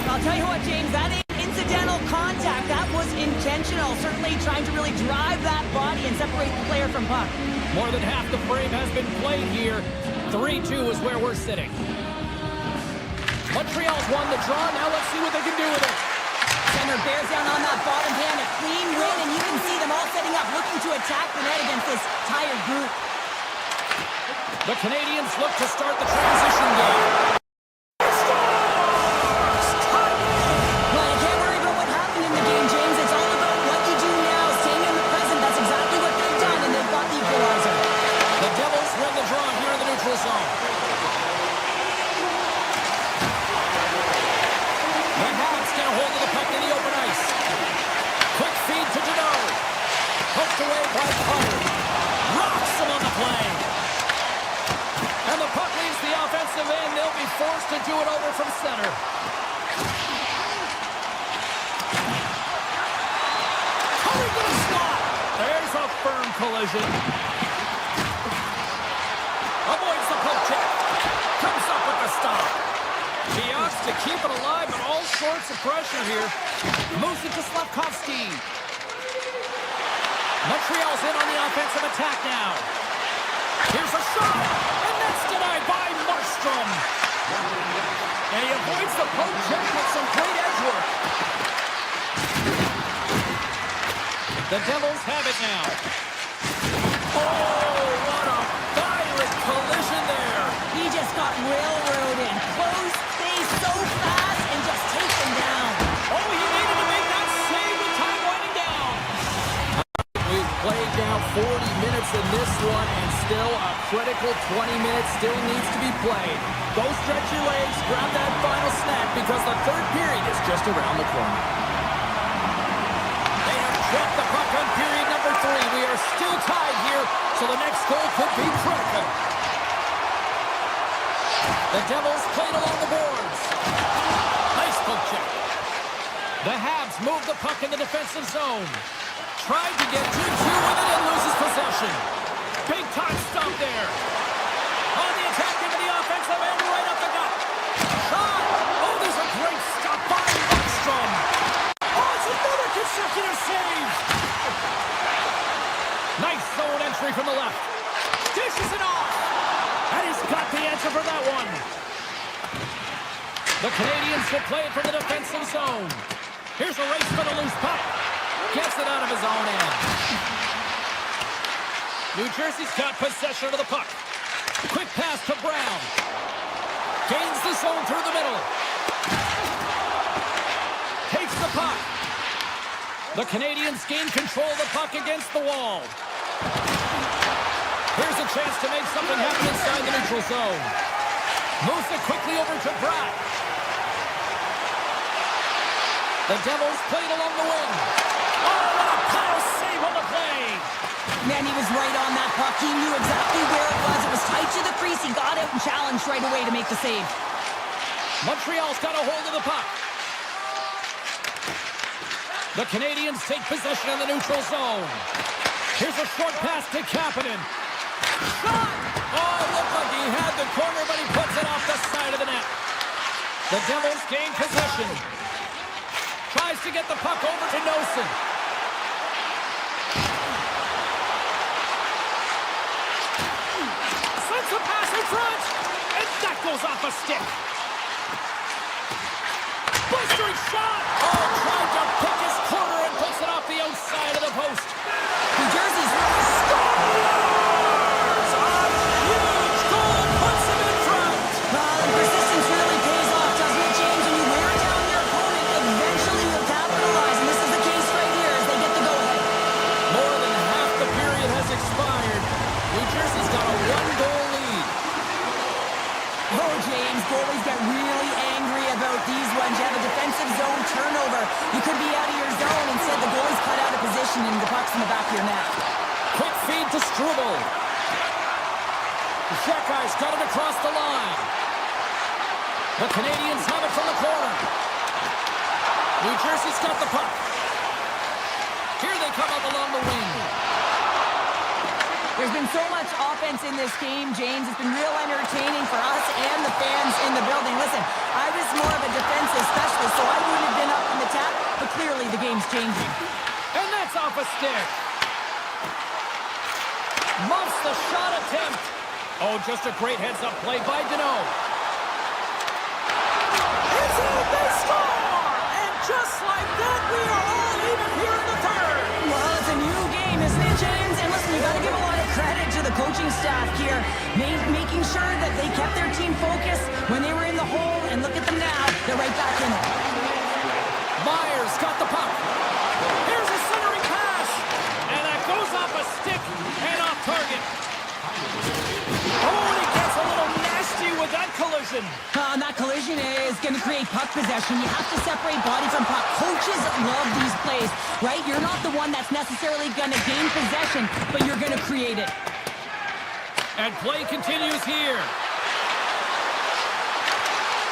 I'll tell you what, James, that ain't incidental contact. That was intentional. Certainly trying to really drive that body and separate the player from puck. More than half the frame has been played here. 3-2 is where we're sitting. Montreal's won the draw. Now let's see what they can do with it. Center bears down on that bottom hand. A clean win, and you can see them all setting up, looking to attack the net against this tired group. The Canadiens look to start the transition game. Well, you can't worry about what happened in the game, James. It's all about what you do now, staying in the present. That's exactly what they've done, and they've got the equalizer. The Devils win the draw here in the neutral zone. The Habits get a hold of the puck in the open ice. Quick feed to Denard. Poked away by Potter. Rocks him on the play. And the puck leaves the offensive end. They'll be forced to do it over from center. Curry gonna stop. There's a firm collision. Avoids the poke check. Comes up with the stop. He opts to keep it alive, but all sorts of pressure here. Moves it to Slavkovsky. Montreal's in on the offensive attack now. Here's a shot, and that's denied by Markstrom. And he avoids the poke check with some great edge work. The Devils have it now. Oh, what a violent collision there. He just got railroaded. Close space so fast and just takes him down. Oh, he needed to make that save with time winding down. We've played now 40 minutes in this one, and still a critical 20 minutes still needs to be played. Go stretch your legs, grab that final snack, because the third period is just around the corner. They have dropped the puck on period number 3. We are still tied here, so the next goal could be critical. The Devils played along the boards. Nice poke check. The Habs move the puck in the defensive zone. Tried to get 2-2 with it and loses possession. Big time stop there. On the attack into the offensive end, right up the gut. Shot! Oh, there's a great stop by ePuckStorm. Oh, it's another consecutive save. Nice zone entry from the left. Dishes it off. And he's got the answer for that one. The Canadiens will play it from the defensive zone. Here's a race for the loose puck. Gets it out of his own end. New Jersey's got possession of the puck. Quick pass to Brown. Gains the zone through the middle. Takes the puck. The Canadiens gain control of the puck against the wall. Here's a chance to make something happen inside the neutral zone. Moves it quickly over to Brown. The Devils played along the wing. Oh, what a power save on the play. Man, he was right on that puck. He knew exactly where it was. It was tight to the crease. He got out and challenged right away to make the save. Montreal's got a hold of the puck. The Canadiens take possession in the neutral zone. Here's a short pass to Kapanen. Shot! Oh, looked like he had the corner, but he puts it off the side of the net. The Devils gain possession. Tries to get the puck over to Nosen. Sends a pass in front, and that goes off a stick. Blistering shot! Oh, tried to pick his corner and puts it off the outside of the post. New Jersey's scores! A huge goal puts him in front. Well, and persistence really pays off, doesn't it, James? When you wear down your opponent, eventually you'll capitalize, and this is the case right here as they get the go-ahead. More than half the period has expired. New Jersey's got a 1-goal lead. Oh, James, goalies get really angry about these ones. You have a defensive zone turnover. You could be out of your zone. Instead, the goalie's cut out of position and the puck's in the back of your net. Quick feed to Struble. Shekai's got it across the line. The Canadiens have it from the corner. New Jersey's got the puck. Here they come up along the wing. There's been so much offense in this game, James. It's been real entertaining for us and the fans in the building. Listen, I was more of a defensive specialist, so I wouldn't have been up in the tap, but clearly the game's changing. And that's off a stick. Muffs the shot attempt. Oh, just a great heads-up play by Deneau. It's in, they score! And just like that, we are all even here in the third. Well, it's a new game, isn't it, James? And listen, you got to give a lot of credit to the coaching staff here, making sure that they kept their team focused when they were in the hole, and look at them now. They're right back in it. Myers got the puck. Here's a centering pass. And that goes off a stick and off target. Oh, and he gets a little nasty with that collision. And that collision is going to create puck possession. You have to separate body from puck. Coaches love these plays, right? You're not the one that's necessarily going to gain possession, but you're going to create it. And play continues here.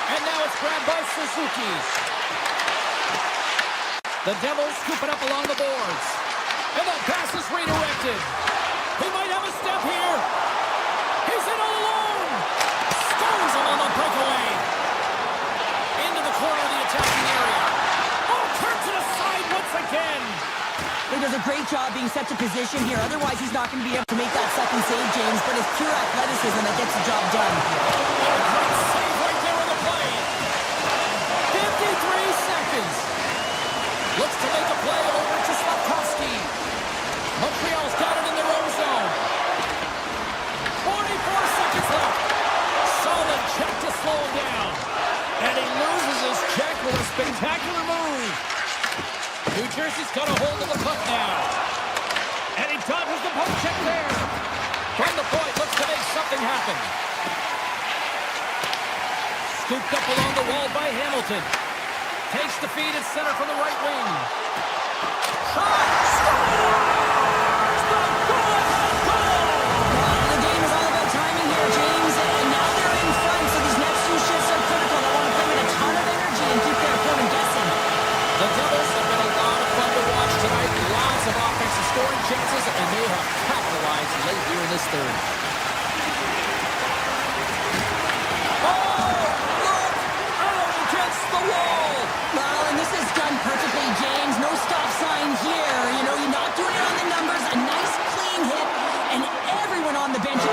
And now it's grabbed by Suzuki. The Devils scoop it up along the boards. And that pass is redirected. He might have a step here. He's in all alone. Stones him on the breakaway. Into the corner of the attacking area. Oh, turns it aside once again. He does a great job being set to position here. Otherwise, he's not going to be able to make that second save, James. But it's pure athleticism that gets the job done. What a great save right there on the play. 53 seconds. Looks to make a play over to Slavkovsky. Montreal's got it in their own zone. 44 seconds left. Solid check to slow him down. And he loses his check with a spectacular move. New Jersey's got a hold of the puck now. And he dodges the poke check there. From the point. something happen. Scooped up along the wall by Hamilton. Takes the feed at center from the right wing. Shot! Scores! The go-ahead goal! Well, the game is all about timing here, James, and now they're in front, so these next two shifts are critical. They want to bring in a ton of energy and keep their opponent guessing. The Devils have been a lot of fun to watch tonight. Lots of offensive scoring chances, and they have capitalized late here in this third. Well, and this is done perfectly, James. No stop sign here. You know, you're not doing it on the numbers. A nice, clean hit, and everyone on the bench.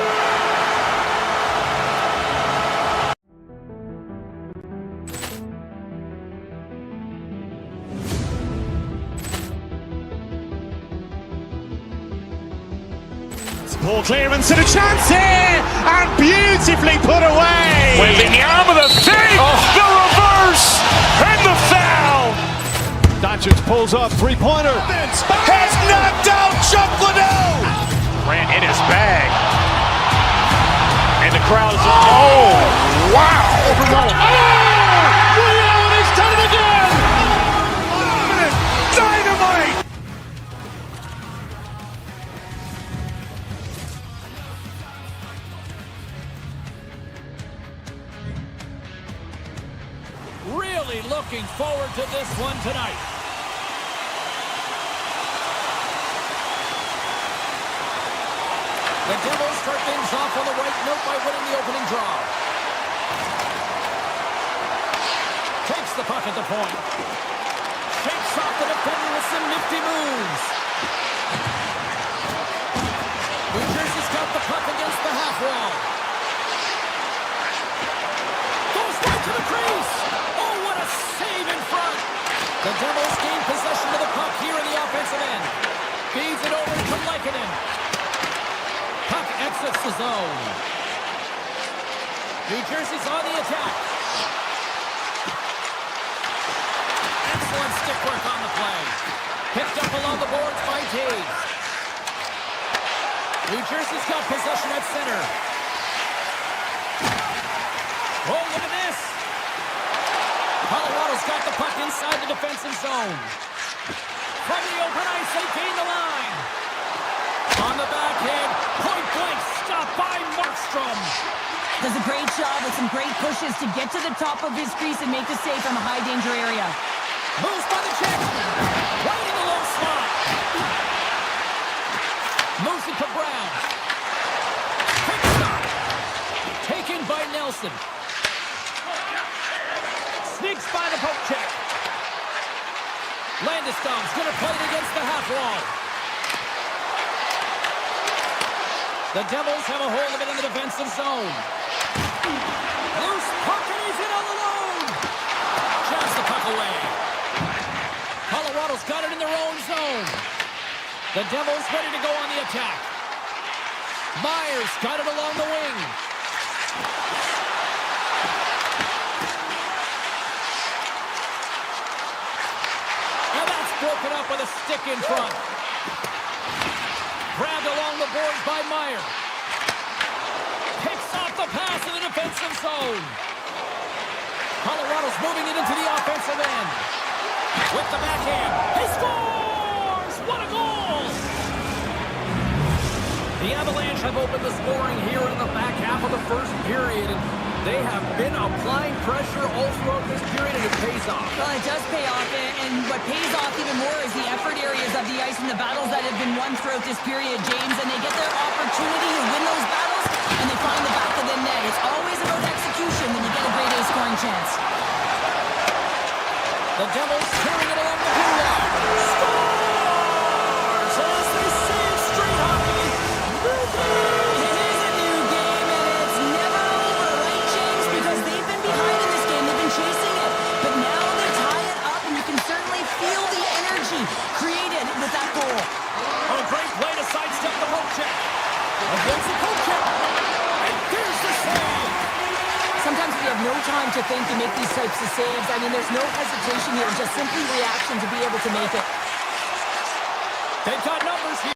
Ball clearance and a chance here, and beautifully put away. With the arm of the save, the reverse, and the foul. Doncic pulls up, three-pointer. Has knocked out Chuck Liddell. Grant in his bag. And the crowd is, oh, wow. He's done it again. Dynamite. Really looking forward to this one tonight. The Devils start things off on the right note by winning the opening draw. Takes the puck at the point. Shakes off the defender with some nifty moves. New Jersey's got the puck against the half wall. Goes right to the crease. Oh, what a save in front. The Devils gain possession of the puck here in the offensive end. Feeds it over to Lehkonen. Puck exits the zone. New Jersey's on the attack. Excellent stick work on the play. Picked up along the boards by Taves. New Jersey's got possession at center. Oh, look at this. Colorado's got the puck inside the defensive zone. From the open ice, they gain the line. On the backhand, point blank stop by Markstrom. Does a great job with some great pushes to get to the top of his crease and make the save from a high danger area. Moves by the check. Right in the low slot. Moves it to Brown. Quick stop. Taken by Nelson. Sneaks by the poke check. Landeskog's going to play it against the half wall. The Devils have a hold of it in the defensive zone. Loose puck, and he's in all alone. Jabs the puck away. Colorado's got it in their own zone. The Devils ready to go on the attack. Myers got it along the wing. And that's broken up with a stick in front. Grabbed along the boards by Meyer. Picks off the pass in the defensive zone. Colorado's moving it into the offensive end. With the backhand. He scores! What a goal! The Avalanche have opened the scoring here in the back half of the first period. And they have been applying pressure all throughout this period, and it pays off. Well, it does pay off, and what pays off even more is the effort areas of the ice and the battles that have been won throughout this period, James, and they get their opportunity to win those battles, and they find the back of the net. It's always about execution when you get a grade A scoring chance. The Devils carrying it along the blue line. Scores! As they save straight hockey. It is a new game, and it's never over, right, James? Because they've been behind in this game. They've been chasing it. But now they tie it up, and you can certainly feel the energy created with that goal. A great play to sidestep the poke check. Against the poke check. And here's the save. Sometimes we have no time to think to make these types of saves. I mean, there's no hesitation here, just simply reaction to be able to make it. They've got numbers here.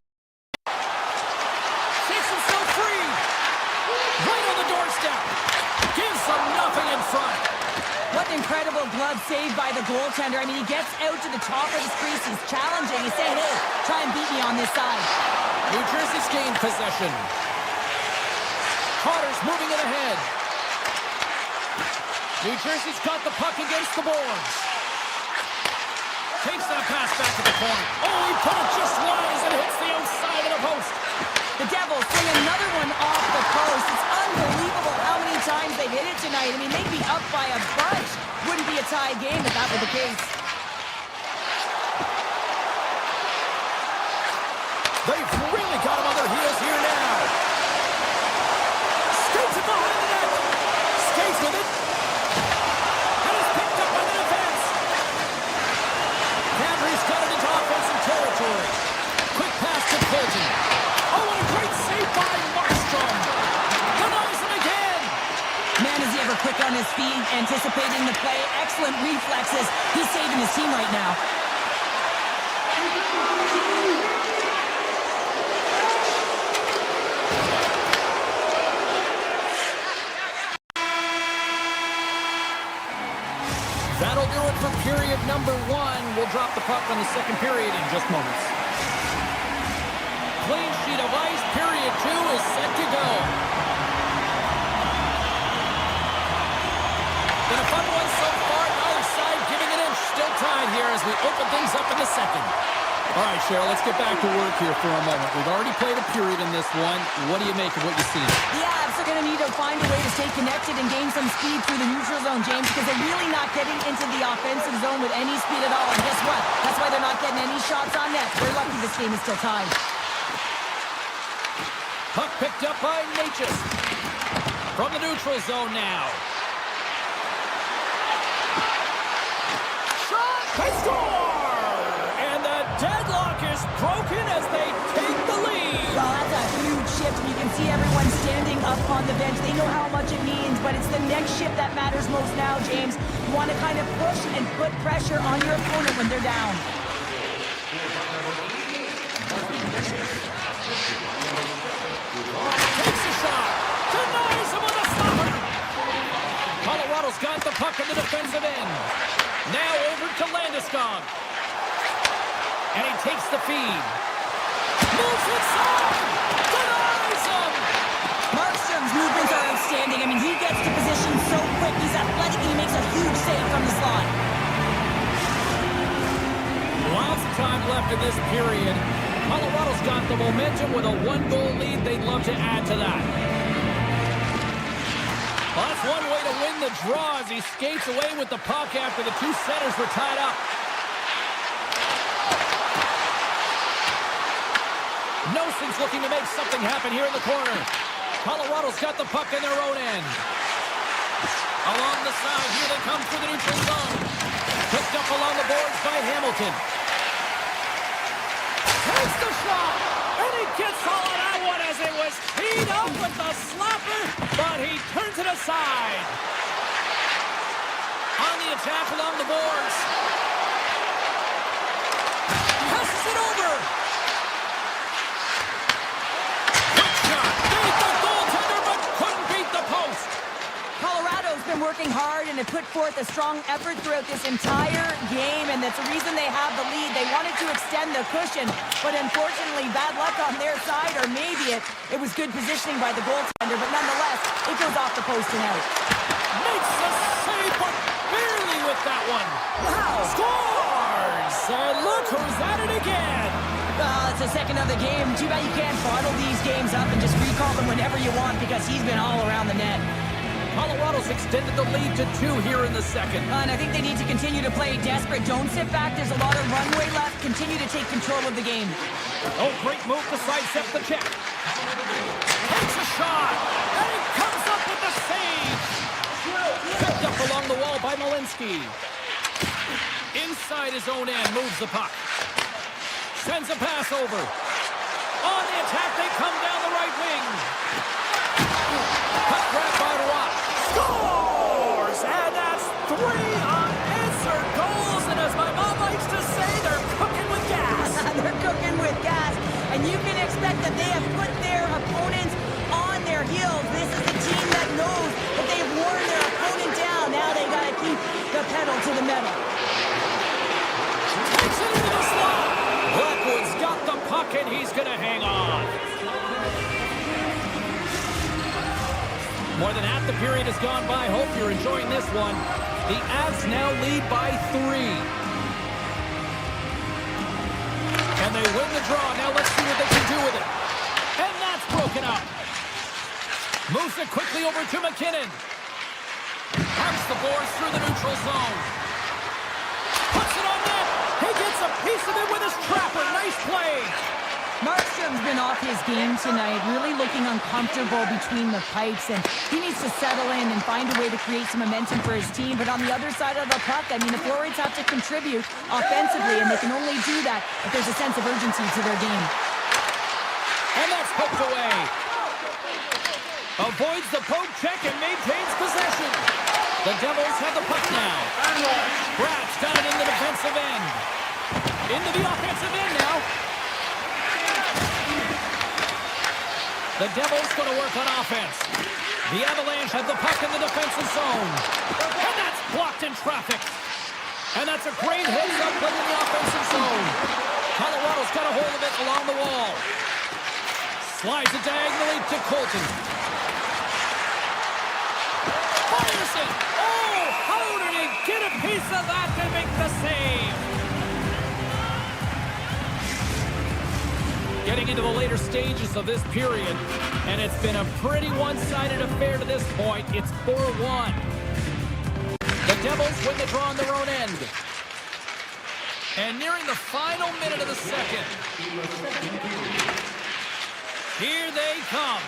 Shakes himself free. save by the goaltender. I mean, he gets out to the top of his crease. He's challenging. He's saying, hey, try and beat me on this side. New Jersey's gained possession. Carter's moving it ahead. New Jersey's got the puck against the boards. Takes that pass back to the point. Oh, he put it just wide as it hits the outside of the post. The Devils bring another one off the post. It's unbelievable how many times they've hit it tonight. I mean, they'd be up by a bunch. Wouldn't be a tie game if that were the case. They've really got him on their heels here now. Skates it behind the net. Skates with it. And it's picked up by the defense. Camry's got it into offensive territory. Quick pass to Colton. Oh, what a great save by Markstrom. Denies him again. Man, is he ever quick on his feet, anticipating the play. Excellent reflexes. He's saving his team right now. That'll do it for period number 1. We'll drop the puck on the second period in just moments. Clean sheet of ice. Period 2 is set to go. Been a fun one so far. Neither side giving an inch. Still tied here as we open things up in the second. All right, Cheryl, let's get back to work here for a moment. We've already played a period in this one. What do you make of what you've seen? The Avs are going to need to find a way to stay connected and gain some speed through the neutral zone, James, because they're really not getting into the offensive zone with any speed at all. And guess what? That's why they're not getting any shots on net. They're lucky this game is still tied. Puck picked up by Natchez. From the neutral zone now. Shot! They score! And the deadlock is broken as they take the lead. Well, that's a huge shift. You can see everyone standing up on the bench. They know how much it means, but it's the next shift that matters most now, James. You want to kind of push and put pressure on your opponent when they're down. Takes a shot. Denies him with a stopper. Colorado's got the puck in the defensive end. Now over to Landeskog. And he takes the feed. Moves inside. Denies him. Markstrom's movements are outstanding. I mean, he gets to position so quick. He's athletic and he makes a huge save from the slot. Lots of time left in this period. Colorado's got the momentum with a 1-goal lead. They'd love to add to that. Well, that's one way to win the draw as he skates away with the puck after the two centers were tied up. Noson's looking to make something happen here in the corner. Colorado's got the puck in their own end. Along the side, here they come through the neutral zone. Picked up along the boards by Hamilton. Takes the shot, and he gets all of that one as it was teed up with the slapper, but he turns it aside. On the attack along the boards. Passes it over. Quick shot. Beat the goaltender, but couldn't beat the post. Colorado's been working hard and have put forth a strong effort throughout this entire game, and that's the reason they have the lead. They wanted to extend the cushion, but unfortunately, bad luck on their side, or maybe it was good positioning by the goaltender, but nonetheless, it goes off the post and out. Makes the save, but barely with that one. Wow! Scores! And look who's at it again. Well, it's the second of the game. Too bad you can't bottle these games up and just recall them whenever you want, because he's been all around the net. Colorado's extended the lead to 2 here in the second. And I think they need to continue to play desperate. Don't sit back. There's a lot of runway left. Continue to take control of the game. Oh, great move to sidestep the check. Takes a shot. And he comes up with the save. Picked up along the wall by Malinsky. Inside his own end, moves the puck. Sends a pass over. On the attack, they come down the right wing. Puck grab by Rock. Scores! And that's 3 unanswered goals. And as my mom likes to say, they're cooking with gas. They're cooking with gas. And you can expect that they have put their opponents on their heels. This is a team that knows that they've worn their opponent down. Now they got to keep the pedal to the metal. More than half the period has gone by. Hope you're enjoying this one. The Avs now lead by 3. And they win the draw. Now let's see what they can do with it. And that's broken up. Moves it quickly over to McKinnon. Pumps the boards through the neutral zone. Puts it on net. He gets a piece of it with his trapper. Nice play. Markstrom's been off his game tonight, really looking uncomfortable between the pipes, and he needs to settle in and find a way to create some momentum for his team. But on the other side of the puck, I mean, the forwards have to contribute offensively, and they can only do that if there's a sense of urgency to their game. And that's poked away. Avoids the poke check and maintains possession. The Devils have the puck now. Brad's got it in the defensive end. Into the offensive end now. The Devils going to work on offense. The Avalanche have the puck in the defensive zone. And that's blocked in traffic. And that's a great heads-up play in the offensive zone. Colorado's got a hold of it along the wall. Slides it diagonally to Colton. Fires it. Oh, how did he get a piece of that to make the save? Getting into the later stages of this period, and it's been a pretty one-sided affair to this point. It's 4-1. The Devils win the draw on their own end. And nearing the final minute of the second. Here they come.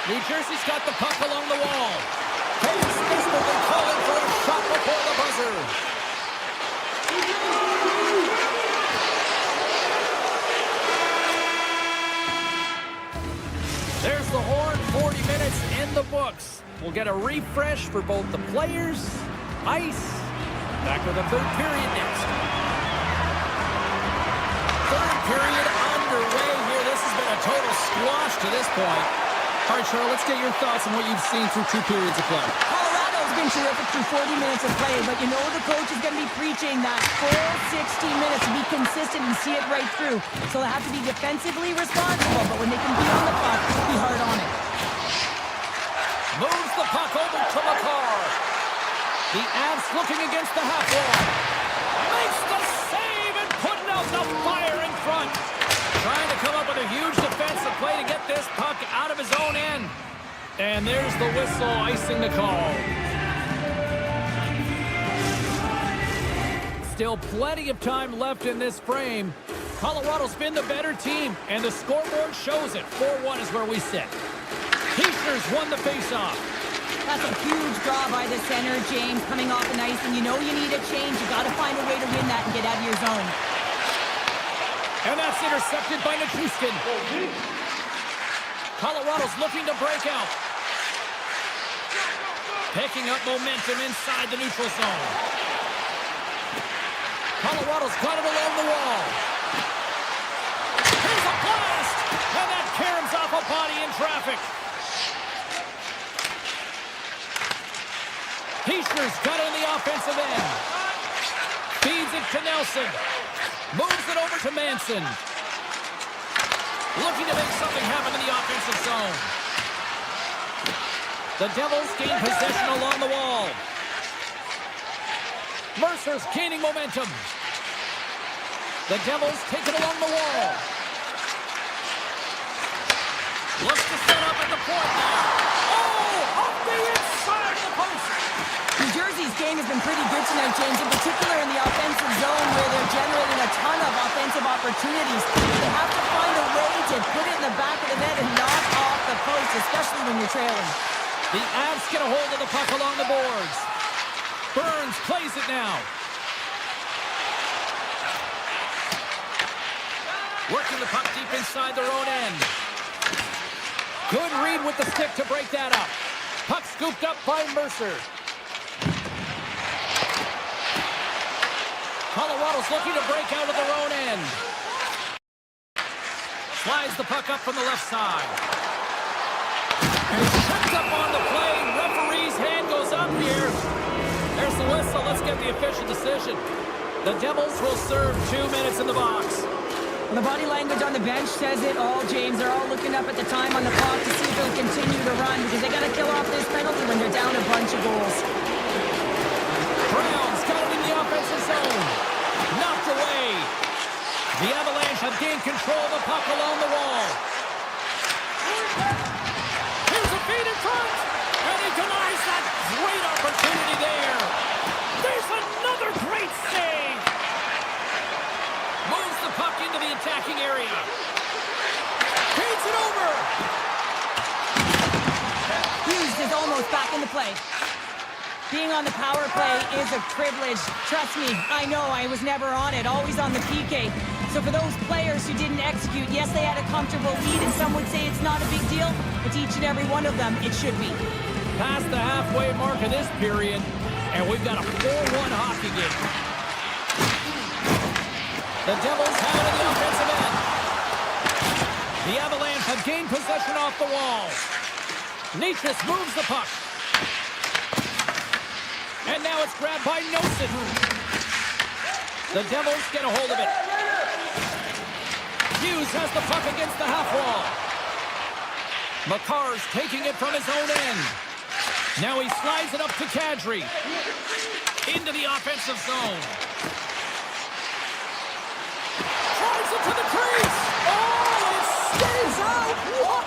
New Jersey's got the puck along the wall. Hayes desperately calling for a shot before the buzzer. There's the horn, 40 minutes in the books. We'll get a refresh for both the players, ice. Back with the third period next. Third period underway here. This has been a total squash to this point. All right, Cheryl, let's get your thoughts on what you've seen through 2 periods of play. Colorado's been terrific through 40 minutes of play, but you know the coach is going to be preaching that full 60 minutes to be consistent and see it right through. So they have to be defensively responsible, but when they can be on the puck, be hard on it. Moves the puck over to McCarr. The Avs looking against the half wall. Makes the save and putting out the fire in front. Trying to come up with a huge defensive play to get this puck out of his own end. And there's the whistle icing the call. Still plenty of time left in this frame. Colorado's been the better team, and the scoreboard shows it. 4-1 is where we sit. Heischer's won the faceoff. That's a huge draw by the center, James, coming off an ice, and you know you need a change. You got to find a way to win that and get out of your zone. And that's intercepted by Nichushkin. Colorado's looking to break out. Picking up momentum inside the neutral zone. Colorado's got it along the wall. Here's a blast! And that caroms off a body in traffic. Heischer's got it on the offensive end. Feeds it to Nelson. Moves it over to Manson. Looking to make something happen in the offensive zone. The Devils gain possession along the wall. Mercer's gaining momentum. The Devils take it along the wall. Looks to set up at the point now. Oh, off the inside of the post. New Jersey's game has been pretty good tonight, James, in particular in the offensive zone where they're generating a ton of offensive opportunities. They have to find a way to put it in the back of the net and knock off the post, especially when you're trailing. The Avs get a hold of the puck along the boards. Burns plays it now. Working the puck deep inside their own end. Good read with the stick to break that up. Puck scooped up by Mercer. Colorado's looking to break out of their own end. Slides the puck up from the left side. And checked up on the play. Referee's hand goes up here. There's the whistle. Let's get the official decision. The Devils will serve 2 minutes in the box. Well, the body language on the bench says it all, James. They're all looking up at the time on the clock to see if they'll continue to run because they got to kill off this penalty when they're down a bunch of goals. Brown's got it in the offensive zone. Knocked away. The Avalanche have gained control of the puck along the wall. Here's a feed in front. And he denies that great opportunity there. There's another great save. Moves the puck into the attacking area. Feeds it over. Hughes is almost back in the play. Being on the power play is a privilege. Trust me, I know I was never on it, always on the PK. So for those players who didn't execute, yes, they had a comfortable lead, and some would say it's not a big deal, but to each and every one of them, it should be. Past the halfway mark of this period, and we've got a 4-1 hockey game. The Devils have it in the offensive end. The Avalanche have gained possession off the wall. Nietzsche moves the puck. And now it's grabbed by Nosen. The Devils get a hold of it. Hughes has the puck against the half wall. McCarr's taking it from his own end. Now he slides it up to Kadri. Into the offensive zone. Drives it to the crease. Oh, it stays out. Wow.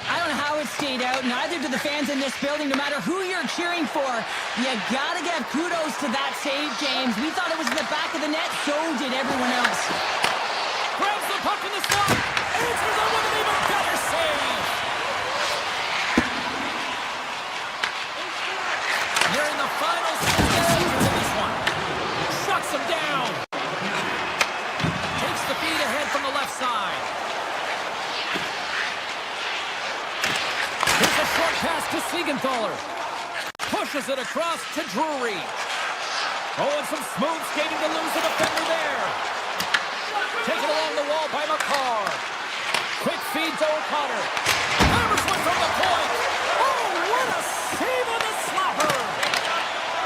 I don't know how it stayed out, neither do the fans in this building, no matter who you're cheering for. You gotta give kudos to that save, James. We thought it was in the back of the net, so did everyone else. Grabs the puck in the slot. Answers on with an even better save. You're in the final 60 seconds of this one. Shuts him down. Takes the feed ahead from the left side. Here's a short pass to Siegenthaler. Pushes it across to Drury. Oh, and some smooth skating to lose the defender there. Taken along the wall by McCarr. Quick feed to O'Connor. Hammers one from the point. Oh, what a save on the slapper.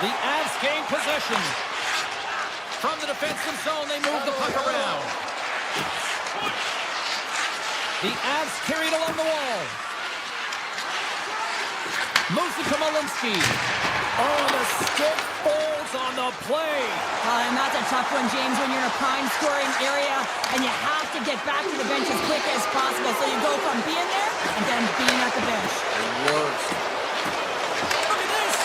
The Avs gain possession. From the defensive zone, they move the puck around. The Avs carry it along the wall. Moves it to Malinsky. Oh, the stick folds on the play. And that's a tough one, James, when you're in a prime scoring area and you have to get back to the bench as quick as possible. So you go from being there and then being at the bench. The worst. Look at this.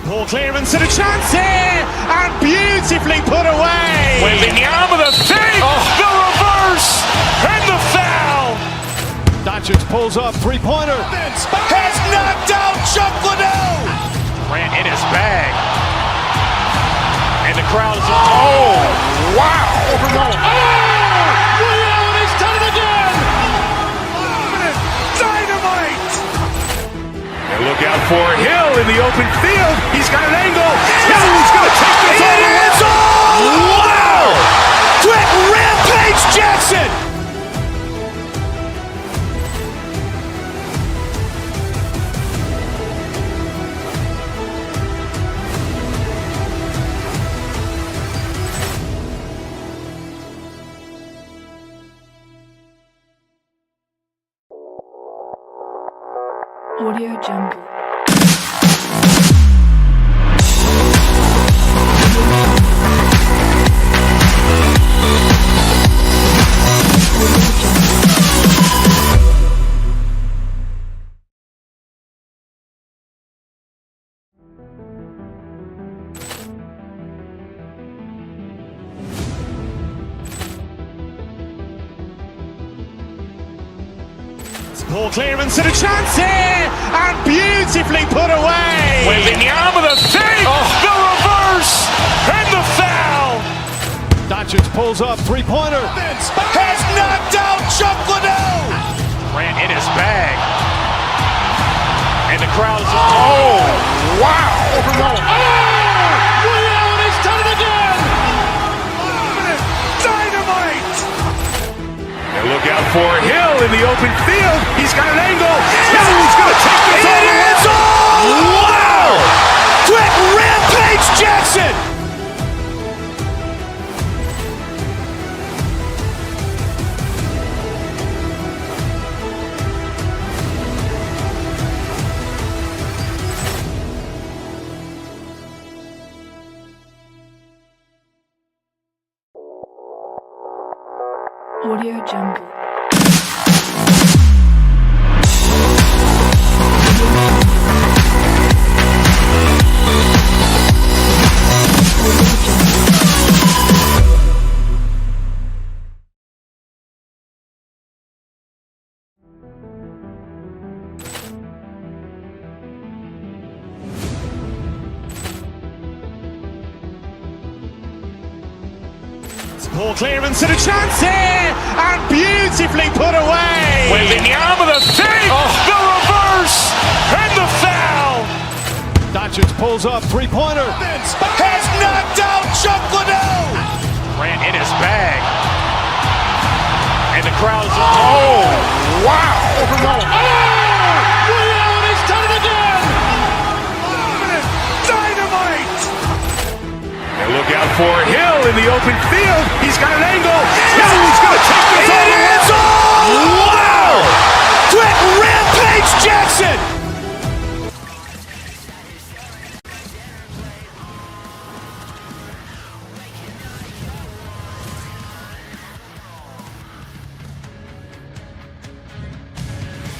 Poor clearance and a chance here, and beautifully put away. Wembanyama with a save, the reverse, and the foul. Doncic pulls up, three-pointer. Has knocked out Chuck Liddell. Ran in his bag. And the crowd is, oh, wow. Liddell, he's done it again. Dynamite. And look out for Hill in the open field. He's got an angle. Hill's going to take this all the way. Wow! Quick Rampage Jackson. Audio Jungle. Poor clearance and a chance here, and beautifully put away. Wembanyama with a save, the reverse, and the foul. Doncic pulls up, three-pointer. Has knocked out Chuck Liddell. Ran in his bag. And the crowd is, oh, wow. Liddell, he's done it again. Dynamite. And look out for Hill in the open field. He's got an angle. He's going to take this all the way. Wow! Quick rampage Jackson! Audio Jungle. Poor clearance and a chance here, and beautifully put away. Wembanyama the save, the reverse, and the foul. Doncic pulls up, three-pointer. Has knocked out Chuck Liddell. Grant in his bag. And the crowd's, oh, wow. And he's done it again. Dynamite. And look out for Hill in the open field. He's got an angle. He's going to take this all the way. Wow. Quick rampage Jackson.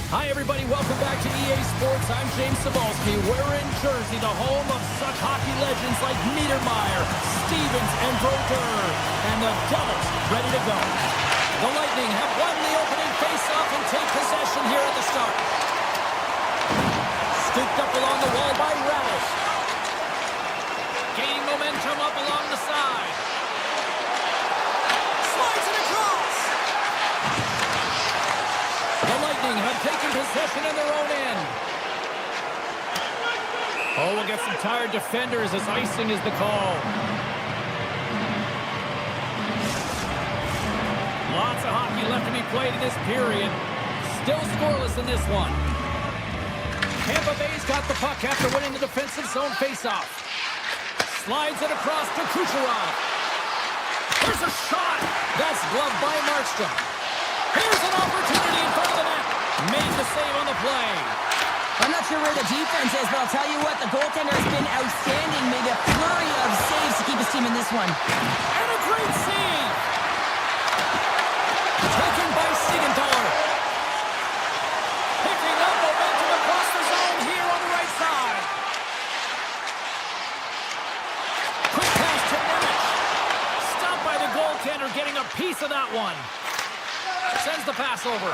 Hi, everybody. Welcome back to EA Sports. I'm James Cebulski. We're in Jersey, the home of such hockey legends like Niedermeyer, Stevens, and Brodeur. And the Devils ready to go. The Lightning have won the opening faceoff and take possession here at the start. Scooped up along the wall by Radish. Gaining momentum up along the side. Slides it across. The Lightning have taken possession in their own end. Oh, we'll get some tired defenders as icing is the call. Lots of hockey left to be played in this period. Still scoreless in this one. Tampa Bay's got the puck after winning the defensive zone faceoff. Slides it across to Kucherov. Here's a shot. That's gloved by Markstrom. Here's an opportunity in front of the net. Made the save on the play. I'm not sure where the defense is, but I'll tell you what, the goaltender has been outstanding. Made a flurry of saves to keep his team in this one. And a great save. Taken by Siegenthaler. Picking up momentum across the zone here on the right side. Quick pass to Nemec. Stopped by the goaltender, getting a piece of that one. Sends the pass over.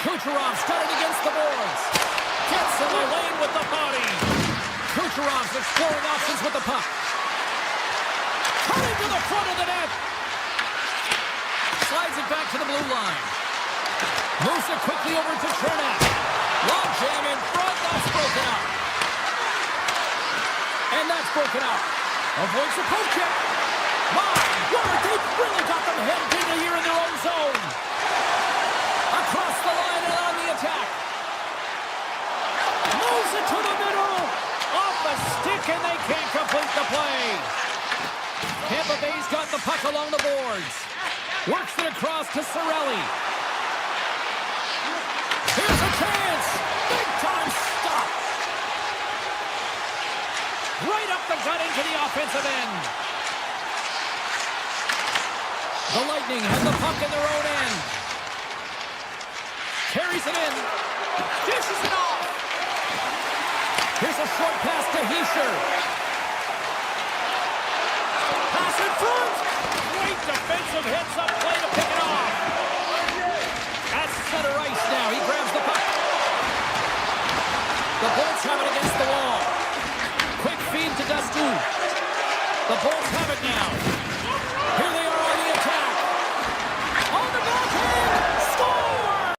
Kucherov started against the boards. Gets in the lane with the body. Kucherov's exploring options with the puck. Coming to the front of the net. Slides it back to the blue line. Moves it quickly over to Chernak. Long jam in front. That's broken out. And that's broken out. Avoids the poke check. My word, they've really got them headed in here in their own zone. Across the line and on the attack. Moves it to the middle. Off the stick and they can't complete the play. Tampa Bay's got the puck along the boards. Works it across to Cirelli. Here's a chance. Big time stop. Right up the gut into the offensive end. The Lightning have the puck in their own end. Carries it in. Dishes it off. Here's a short pass to Hischier. Pass in front. Great defensive hits up play to pick it off. At center ice now. He grabs the puck. The Bolts have it against the wall. Quick feed to Dastou. The Bolts have it now. Here they are on the attack. On the backhand. Score!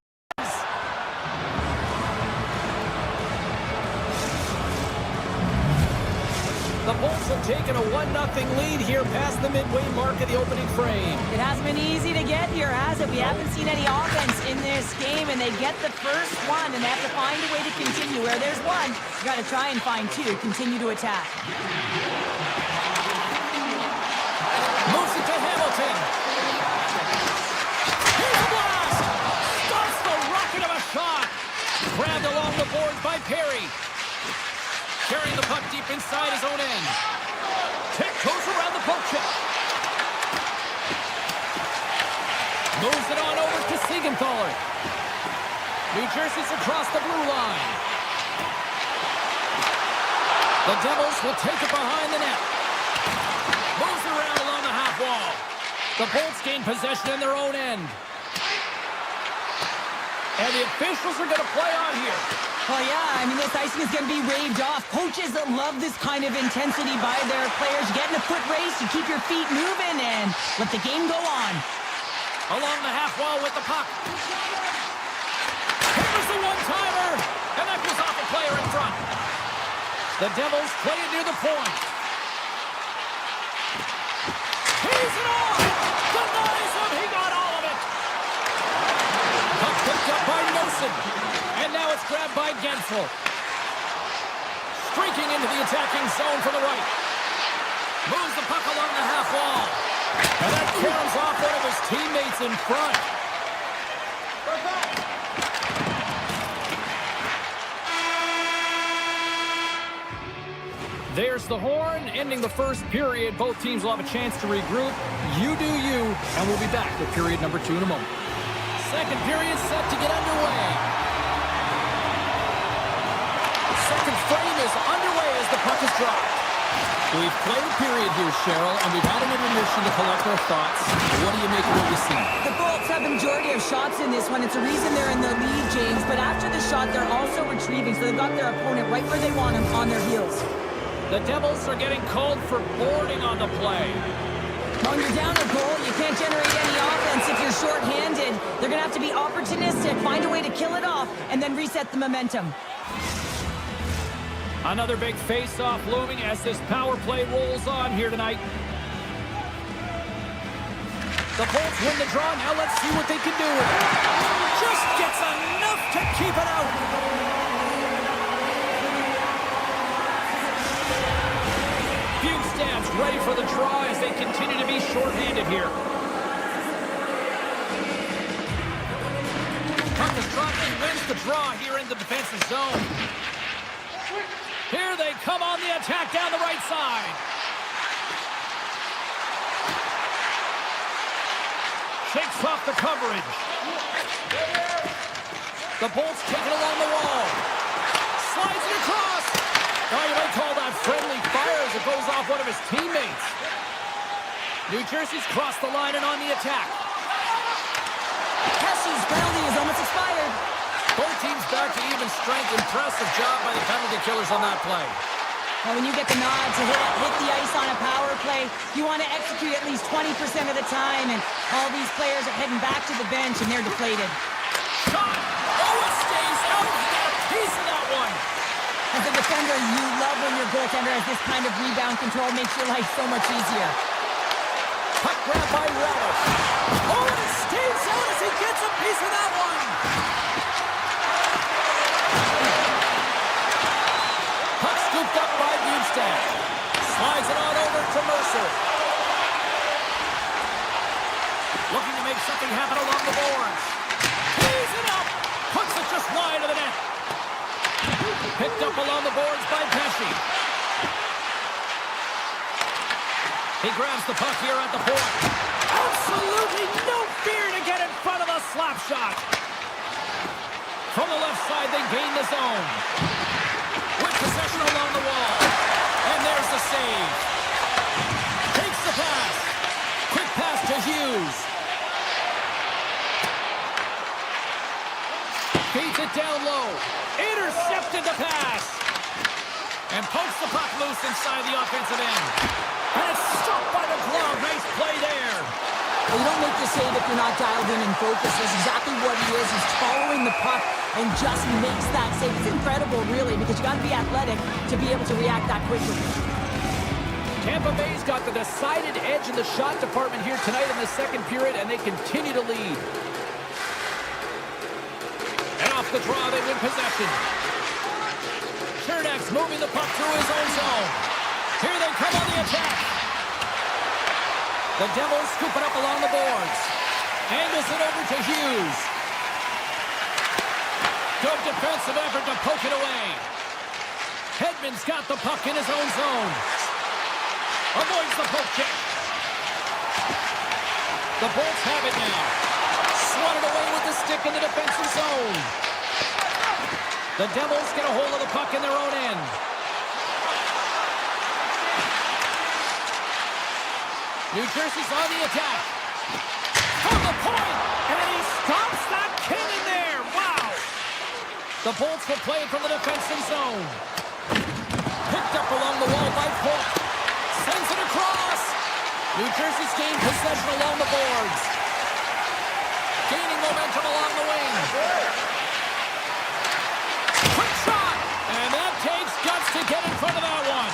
The Bolts have taken a 1-0 1-0 lead here past the midway mark of the opening frame. It hasn't been easy to get here, has it? We haven't seen any offense in this game, and they get the first one, and they have to find a way to continue. Where there's one, you got to try and find two. Continue to attack. Moves it to Hamilton. Here's a blast! Stops the rocket of a shot. Grabbed along the boards by Perry. Carrying the puck deep inside his own end. Tick goes around the poke check. Moves it on over to Siegenthaler. New Jersey's across the blue line. The Devils will take it behind the net. Moves it around along the half wall. The Bolts gain possession in their own end. And the officials are going to play on here. Oh, yeah, I mean, this icing is going to be waved off. Coaches love this kind of intensity by their players. You get in a foot race, you keep your feet moving, and let the game go on. Along the half wall with the puck. Here's the one-timer, and that goes off a player in front. The Devils play it near the point. He's it on! Denies him! He got all of it! Puck picked up by Nelson. And now it's grabbed by Gensel. Streaking into the attacking zone from the right. Moves the puck along the half wall. And that caroms off one of his teammates in front. There's the horn, ending the first period. Both teams will have a chance to regroup. You do you, and we'll be back with period number 2 in a moment. Second period set to get underway. Second frame is underway as the puck is dropped. We've played a period here, Cheryl, and we've had an intermission to collect our thoughts. What do you make of what you see? The Bolts have a majority of shots in this one. It's a reason they're in the lead, James. But after the shot, they're also retrieving, so they've got their opponent right where they want him, on their heels. The Devils are getting called for boarding on the play. When you're down a goal, you can't generate any offense if you're shorthanded. They're going to have to be opportunistic, find a way to kill it off, and then reset the momentum. Another big face-off looming as this power play rolls on here tonight. The Bolts win the draw. Now let's see what they can do with it. Just gets enough to keep it out. Bjugstad's ready for the draw as they continue to be shorthanded here. Puck is dropped and wins the draw here in the defensive zone. Here they come on the attack down the right side. Shakes off the coverage. The Bolts take it along the wall. Slides it across. Oh, you might call that friendly fire as it goes off one of his teammates. New Jersey's crossed the line and on the attack. Pesci's penalty is almost expired. Both teams back to even strength. Impressive job by the penalty killers on that play. Well, when you get the nod to hit the ice on a power play, you want to execute at least 20% of the time, and all these players are heading back to the bench, and they're deflated. Shot! Oh, it stays out! You got a piece of that one! As a defender, you love when your goaltender has this kind of rebound control. Makes your life so much easier. Puck grab by Radish. Oh, and it stays out as he gets a piece of that one! Puck scooped up by Bjugstad. Slides it on over to Mercer. Looking to make something happen along the boards. Tees it up! Puts it just wide of the net. Picked up along the boards by Pesci. He grabs the puck here at the point. Absolutely no fear to get in front of a slap shot. From the left side, they gain the zone. With possession along the wall. And there's the save. Takes the pass. Quick pass to Hughes. Feeds it down low. Intercepted the pass. And pokes the puck loose inside the offensive end. And it's struck by the glove. Nice play there. Well, you don't make the save if you're not dialed in and focused. That's exactly what he is. He's following the puck and just makes that save. It's incredible, really, because you got to be athletic to be able to react that quickly. Tampa Bay's got the decided edge in the shot department here tonight in the second period, and they continue to lead. And off the draw, they win possession. Chernak's moving the puck through his own zone. Here they come on the attack. The Devils scoop it up along the boards. Angles it over to Hughes. Good defensive effort to poke it away. Hedman's got the puck in his own zone. Avoids the poke check. The Bolts have it now. Swatted away with the stick in the defensive zone. The Devils get a hold of the puck in their own end. New Jersey's on the attack. From the point, and he stops that cannon there. Wow! The Bolts will play it from the defensive zone. Picked up along the wall by Polk. Sends it across. New Jersey's gained possession along the boards. Gaining momentum along the wing. Quick shot! And that takes guts to get in front of that one.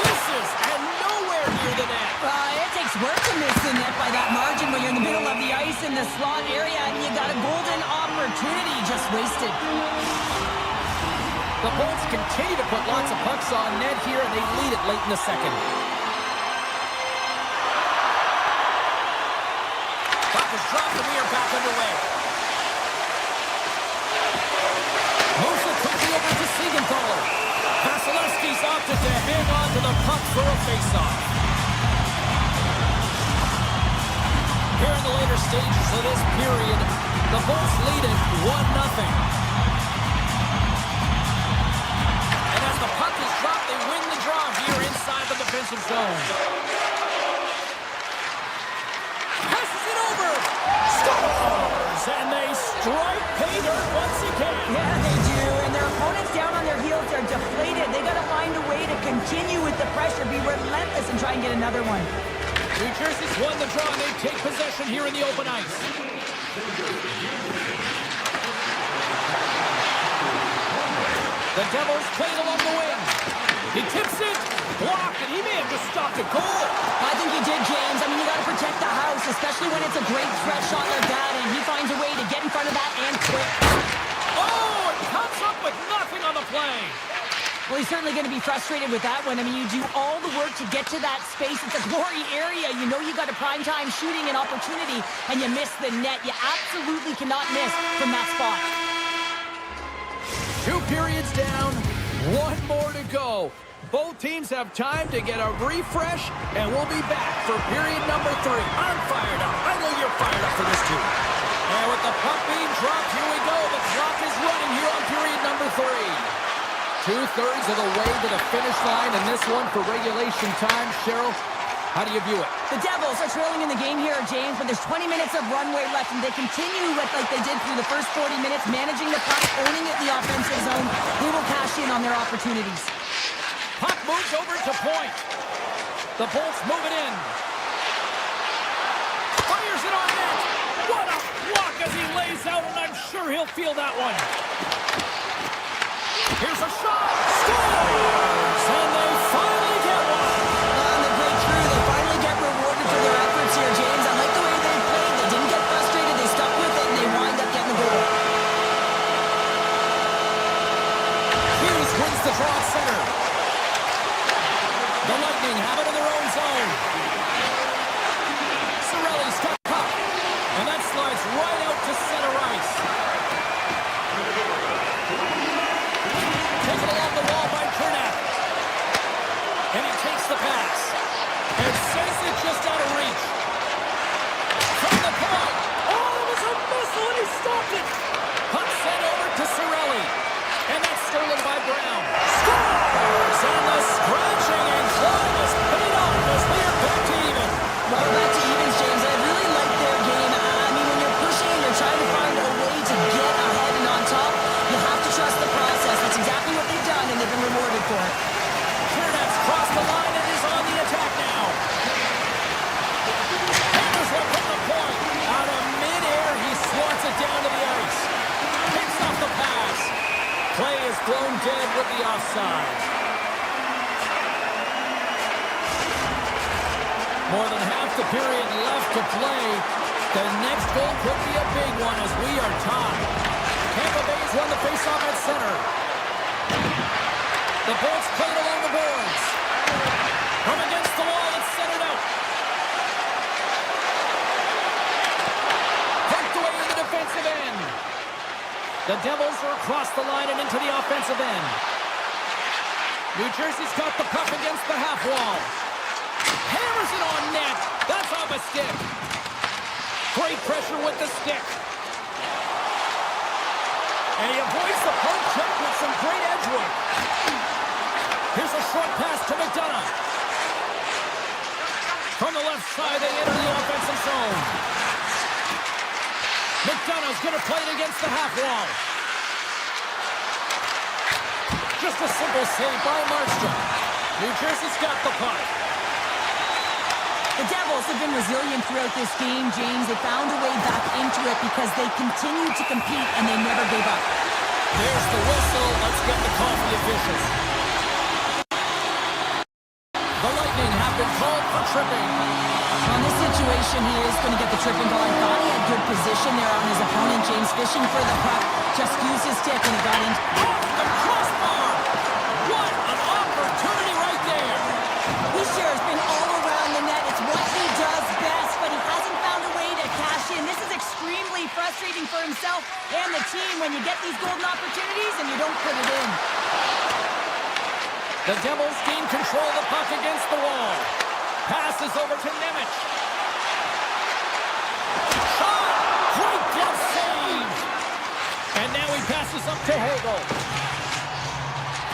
Misses, and nowhere near the net. It takes work to miss the net by that margin when you're in the middle of the ice in the slot area, and you got a golden opportunity just wasted. The Bolts continue to put lots of pucks on net here, and they lead it late in the second. Puck is dropped, and we are back underway. Moves it quickly over to Siegenthaler. Vasilevsky's opted to hang on to the puck for a faceoff. Here in the later stages of this period, the Bolts lead it 1-0. They win the draw here inside the defensive zone. Passes it over. Scores! And they strike pay dirt once again. Yeah, they do. And their opponents down on their heels are deflated. They got to find a way to continue with the pressure, be relentless, and try and get another one. New Jersey's won the draw, and they take possession here in the open ice. The Devils play it along the wing. He tips it, blocked, and he may have just stopped a goal. I think he did, James. I mean, you got to protect the house, especially when it's a great threat shot like that, and he finds a way to get in front of that and quick. Oh, it comes up with nothing on the play. Well, he's certainly going to be frustrated with that one. I mean, you do all the work to get to that space. It's a glory area. You know you got a prime-time shooting and opportunity, and you miss the net. You absolutely cannot miss from that spot. 2 periods down, 1 more to go. Both teams have time to get a refresh, and we'll be back for period number 3. I'm fired up. I know you're fired up for this too. And with the puck being dropped, here we go. The clock is running here on period number 3. 2/3 of the way to the finish line, and this one for regulation time. Cheryl, how do you view it? The Devils are trailing in the game here, James, but there's 20 minutes of runway left, and they continue with like they did through the first 40 minutes, managing the puck, owning it in the offensive zone. They will cash in on their opportunities. Puck moves over to point. The Bolts move it in. Fires it on net. What a block as he lays out, and I'm sure he'll feel that one. Here's a shot. Scores! And they finally get one. On the breakthrough, they finally get rewarded for their efforts here, James. I like the way they played. They didn't get frustrated. They stuck with it, and they wind up getting the goal. Hughes wins the draw at center. The Lightning have it in their own zone. Cirelli's got the puck, and that slides right out to center ice. Taken along the wall by Cernak. And he takes the pass. And sends it just out of reach. From the point. Oh, it was a missile, and he stopped it. Puck sent over to Cirelli. And that's stolen by Brown. Scores! And the scratching and clawing is paid off as we are back to even. Well, back to evens, James. I really like their game. I mean, when you're pushing and you're trying to find a way to get ahead and on top, you have to trust the process. That's exactly what they've done, and they've been rewarded for it. Cernak's crossed the line and is on the attack now. Hammers one from the point. Out of midair, he swats it down to the ice. Picks off the pass. Play is blown dead with the offside. More than half the period left to play. The next goal could be a big one as we are tied. Tampa Bay's won the faceoff at center. The Bolts played along the boards. From against the wall, it's centered out. Tucked away in the defensive end. The Devils are across the line and into the offensive end. New Jersey's got the puck against the half wall. Hammers it on net. That's off a stick. Great pressure with the stick. And he avoids the poke check with some great edge work. Here's a short pass to McDonough. From the left side, they enter the offensive zone. McDonough's going to play it against the half wall. Just a simple save by Markstrom. New Jersey's got the puck. The Devils have been resilient throughout this game, James. They found a way back into it because they continued to compete and they never gave up. There's the whistle. Let's get the call from the officials. The Lightning have been called for tripping. On this situation, he is going to get the tripping call. I thought he had good position there on his opponent. James fishing for the puck. Just used his stick and it got in. Off the crossbar! What an opportunity right there! He sure has been all around the net. It's what he does best, but he hasn't found a way to cash in. This is extremely frustrating for himself and the team when you get these golden opportunities and you don't put it in. The Devils gain control of the puck against the wall. Passes over to Nemec. Shot! Great glove save! And now he passes up to Hagel.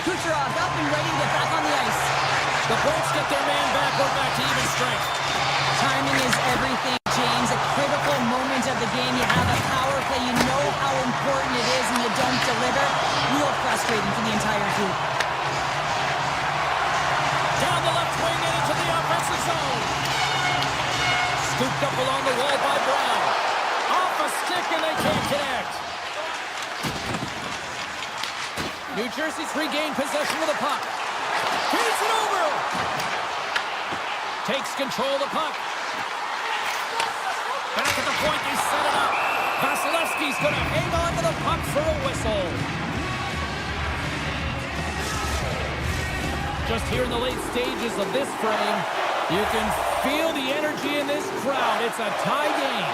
Kucherov up and ready to get back on the ice. The Bolts get their man back. We're back to even strength. Timing is everything, James. A critical moment of the game. You have a power play. You know how important it is and you don't deliver. Real frustrating for the entire group. Down the left wing and into the offensive zone. Scooped up along the wall by Brown. Off a stick and they can't connect. New Jersey's regained possession of the puck. Feeds it over. Takes control of the puck. Back at the point, they set it up. Vasilevsky's going to hang on to the puck for a whistle. Just here in the late stages of this frame, you can feel the energy in this crowd. It's a tie game.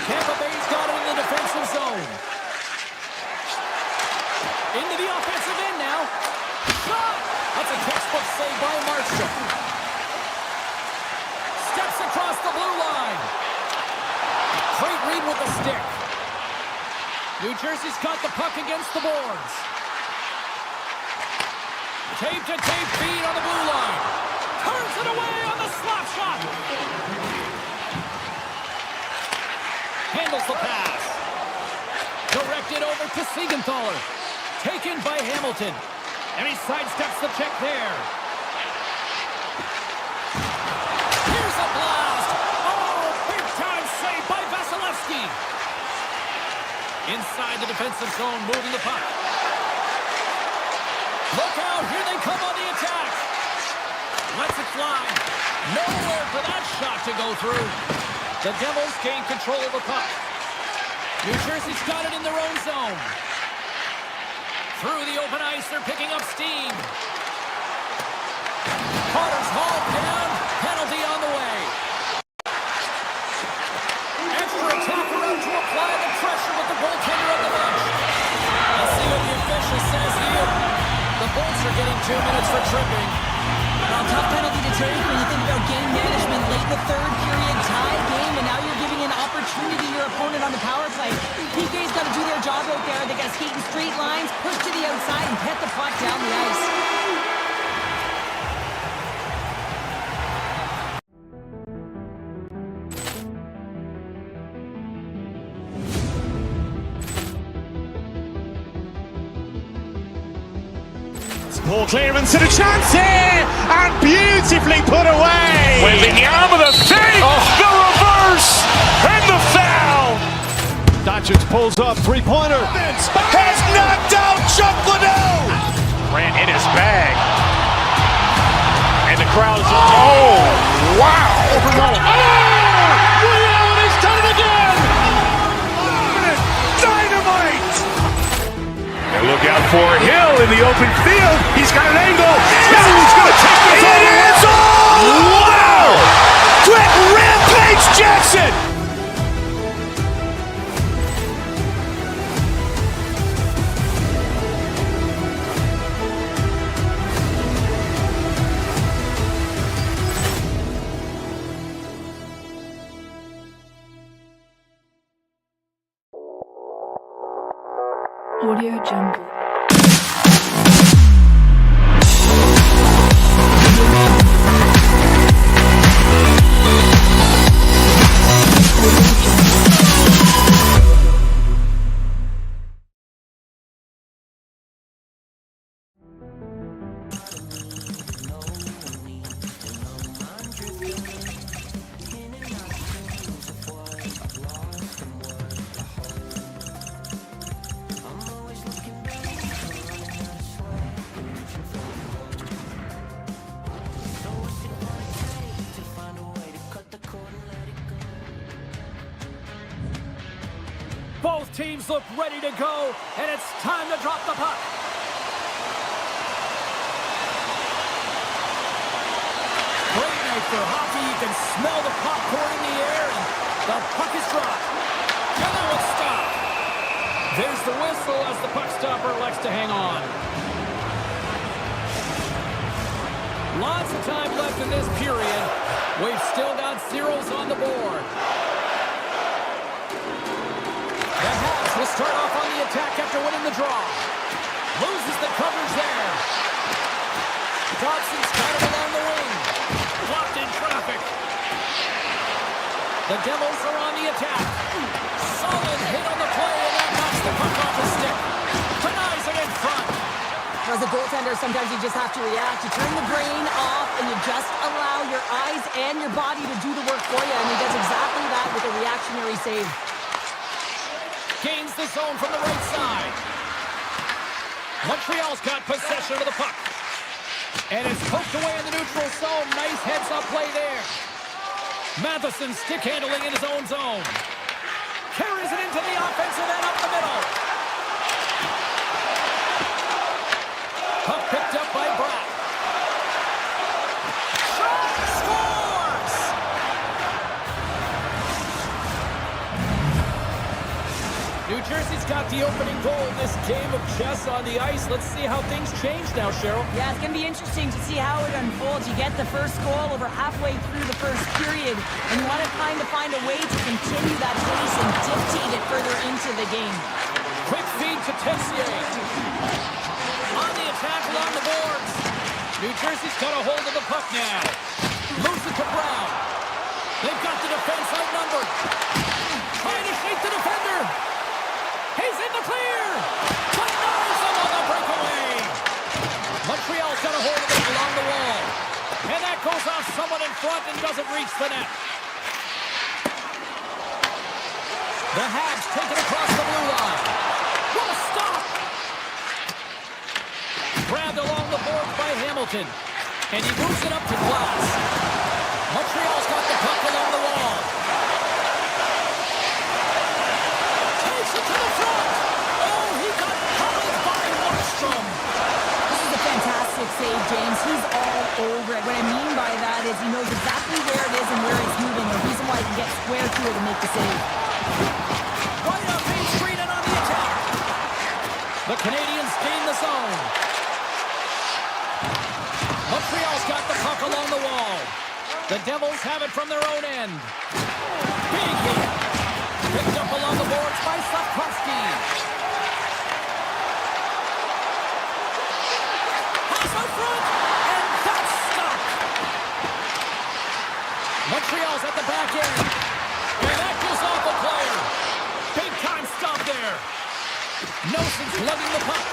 Tampa Bay's got it in the defensive zone. Into the offensive end now. Shot! That's a textbook save by Markstrom. Steps across the blue line. Great read with the stick. New Jersey's got the puck against the boards. Tape-to-tape feed on the blue line. Turns it away on the slap shot. Handles the pass. Directed over to Siegenthaler. Taken by Hamilton. And he sidesteps the check there. Here's a blast. Oh, big-time save by Vasilevsky. Inside the defensive zone, moving the puck. Look out, here they come on the attack. Lets it fly. Nowhere for that shot to go through. The Devils gain control of the puck. New Jersey's got it in their own zone. Through the open ice, they're picking up steam. Carter's hauled down. Penalty on the way. Extra attacker out to apply the pressure with the goaltender on the bench. Let's see what the official says here. The Bolts are getting 2 minutes for tripping. Well, tough penalty to take when you think about game management. Late in the third period, tie game, and now you're giving an opportunity to your opponent on the power play. PK's got to do their job out there. They got to skate in straight lines, push to the outside, and pet the puck down the ice. Ball clearance and a chance here, and beautifully put away. With the arm of the fake, the reverse, and the foul. Doncic pulls up, three-pointer. Has knocked out Chuck Liddell. Ran in his bag. And the crowd is... Oh, wow! Reality's done it again! Dynamite! And look out for Hill in the open field. He's got an angle. He's going to take this all the way. Wow! Quick Rampage Jackson! Audio Jungle. Both teams look ready to go, and it's time to drop the puck. Great night for hockey. You can smell the popcorn in the air, and the puck is dropped. And then it's stopped. There's the whistle as the puck stopper elects to hang on. Lots of time left in this period. We've still got zeros on the board. The Habs will start off on the attack after winning the draw. Loses the coverage there. Dobson's got it along the wing. Blocked in traffic. The Devils are on the attack. Solid hit on the play, and that knocks the puck off the stick. Denies it in front. As a goaltender, sometimes you just have to react. You turn the brain off, and you just allow your eyes and your body to do the work for you, and he does exactly that with a reactionary save. Gains the zone from the right side. Montreal's got possession of the puck. And it's poked away in the neutral zone. Nice heads-up play there. Matheson stick handling in his own zone. Carries it into the offensive end up the middle. Puck picked up by Bratt. Shot! Scores! New Jersey's got the opening goal in this game of chess on the ice. Let's see how things change now, Cheryl. Yeah, it's going to be interesting to see how it unfolds. You get the first goal over halfway through the first period, and you want to kind of find a way to continue that pace and dictate it further into the game. Quick feed to Tessier. On the attack along the boards. New Jersey's got a hold of the puck now. Moves it to Brown. They've got the defense outnumbered. Trying to shake the defender. He's in the clear. Denies him on the breakaway. Montreal's got a hold of it along the wall. And that goes off someone in front and doesn't reach the net. The Habs take it across the blue line. What a stop! Grabbed along the boards by Hamilton. And he moves it up to Glass. Montreal's got the puck along the wall. Takes it to the front. Oh, he got pummeled by Markstrom. This is a fantastic save, James. He's all over it. What I mean by that is he knows exactly where it is and where it's moving. The reason why he can get square to it and make the save. Right up Main Street and on the attack. The Canadiens gain the zone. Montreal's got the puck along the wall. The Devils have it from their own end. Big hit. Picked up along the boards by Slavkovsky. Pass out front, and that's stopped. Montreal's at the back end. And that goes off a player. Big time stop there. Nelson's lugging the puck.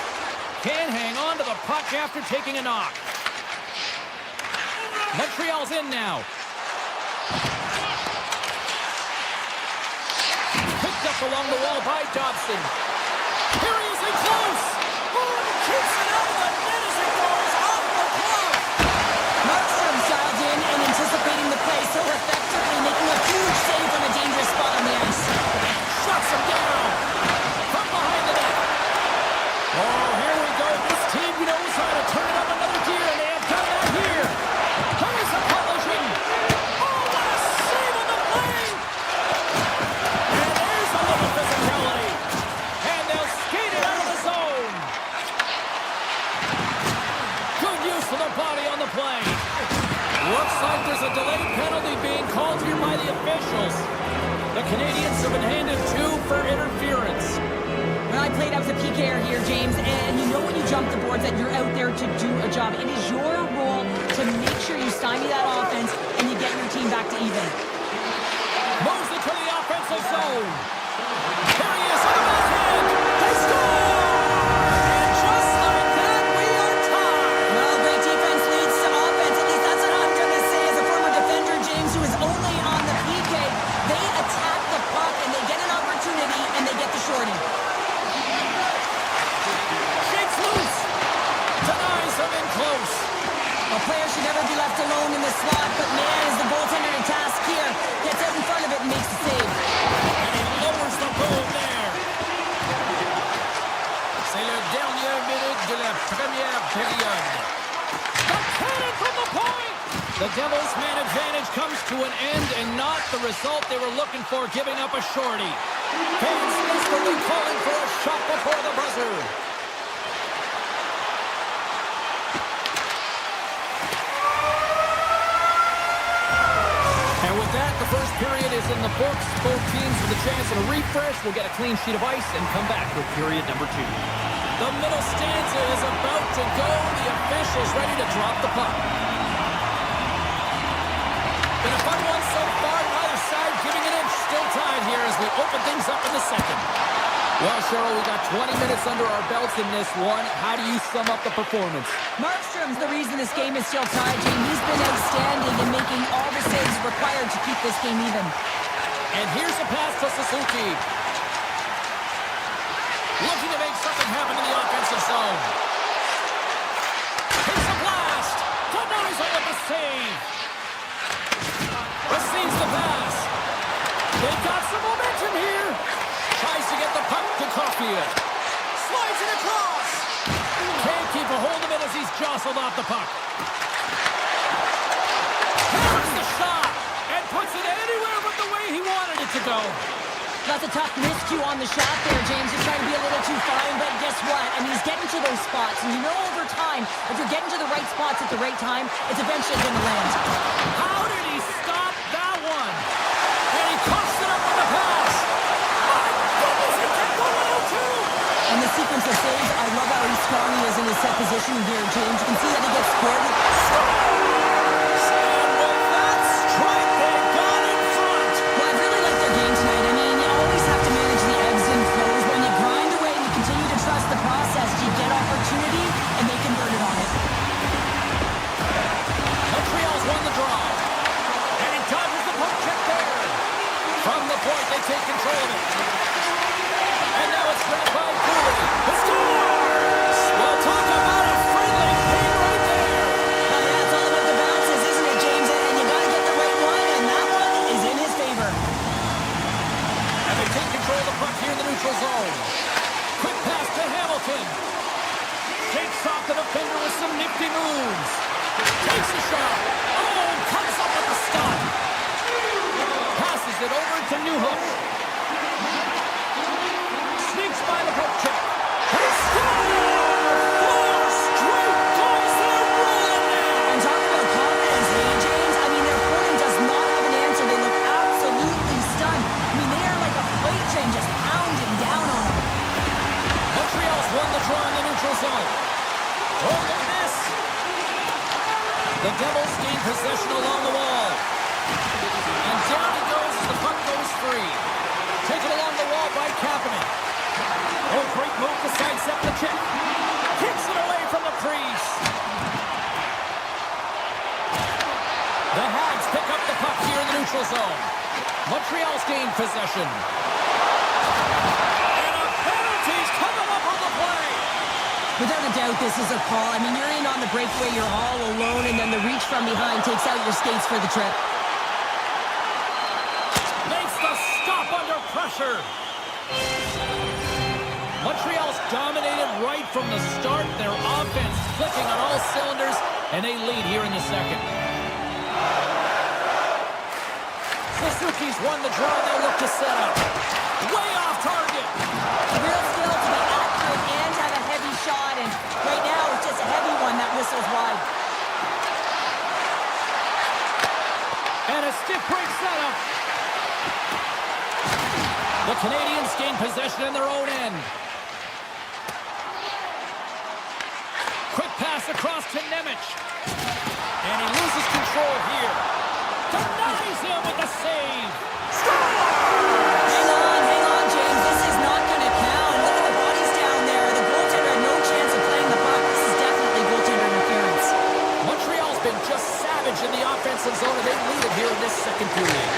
Can't hang on to the puck after taking a knock. Montreal's in now. Picked up along the wall by Dobson. Here he is in close. Oh, and he keeps it out of the net as it goes off the glove. Markstrom's got called here by the officials. The Canadiens have been handed 2 for interference. When I played, I was a PKer here, James, and you know when you jump the boards that you're out there to do a job. It is your role to make sure you stymie that offense and you get your team back to even. Moves it to the offensive zone. There he is on the backhand. They score! And just like that, we are tied. Well, great defense leads to offense. At least that's what I'm going to say as a former defender, James, who is only on the PK. They attack the puck and they get an opportunity and they get the shorty. Shakes loose. Denies him in close. A player should never be left alone in the slot, but man, is the goaltender to task here. Gets out in front of it and makes the save. And he lowers the goal there. C'est le dernier minute de la première période. The cannon from the point! The Devils' man advantage comes to an end and not the result they were looking for, giving up a shorty. Fans desperately calling for a shot before the buzzer. And with that, the first period is in the books. Both teams with a chance at a refresh will get a clean sheet of ice and come back with period number 2. The middle stanza is about to go. The officials ready to drop the puck. Been a fun one so far. Neither side giving an inch. Still tied here as we open things up in the second. Well, Cheryl, we got 20 minutes under our belts in this one. How do you sum up the performance? Markstrom's the reason this game is still tied, Jane. He's been outstanding in making all the saves required to keep this game even. And here's a pass to Suzuki. Looking to make something happen in the offensive zone. Takes a blast. Denies him with the save. Receives the pass. They've got some momentum here. Tries to get the puck to Caulfield. Slides it across. Can't keep a hold of it as he's jostled off the puck. There's the shot. And puts it anywhere but the way he wanted it to go. That's a tough miscue on the shot there, James. He's trying to be a little too fine, but guess what? I mean, he's getting to those spots. And you know over time, if you're getting to the right spots at the right time, it's eventually going to land. How did he stop that one? And he coughs it up with the pass. My goodness, he can go out too. And the sequence of saves, I love how strong he is in his set position here, James. You can see that he gets squared with... And with that strike, they got in front. Well, I really like their game tonight. I mean, you always have to manage the ebbs and flows. When you grind away and you continue to trust the process, you get opportunity, and they converted on it. Montreal's won the draw. And he dodges the poke check there. From the point, they take control of it. And now it's grabbed by Cooley. He scores! Well, talk about a friendly game right there. Well, yeah, it's all about the bounces, isn't it, James? And you got to get the right one, and that one is in his favor. And they take control of the puck here in the neutral zone. Quick pass to Hamilton. Takes off the defender with some nifty moves. Takes the shot. Oh, comes up with the stop. Passes it over to Newhook. Sneaks by the poke check. He scores! 4 straight goals. They're rolling now. And talk about confidence, hey, James? I mean, their opponent does not have an answer. They look absolutely stunned. I mean, they are like a freight train just pounding down on them. Montreal's won the draw in the neutral zone. Oh, look at this. The Devils gain possession along the wall. And down he goes as the puck goes free. Taken along the wall by Kapanen. Oh, great move to sidestep the check. Kicks it away from the crease. The Habs pick up the puck here in the neutral zone. Montreal's gained possession. And a penalty's coming up on the play. Without a doubt, this is a call. I mean, you're in on the breakaway, you're all alone, and then the reach from behind takes out your skates for the trip. Makes the stop under pressure. Montreal's dominated right from the start. Their offense clicking on all cylinders, and they lead here in the second. Suzuki's won the draw. They'll look to set up. Way off target. Real skill to be accurate and have a heavy shot, and right now it's just a heavy one that whistles wide. And a a stiff break setup. The Canadiens gain possession in their own end. Quick pass across to Nemec. And he loses control here. Denies him with the save. Hang on, James. This is not going to count. Look at the bodies down there. The goaltender had no chance of playing the puck. This is definitely goaltender interference. Montreal's been just savage in the offensive zone, and they lead it here in this second period.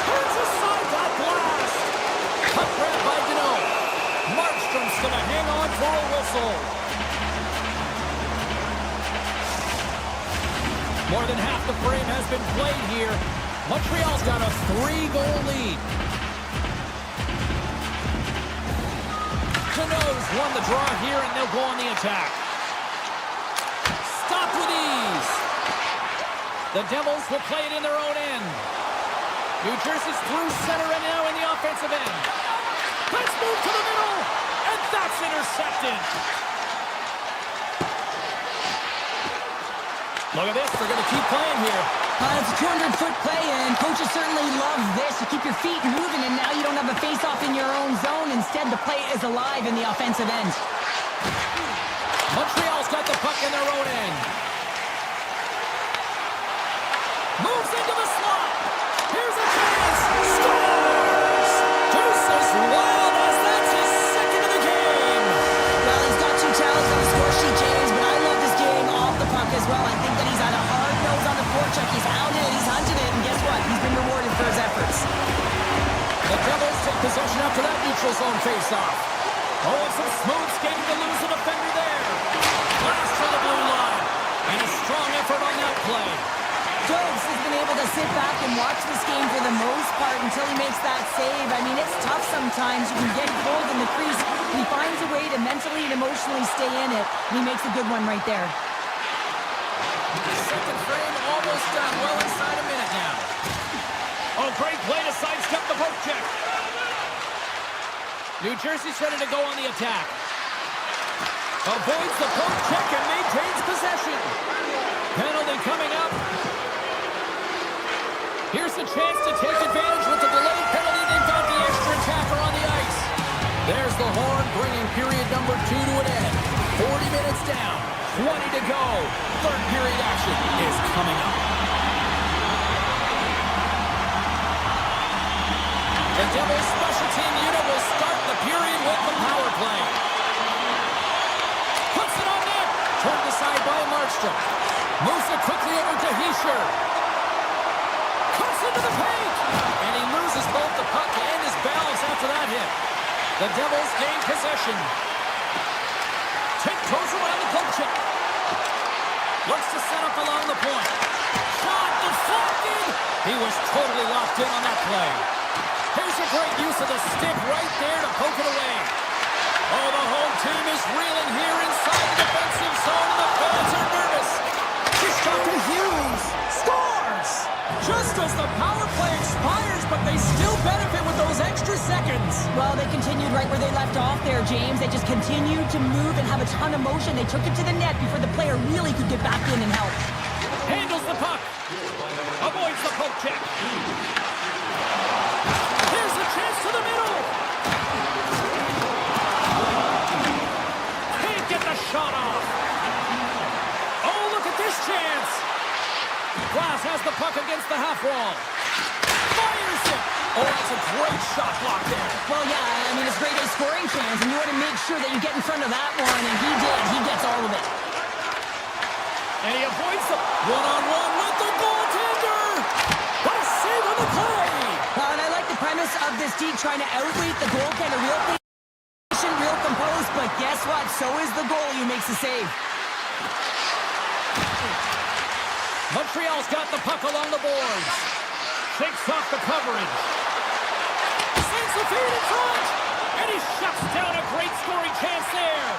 Turns aside that blast. Cut grab by Dino. Markstrom's going to hang on for a whistle. More than half the frame has been played here. Montreal's got a 3-goal lead. Dino's won the draw here, and they'll go on the attack. Stopped with ease. The Devils will play it in their own end. New Jersey's through center and now in the offensive end. Let's move to the middle, and that's intercepted. Look at this, they're going to keep playing here. It's a 200-foot play, and coaches certainly love this. You keep your feet moving, and now you don't have a face-off in your own zone. Instead, the play is alive in the offensive end. Montreal's got the puck in their own end. Moves into the slot. Here's a chance. Scores! Deuces wild as that's his second of the game. Well, he's got 2 talents on the score sheet, James, but I love this game off the puck as well. I think that he's had a hard nose on the forecheck. He's hounded it, he's hunted it, and guess what? He's been rewarded for his efforts. The Devils take possession after that neutral zone face-off. Oh, it's some smooth skating to lose a defender there. Blast for the blue line. And a strong effort on that play. Jones has been able to sit back and watch this game for the most part until he makes that save. I mean, it's tough sometimes. You can get cold in the crease. He finds a way to mentally and emotionally stay in it, and he makes a good one right there. Second frame almost done. Well inside a minute now. Oh, great play to sidestep the poke check. New Jersey's ready to go on the attack. Avoids the poke check and maintains possession. Penalty coming up. Here's the chance to take advantage with the delayed penalty. They've got the extra attacker on the ice. There's the horn, bringing period number 2 to an end. 40 minutes down, 20 to go. Third period action is coming up. The Devils special team unit will start the period with the power play. Puts it on net. Turned aside by Markstrom. Moves it quickly over to Hischier. Cuts into the paint. And he loses both the puck and his balance after that hit. The Devils gain possession. Tiptoes around the poke check. Looks to set up along the point. Shot deflected. He was totally locked in on that play. Here's a great use of the stick right there to poke it away. Oh, the home team is reeling here inside the defensive zone. The fans are nervous. He's shot to Hughes. Scores! Just as the power play expires, but they still benefit with those extra seconds. Well, they continued right where they left off there, James. They just continued to move and have a ton of motion. They took it to the net before the player really could get back in and help. Handles the puck. Avoids the poke check. Here's a chance to the middle. Can't get the shot off. Oh, look at this chance. Glass has the puck against the half wall. Fires it. Oh, that's a great shot block there. Well, yeah, I mean, it's great a scoring chance, and you want to make sure that you get in front of that one, and he did. He gets all of it. And he avoids the one-on-one with the goaltender. What a save on the play. Well, and I like the premise of this D trying to outweight the goaltender. Real patient, real composed, but guess what? So is the goalie who makes the save. Montreal's got the puck along the boards. Shakes off the coverage. Sends the feed in front. And he shuts down a great scoring chance there.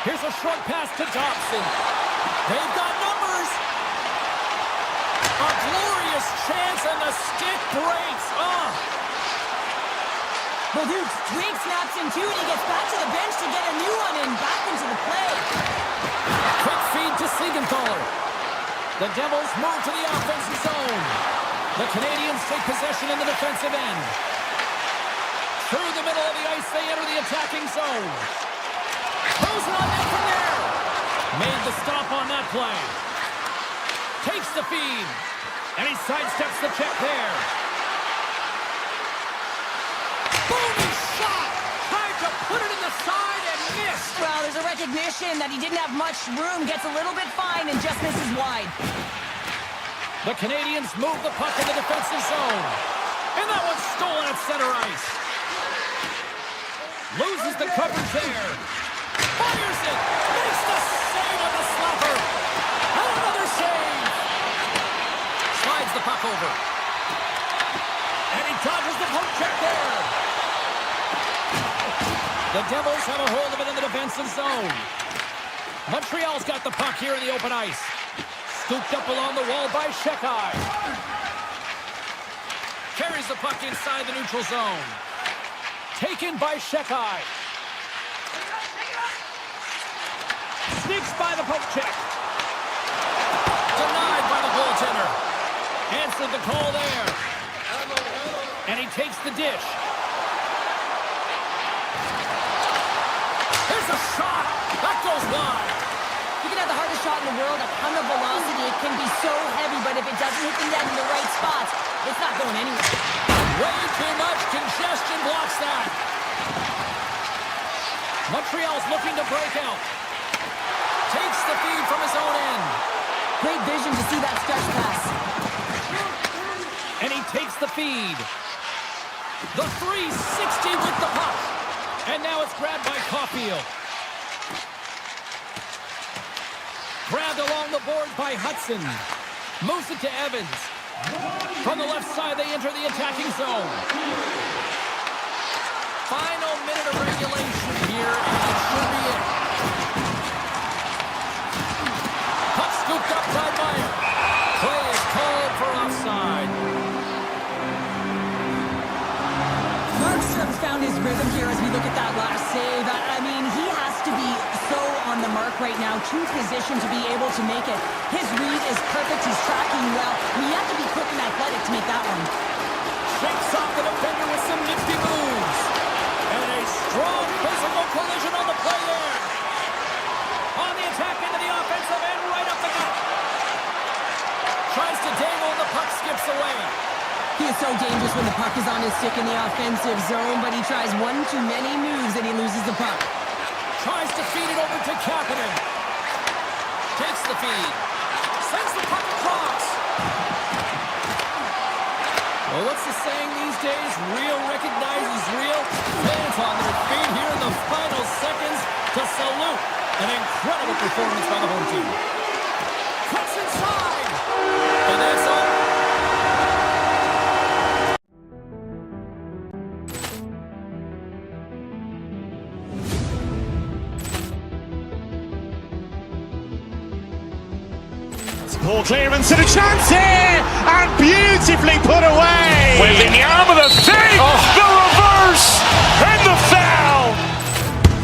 Here's a short pass to Dobson. They've got numbers. A glorious chance, and the stick breaks. Oh. Well, dude, Twig snaps in two, and he gets back to the bench to get a new one and back into the play. Quick feed to Siegenthaler. The Devils move to the offensive zone. The Canadiens take possession in the defensive end. Through the middle of the ice, they enter the attacking zone. Throws it on net from there. Made the stop on that play. Takes the feed. And he sidesteps the check there. Boom, he shot! Tried to put it in the side and missed. Well, there's a recognition that he didn't have much room, gets a little bit fine, and just misses wide. The Canadiens move the puck in the defensive zone. And that one's stolen at center ice. Loses the coverage there. Fires it. Makes the save of the slapper. And another save. Slides the puck over. And he dodges the poke check there. The Devils have a hold of it in the defensive zone. Montreal's got the puck here in the open ice. Scooped up along the wall by Shekai. Carries the puck inside the neutral zone. Taken by Shekai. Sneaks by the poke check. Denied by the goaltender. Answered the call there. And he takes the dish. Here's a shot. That goes wide. You can have the hardest shot in the world, a ton of velocity. It can be so heavy, but if it doesn't hit the net in the right spots, it's not going anywhere. Way too much congestion blocks that. Montreal's looking to break out. Takes the feed from his own end. Great vision to see that stretch pass. And he takes the feed. The 360 with the puck. And now it's grabbed by Caulfield. Grabbed along the boards by Hudson. Moves it to Evans. From the left side, they enter the attacking zone. Final minute of regulation here, and it should be it. Puck scooped up by Meyer. Play is called for offside. Markstrom's found his rhythm here as we look at that last save. I mean, he has to be so on the mark right now, true position to be able to make it. His read is perfect, he's tracking well. I mean, you have to be quick and athletic to make that one. Shakes off the defender with some nifty moves. And a strong physical collision on the play there. On the attack into the offensive end, right up the gut. Tries to dangle, the puck skips away. He is so dangerous when the puck is on his stick in the offensive zone, but he tries one too many moves and he loses the puck. Tries to feed it over to Kapanen. Takes the feed. Sends the puck across. Well, what's the saying these days? Real recognizes real. Fans on their feet here in the final seconds to salute an incredible performance by the home team. Cuts inside. And that's all. Ball clearance and a chance here, and beautifully put away. With the arm of the fake, the reverse, and the foul.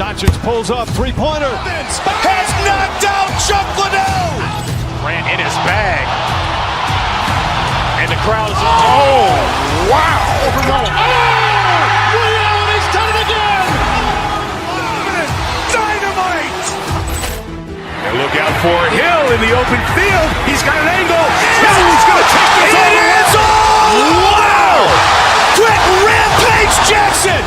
Doncic pulls up, three-pointer. Has knocked out Chuck Liddell. Ran in his bag. And the crowd is, oh, wow. He's done it again. Dynamite. And look out for Hill in the open field. He's got an angle. He's going to take this all. It is all. Wow. Quick Rampage Jackson.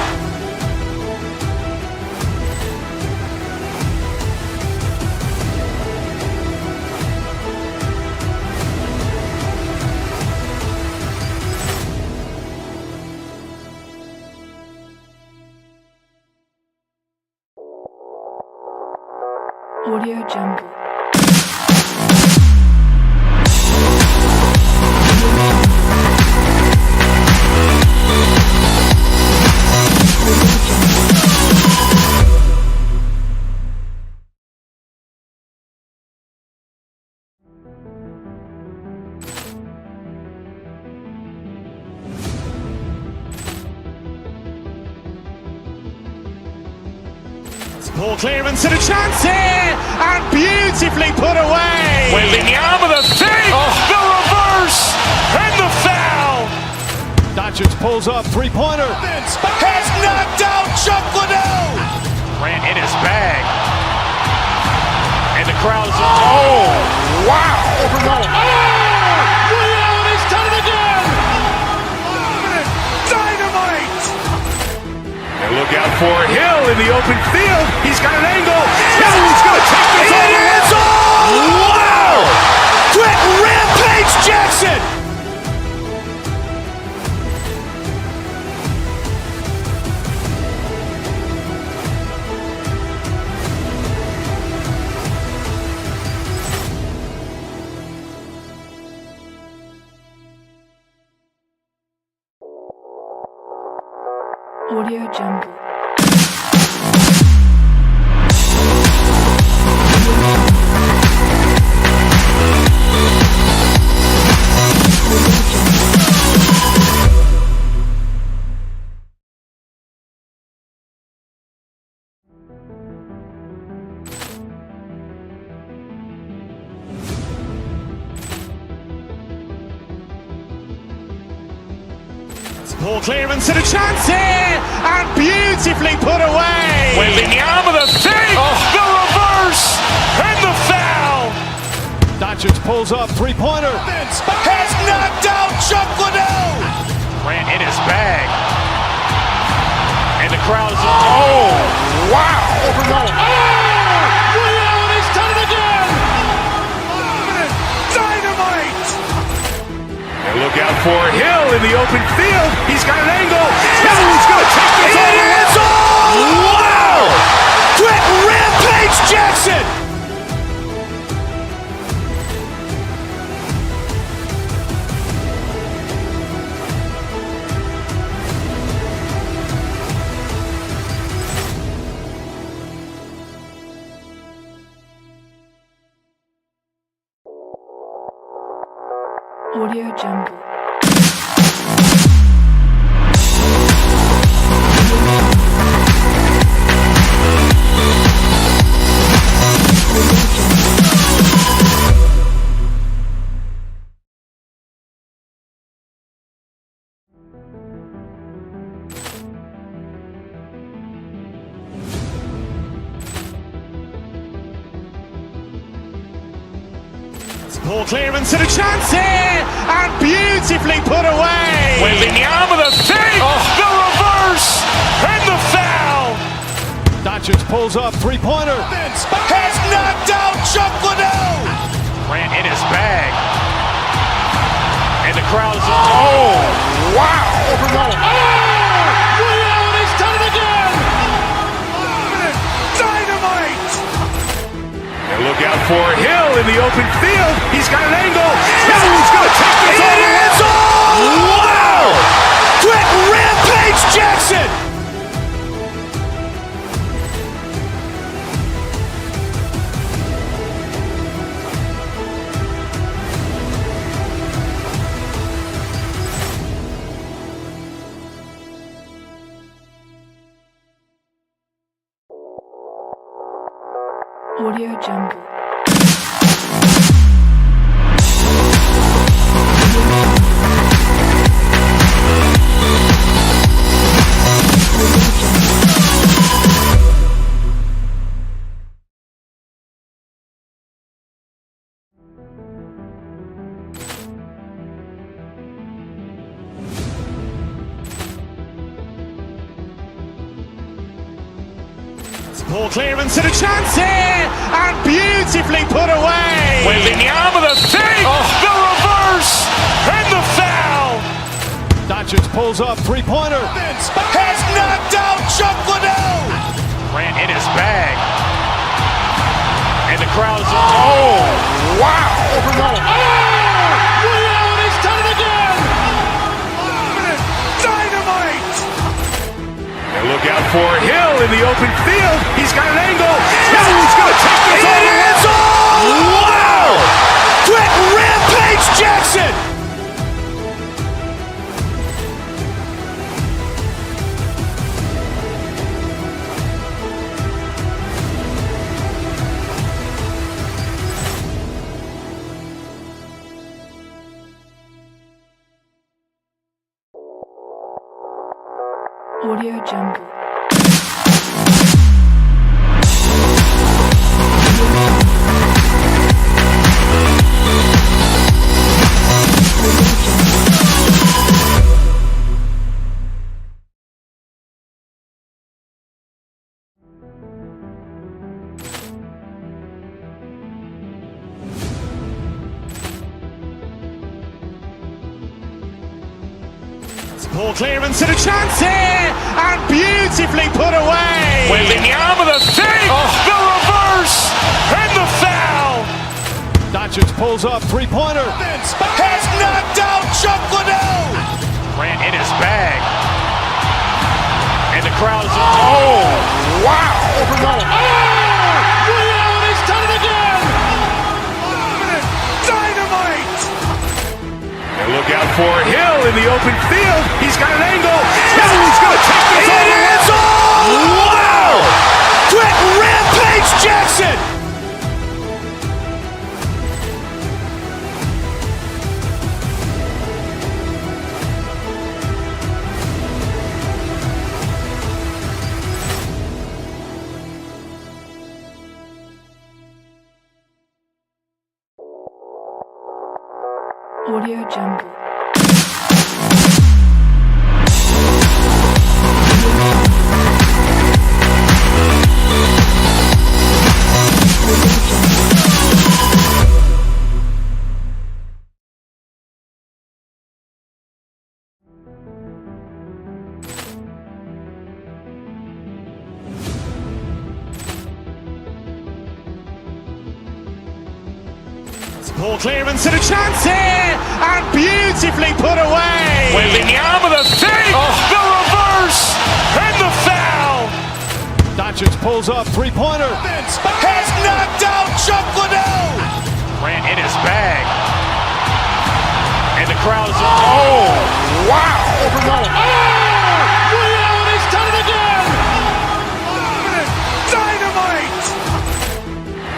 Audio Jungle. Ball clearance and a chance here, and beautifully put away. Wembanyama the save, the reverse, and the foul. Doncic pulls up, three-pointer. Has knocked out Chuck Liddell. Grant in his bag. And the crowd is, oh, wow. He's done it again. Dynamite. And look out for Hill in the open field. He's got an angle. He's going to take this all the way. Wow. Quick Rampage Jackson. Audio Jungle. Ball clearance and a chance here, and beautifully put away. Wembanyama the save, the reverse, and the foul. Doncic pulls up, three-pointer. Has knocked out Chuck Liddell. Grant in his bag. And the crowd is, oh, wow. He's done it again. Dynamite. And look out for Hill in the open field. He's got an angle. He's going to take this all the way. Wow. Quick Rampage Jackson. Audio Jungle. Ball clearance and a chance here, and beautifully put away. Wembanyama the save, the reverse, and the foul. Doncic pulls up, three-pointer. Has knocked out Chuck Liddell. Grant in his bag. And the crowd is, oh, wow. He's done it again. Dynamite. And look out for Hill in the open field. He's got an angle. He's going to take this all the way. Wow. Quick Rampage Jackson. Audio Jungle. Ball clearance and a chance here, and beautifully put away. Wembanyama the save, the reverse, and the foul. Doncic pulls up, three-pointer. Has knocked out Chuck Liddell. Grant in his bag. And the crowd is, oh, wow. He's done it again. Dynamite. And look out for Hill in the open field. He's got an angle. He's going to take this all the way. Wow. Quick Rampage Jackson. Audio Jungle. Ball clearance and a chance here, and beautifully put away. Wembanyama the save, the reverse, and the foul. Doncic pulls up, three-pointer. Has knocked out Chuck Liddell. Grant in his bag. And the crowd is, oh, wow. Reality's done it again. Dynamite. And look out for Hill in the open field. He's got an angle. He's going to take this all the way. Wow. Quick Rampage Jackson. Audio Jungle. Ball clearance and a chance here, and beautifully put away. Wembanyama the save, the reverse, and the foul. Doncic pulls up, three-pointer. Has knocked out Chuck Liddell. Grant in his bag. And the crowd is, oh, wow. Reality's done it again. Dynamite.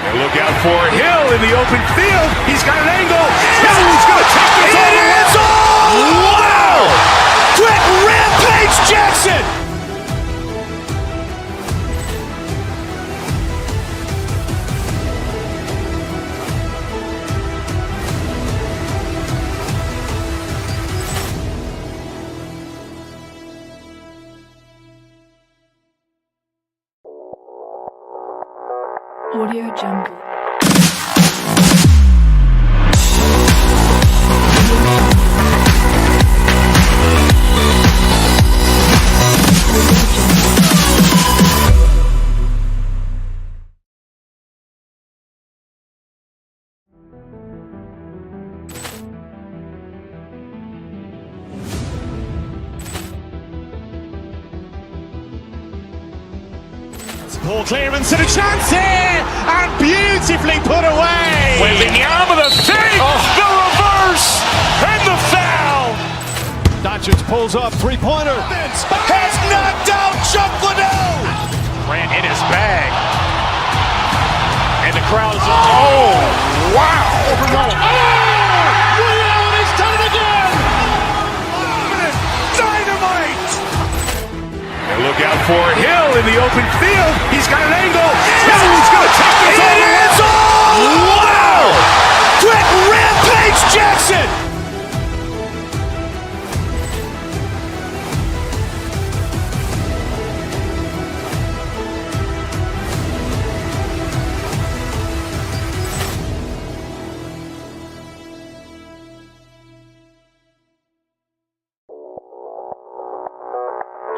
And look out for Hill in the open field. He's got an angle. He's going to take this all the way. Wow. Quick Rampage Jackson. Audio Jungle. Ball clearance and a chance here, and beautifully put away. Wembanyama the save, the reverse, and the foul. Doncic pulls up, three-pointer. Has knocked out Chuck Liddell. Grant in his bag. And the crowd is, oh, wow. Reality's done it again. Dynamite. And look out for Hill in the open field. He's got an angle. He's going to take this all the way. Wow. Quick Rampage Jackson.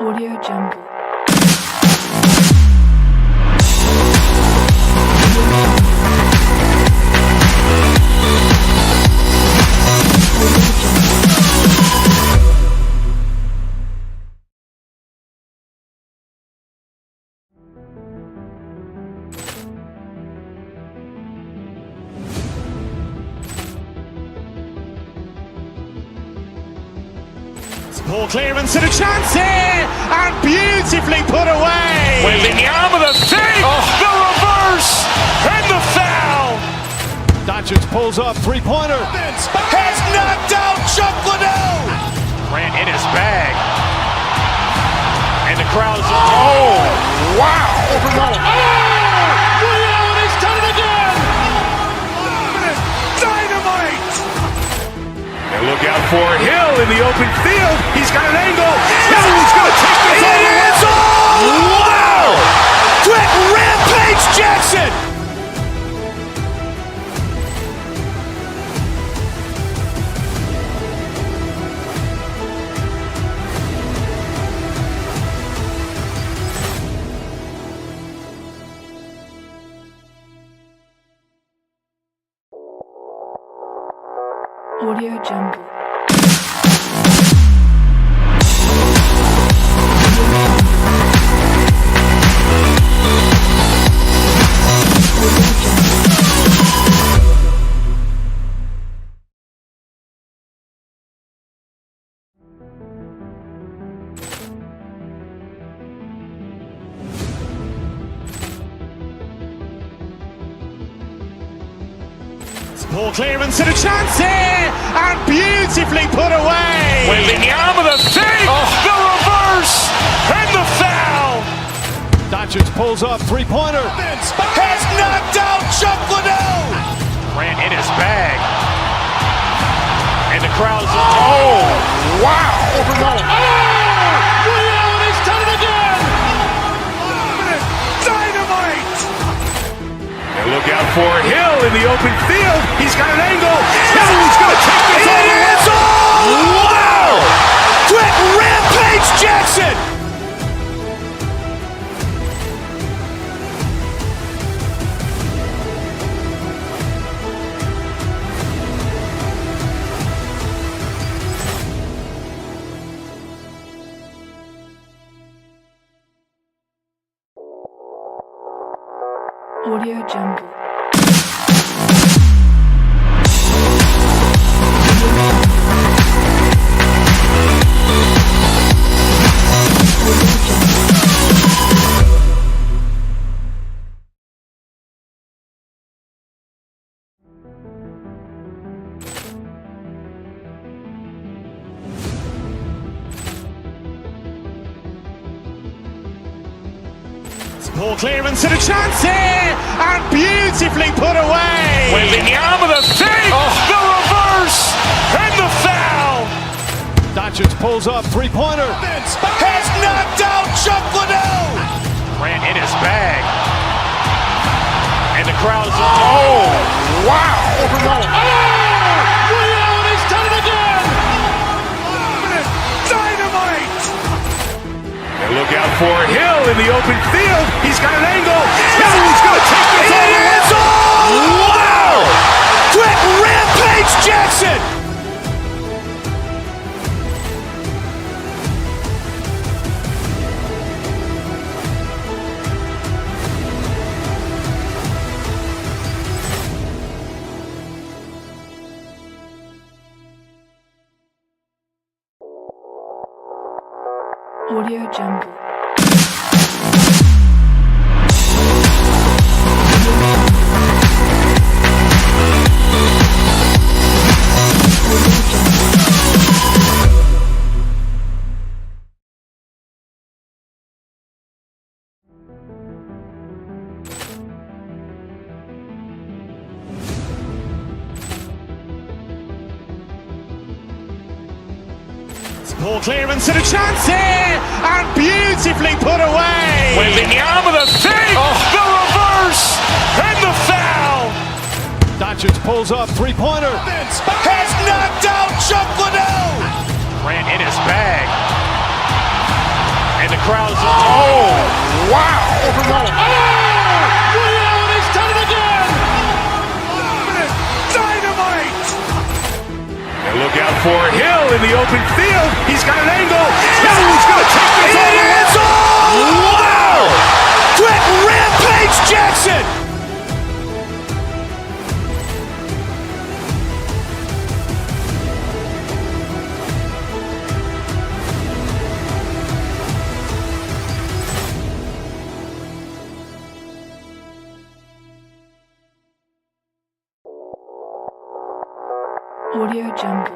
Audio Jungle. Ball clearance and a chance here, and beautifully put away. Wembanyama the save, the reverse, and the foul. Doncic pulls up, three-pointer. Has knocked out Chuck Liddell. Grant in his bag. for Hill in the open field. He's got an angle. Hill's going to take this all the way. Wow! Quick Rampage Jackson! Audio Jungle. Ball clearance and a chance here, and beautifully put away. Waving the arm of the thing, the reverse, and the foul. Doncic pulls up, three-pointer. Has knocked out Chuck Liddell. Ran in his bag. And the crowd's, oh, wow. He's done it again. Dynamite. And look out for Hill in the open field. He's got an angle. Hill's going to take this all the way. Wow! Quick Rampage Jackson! Audio Jungle. Ball clearance and a chance here, and beautifully put away. Waving the arm of the thing, the reverse, and the foul. Doncic pulls up, three-pointer. Has knocked out Chuck Liddell. Ran in his bag. And the crowd's, oh, wow. He's done it again. Dynamite. And look out for Hill in the open field. He's got an angle. Hill's going to take this all the way. Wow! Quick Rampage Jackson! Audio Jungle. Ball clearance and a chance here, and beautifully put away. Waving the arm of the thing, the reverse, and the foul. Doncic pulls up, three-pointer. Has knocked out Chuck Liddell. Ran in his bag. And the crowd's, oh, wow. He's done it again. Dynamite. And look out for Hill in the open field. He's got an angle. Hill's going to take this all the way. Wow! Quick Rampage Jackson! Audio Jungle.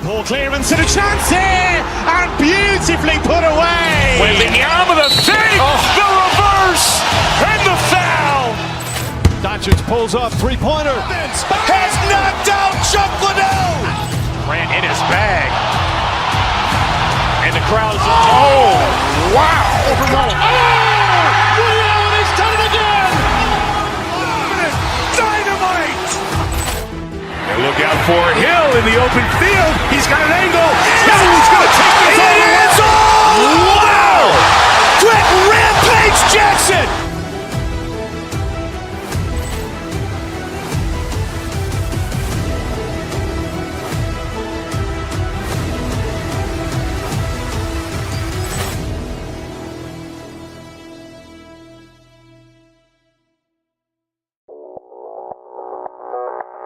Ball clearance and a chance here, and beautifully put away. Wembanyama with a save, the reverse, and the foul. Doncic pulls up, three-pointer. Has knocked out Chuck Liddell. Grant in his bag. And the crowd is, oh, wow. Overruled. He's done it again. Dynamite. And look out for Hill in the open field. He's got an angle. He's going to take this all the way. Wow. Quick rampage Jackson.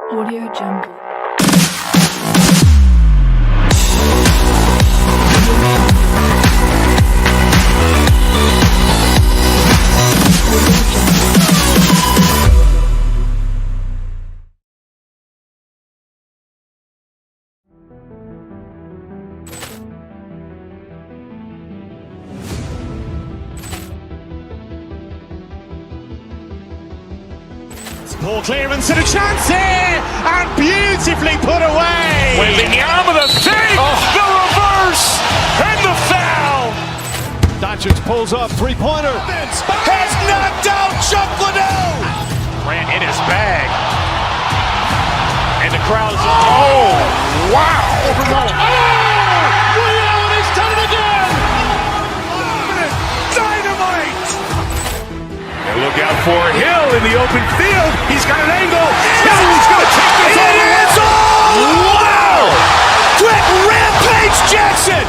Audio Jungle. Ball clearance and a chance here, and beautifully put away. Wembanyama with a save, the reverse, and the foul. Doncic pulls up, three-pointer. Has knocked out Chuck Liddell. Grant in his bag. And the crowd is, oh, wow. Overruled. He's done it again. Dynamite. And look out for Hill in the open field. He's got an angle. He's going to take this all the way. Wow. Quick rampage Jackson.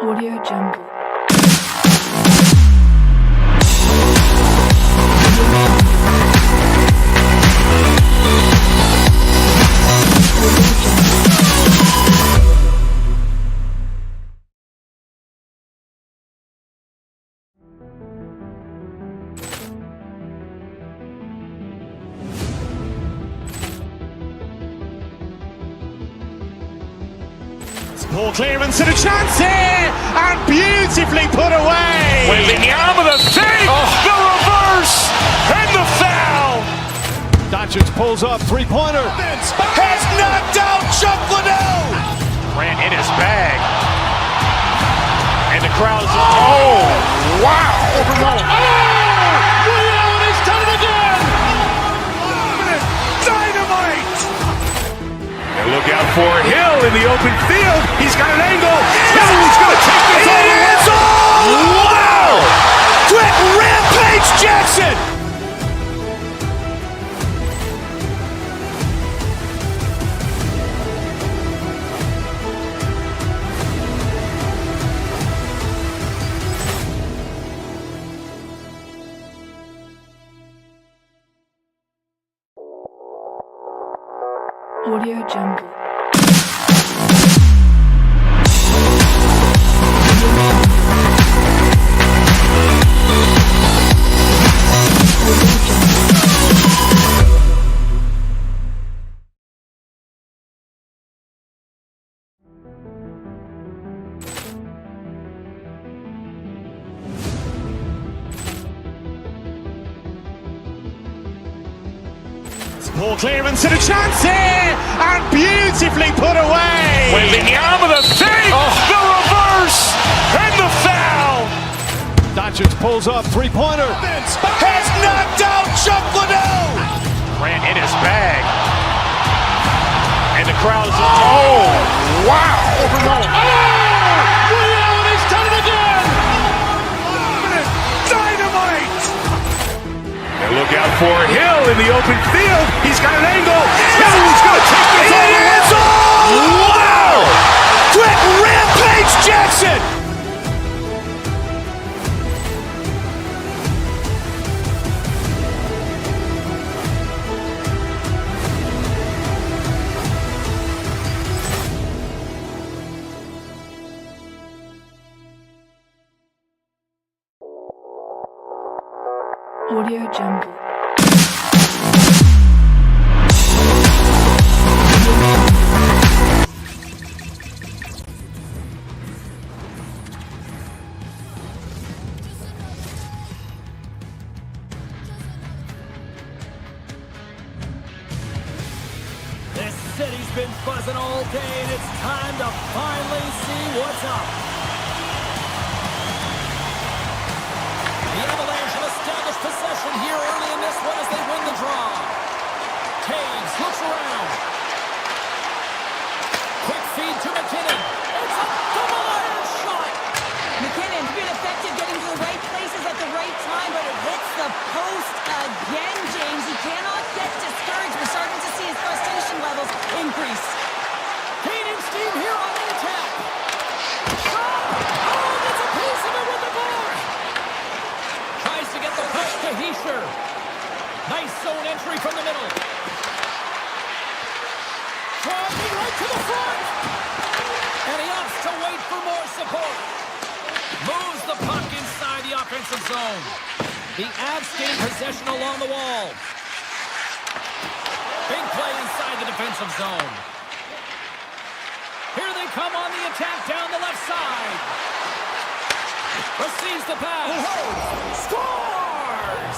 Audio Jungle. Ball clearance and a chance here, and beautifully put away. Wembanyama with a save, the reverse, and the foul. Doncic pulls up, three-pointer. Has knocked out Chuck Liddell. Grant in his bag. And the crowd is, oh, wow. Overruled. He's done it again. Dynamite. And look out for Hill in the open field. He's got an angle. He's going to take this all the way. Wow. Quick rampage Jackson. Audio Jungle. Ball clearance and a chance here, and beautifully put away. Wembanyama with a save, the reverse, and the foul. Doncic pulls up, three-pointer. Has knocked out Chuck Liddell. Grant in his bag. And the crowd is, oh, wow. Overruled. He's done it again. Dynamite. And look out for Hill in the open field. He's got an angle. He's going to take this all the way. Wow. Quick rampage Jackson. Audio Jungle. This city's been buzzing all day, and it's time to finally see what's up. The Avalanche have established possession here early in this one as they win the draw. Taves looks around. Quick feed to McKinnon. It's a double iron shot. McKinnon's been effective getting to the right places at the right time, but it hits the post again, James. He cannot get discouraged. We're starting to see his frustration levels increase. Gaining steam here on the attack. Shot! Oh, that's a piece of it with the board. Tries to get the push to Heischer. Nice zone entry from the middle. Driving right to the front. And he opts to wait for more support. Moves the puck inside the offensive zone. The Avs getting possession along the wall. Big play inside the defensive zone. Here they come on the attack down the left side. Receives the pass. Scores!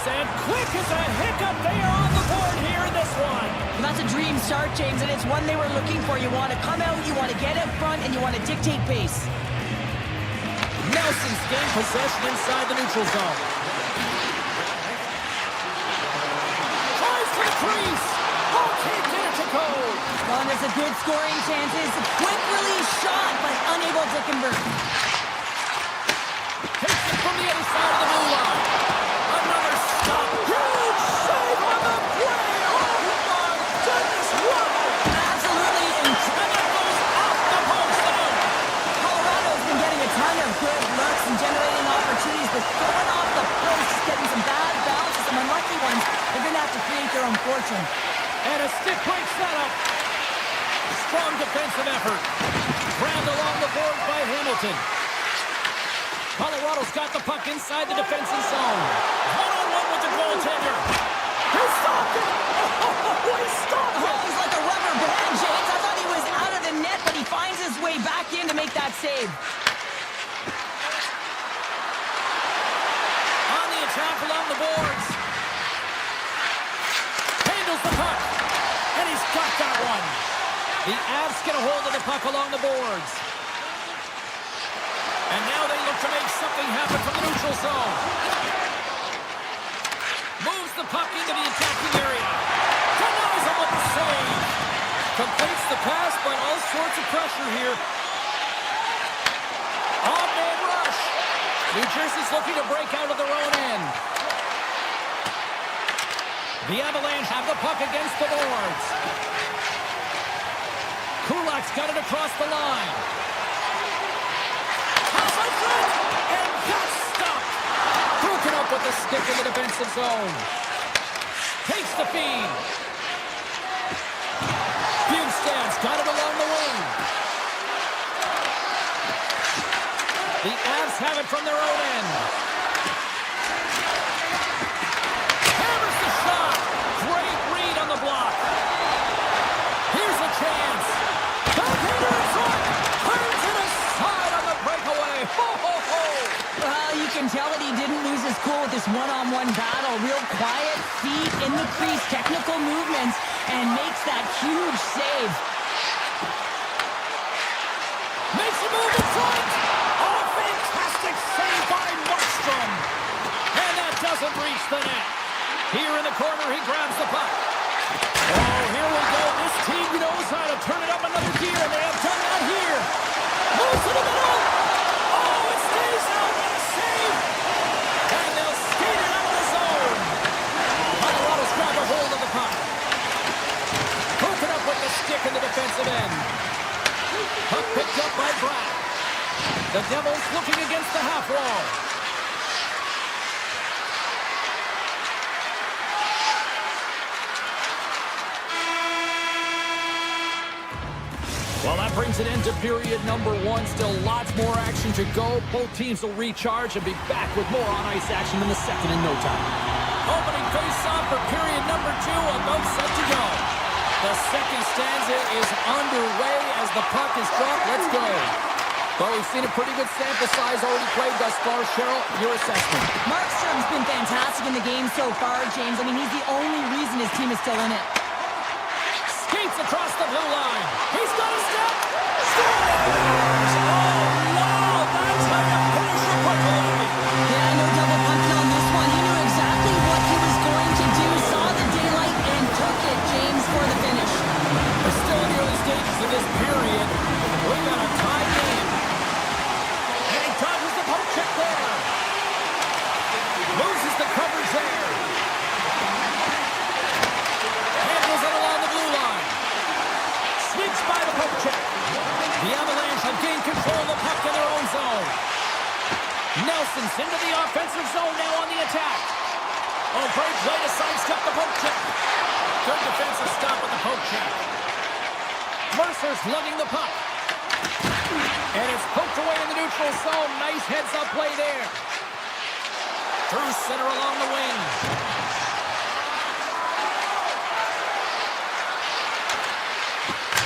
And quick as a hiccup, they are on the board here in this one. Well, that's a dream start, James, and it's one they were looking for. You want to come out, you want to get up front, and you want to dictate pace. Nelson's gained possession inside the neutral zone. Tries to the crease. Oh, can't get it to go. Well, and there's a good scoring chances. A quick release shot, but unable to convert. Takes it from the other side of the blue line. Another stop. Huge save on the play. Oh, my goodness. Wow. Absolutely incredible. And that goes off the post out. Colorado's been getting a ton of good looks and generating opportunities, but going off the post, just getting some bad bounces, some unlucky ones. They're going to have to create their own fortune. And a stick break setup. Strong defensive effort. Grabbed along the board by Hamilton. Colorado's got the puck inside the defensive zone. One-on-one with the goaltender. He stopped it! Oh, he stopped it! Oh, he's like a rubber band, James. I thought he was out of the net, but he finds his way back in to make that save. On the attack along the boards. Handles the puck. And he's got that one. The Avs get a hold of the puck along the boards. And now they look to make something happen from the neutral zone. Moves the puck into the attacking area. Denies him with the save. Completes the pass, but all sorts of pressure here. On-man rush. New Jersey's looking to break out of their own end. The Avalanche have the puck against the boards. Kulak's got it across the line. Pass out front, and got stopped. Broken up with the stick in the defensive zone. Takes the feed. Bjugstad's got it along the wing. The Avs have it from their own end. Hammers the shot. Great read on the block. Here's a chance. Backhander in front. Turns it aside on the breakaway. Ho, ho, ho. Well, you can tell that he didn't lose his cool with this one-on-one battle. Real quiet, feet in the crease, technical movements, and makes that huge save. Makes a move in front. Oh, fantastic save by Markstrom. And that doesn't reach the net. Here in the corner, he grabs the puck. Oh, here we go. This team knows how to turn it up another gear, and they have done that here. Moves to the middle. Oh, it stays out. What a save. And they'll skate it out of the zone. Colorado's grabbed a hold of the puck. Broken up with the stick in the defensive end. Puck picked up by Bratt. The Devils looking against the half wall. Well, that brings an end to period number one. Still lots more action to go. Both teams will recharge and be back with more on-ice action in the second in no time. Opening face-off for period number 2, about set to go. The second stanza is underway as the puck is dropped. Let's go. Well, we've seen a pretty good sample size already played thus far. Cheryl, your assessment. Markstrom's been fantastic in the game so far, James. I mean, he's the only reason his team is still in it. Skates across the blue line. He's got a step. Scores! Oh, wow! That's how you finish your puck away. Yeah, no double pumping on this one. He knew exactly what he was going to do, saw the daylight, and took it, James, for the finish. We're still in the early stages of this period. We got a tie game. And he dodges the poke check there. Loses the coverage there. Handles it along the blue line. Sneaks by the poke check. The Avalanche have gained control of the puck in their own zone. Nelson's into the offensive zone now on the attack. Oh, great play to sidestep the poke check. Good defensive stop with the poke check. Mercer's lugging the puck. And it's poked away in the neutral zone. Nice heads-up play there. Through center along the wing.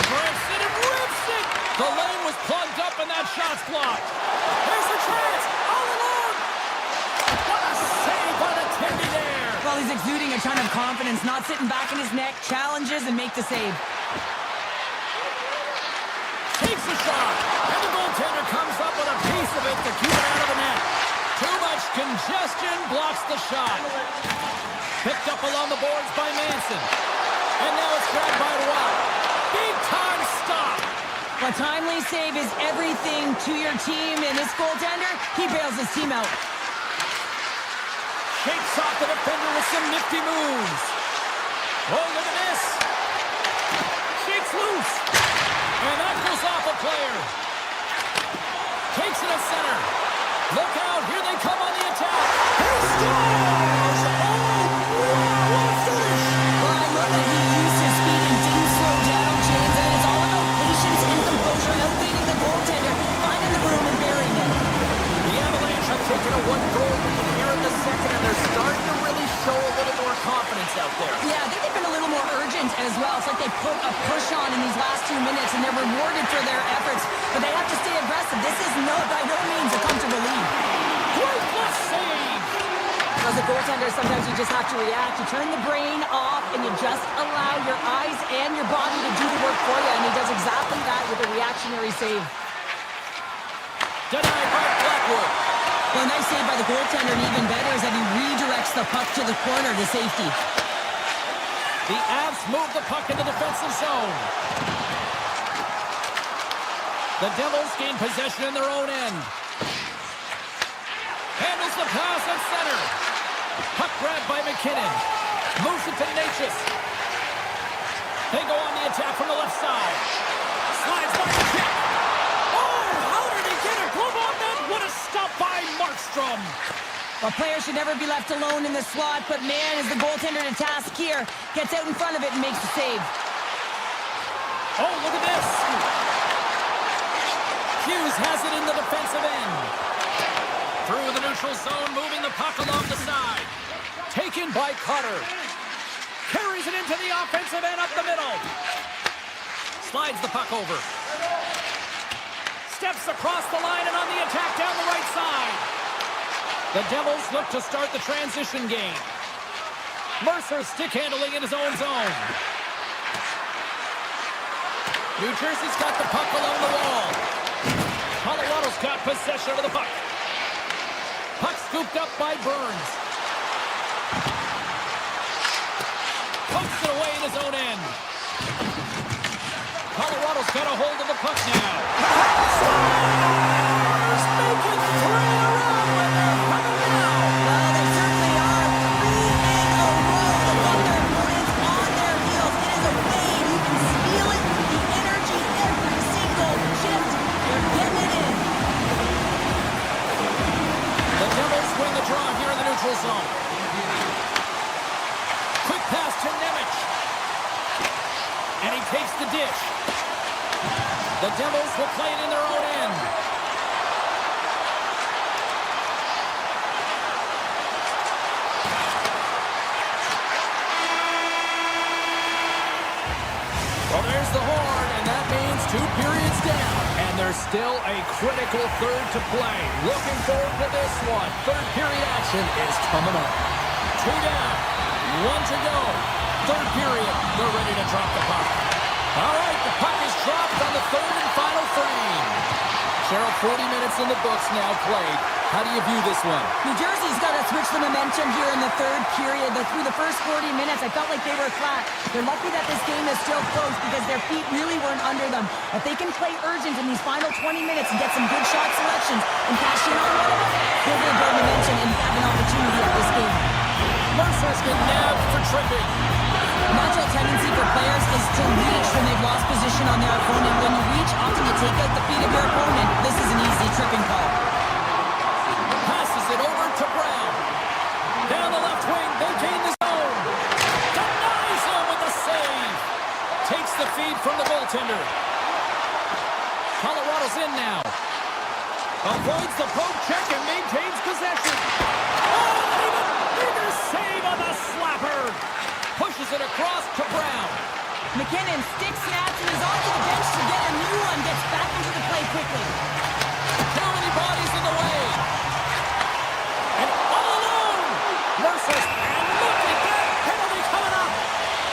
Grips it and rips it. The lane was plugged up and that shot's blocked. Here's the chance. All alone. What a save by the Tendy there. Well, he's exuding a ton of confidence, not sitting back in his neck, challenges and make the save. Takes a shot, and the goaltender comes up with a piece of it to keep it out of the net. Too much congestion blocks the shot. Picked up along the boards by Manson. And now it's grabbed by Watt. Big time stop. A timely save is everything to your team, and this goaltender, he bails his team out. Shakes off the defender with some nifty moves. Oh, look at this. Shakes loose. And that goes off a player. Takes it at center. Look out, here they come on the attack. He scores! Oh, wow, what a finish! Well, I love that he used his speed and didn't slow down, James, and it's all about patience and composure, outweighing the goaltender, finding the room and burying it. The Avalanche have taken a one-goal lead here in the second, and they're starting to really show a little more confidence out there. Yeah, I think they've been a little more urgent as well. It's like they put a push on in these last 2 minutes, and they're rewarded for their efforts, but they have to stay aggressive. This is by no means a comfortable lead. Great plus save! As a goaltender, sometimes you just have to react. You turn the brain off, and you just allow your eyes and your body to do the work for you, and he does exactly that with a reactionary save. Denied by Blackwood. Well, a nice save by the goaltender, and even better is that he redirects the puck to the corner to safety. The Avs move the puck in the defensive zone. The Devils gain possession in their own end. Handles the pass at center. Puck grabbed by McKinnon. Moves it to Natchez. They go on the attack from the left side. Slides by the kick. Oh, how did he get a glove on that? What a stop by Markstrom. A player should never be left alone in the slot, but man, is the goaltender to task here. Gets out in front of it and makes the save. Oh, look at this. Hughes has it in the defensive end. Through the neutral zone, moving the puck along the side. Taken by Carter. Carries it into the offensive end up the middle. Slides the puck over. Steps across the line and on the attack down the right side. The Devils look to start the transition game. Mercer stick handling in his own zone. New Jersey's got the puck along the wall. Colorado's got possession of the puck. Puck scooped up by Burns. Pokes it away in his own end. Colorado's got a hold of the puck now. Stars make it 3 in a row, and they're coming now. Well, they certainly are. 3 in a row. The Thunder opponents on their heels. It is a wave. You can feel it. The energy every single shift. They're getting it in. The Devils win the draw here in the neutral zone. Quick pass to Nemec. And he takes the dish. The Devils will play it in their own end. 2 periods down, and there's still a critical third to play. Looking forward to this one. Third period action is coming up. 2 down, 1 to go. Third period, they're ready to drop the puck. All right, the puck is dropped on the third and final frame. Cheryl, 40 minutes in the books now played. How do you view this one? New Jersey's got to switch the momentum here in the third period. Through the first 40 minutes, I felt like they were flat. They're lucky that this game is still close because their feet really weren't under them. If they can play urgent in these final 20 minutes and get some good shot selections and cash in on one of them, they're going to build momentum and have an opportunity at this game. Mercer's been nabbed for tripping. Natural tendency for players is to reach when they've lost position on their opponent. When you reach, often you take out the feet of your opponent. This is an easy tripping call. Passes it over to Brown. Down the left wing, they gain the zone. Denies him with a save. Takes the feed from the goaltender. Colorado's in now. Avoids the poke check and maintains possession. Oh, even bigger save on the slapper. Pushes it across to Brown. McKinnon stick snaps and is onto the bench to get a new one. Gets back into the play quickly. Too many bodies in the way. And all alone. Mercer. And look at that penalty coming up.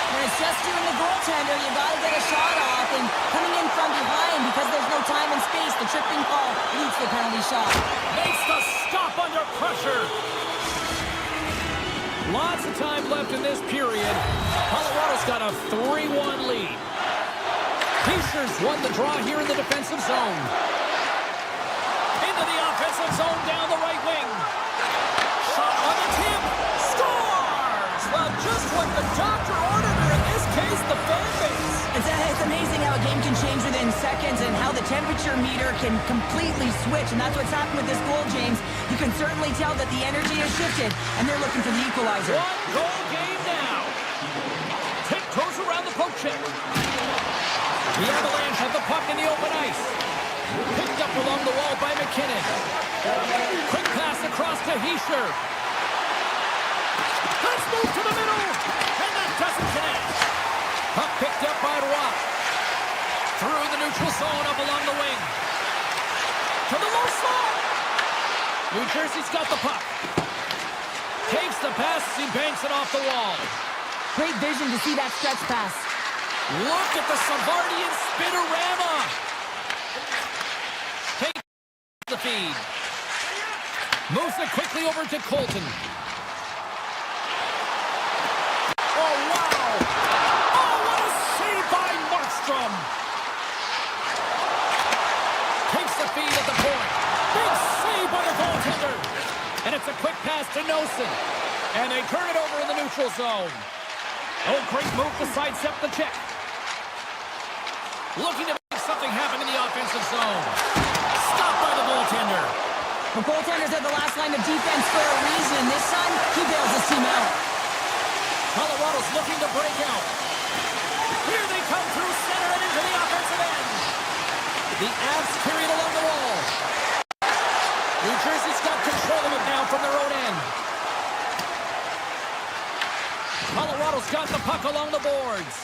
When it's just you and the goaltender, you got to get a shot off. And coming in from behind, because there's no time and space, the tripping call leads the penalty shot. Makes the stop under pressure. Lots of time left in this period. Colorado's got a 3-1 lead. Pacers won the draw here in the defensive zone. Into the offensive zone down the right wing. Shot on the tip. Scores! Well, just what the doctor ordered, or in this case, the fan base. It's amazing how a game can change within seconds and how the temperature meter can completely switch. And that's what's happened with this goal, James. You can certainly tell that the energy has shifted, and they're looking for the equalizer. 1-goal game now. Tiptoes around the poke check. The Avalanche have the puck in the open ice. Picked up along the wall by McKinnon. Quick pass across to Heischer. Let's move to the middle. And that doesn't connect. Puck picked up by Roy. Through the neutral zone up along the wing. To the low slot. New Jersey's got the puck. Takes the pass as he banks it off the wall. Great vision to see that stretch pass. Look at the Savardian spinorama. Takes the feed. Moves it quickly over to Colton. Oh, wow. Oh, what a save by Markstrom. Takes the feed at the point. Big save by the goaltender. And it's a quick pass to Nosen. And they turn it over in the neutral zone. Oh, great move to sidestep the check. Looking to make something happen in the offensive zone. Stopped by the goaltender. The goaltenders are the last line of defense for a reason. This time, he bails his team out. Colorado's looking to break out. Here they come through center and into the offensive end. The Avs carried along the wall. New Jersey's got control of it now from their own end. Colorado's got the puck along the boards.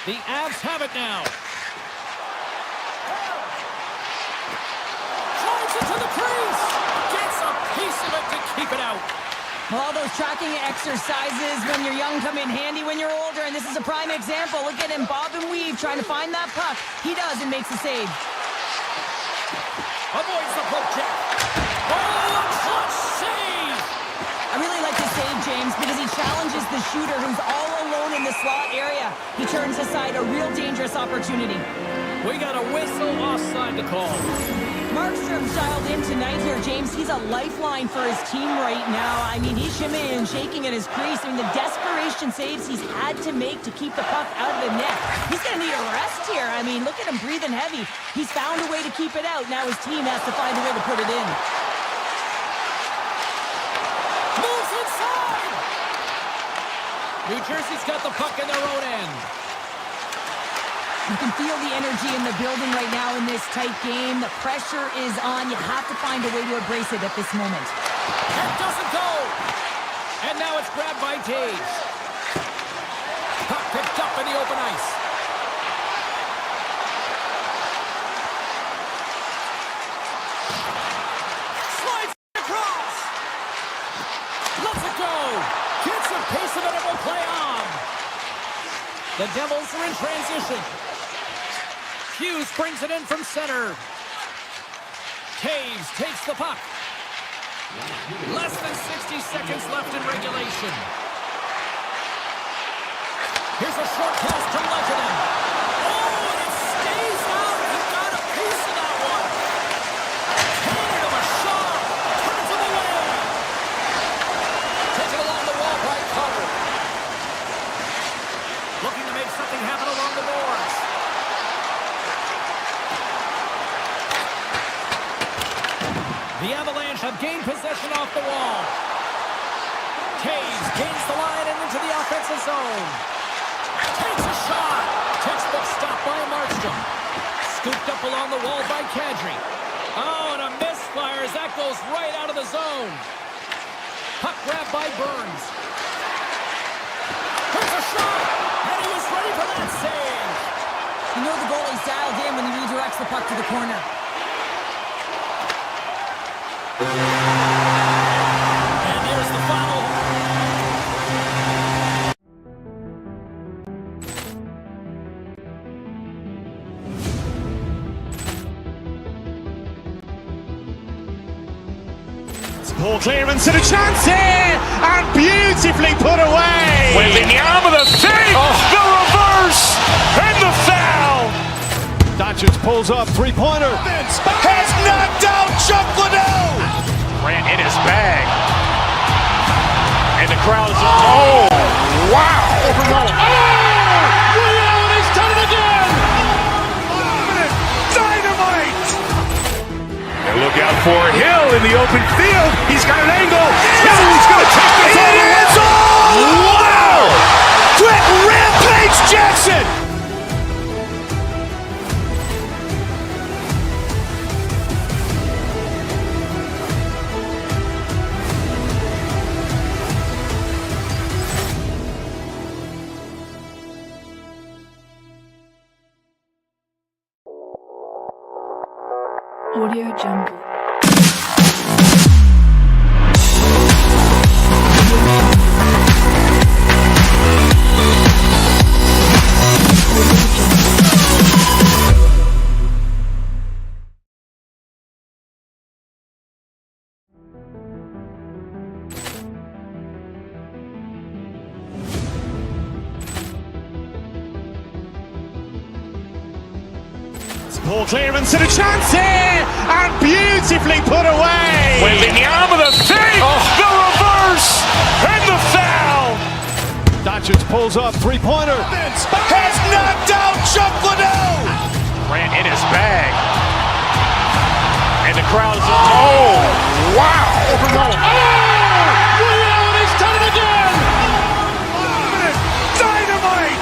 The Avs have it now. Drives it to the crease. Gets a piece of it to keep it out. Well, all those tracking exercises when you're young come in handy when you're older, and this is a prime example. Look at him bob and weave trying to find that puck. He does and makes a save. Avoids the poke check. Oh, a clutch save! I really like this save, James, because he challenges the shooter who's all alone in the slot area. He turns aside a real dangerous opportunity. We got a whistle offside to call. Markstrom's dialed in tonight here, James. He's a lifeline for his team right now. I mean, he's shimmying and shaking at his crease. I mean, the desperation saves he's had to make to keep the puck out of the net. He's going to need a rest here. I mean, look at him breathing heavy. He's found a way to keep it out. Now his team has to find a way to put it in. Moves inside! New Jersey's got the puck in their own end. You can feel the energy in the building right now in this tight game. The pressure is on. You have to find a way to embrace it at this moment. That doesn't go. And now it's grabbed by Tage. Puck picked up in the open ice. The Devils are in transition. Hughes brings it in from center. Taves takes the puck. Less than 60 seconds left in regulation. Here's a short pass to Legendin. Oh, and it stays out. He got a piece of that one. Cannon of a shot. Turns him away. Taken along the wall by Carter. Looking to make something happen along the boards. The Avalanche have gained possession off the wall. Taves gains the line and into the offensive zone. Takes a shot. Textbook stop by Markstrom. Scooped up along the wall by Kadri. Oh, and a misfire as that goes right out of the zone. Puck grabbed by Burns. Here's a shot. And he was ready for that save. You know the goalie's dialed in when he redirects the puck to the corner. And here's the foul. Ball clearance and a chance here, and beautifully put away. Wembanyama the save, the reverse, and the foul. Doncic pulls up, three-pointer. Has knocked out Chuck Liddell. Ran in his bag. And the crowd is, oh, wow. He's done it again. Dynamite. And look out for Hill in the open field. He's got an angle. He's going to take this all the way. Wow. Quick Rampage Jackson. Audio Jungle. Ball clearance and a chance here, and beautifully put away. Wembanyama the save, the reverse, and the foul. Doncic pulls up, three-pointer. Has knocked out Chuck Liddell. Ran in his bag. And the crowd is, oh, wow. He's done it again. Dynamite.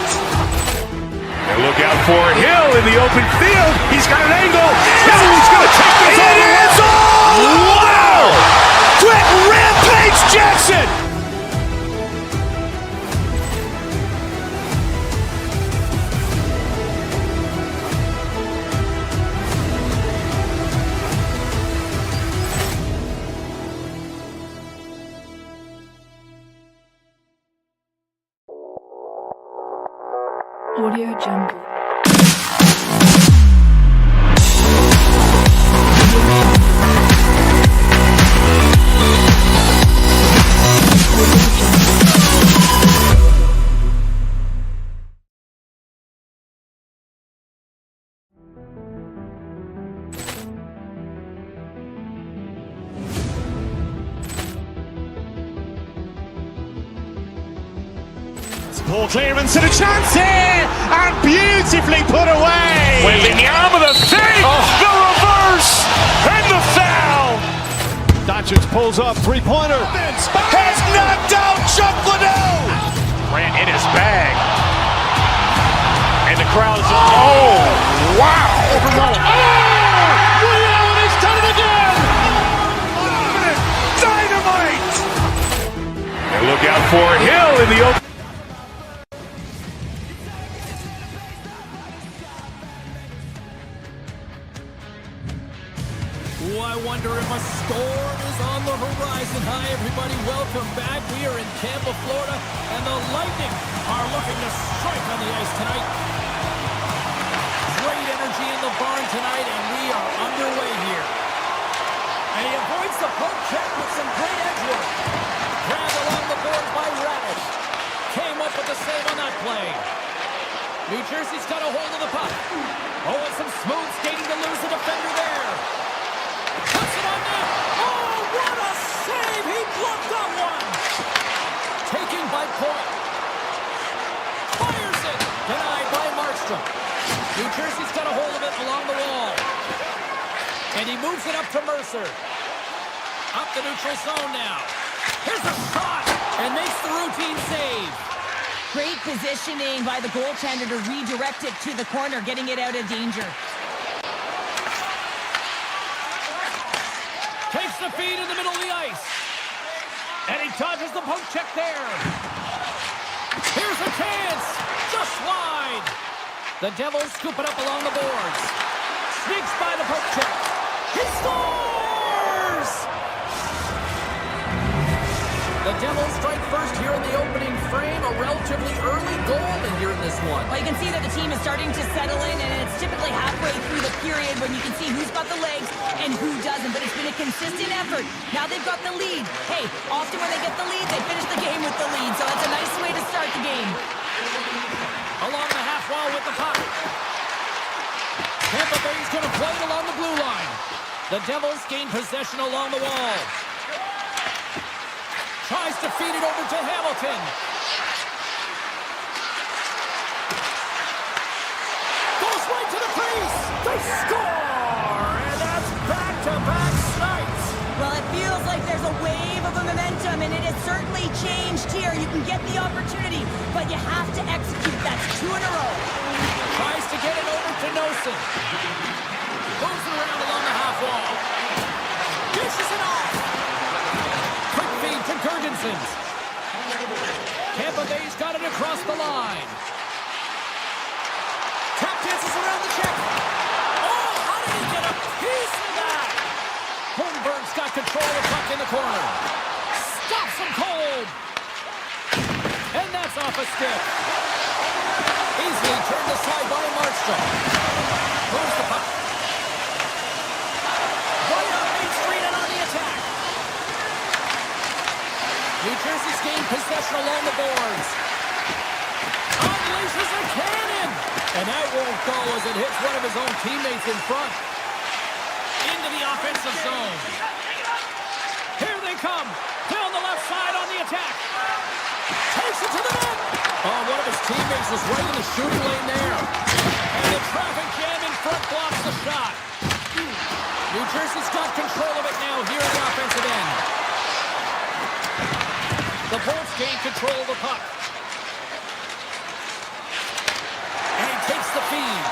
And look out for Hill in the open field. He's got an angle. He's going to take this all the way. Wow. Quick Rampage Jackson. Audio Jungle. Ball clearance and a chance here, and beautifully put away. Wembanyama the save, the reverse, and the foul. Doncic pulls up, three-pointer. Has knocked out Chuck Liddell. Ran in his bag. And the crowd is, oh, wow. He's done it again. Dynamite. And look out for Hill in the open. Oh, I wonder if a storm is on the horizon. Hi, everybody. Welcome back. We are in Tampa, Florida, and the Lightning are looking to strike on the ice tonight. Great energy in the barn tonight, and we are underway here. And he avoids the poke check with some great edge work. Grabbed along the board by Radish. Came up with the save on that play. New Jersey's got a hold of the puck. Oh, and some smooth skating to lose the defender there. Puts it on net. Oh, what a save! He blocked that one. Taking by Point. Fires it. Denied by Markstrom. New Jersey's got a hold of it along the wall. And he moves it up to Mercer. Up the neutral zone now. Here's a shot. And makes the routine save. Great positioning by the goaltender to redirect it to the corner, getting it out of danger. Takes the feed in the middle of the ice. And he dodges the poke check there. Here's a chance. Just wide. The Devils scoop it up along the boards. Sneaks by the poke check. He scores! The Devils strike first here in the opening frame. A relatively early goal in here in this one. Well, you can see that the team is starting to settle in, and it's typically halfway through the period when you can see who's got the legs and who doesn't. But it's been a consistent effort. Now they've got the lead. Hey, often when they get the lead, they finish the game with the lead. So it's a nice way to start the game. Along the half wall with the puck. Tampa Bay's going to play it along the blue line. The Devils gain possession along the wall. Tries to feed it over to Hamilton. Goes right to the crease. They score! And that's back-to-back snipes. Well, it feels like there's a wave of momentum, and it has certainly changed here. You can get the opportunity, but you have to execute. That's 2 in a row. Tries to get it over to Nosen. Moves it around along the half wall. Dishes it off. Quick feed to Gergensons. Tampa Bay's got it across the line. Tap dances around the check. Oh, how did he get a piece of that? Holmberg's got control of the puck in the corner. Stops him cold. And that's off a stick. Easily turned aside by Markstrom. Moves the puck. Right up Main Street and on the attack. New Jersey's gained possession along the boards. Unleashes a cannon. And that won't go as it hits one of his own teammates in front. Into the offensive zone. Here they come. Down the left side on the attack. Takes it to the net. Oh, one of his teammates was right in the shooting lane there. And the traffic jam in front blocks the shot. New Jersey's got control of it now here at the offensive end. The Bolts gain control of the puck. And he takes the feed.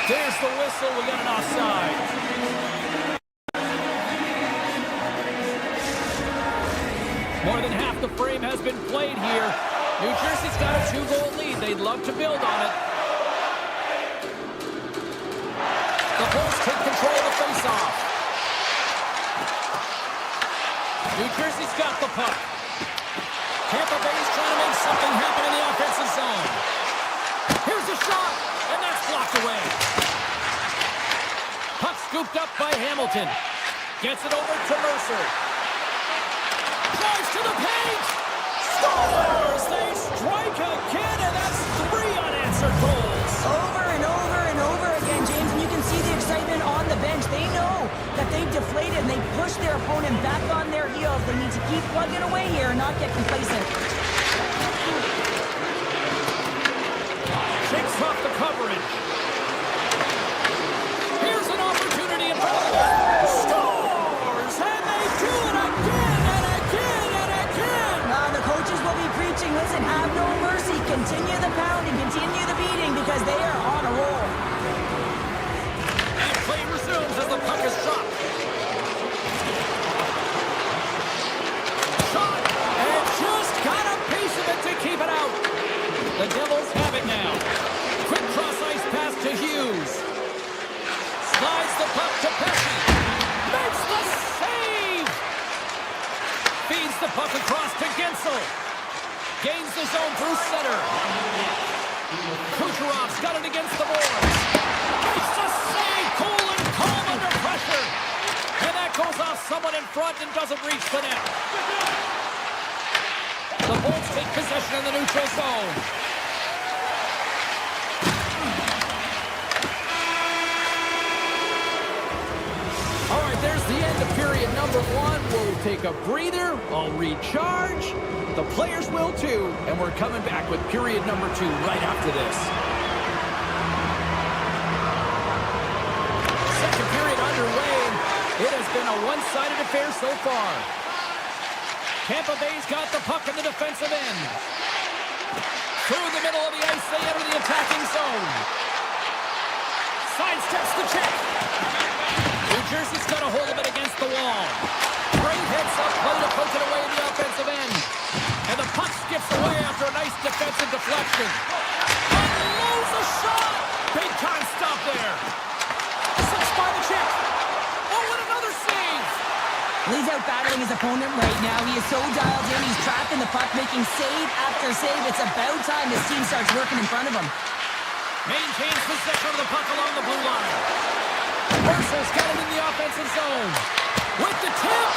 There's the whistle. We got an offside. More than half the frame has been played here. New Jersey's got a 2-goal lead. They'd love to build on it. The Bolts take control of the faceoff. New Jersey's got the puck. Tampa Bay's trying to make something happen in the offensive zone. Here's a shot, and that's blocked away. Puck scooped up by Hamilton. Gets it over to Mercer. Drives to the paint. Scores! They strike again, and that's 3 unanswered goals. Over and over and over again, James, and you can see the excitement on the bench. They know that they deflated and they pushed their opponent back on their heels. They need to keep plugging away here and not get complacent. Shakes off the coverage. Here's an opportunity in front of them. Scores! And they do it again and again and again. The coaches will be preaching, listen, have no mercy. Continue the pounding, continue the beating, because they are on a roll. And play resumes as the puck is dropped. Shot! And just got a piece of it to keep it out. The Devils have it now. Quick cross ice pass to Hughes. Slides the puck to Pesce. puck across to Gensel. Gains the zone through center. Kucherov's got it against the boards. Makes the save. Cool and calm under pressure. And that goes off someone in front and doesn't reach the net. The Bolts take possession in the neutral zone. All right, there's the end of period number 1. We'll take a breather. I'll recharge. The players will too. And we're coming back with period number 2 right after this. Second period underway. It has been a one-sided affair so far. Tampa Bay's got the puck in the defensive end. Through the middle of the ice, they enter the attacking zone. Sidesteps the check. New Jersey's got a hold of it against the wall. Great heads-up play to poke it away in the offensive end. And the puck skips away after a nice defensive deflection. Unloads a shot! Big time stop there. Six by the check. Oh, and another save! He's out battling his opponent right now. He is so dialed in. He's tracking the puck, making save after save. It's about time this team starts working in front of him. Maintains possession of the puck along the blue line. Mercer's got it in the offensive zone. With the tip.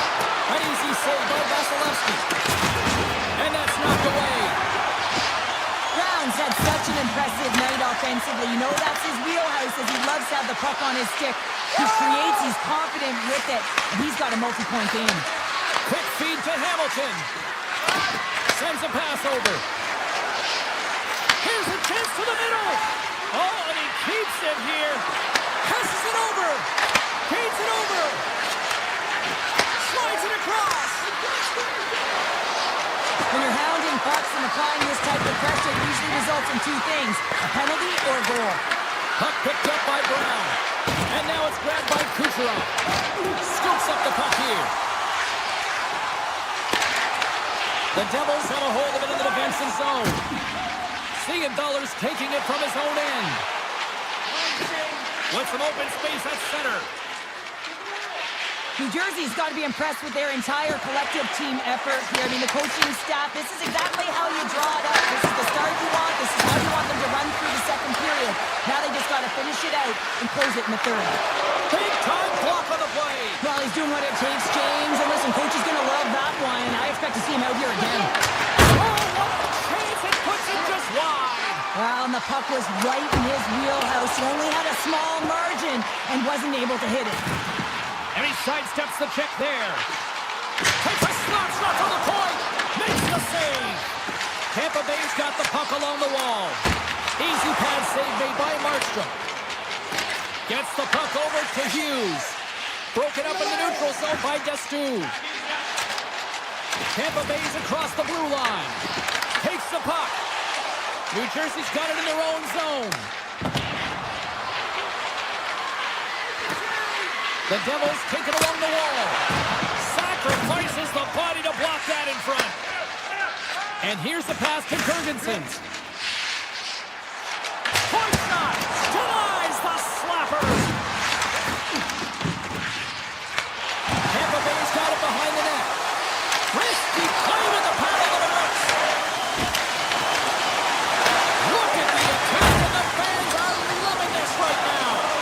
An easy save by Vasilevsky. And that's knocked away. Brown's had such an impressive night offensively. You know that's his wheelhouse as he loves to have the puck on his stick. He creates, he's confident with it, and he's got a multi-point game. Quick feed to Hamilton. Sends a pass over. Here's a chance to the middle. Oh, and he keeps it here. Passes it over. Feeds it over. Slides it across. When you're hounding pucks and applying this type of pressure, it usually results in two things, a penalty or a goal. Puck picked up by Brown. And now it's grabbed by Kucherov. Scoops up the puck here. The Devils have a hold of it in the defensive zone. Siegenthaler's taking it from his own end. With some open space at center. New Jersey's got to be impressed with their entire collective team effort here. I mean, the coaching staff, this is exactly how you draw it up. This is the start you want. This is how you want them to run through the second period. Now they just got to finish it out and close it in the third. Big time block on the play. Well, he's doing what it takes, James. And listen, coach is going to love that one. I expect to see him out here again. Oh, what a chance. It puts it just wide. Well, and the puck was right in his wheelhouse. He only had a small margin and wasn't able to hit it. And he sidesteps the check there. Takes a slap shot from the point. Makes the save. Tampa Bay's got the puck along the wall. Easy pad save made by Markstrom. Gets the puck over to Hughes. Broken up in the neutral zone by Destu. Tampa Bay's across the blue line. Takes the puck. New Jersey's got it in their own zone. The Devils take it along the wall. Sacrifices the body to block that in front. And here's the pass to Jurgensen. Point shot. Denies the slappers. Tampa Bay's got it behind the net. Risky play with the paddle of the ropes. Look at the attack, and the fans are loving this right now.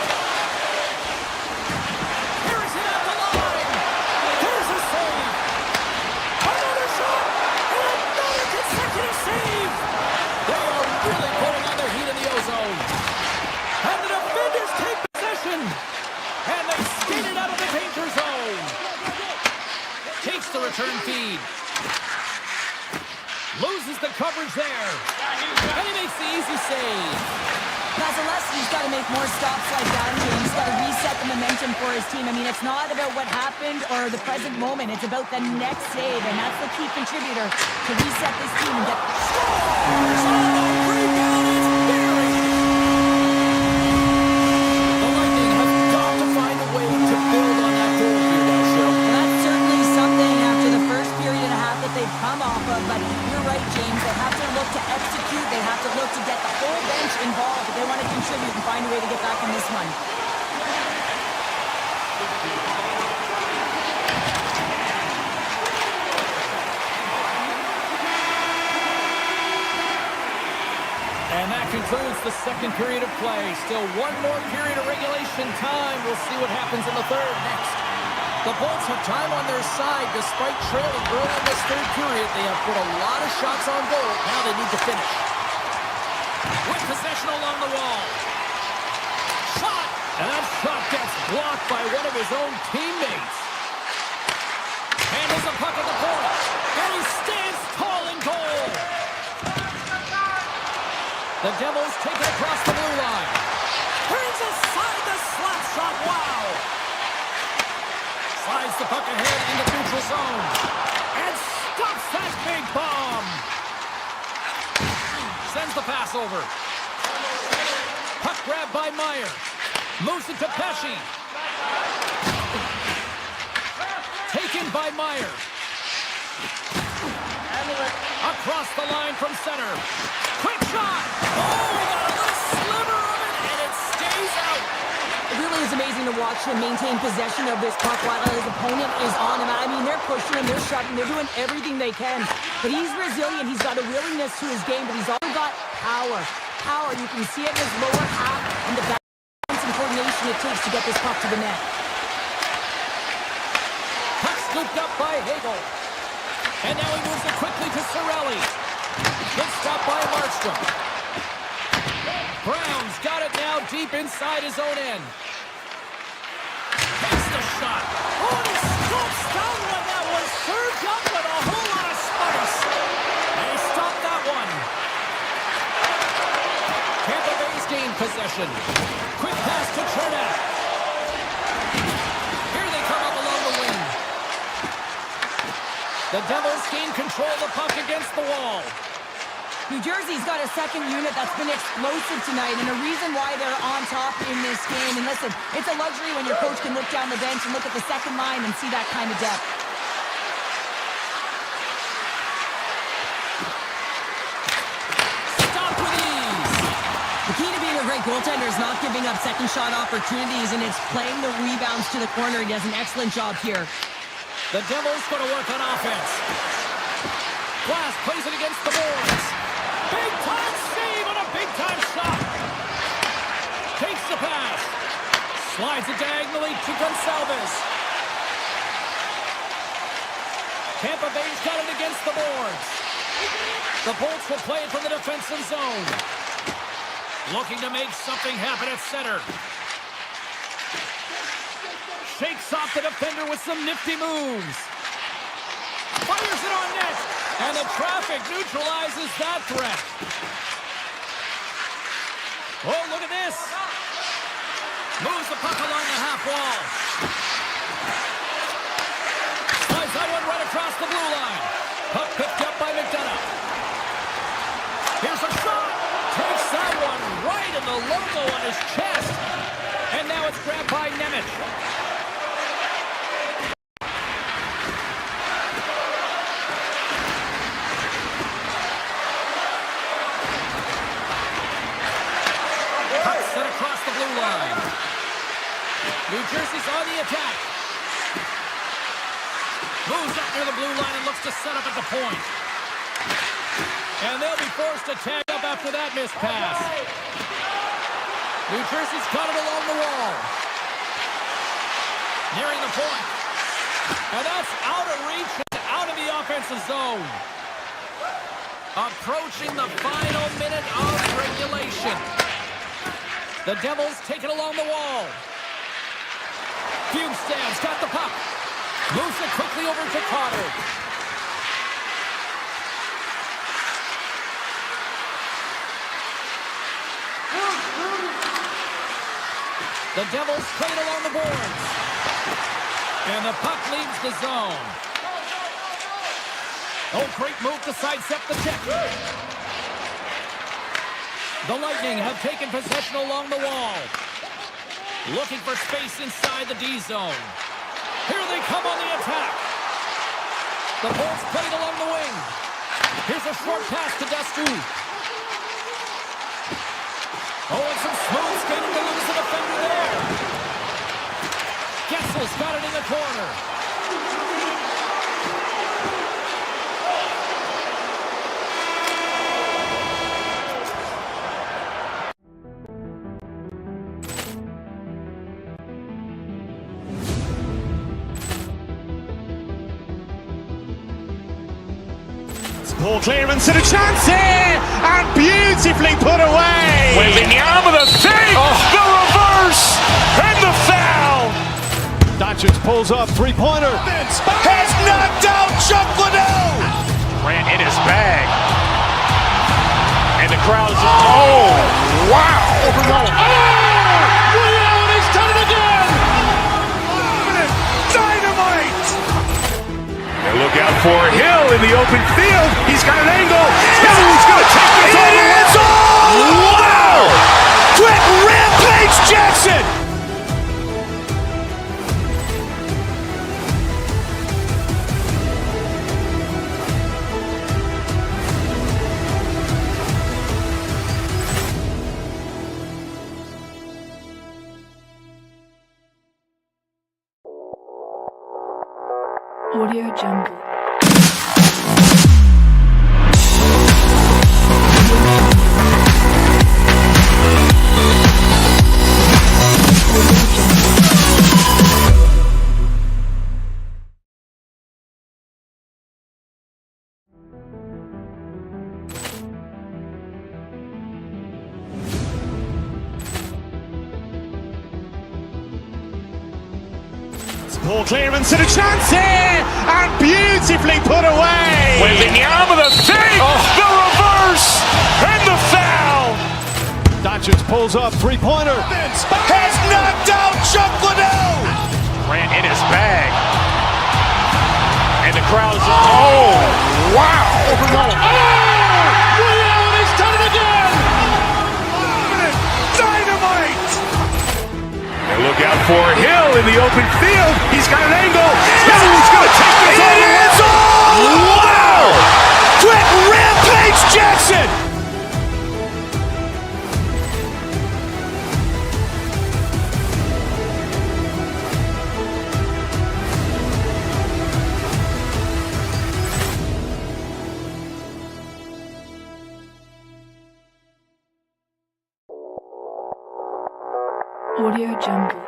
The return feed. Loses the coverage there. And he makes the easy save. Vasilevsky's got to make more stops like that. He's got to reset the momentum for his team. I mean, it's not about what happened or the present moment. It's about the next save, and that's the key contributor to reset this team and get... Scores! Oh, rebound is buried! The Lightning have got to find a way to build on that goal here now, Cheryl. That's certainly something after the first period and a half that they've come off of, but you're right, James. They have to look to execute. They have to look to get the whole bench involved if they want to contribute and find a way to get back in this one. concludes the second period of play. Still one more period of regulation time. We'll see what happens in the third next. The Bolts have time on their side. Despite trailing early in this third period, they have put a lot of shots on goal. Now they need to finish. With possession along the wall. Shot! And that shot gets blocked by one of his own teammates. Handles the puck at the point. And he stands tall in goal. The Devils take it across the blue line. Turns aside the slap shot. Wow! Slides the puck ahead in the neutral zone. And stops that big bomb. Sends the pass over. Puck grab by Meyer. Moves it to Pesci. Taken by Meyer. Across the line from center. Quick shot! Oh, we got a little sliver of it, and it stays out. It really is amazing to watch him maintain possession of this puck while his opponent is on him. I mean, they're pushing him, they're shoving, they're doing everything they can. But he's resilient. He's got a willingness to his game, but he's also got power. Power, you can see it in his lower half and the balance and coordination it takes to get this puck to the net. Puck scooped up by Hagel. And now he moves it quickly to Cirelli. Good stop by Markstrom. Brown's got it now deep inside his own end. Takes the shot. Oh, and he scoops down one that was served up with a whole lot of spice. And he stopped that one. Tampa Bay's gained possession. Quick pass to Chernak. Here they come up along the wing. The Devils gain control of the puck against the wall. New Jersey's got a second unit that's been explosive tonight, and a reason why they're on top in this game. And listen, it's a luxury when your coach can look down the bench and look at the second line and see that kind of depth. Stop with ease. The key to being a great goaltender is not giving up second shot opportunities, and it's playing the rebounds to the corner. He does an excellent job here. The Devils going to work on offense. Glass plays it against the boards. Big-time save on a big-time shot. Takes the pass. Slides it diagonally to Gonçalves. Tampa Bay's got it against the boards. The Bolts will play it from the defensive zone. Looking to make something happen at center. Shakes off the defender with some nifty moves. Fires it on net. And the traffic neutralizes that threat. Oh, look at this. Moves the puck along the half wall. Slides that one right across the blue line. Puck picked up by McDonough. Here's a shot. Takes that one right in the logo on his chest. And now it's grabbed by Nemec. New Jersey's on the attack. Moves up near the blue line and looks to set up at the point. And they'll be forced to tag up after that missed pass. New Jersey's got it along the wall. Nearing the point. And that's out of reach and out of the offensive zone. Approaching the final minute of regulation. The Devils take it along the wall. Bjugstad's got the puck. Moves it quickly over to Carter. The Devils play it along the boards. And the puck leaves the zone. Oh, great move to sidestep the check. The Lightning have taken possession along the wall. Looking for space inside the D zone. Here they come on the attack. The Bolts played along the wing. Here's a short pass to Dastu. Oh, and some smooth skating to lose the defender there. Getzel's got it in the corner. Ball clearance and a chance here, and beautifully put away. Wembanyama with a save, the reverse, and the foul. Doncic pulls up, three-pointer. Has knocked out Chuck Liddell. Grant in his bag. And the crowd is, oh, wow. He's done it again. Dynamite. And look out for Hill in the open field. He's got an angle. He's going to take this all the way. Wow. Quick Rampage Jackson. Audio Jungle. Ball clearance and a chance here, and beautifully put away. Wembanyama with a save, the reverse, and the foul. Doncic pulls up, three-pointer. Has knocked out Chuck Liddell. Grant in his bag. And the crowd is, oh, wow. He's done it again. Dynamite. And look out for Hill in the open field. He's got an angle. He's going to take this all the way. Wow. Quick Rampage Jackson. Audio Jungle.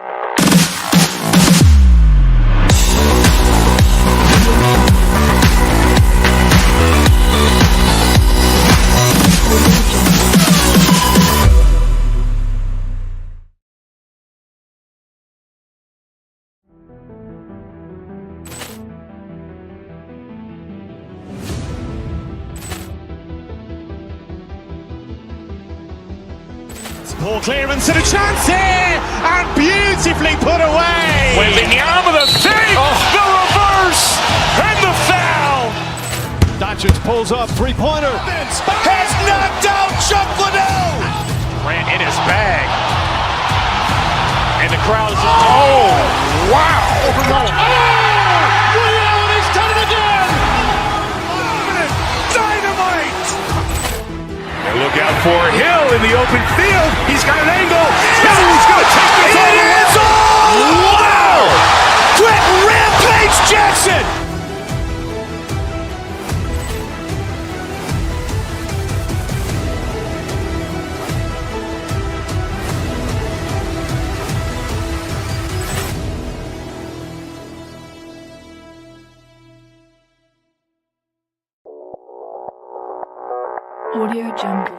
Ball clearance and a chance here, and beautifully put away. Wembanyama with a save, the reverse, and the foul. Doncic pulls up, three-pointer. Has knocked out Chuck Liddell. Grant in his bag. And the crowd is, oh, wow. He's done it again. Dynamite. And look out for Hill in the open field. He's got an angle. He's going to take this all the way. Wow. Quick Rampage Jackson. Audio Jungle.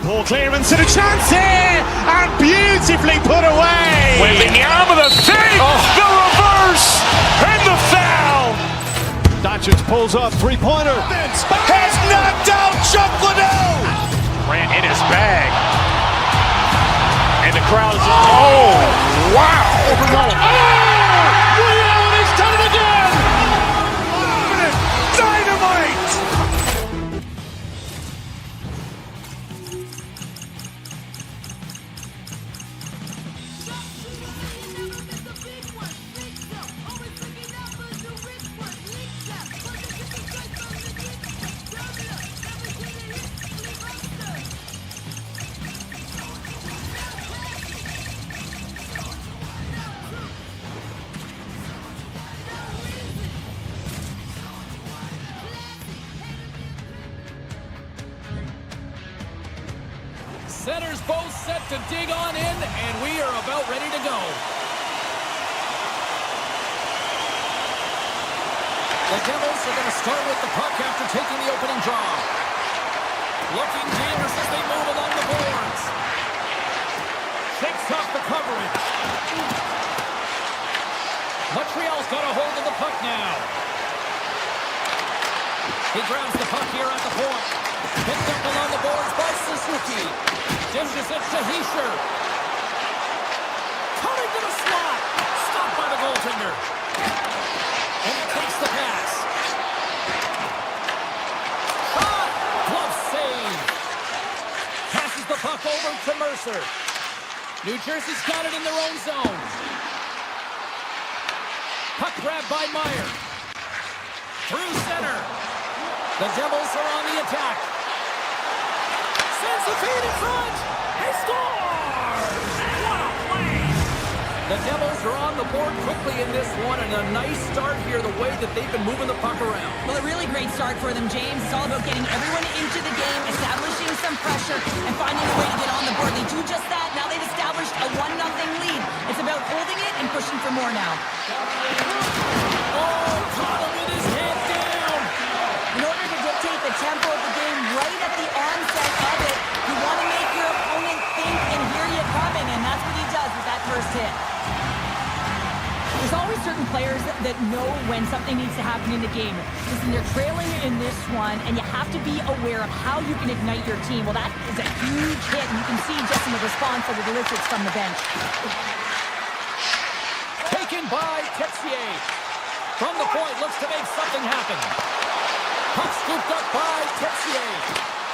Ball clearance and a chance here, and beautifully put away. Wembanyama with a save, the reverse, and the foul. Doncic pulls up, three-pointer. Has knocked out Chuck Liddell. Grant in his bag. And the crowd is, oh, wow. He's done it again. Dynamite. Centers both set to dig on in, and we are about ready to go. The Devils are going to start with the puck after taking the opening draw. Looking dangerous as they move along the boards. Shakes off the coverage. Montreal's got a hold of the puck now. He grabs the puck here at the point. Picked up along the boards by Suzuki. Dishes it to Hischier. Coming to the slot. Stopped by the goaltender. And he takes the pass. Shot. Glove save. Passes the puck over to Mercer. New Jersey's got it in their own zone. Puck grab by Meyer. Through center. The Devils are on the attack. Sends the feed in front. He scores! What a play! The Devils are on the board quickly in this one, and a nice start here the way that they've been moving the puck around. Well, a really great start for them, James. It's all about getting everyone into the game, establishing some pressure, and finding a way to get on the board. They do just that. Now they've established a 1-0 lead. It's about holding it and pushing for more now. Oh, caught him with his head down. In order to dictate the tempo of the game right at the onset of it, you want to make your opponent think and hear you coming, and that's what he does with that first hit. There's always certain players that know when something needs to happen in the game. Listen, they're trailing in this one, and you have to be aware of how you can ignite your team. Well, that is a huge hit, and you can see just in the response that it elicits from the bench. Taken by Texier. From the point, looks to make something happen. Puck scooped up by Texier.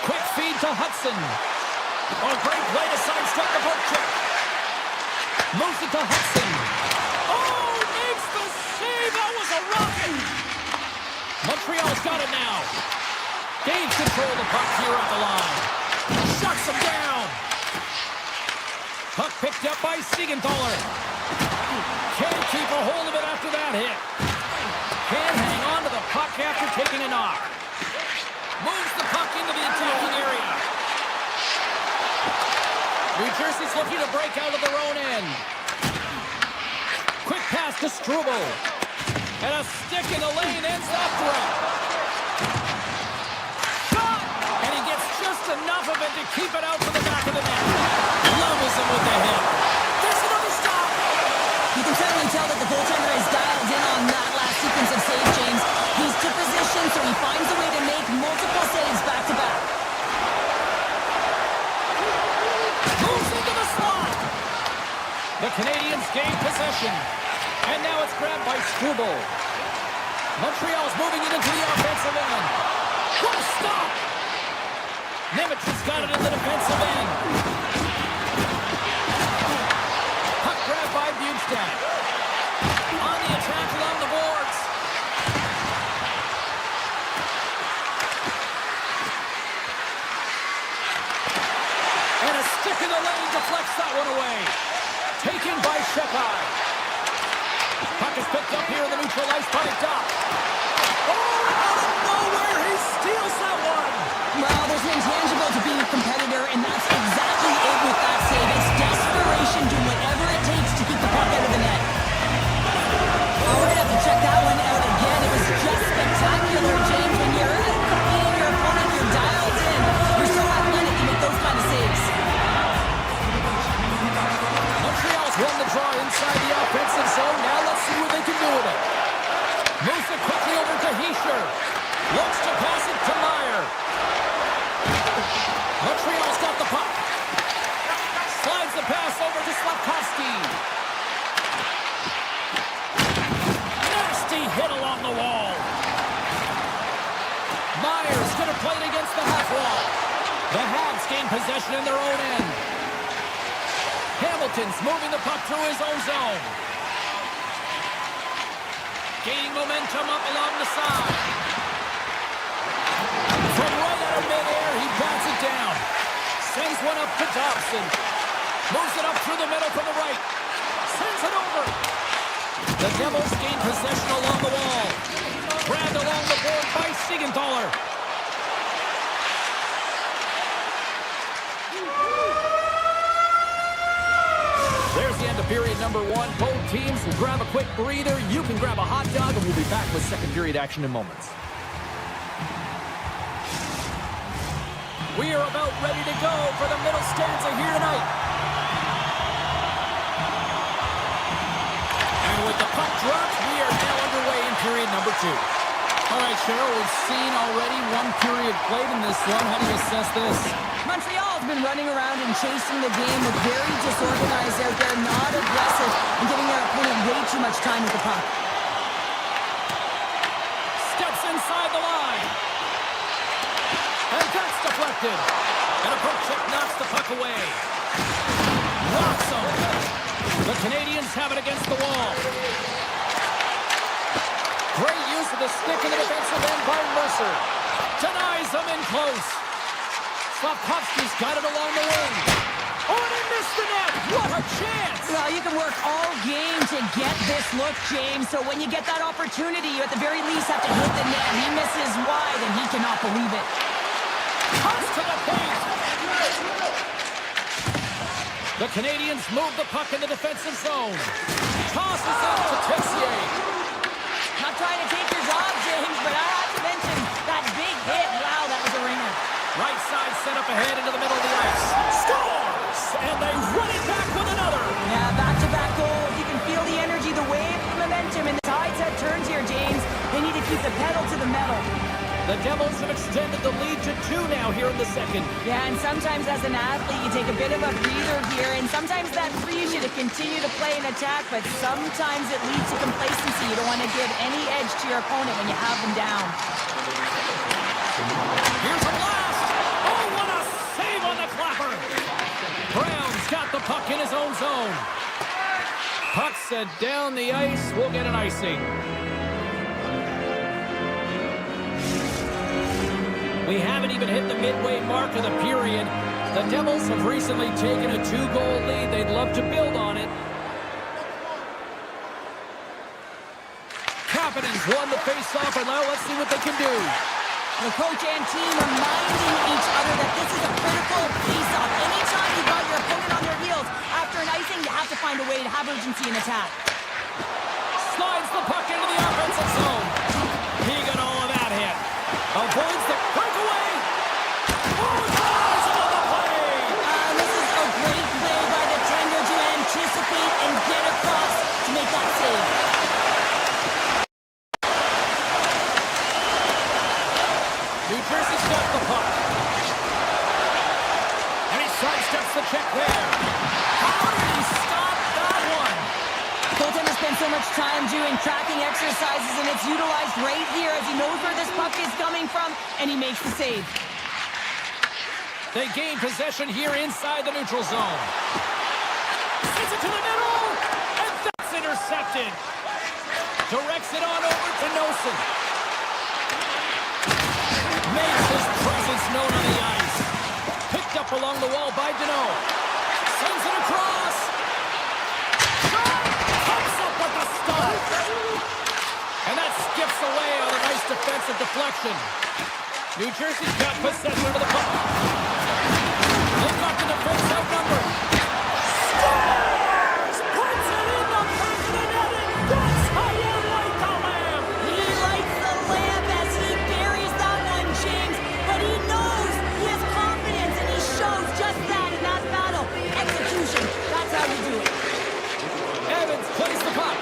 Quick feed to Hudson. Oh, great play to sidestep the poke check. Moves it to Hudson. Oh, makes the save. That was a rocket. Montreal's got it now. Gains control of the puck here at the line. Shuts him down. Puck picked up by Siegenthaler. Can't keep a hold of it after that hit. Can't hang on to the puck after taking a knock. Moves the puck into the attacking area. New Jersey's looking to break out of their own end. Quick pass to Struble. And a stick in the lane ends that threat. Shot! And he gets just enough of it to keep it out to the back of the net. Levels him with the hit. There's another stop! You can certainly tell that the goaltender is dialed in on that last sequence of saves, James. He's to position, so he finds a way to make multiple saves back-to-back. Moves into the slot. The Canadiens gain possession. And now it's grabbed by Struble. Montreal's moving it into the offensive end. What a stop! Nemec has got it in the defensive end. Puck grabbed by Bjugstad. On the attack along the boards. And a stick in the lane deflects that one away. Taken by Shepai. Puck is picked up here in the neutral ice by Doc. Oh, out of nowhere, he steals that one. Well, there's an intangible to being a competitor, and that's exactly it with that save. It's desperation, doing whatever it takes to keep the puck out of the net. Oh, we're going to have to check that one out again. It was just spectacular, James. When you're competing your opponent, you're dialed in. You're so athletic, you make those kind of saves. Montreal's won the draw inside the offensive zone. Now let's see what they can do with it. Moves it quickly over to Hischier. Looks to pass it to Meyer. Montreal's got the puck. Slides the pass over to Slafkovsky. Nasty hit along the wall. Meyer's going to play it against the half wall. The Habs gain possession in their own end. Hamilton's moving the puck through his own zone. Gaining momentum up along the side. From right out of midair, he bats it down. Sends one up to Dobson. Moves it up through the middle from the right. Sends it over. The Devils gain possession along the wall. Grabbed along the board by Siegenthaler. one. Both teams will grab a quick breather. You can grab a hot dog, and we'll be back with second period action in moments. We are about ready to go for the middle stanza here tonight. And with the puck dropped, we are now underway in period number 2. All right, Cheryl, we've seen already one period played in this one. How do you assess this? Montreal's been running around and chasing the game, with very disorganized out there, not aggressive, and giving their opponent way too much time with the puck. Steps inside the line. And that's deflected. And a poke check knocks the puck away. Rocks him. The Canadiens have it against the wall. Great use of the stick in the defensive end by Mercer. Denies him in close. Slavkovsky's got it along the wing. Oh, and he missed the net. What a chance. Well, you can work all game to get this look, James. So when you get that opportunity, you at the very least have to hit the net. He misses wide, and he cannot believe it. Comes to the paint. The Canadiens move the puck in the defensive zone. Tosses it to Tessier. Not trying to take your job, James, but I have to mention that big hit. Wow, that was a ringer. Right side set up ahead into the middle of the ice. Scores! And they run it back with another. Yeah, back-to-back goals. You can feel the energy, the wave, the momentum, and the tides have turned here, James. They need to keep the pedal to the metal. The Devils have extended the lead to 2 now here in the second. Yeah, and sometimes as an athlete, you take a bit of a breather here, and sometimes that frees you to continue to play and attack, but sometimes it leads to complacency. You don't want to give any edge to your opponent when you have them down. Here's a blast! Oh, what a save on the clapper! Brown's got the puck in his own zone. Puck set down the ice. We'll get an icing. We haven't even hit the midway mark of the period. The Devils have recently taken a 2-goal lead. They'd love to build on it. Capitans won the face-off, and now let's see what they can do. The coach and team reminding each other that this is a critical face-off. Anytime you've got your opponent on their heels, after an icing, you have to find a way to have urgency in attack. Slides the puck into the offensive zone. He got all of that hit. Avoids the breakaway. Oh, dives on the play. This is a great play by the tender to anticipate and get across to make that save. New Jersey's got the puck. And he sidesteps the check there. How did he stop that one? Goaltender spends so much time doing tracking exercises, and it's utilized right here as he knows where this puck is coming from, and he makes the save. They gain possession here inside the neutral zone. Sends it to the middle, and that's intercepted. Directs it on over to Nosen. Makes his presence known on the ice. Picked up along the wall by Deneau. Sends it across. Comes up with the stop. And that skips away on a nice defensive deflection. New Jersey's got possession of the puck. They've got the defense outnumbered. Scores! Puts it in the back of the net, and that's how you light the lamp. He lights the lamp as he buries that one, James, but he knows he has confidence, and he shows just that in that battle. Execution, that's how you do it. Evans plays the puck.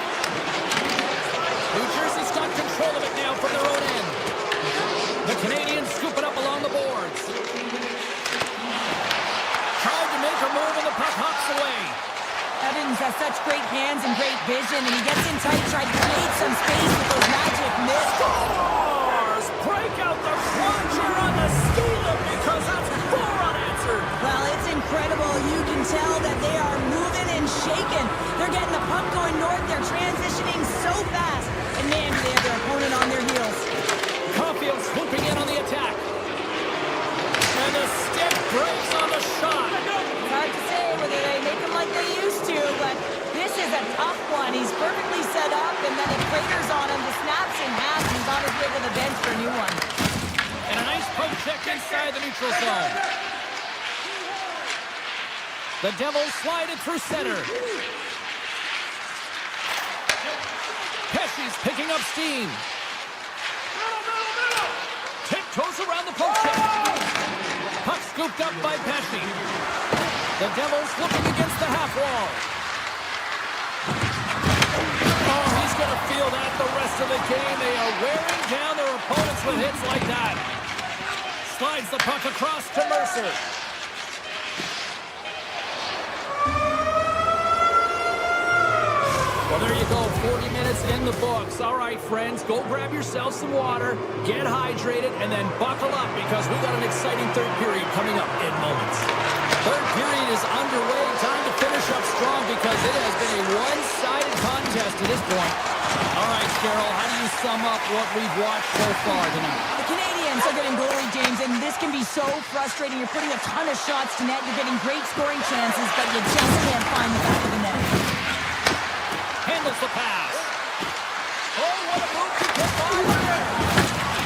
New Jersey's got control of it now from their own end. The Canadiens scoop it up along the boards. Tried to make a move, and the puck hops away. Evans has such great hands and great vision, and he gets in tight, tries to create some space with those magic mitts. Scores! Break out the cruncher on the steal because that's 4 unanswered. Well, it's incredible. You can tell that they are moving and shaking. They're getting the puck going north. They're transitioning so fast. And man, do they have their opponent on their heels. Caulfield swooping in on the attack. And the stick breaks on the shot. It's hard to say whether they make him like they used to, but this is a tough one. He's perfectly set up, and then it craters on him. The snap's in half, and he's on his way to the bench for a new one. And a nice poke check inside the neutral zone. The Devils slide it through center. Pesci's picking up steam. Tiptoes around the poke check. Puck scooped up by Pesci. The Devils looking against the half wall. Oh, he's going to feel that the rest of the game. They are wearing down their opponents with hits like that. Slides the puck across to Mercer. Well, there you go. 40 minutes in the books. All right, friends, go grab yourself some water, get hydrated, and then buckle up because we got an exciting third period coming up in moments. Third period is underway. Time to finish up strong because it has been a one-sided contest to this point. All right, Cheryl, how do you sum up what we've watched so far tonight? The Canadiens are getting goalie, James, and this can be so frustrating. You're putting a ton of shots to net. You're getting great scoring chances, but you just can't find the back of the net. Handles the pass. Oh, what a move to get by there.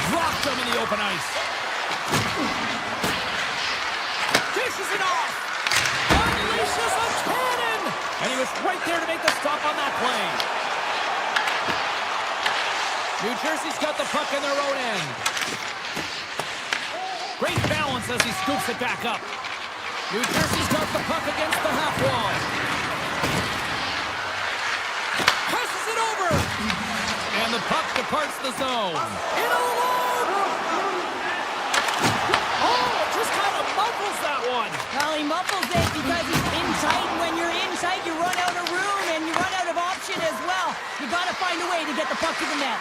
Dropped him in the open ice. Dishes it off. Unleashes a cannon. And he was right there to make the stop on that play. New Jersey's got the puck in their own end. Great balance as he scoops it back up. New Jersey's got the puck against the half wall. Passes it over. And the puck departs the zone. In alone. Oh, just kind of muffles that one. Well, he muffles it because he's in tight. When you're in tight, you run out of room and you run out of option as well. You got to find a way to get the puck to the net.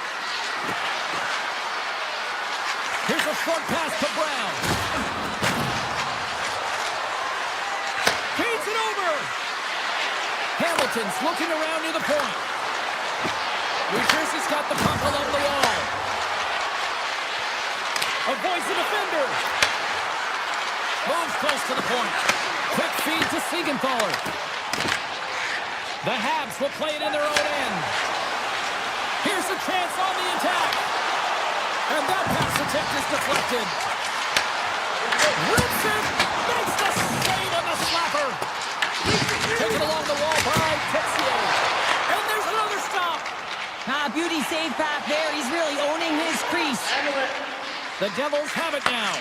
Here's a short pass to Brown. Feeds it over. Hamilton's looking around near the point. New Jersey's got the puck along the wall. Avoids the defender. Moves close to the point. Quick feed to Siegenthaler. The Habs will play it in their own end. Here's a chance on the attack. And that pass attempt is deflected. Rips it. Makes the save on the slapper. Taken along the wall by Texier. And there's another stop. Beauty save back there. He's really owning his crease. The Devils have it now.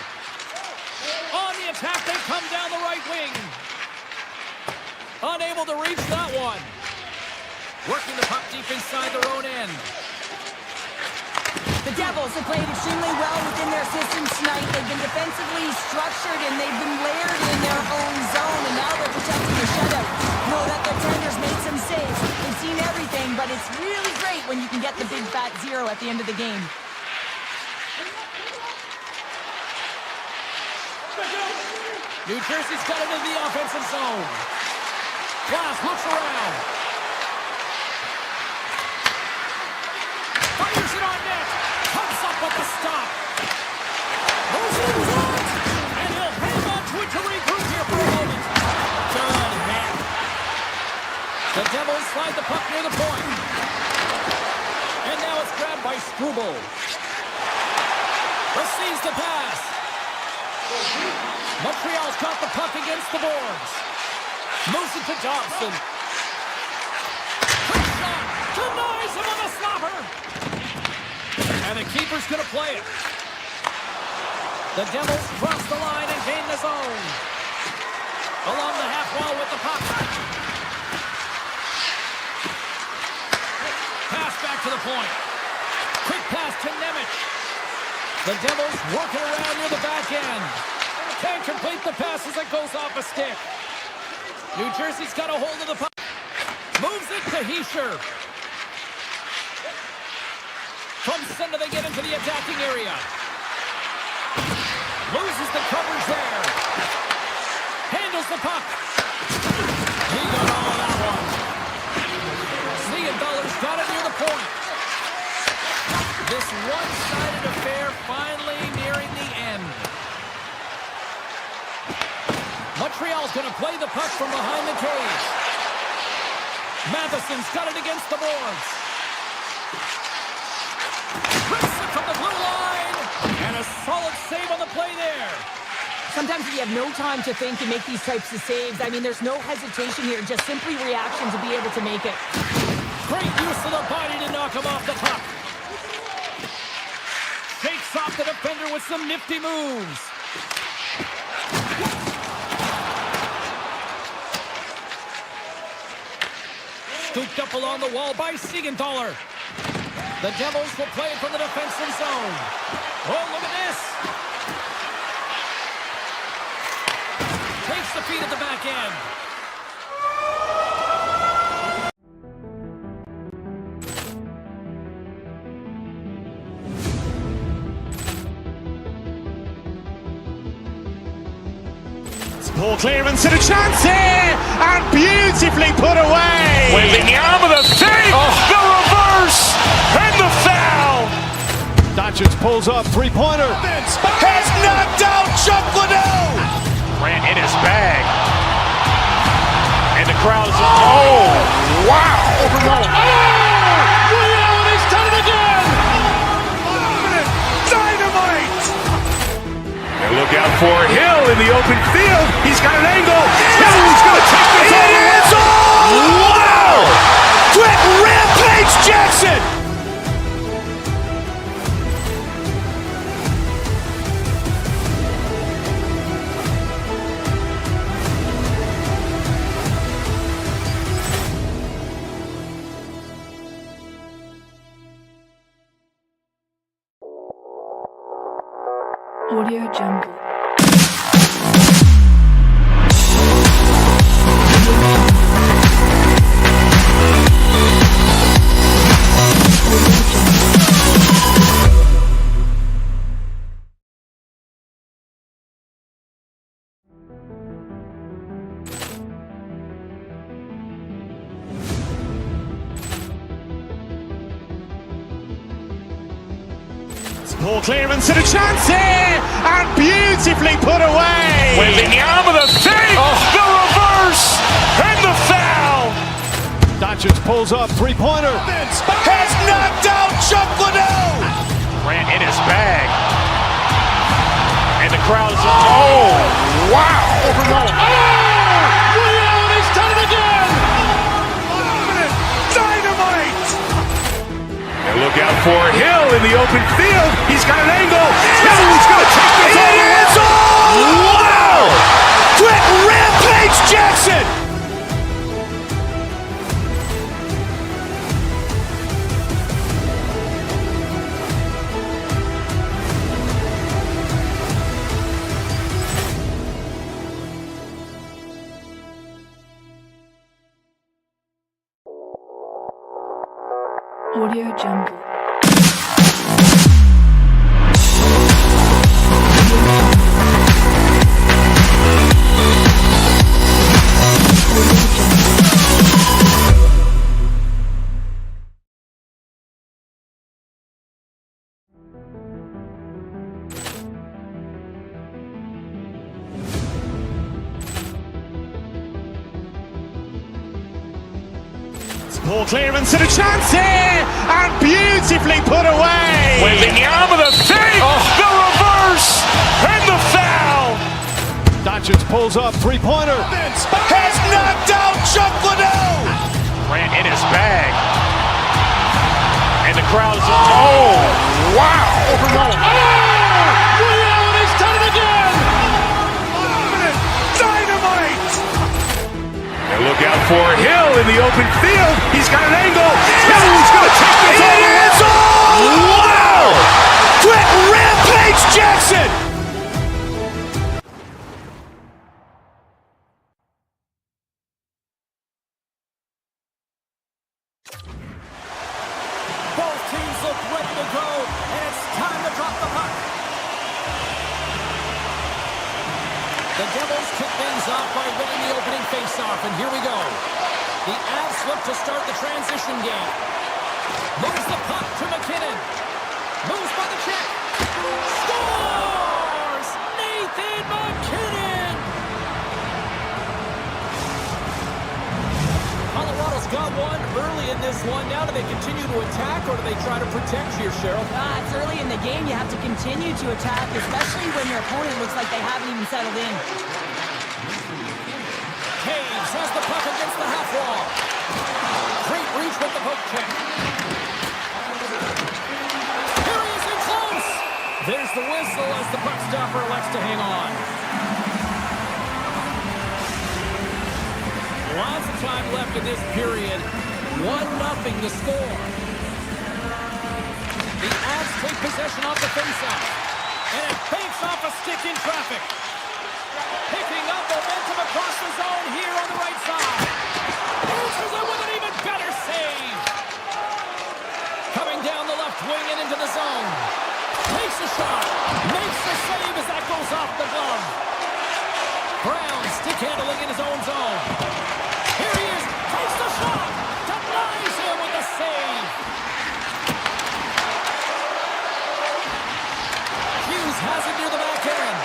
On the attack, they come down the right wing. Unable to reach that one. Working the puck deep inside their own end. The Devils have played extremely well within their systems tonight. They've been defensively structured and they've been layered in their own zone, and now they're protecting the shutout. Know that their tenders made some saves. They've seen everything, but it's really great when you can get the big fat zero at the end of the game. New Jersey's got into the offensive zone. Glass looks around. Fires it on net. Comes up with the stop. Moves it in front. And he'll hang on to it to regroup here for a moment. Good hit. The Devils slide the puck near the point. And now it's grabbed by Struble. Receives the pass. Montreal's got the puck against the boards. Moves it to Dobson. Quick shot. Denies him on the slapper. And the keeper's going to play it. The Devils cross the line and gain the zone. Along the half wall with the puck. Pass back to the point. Quick pass to Nemec. The Devils working around near the back end. Can't complete the pass as it goes off a stick. New Jersey's got a hold of the puck. Moves it to Hischier. From center they get into the attacking area. Loses the coverage there. Handles the puck. He got all of that one. Siegenthaler's got it near the point. This one-sided affair finally nearing the end. Montreal's going to play the puck from behind the cage. Matheson's got it against the boards. Rips it from the blue line. And a solid save on the play there. Sometimes if you have no time to think and make these types of saves, I mean, there's no hesitation here, just simply reaction to be able to make it. Great use of the body to knock him off the puck. Shakes off the defender with some nifty moves. Scooped up along the wall by Siegenthaler. The Devils will play it from the defensive zone. Oh, look at this. Takes the feed at the back end. Poor clearance and a chance here, and beautifully put away. Waving the arm of the fake, the reverse, and the foul. Dodgers pulls up, three-pointer. Has knocked out Chuck Liddell. Ran in his bag. And the crowd is, oh, wow. Liddell, and he's done it again. Dynamite. And look out for Hill in the open field. He's got an angle. He's going to take this all the way. Wow! Quick Rampage Jackson. Audio Jungle. Poor clearance and a chance here, and beautifully put away. Waving the arm of the fake, the reverse, and the foul. Dodgers pulls up, three-pointer. Has knocked out Chuck Liddell. Ran in his bag. And the crowd is, oh, wow. Liddell, and he's done it again. Dynamite. And look out for Hill in the open field. He's got an angle. He's going to take this all the way. Wow. Quick Rampage Jackson. Audio Jungle. Poor clearance and a chance here, and beautifully put away. Waving the arm of the fake, the reverse, and the foul. Dodgers pulls up, three-pointer. Has knocked out Chuck Liddell. Ran in his bag. And the crowd is, oh, wow. Liddell, and he's done it again. Dynamite. And look out for Hill in the open field. He's got an angle. He's going to take this all the way. Wow. Quick Rampage Jackson. Both teams look ready to go, and it's time to drop the puck. The Devils kick things off by winning the opening faceoff, and here we go. The Avs look to start the transition game. Moves the puck to McKinnon. Moves by the check. Scores! Nathan McKinnon! Colorado's got one early in this one. Now do they continue to attack, or do they try to protect here, Cheryl? It's early in the game. You have to continue to attack, especially when your opponent looks like they haven't even settled in. Caves has the puck against the half wall. Great breach with the poke check. Here he is in close. There's the whistle as the puck stopper elects to hang on. Lots of time left in this period. 1-0 to score. The Avs take possession off the faceoff. And it banks off a stick in traffic. Picking up momentum across the zone here on the right side. Answers it with an even better save. Coming down the left wing and into the zone. Takes a shot. Makes the save as that goes off the glove. Brown stick handling in his own zone. Here he is. Takes the shot. Denies him with the save. Hughes has it near the back end.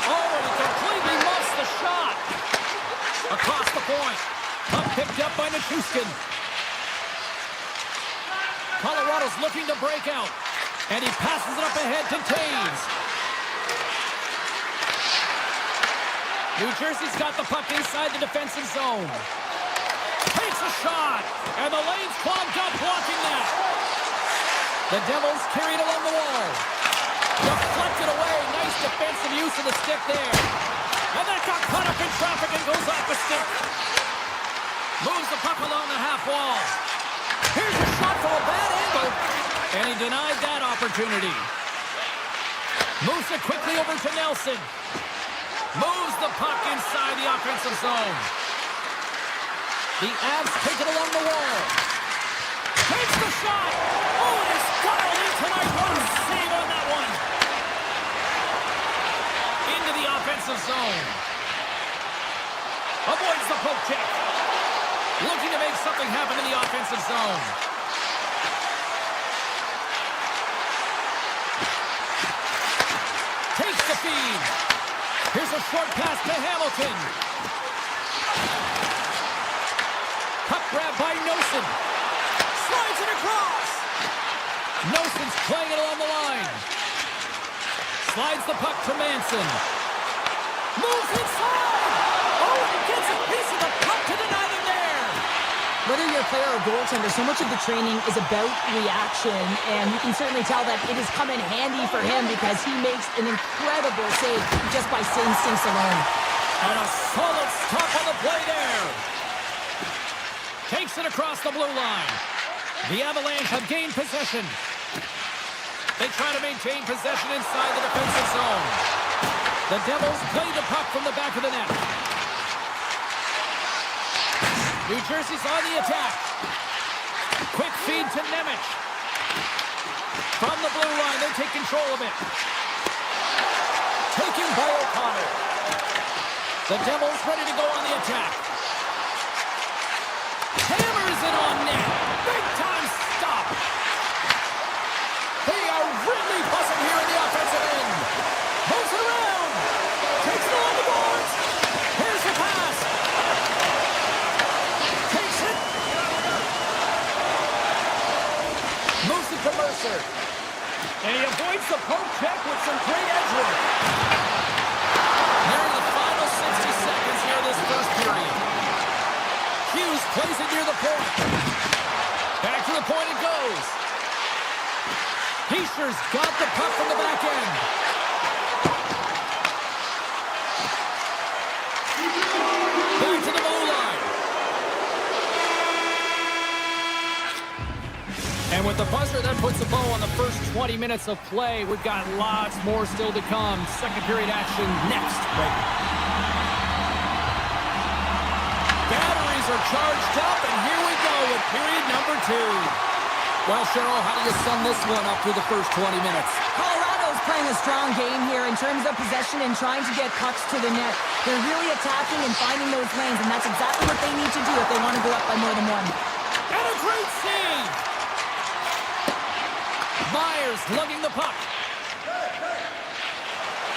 Oh, and he completely muffs the shot. Across the point. Puck picked up by Nichushkin. Colorado's looking to break out. And he passes it up ahead to Taves. New Jersey's got the puck inside the defensive zone. Takes a shot. And the lane's clogged up blocking that. The Devils carried along the wall. Deflected away. Nice defensive use of the stick there. And that got caught up in traffic and goes off the stick. Moves the puck along the half wall. Here's a shot from a bad angle. And he denied that opportunity. Moves it quickly over to Nelson. Moves the puck inside the offensive zone. The Avs take it along the wall. Takes the shot. Oh, and it's dialed in tonight. What a save on that one. Into the offensive zone. Avoids the poke check. Looking to make something happen in the offensive zone. Takes the feed. Here's a short pass to Hamilton. Puck grab by Nosen. Slides it across. Nosen's playing it along the line. Slides the puck to Manson. Moves inside. Oh, and he gets a piece of the puck to deny them there. Whether you're a player or goaltender, so much of the training is about reaction, and you can certainly tell that it has come in handy for him because he makes an incredible save just by instincts alone. And a solid stop on the play there. Takes it across the blue line. The Avalanche have gained possession. They try to maintain possession inside the defensive zone. The Devils play the puck from the back of the net. New Jersey's on the attack. Quick feed to Nemec. From the blue line, they take control of it. Taken by O'Connor. The Devils ready to go on the attack. Hammers it on net. Big time stop. They are really buzzing here in the offensive end. Moves it around. Takes it on the boards. Here's the pass. Takes it. Moves it to Mercer. And he avoids the poke check with some great edge work. Nearing the final 60 seconds here this first period. Hughes plays it near the point. Back to the point it goes. Heischer's got the puck from the back end. Back to the goal line. And with the buzzer, that puts a bow on the first 20 minutes of play. We've got lots more still to come. Second period action next. Batteries are charged up, and here we go with period number 2. Well, Cheryl, how do you sum this one up through the first 20 minutes? Colorado's playing a strong game here in terms of possession and trying to get pucks to the net. They're really attacking and finding those lanes, and that's exactly what they need to do if they want to go up by more than one. And a great save! Myers lugging the puck.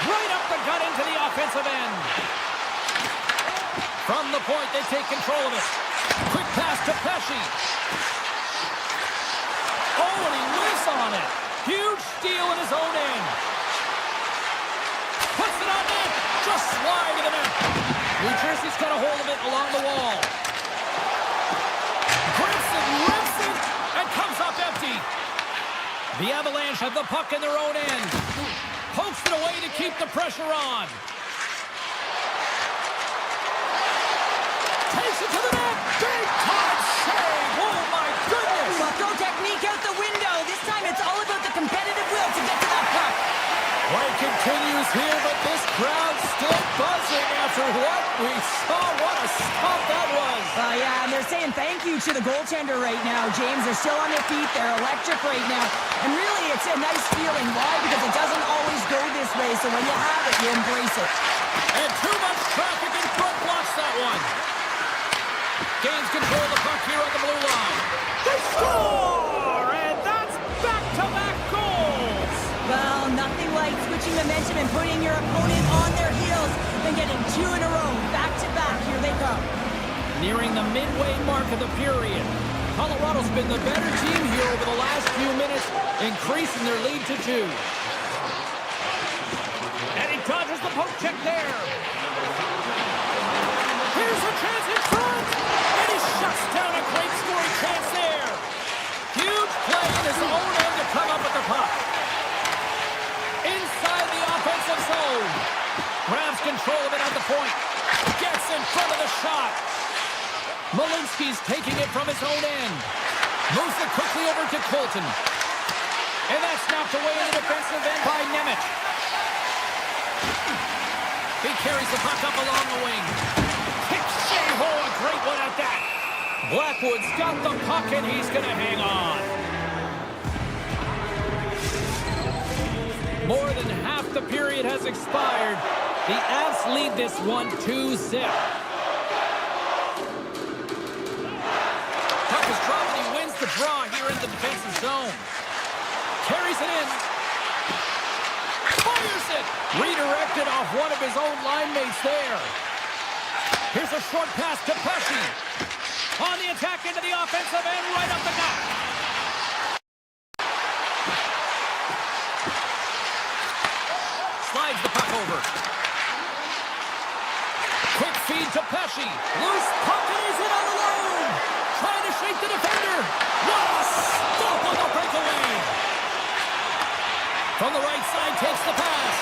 Right up the gut into the offensive end. From the point, they take control of it. Quick pass to Pesce. Oh, and he whiffs on it. Huge steal in his own end. Puts it on net. Just slide to the net. New Jersey's got a hold of it along the wall. up empty. The Avalanche have the puck in their own end. Pokes it away to keep the pressure on. Takes it to the net. Big time save. Oh, my goodness. Throw technique out the window. This time it's all about the competitive will to get to that puck. Play continues here, but this crowd's still buzzing after what we saw. What a stop that was. Yeah, and they're saying thank you to the goaltender right now, James. They're still on their feet. They're electric right now. And really, it's a nice feeling. Why? Because it doesn't always go this way, so when you have it, you embrace it. And too much traffic in front blocks that one. Gains control of the puck here on the blue line. They score! And that's back-to-back goals! Well, nothing like switching momentum and putting your opponent on their heels than getting two in a row. Back-to-back, here they come. Nearing the midway mark of the period. Colorado's been the better team here over the last few minutes, increasing their lead to 2. And he dodges the poke check there. Here's a chance in front. And he shuts down a great scoring chance there. Huge play in his own end to come up with the puck. Inside the offensive zone. Grabs control of it at the point. Gets in front of the shot. Malinsky's taking it from his own end. Moves it quickly over to Colton. And that's knocked away in the defensive end by Nemec. He carries the puck up along the wing. Kicks Sheho, a great one at that. Blackwood's got the puck and he's going to hang on. More than half the period has expired. The Avs lead this one 2-0. Puck is dropped and he wins the draw here in the defensive zone. Carries it in. Fires it. Redirected off one of his own line mates there. Here's a short pass to Pesci. On the attack into the offensive end, right up the gut. Slides the puck over. Quick feed to Pesci. Loose puck and he's in on the line. Trying to shake the defender. What a stop on the breakaway. From the right side, takes the pass.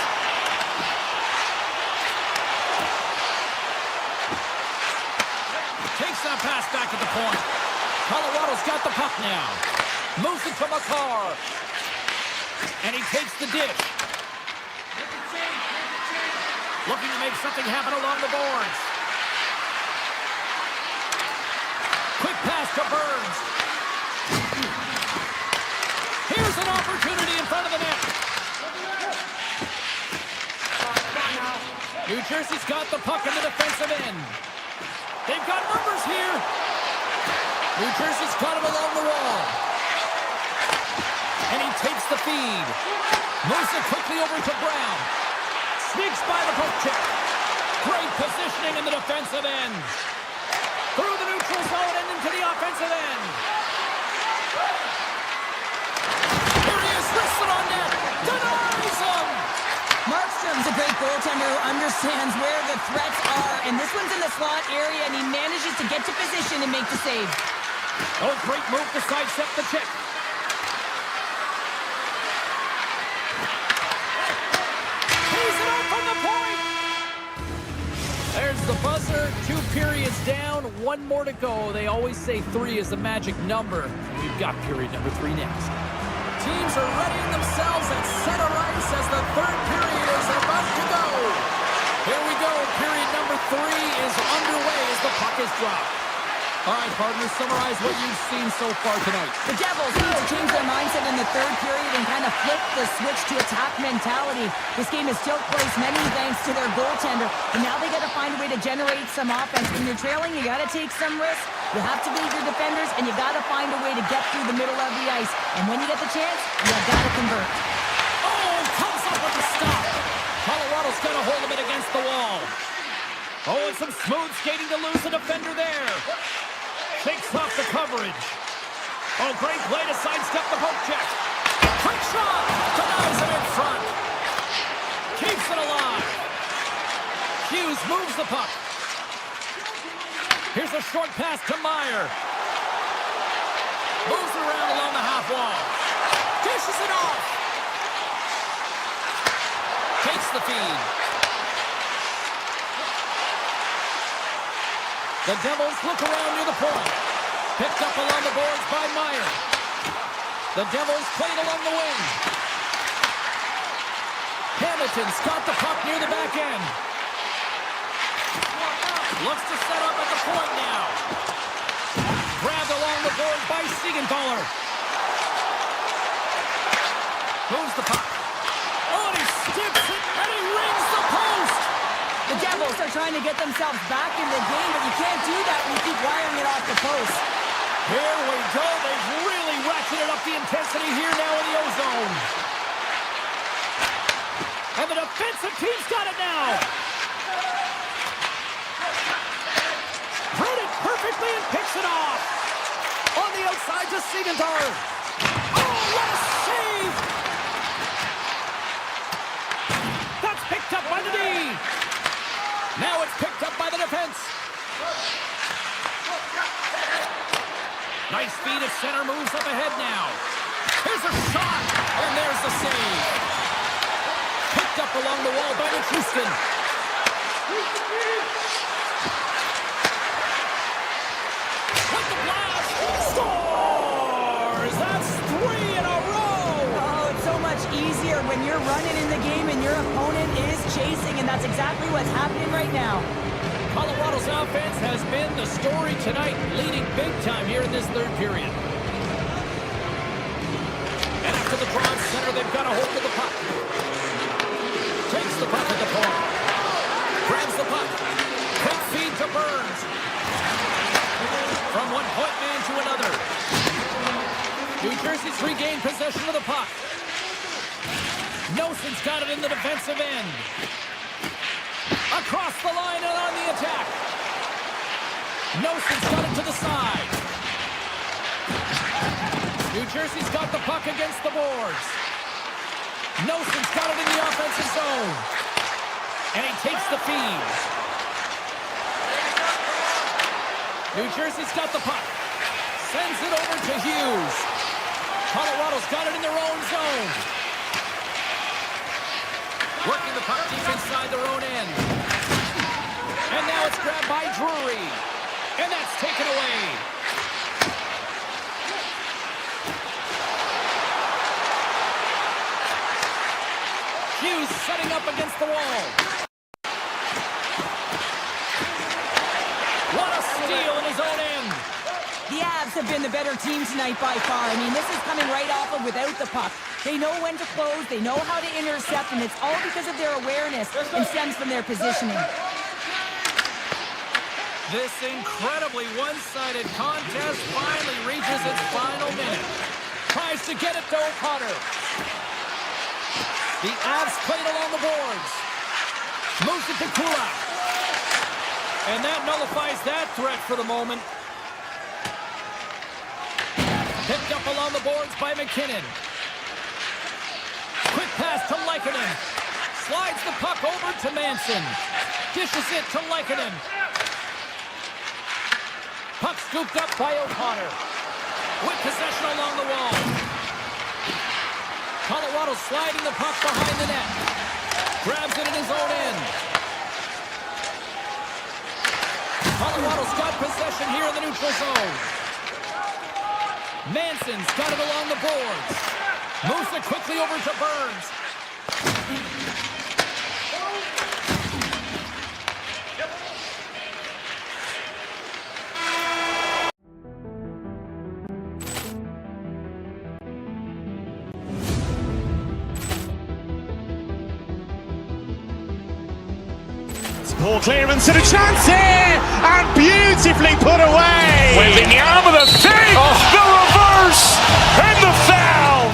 Takes that pass back at the point. Colorado's got the puck now. Moves it to Makar. And he takes the dish. Looking to make something happen along the boards. Quick pass to Burns. Here's an opportunity in front of the net. New Jersey's got the puck in the defensive end. They've got numbers here. New Jersey's got him along the wall. And he takes the feed. Moves it quickly over to Brown. Sneaks by the poke check. Great positioning in the defensive end. Through the neutral zone and into the offensive end. Here he is, wristed on net. Denies him. Markstrom's a great goaltender who understands where the threats are, and this one's in the slot area, and he manages to get to position and make the save. Oh, great move to sidestep the check. He's it out from the point. There's the buzzer. 2 periods down, 1 more to go. They always say 3 is the magic number. We've got period number 3 next. Teams are readying themselves at center ice as the 3rd period is about to go. Here we go. Period number 3 is underway as the puck is dropped. All right, partners, summarize what you've seen so far tonight. The Devils need to change their mindset in the 3rd period and kind of flip the switch to attack mentality. This game is still close, many thanks to their goaltender, and now they got to find a way to generate some offense. When you're trailing, you got to take some risks. You have to beat your defenders, and you got to find a way to get through the middle of the ice. And when you get the chance, you got to convert. Oh, comes up with the stop. Colorado's going to hold him in against the wall. Oh, and some smooth skating to lose the defender there. Shakes off the coverage. Oh, great play to sidestep the poke check. Quick shot. Denies him in front. Keeps it alive. Hughes moves the puck. Here's a short pass to Meyer. Moves around along the half wall. Dishes it off. Takes the feed. The Devils look around near the point. Picked up along the boards by Meyer. The Devils played along the wing. Hamilton's got the puck near the back end. Looks to set up at the point now. Grabbed along the boards by Siegenthaler. Moves the puck. Oh, and he skips it, and he rings the post. The Devils are trying to get themselves back in the game, but you can't do that when you keep wiring it off the post. Here we go. They've really ratcheted up the intensity here now in the O-zone. And the defensive team's got it now. Read it perfectly and picks it off. On the outside to Siegenthaler. Oh, what a save! That's picked up by the D. Now it's picked up by the defense. Nice feed of center, moves up ahead now. Here's a shot, and there's the save. Picked up along the wall by Houston. With the blast, scores! That's 3 in a row! Oh, it's so much easier when you're running in the game and your opponent is chasing, and that's exactly what's happening right now. Colorado's offense has been the story tonight, leading big time here in this third period. And after the draw center, they've got a hold of the puck. Takes the puck at the point. Grabs the puck. Quick feed to Burns. From one point man to another. New Jersey's regained possession of the puck. Nelson's got it in the defensive end. Across the line and on the attack. Nelson's got it to the side. New Jersey's got the puck against the boards. Nelson's got it in the offensive zone. And he takes the feed. New Jersey's got the puck. Sends it over to Hughes. Colorado's got it in their own zone. Working the puck deep inside their own end. And now it's grabbed by Drury. And that's taken away. Hughes setting up against the wall. What a steal in his own end. The Avs have been the better team tonight by far. I mean, this is coming right off of without the puck. They know when to close, they know how to intercept, and it's all because of their awareness and stems from their positioning. This incredibly one-sided contest finally reaches its final minute. Tries to get it to O'Connor. The Avs played along the boards. Moves it to Kulak. And that nullifies that threat for the moment. Picked up along the boards by McKinnon. Quick pass to Lehkonen. Slides the puck over to Manson. Dishes it to Lehkonen. Puck scooped up by O'Connor. With possession along the wall. Colorado sliding the puck behind the net. Grabs it in his own end. Colorado's got possession here in the neutral zone. Manson's got it along the boards. Moves it quickly over to Burns. Ball clearance and a chance here, and beautifully put away. With the arm of the save, the reverse, and the foul.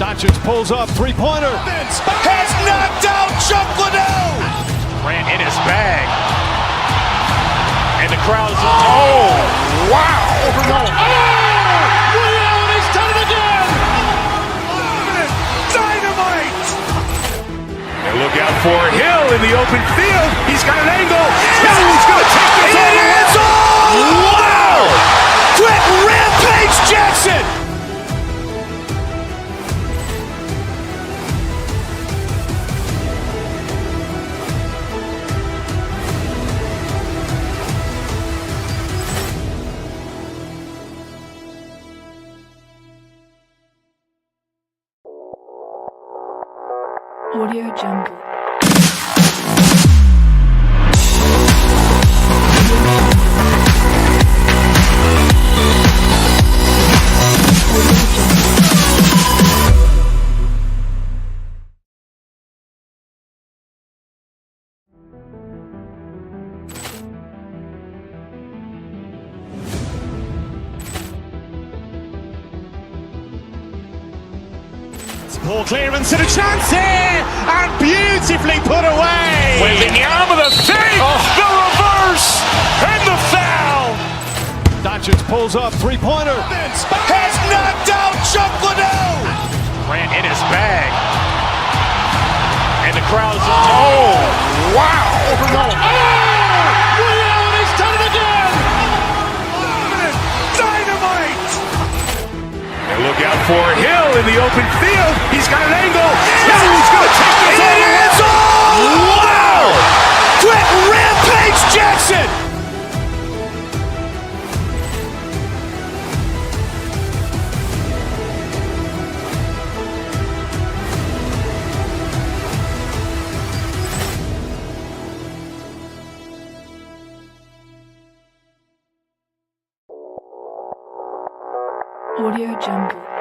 Doncic pulls up, three-pointer. Has knocked out Chuck Liddell. Ran in his bag. And the crowd is, oh, wow. Reality's done it again. Dynamite. And look out for Hill in the open field. He's got an angle. Now he's going to take this all the way. Wow. Quick rampage Jackson. Audio Jungle. Poor clearance and a chance here, and beautifully put away. With the arm of the fake, the reverse, and the foul. Doncic pulls up, three-pointer. Has knocked out Chuck Liddell. Grant in his bag. And the crowd's oh, wow. He's done it again. Dynamite. And look out for Hill in the open field. He's got an angle. Hill is going to take this all the way. Wow. Quick Rampage Jackson. Audio Jungle.